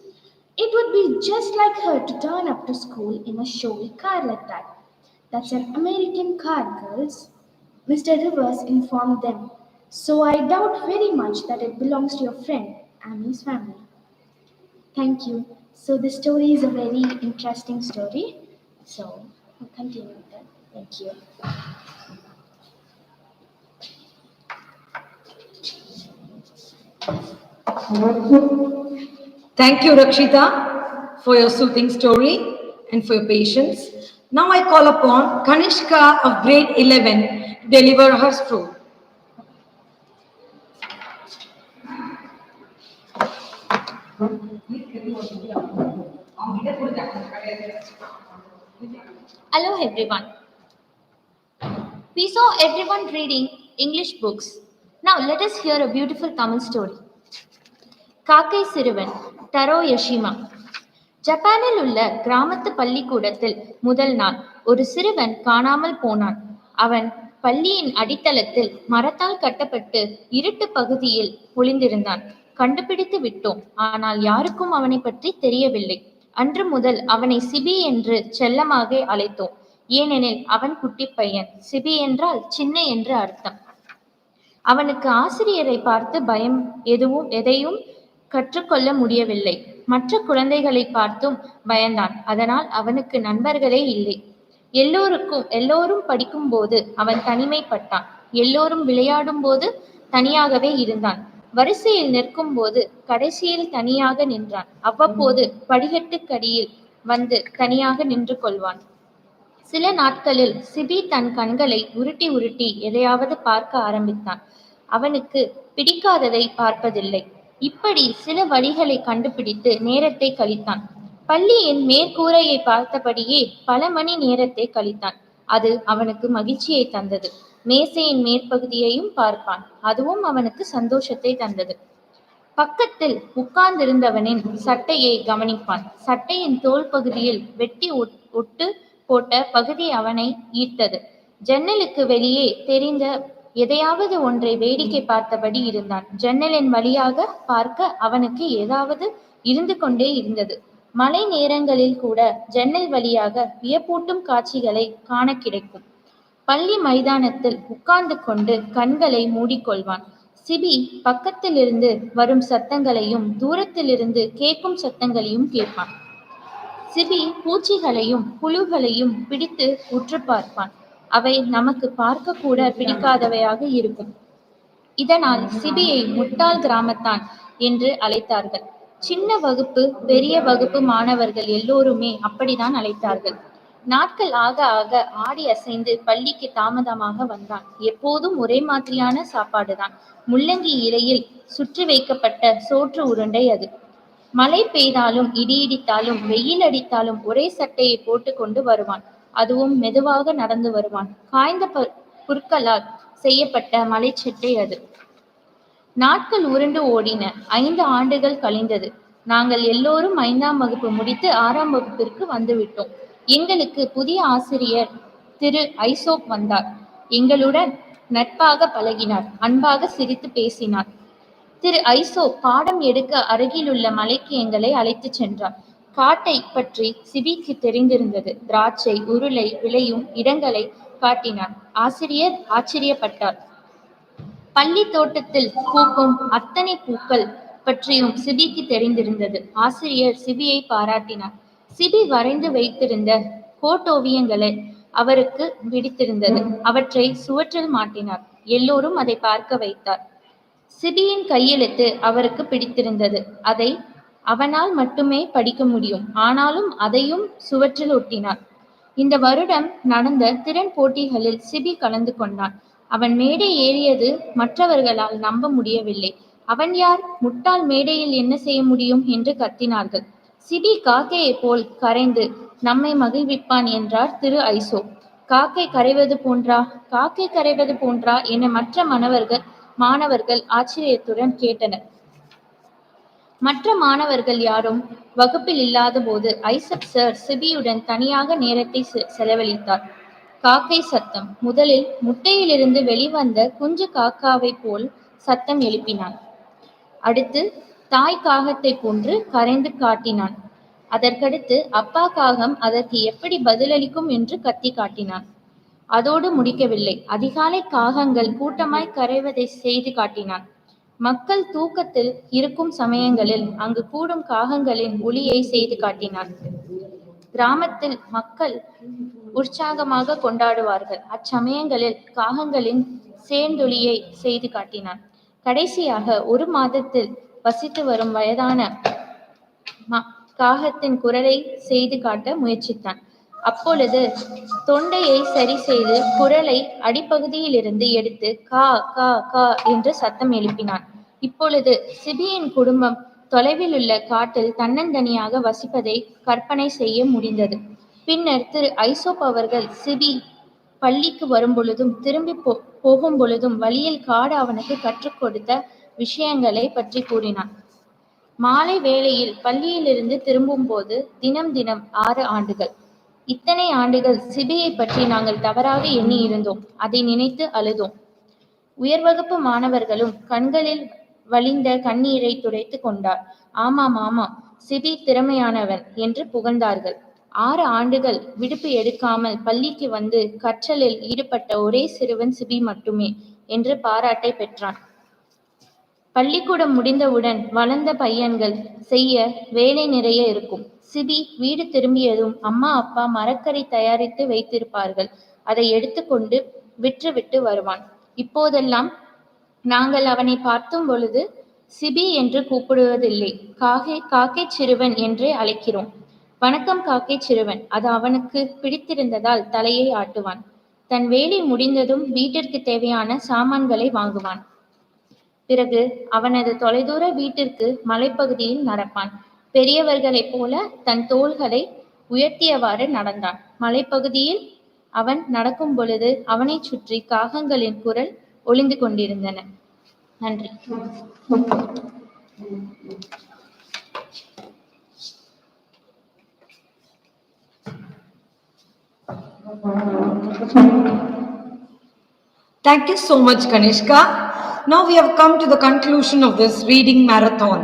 It would be just like her to turn up to school in a showy car like that. That's an American car, girls, Mr. Rivers informed them. So I doubt very much that it belongs to your friend, Annie's family. Thank you. So the story is a very interesting story. So we'll continue with that. Thank you. Thank you, Rakshita, for your soothing story and for your patience. Now I call upon Kanishka of grade 11 to deliver her story. Hello everyone. We saw everyone reading English books. Now let us hear a beautiful Tamil story. காக்கை சிறுவன் டரோ யஷிமா. ஜப்பானில் உள்ள கிராமத்து பள்ளிக்கூடத்தில் முதல் நாள் ஒரு சிறுவன் காணாமல் போனான். அவன் பள்ளியின் அடித்தளத்தில் மரத்தால் கட்டப்பட்டு இருட்டு பகுதியில் ஒளிந்திருந்தான். கண்டுபிடித்து விட்டோம், ஆனால் யாருக்கும் அவனை பற்றி தெரியவில்லை. அன்று முதல் அவனை சிபி என்று செல்லமாக அழைத்தோம். ஏனெனில் அவன் குட்டிப் பையன். சிபி என்றால் சின்ன என்று அர்த்தம். அவனுக்கு ஆசிரியரை பார்த்து பயம் எதையும் கற்றுக்கொள்ள முடியவில்லை. மற்ற குழந்தைகளை பார்த்தும் பயந்தான். அதனால் அவனுக்கு நண்பர்களே இல்லை. எல்லோரும் படிக்கும்போது அவன் தனிமைப்பட்டான். எல்லோரும் விளையாடும் போது தனியாகவே இருந்தான். வரிசையில் நிற்கும் போது கடைசியில் தனியாக நின்றான். அவ்வப்போது படிக்கட்டுக்கடியில் வந்து தனியாக நின்று கொள்வான். சில நாட்களில் சிபி தன் கண்களை உருட்டி உருட்டி எதையாவது பார்க்க ஆரம்பித்தான். அவனுக்கு பிடிக்காததை பார்ப்பதில்லை. இப்படி சில வழிகளை கண்டுபிடித்து நேரத்தை கழித்தான். பள்ளியின் மேற்கூரையை பார்த்தபடியே பல மணி நேரத்தை கழித்தான். அது அவனுக்கு மகிழ்ச்சியை தந்தது. மேசையின் மேற்பகுதியையும் பார்ப்பான். அதுவும் அவனுக்கு சந்தோஷத்தை தந்தது. பக்கத்தில் உட்கார்ந்திருந்தவனின் சட்டையை கவனிப்பான். சட்டையின் தோல் பகுதியில் வெட்டி ஒட்டு போட்ட பகுதி அவனை ஈர்த்தது. ஜன்னலுக்கு வெளியே தெரிந்த எதையாவது ஒன்றை வேடிக்கை பார்த்தபடி இருந்தான். ஜன்னலின் வழியாக பார்க்க அவனுக்கு ஏதாவது இருந்து கொண்டே இருந்தது. மழை நேரங்களில் கூட ஜன்னல் வழியாக வியப்பூட்டும் காட்சிகளை காண கிடைக்கும். பள்ளி மைதானத்தில் உட்கார்ந்து கொண்டு கண்களை மூடிக்கொள்வான். சிபி பக்கத்திலிருந்து வரும் சத்தங்களையும் தூரத்திலிருந்து கேட்கும் சத்தங்களையும் கேட்பான். சிபி பூச்சிகளையும் புழுக்களையும் பிடித்து உற்று பார்ப்பான். அவை நமக்கு பார்க்க கூட பிடிக்காதவையாக இருக்கும். இதனால் சிபியை முட்டாள் கிராமத்தான் என்று அழைத்தார்கள். சின்ன வகுப்பு பெரிய வகுப்பு மாணவர்கள் எல்லோருமே அப்படித்தான் அழைத்தார்கள். நாட்கள் ஆக ஆக ஆடி அசைந்து பள்ளிக்கு தாமதமாக வந்தான். எப்போதும் ஒரே மாதிரியான சாப்பாடுதான். முள்ளங்கி இலையில் சுற்றி வைக்கப்பட்ட சோற்று உருண்டை அது. மழை பெய்தாலும் இடி இடித்தாலும் வெயில் அடித்தாலும் ஒரே சட்டையை போட்டு கொண்டு வருவான். அதுவும் மெதுவாக நடந்து வருவான். காய்ந்த புற்களால் செய்யப்பட்ட மலைச்சட்டை அது. நாட்கள் உருண்டு ஓடின. 5 ஆண்டுகள் கழிந்தது. நாங்கள் எல்லோரும் 5ஆம் வகுப்பு முடித்து 6ஆம் வகுப்பிற்கு வந்துவிட்டோம். எங்களுக்கு புதிய ஆசிரியர் திரு ஐசோப் வந்தார். எங்களுடன் நட்பாக பழகினார். அன்பாக சிரித்து பேசினார். திரு ஐசோப் பாடம் எடுக்க அருகிலுள்ள மலைக்கு எங்களை அழைத்துச் சென்றார். காட்டை பற்றி சிபிக்கு தெரிந்திருந்தது. திராட்சை உருளை விளையும் இடங்களை காட்டினார். ஆசிரியர் ஆச்சரியப்பட்டார். பள்ளி தோட்டத்தில் பூக்கும் அத்தனை பூக்கள் பற்றியும் சிபிக்கு தெரிந்திருந்தது. ஆசிரியர் சிபியை பாராட்டினார். சிபி வரைந்து வைத்திருந்த கோட்டோவியங்களை அவருக்கு பிடித்திருந்தது. அவற்றை சுவற்றில் மாட்டினார். எல்லோரும் அதை பார்க்க வைத்தார். சிபியின் கையெழுத்து அவருக்கு பிடித்திருந்தது. அதை அவனால் மட்டுமே படிக்க முடியும். ஆனாலும் அதையும் சுவற்றில் ஒட்டினார். இந்த வருடம் நடந்த திறன் போட்டிகளில் சிபி கலந்து கொண்டான். அவன் மேடை ஏறியது மற்றவர்களால் நம்ப முடியவில்லை. அவன் யார்? முட்டாள், மேடையில் என்ன செய்ய முடியும் என்று கத்தினார்கள். சிபி காக்கையைப் போல் கரைந்து நம்மை மகிழ்விப்பான் என்றார் திரு ஐசோ. காக்கை கரைவது போன்றா என மற்ற மாணவர்கள் ஆச்சரியத்துடன் கேட்டனர். மற்ற மாணவர்கள் யாரும் வகுப்பில் இல்லாத போது ஐசக் சார் சிபியுடன் தனியாக நேரத்தை செலவழித்தார். காக்கை சத்தம். முதலில் முட்டையிலிருந்து வெளிவந்த குஞ்சு காக்காவை போல் சத்தம் எழுப்பினான். அடுத்து தாய் காகத்தை போன்று கரைந்து காட்டினான். அதற்கடுத்து அப்பா காகம் அதற்கு எப்படி பதிலளிக்கும் என்று கத்தி காட்டினான். அதோடு முடிக்கவில்லை. அதிகாலை காகங்கள் கூட்டமாய் கரைவதை செய்து காட்டினான். மக்கள் தூக்கத்தில் இருக்கும் சமயங்களில் அங்கு கூடும் காகங்களின் ஒலியை செய்து காட்டினான். கிராமத்தில் மக்கள் உற்சாகமாக கொண்டாடுவார்கள். அச்சமயங்களில் காகங்களின் சேர்ந்தொலியை செய்து காட்டினான். கடைசியாக 1 மாதத்தில் வசித்து வரும் வயதான காகத்தின் குரலை செய்து காட்ட முயற்சித்தான். அப்பொழுது தொண்டையை சரி செய்து குரலை அடிப்பகுதியிலிருந்து எடுத்து கா கா கா என்று சத்தம் எழுப்பினான். இப்பொழுது சிபியின் குடும்பம் தொலைவில் உள்ள காட்டில் தன்னந்தனியாக வசிப்பதை கற்பனை செய்ய முடிந்தது. பின்னர் திரு ஐசோப் அவர்கள் சிபி பள்ளிக்கு வரும் பொழுதும் திரும்பி போகும் பொழுதும் வழியில் காடு அவனுக்கு கற்றுக் கொடுத்த விஷயங்களை பற்றி கூறினான். மாலை வேளையில் பள்ளியிலிருந்து திரும்பும் போது தினம் 6 ஆண்டுகள். இத்தனை ஆண்டுகள் சிபியை பற்றி நாங்கள் தவறாக எண்ணி இருந்தோம். அதை நினைத்து அழுதோம். உயர்வகுப்பு மாணவர்களும் கண்களில் வழிந்த கண்ணீரை துடைத்து கொண்டார். ஆமாம், சிபி திறமையானவன் என்று புகழ்ந்தார்கள். 6 ஆண்டுகள் விடுப்பு எடுக்காமல் பள்ளிக்கு வந்து கற்றலில் ஈடுபட்ட ஒரே சிறுவன் சிபி மட்டுமே என்று பாராட்டை பெற்றான். பள்ளிக்கூடம் முடிந்தவுடன் வளர்ந்த பையன்கள் செய்ய வேலை நிறைய இருக்கும். சிபி வீடு திரும்பியதும் அம்மா அப்பா மரக்கறி தயாரித்து வைத்திருப்பார்கள். அதை எடுத்துக்கொண்டு விற்றுவிட்டு வருவான். இப்போதெல்லாம் நாங்கள் அவனை பார்த்தும் பொழுது சிபி என்று கூப்பிடுவதில்லை, காக்கை சிறுவன் என்றே அழைக்கிறோம். வணக்கம் காக்கை சிறுவன். அது அவனுக்கு பிடித்திருந்ததால் தலையை ஆட்டுவான். தன் வேலை முடிந்ததும் வீட்டிற்கு தேவையான சாமான்களை வாங்குவான். பிறகு அவனது தொலைதூர வீட்டிற்கு மலைப்பகுதியில் நடப்பான். பெரியவர்களைப் போல தன் தோள்களை உயர்த்தியவாறு நடந்தான். மலைப்பகுதியில் அவன் நடக்கும் பொழுது அவனைச் சுற்றி காகங்களின் குரல் ஒலிந்து கொண்டிருந்தன. நன்றி. Thank you so much, Kanishka. Now we have come to the conclusion of this reading marathon.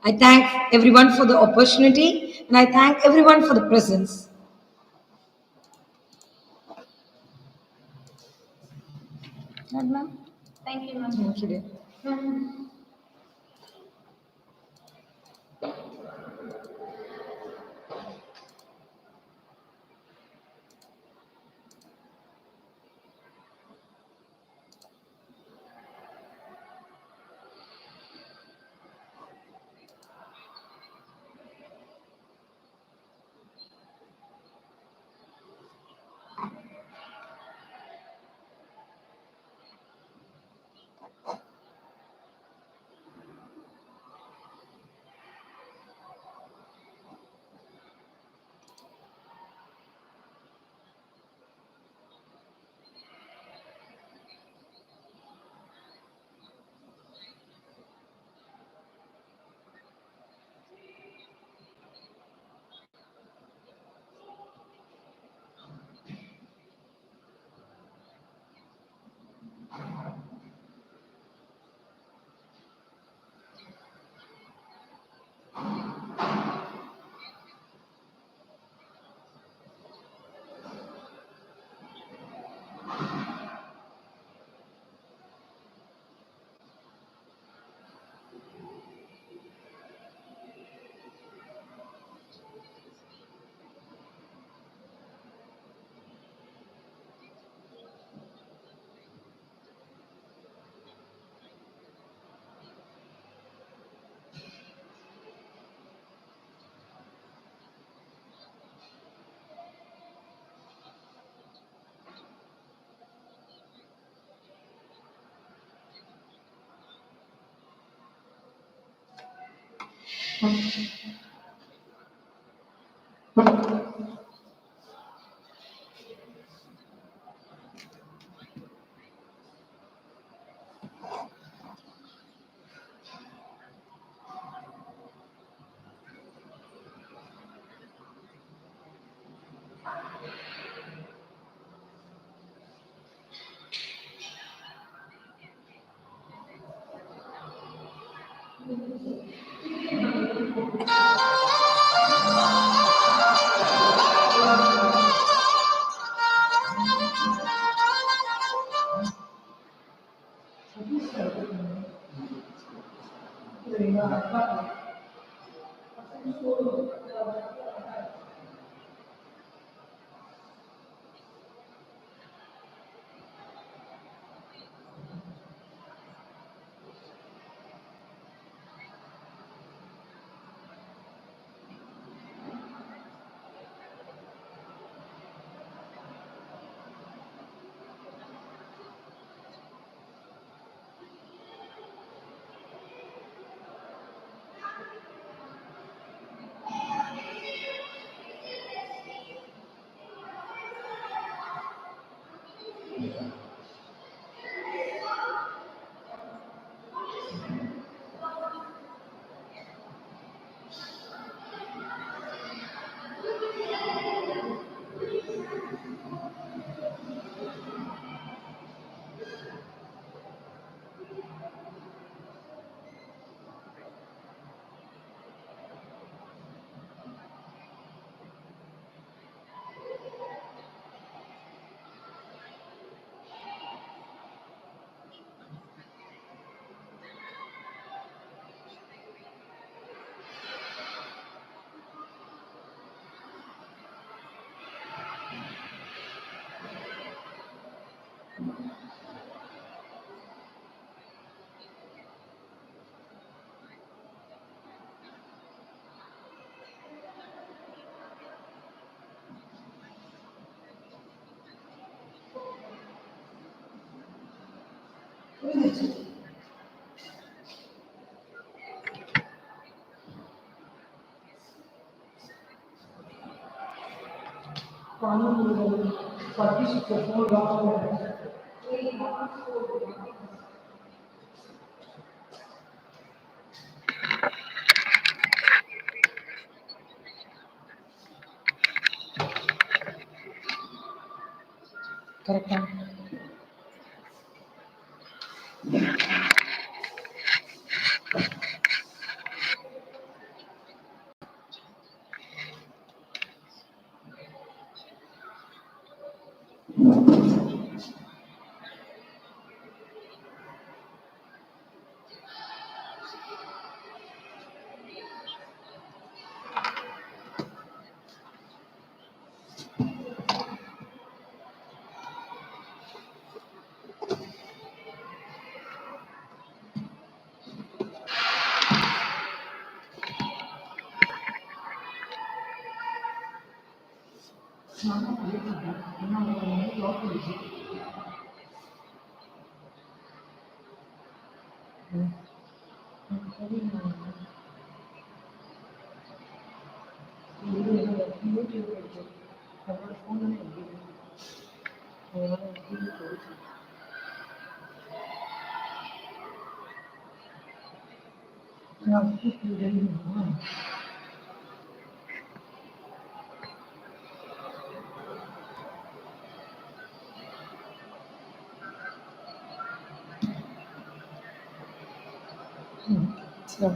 I thank everyone for the opportunity and I thank everyone for the presence. Thank you, ma'am. Thank you. Correct. So,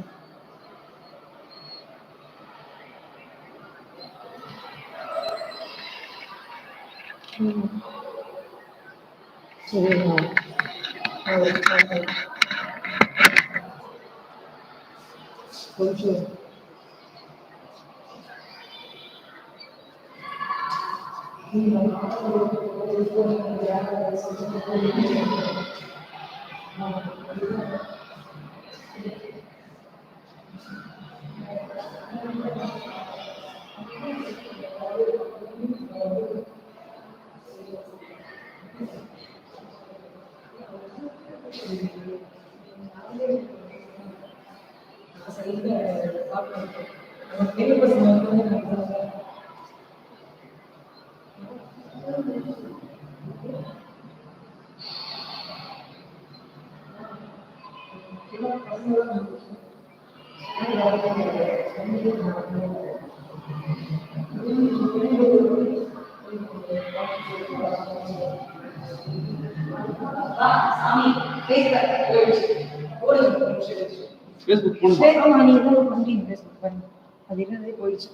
Facebook ஆமா நீ ஏதோ பண்றீங்க Facebook பாருங்க. அது என்னதே போயிடுச்சு.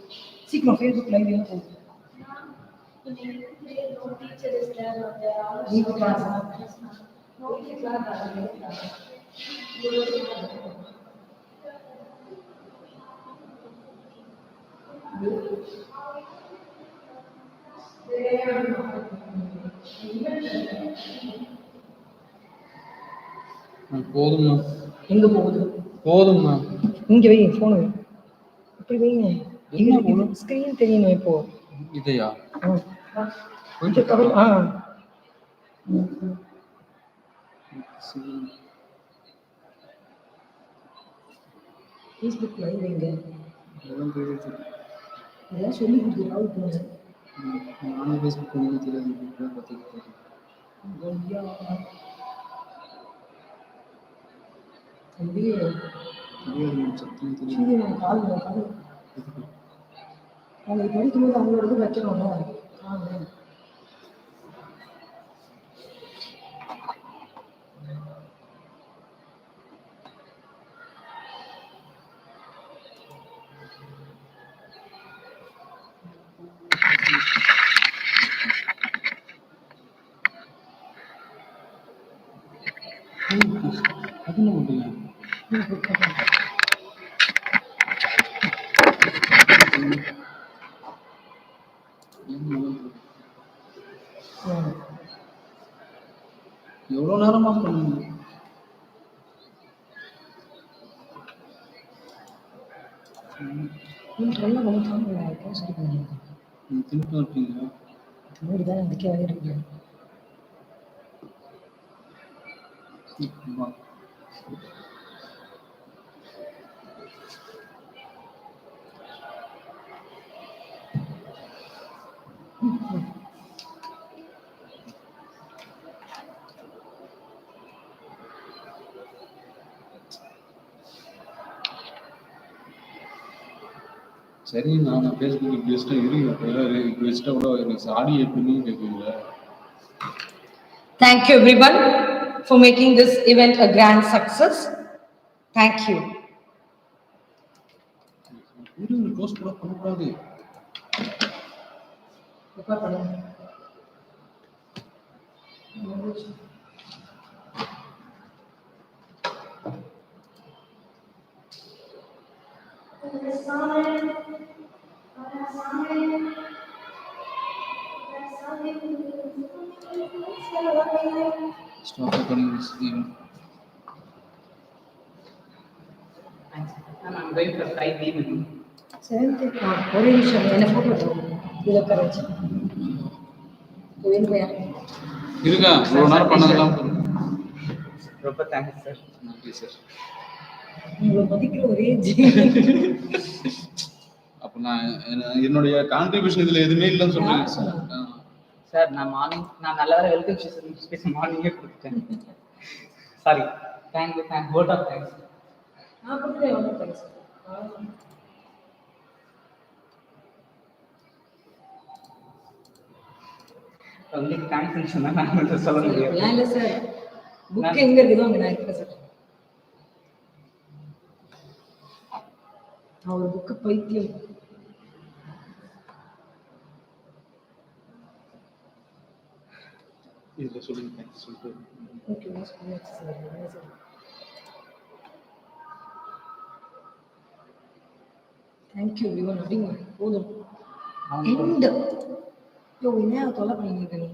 சீக்கிரம் Facebook live என்ன போகுது? Leave class. போதும்மா. எங்க போகுது? போதும்மா. இங்க வை போன் வை. இப்படி வைங்க. என்ன போகணும்? ஸ்கிரீன் தெரியணும் இப்போ. இதையா? இது கவர் ஃபேஸ்புக் லைவ் வைங்க. இதெல்லாம் சொல்லி கொடுத்துட்டு நானும் ஃபேஸ்புக் ஒன்றும் தெரியாது பார்த்துக்கிட்டு தம்பி சத்தியம் சரி தெரியும். நான் கால் அவங்க படிக்கும்போது அவங்களோட இது வைக்கணும்ல. அது என்ன பண்ணுறீங்க? எவ்வளோ நேரமா பண்ணுங்க? திருப்பி இருக்கீங்க மூடிதான் அதுக்கே வந்துருக்கு. சரி, நான் ஃபேஸ்புக் இப்படி வச்சுட்டா இருங்க. இப்படி வச்சுட்டா கூட எனக்கு ஆடி எப்படின்னு கேட்குறீங்களா? Thank you everyone for making this event a grand success. Thank you. Close கூட பண்ணக்கூடாது. Stop recording this event. I'm going for 5B with you. ஒரே நிமிஷம் என்ன போட்டோ இதை உட்கார வச்சு போயா இருங்க, இவ்வளோ நேரம் பண்ணதெல்லாம் ரொம்ப தேங்க்ஸ் சார். நன்றி சார். உங்களை மதிக்கிற ஒரே அப்போ நான் என்னுடைய கான்ட்ரிபியூஷன் இதில் எதுவுமே இல்லைன்னு சொல்றேன் சார். நான் நல்ல வேலை வெல்கம் ஸ்பீச் மார்னிங்கே கொடுத்துட்டேன். Sorry, thank you vote of thanks. நான் கொடுக்குறேன், ஒன்றும் தேங்க்ஸ். உங்களுக்கு தேங்க்ஸ் சொன்னா நான் வந்து சொல்ல முடியாது. இல்லை சார், புக் எங்க இருக்குதோ அங்கே நான் இருக்கிறேன் சார். நான் ஒரு புக்கு பைத்தியம். இதில் சொல்லுங்க, தேங்க்ஸ் சொல்லிட்டு. Okay sir. Thank you everyone. அப்படிங்க போதும். எண்ட் யோ என்ன தொலை பண்ணிட்டு இருக்க நீ?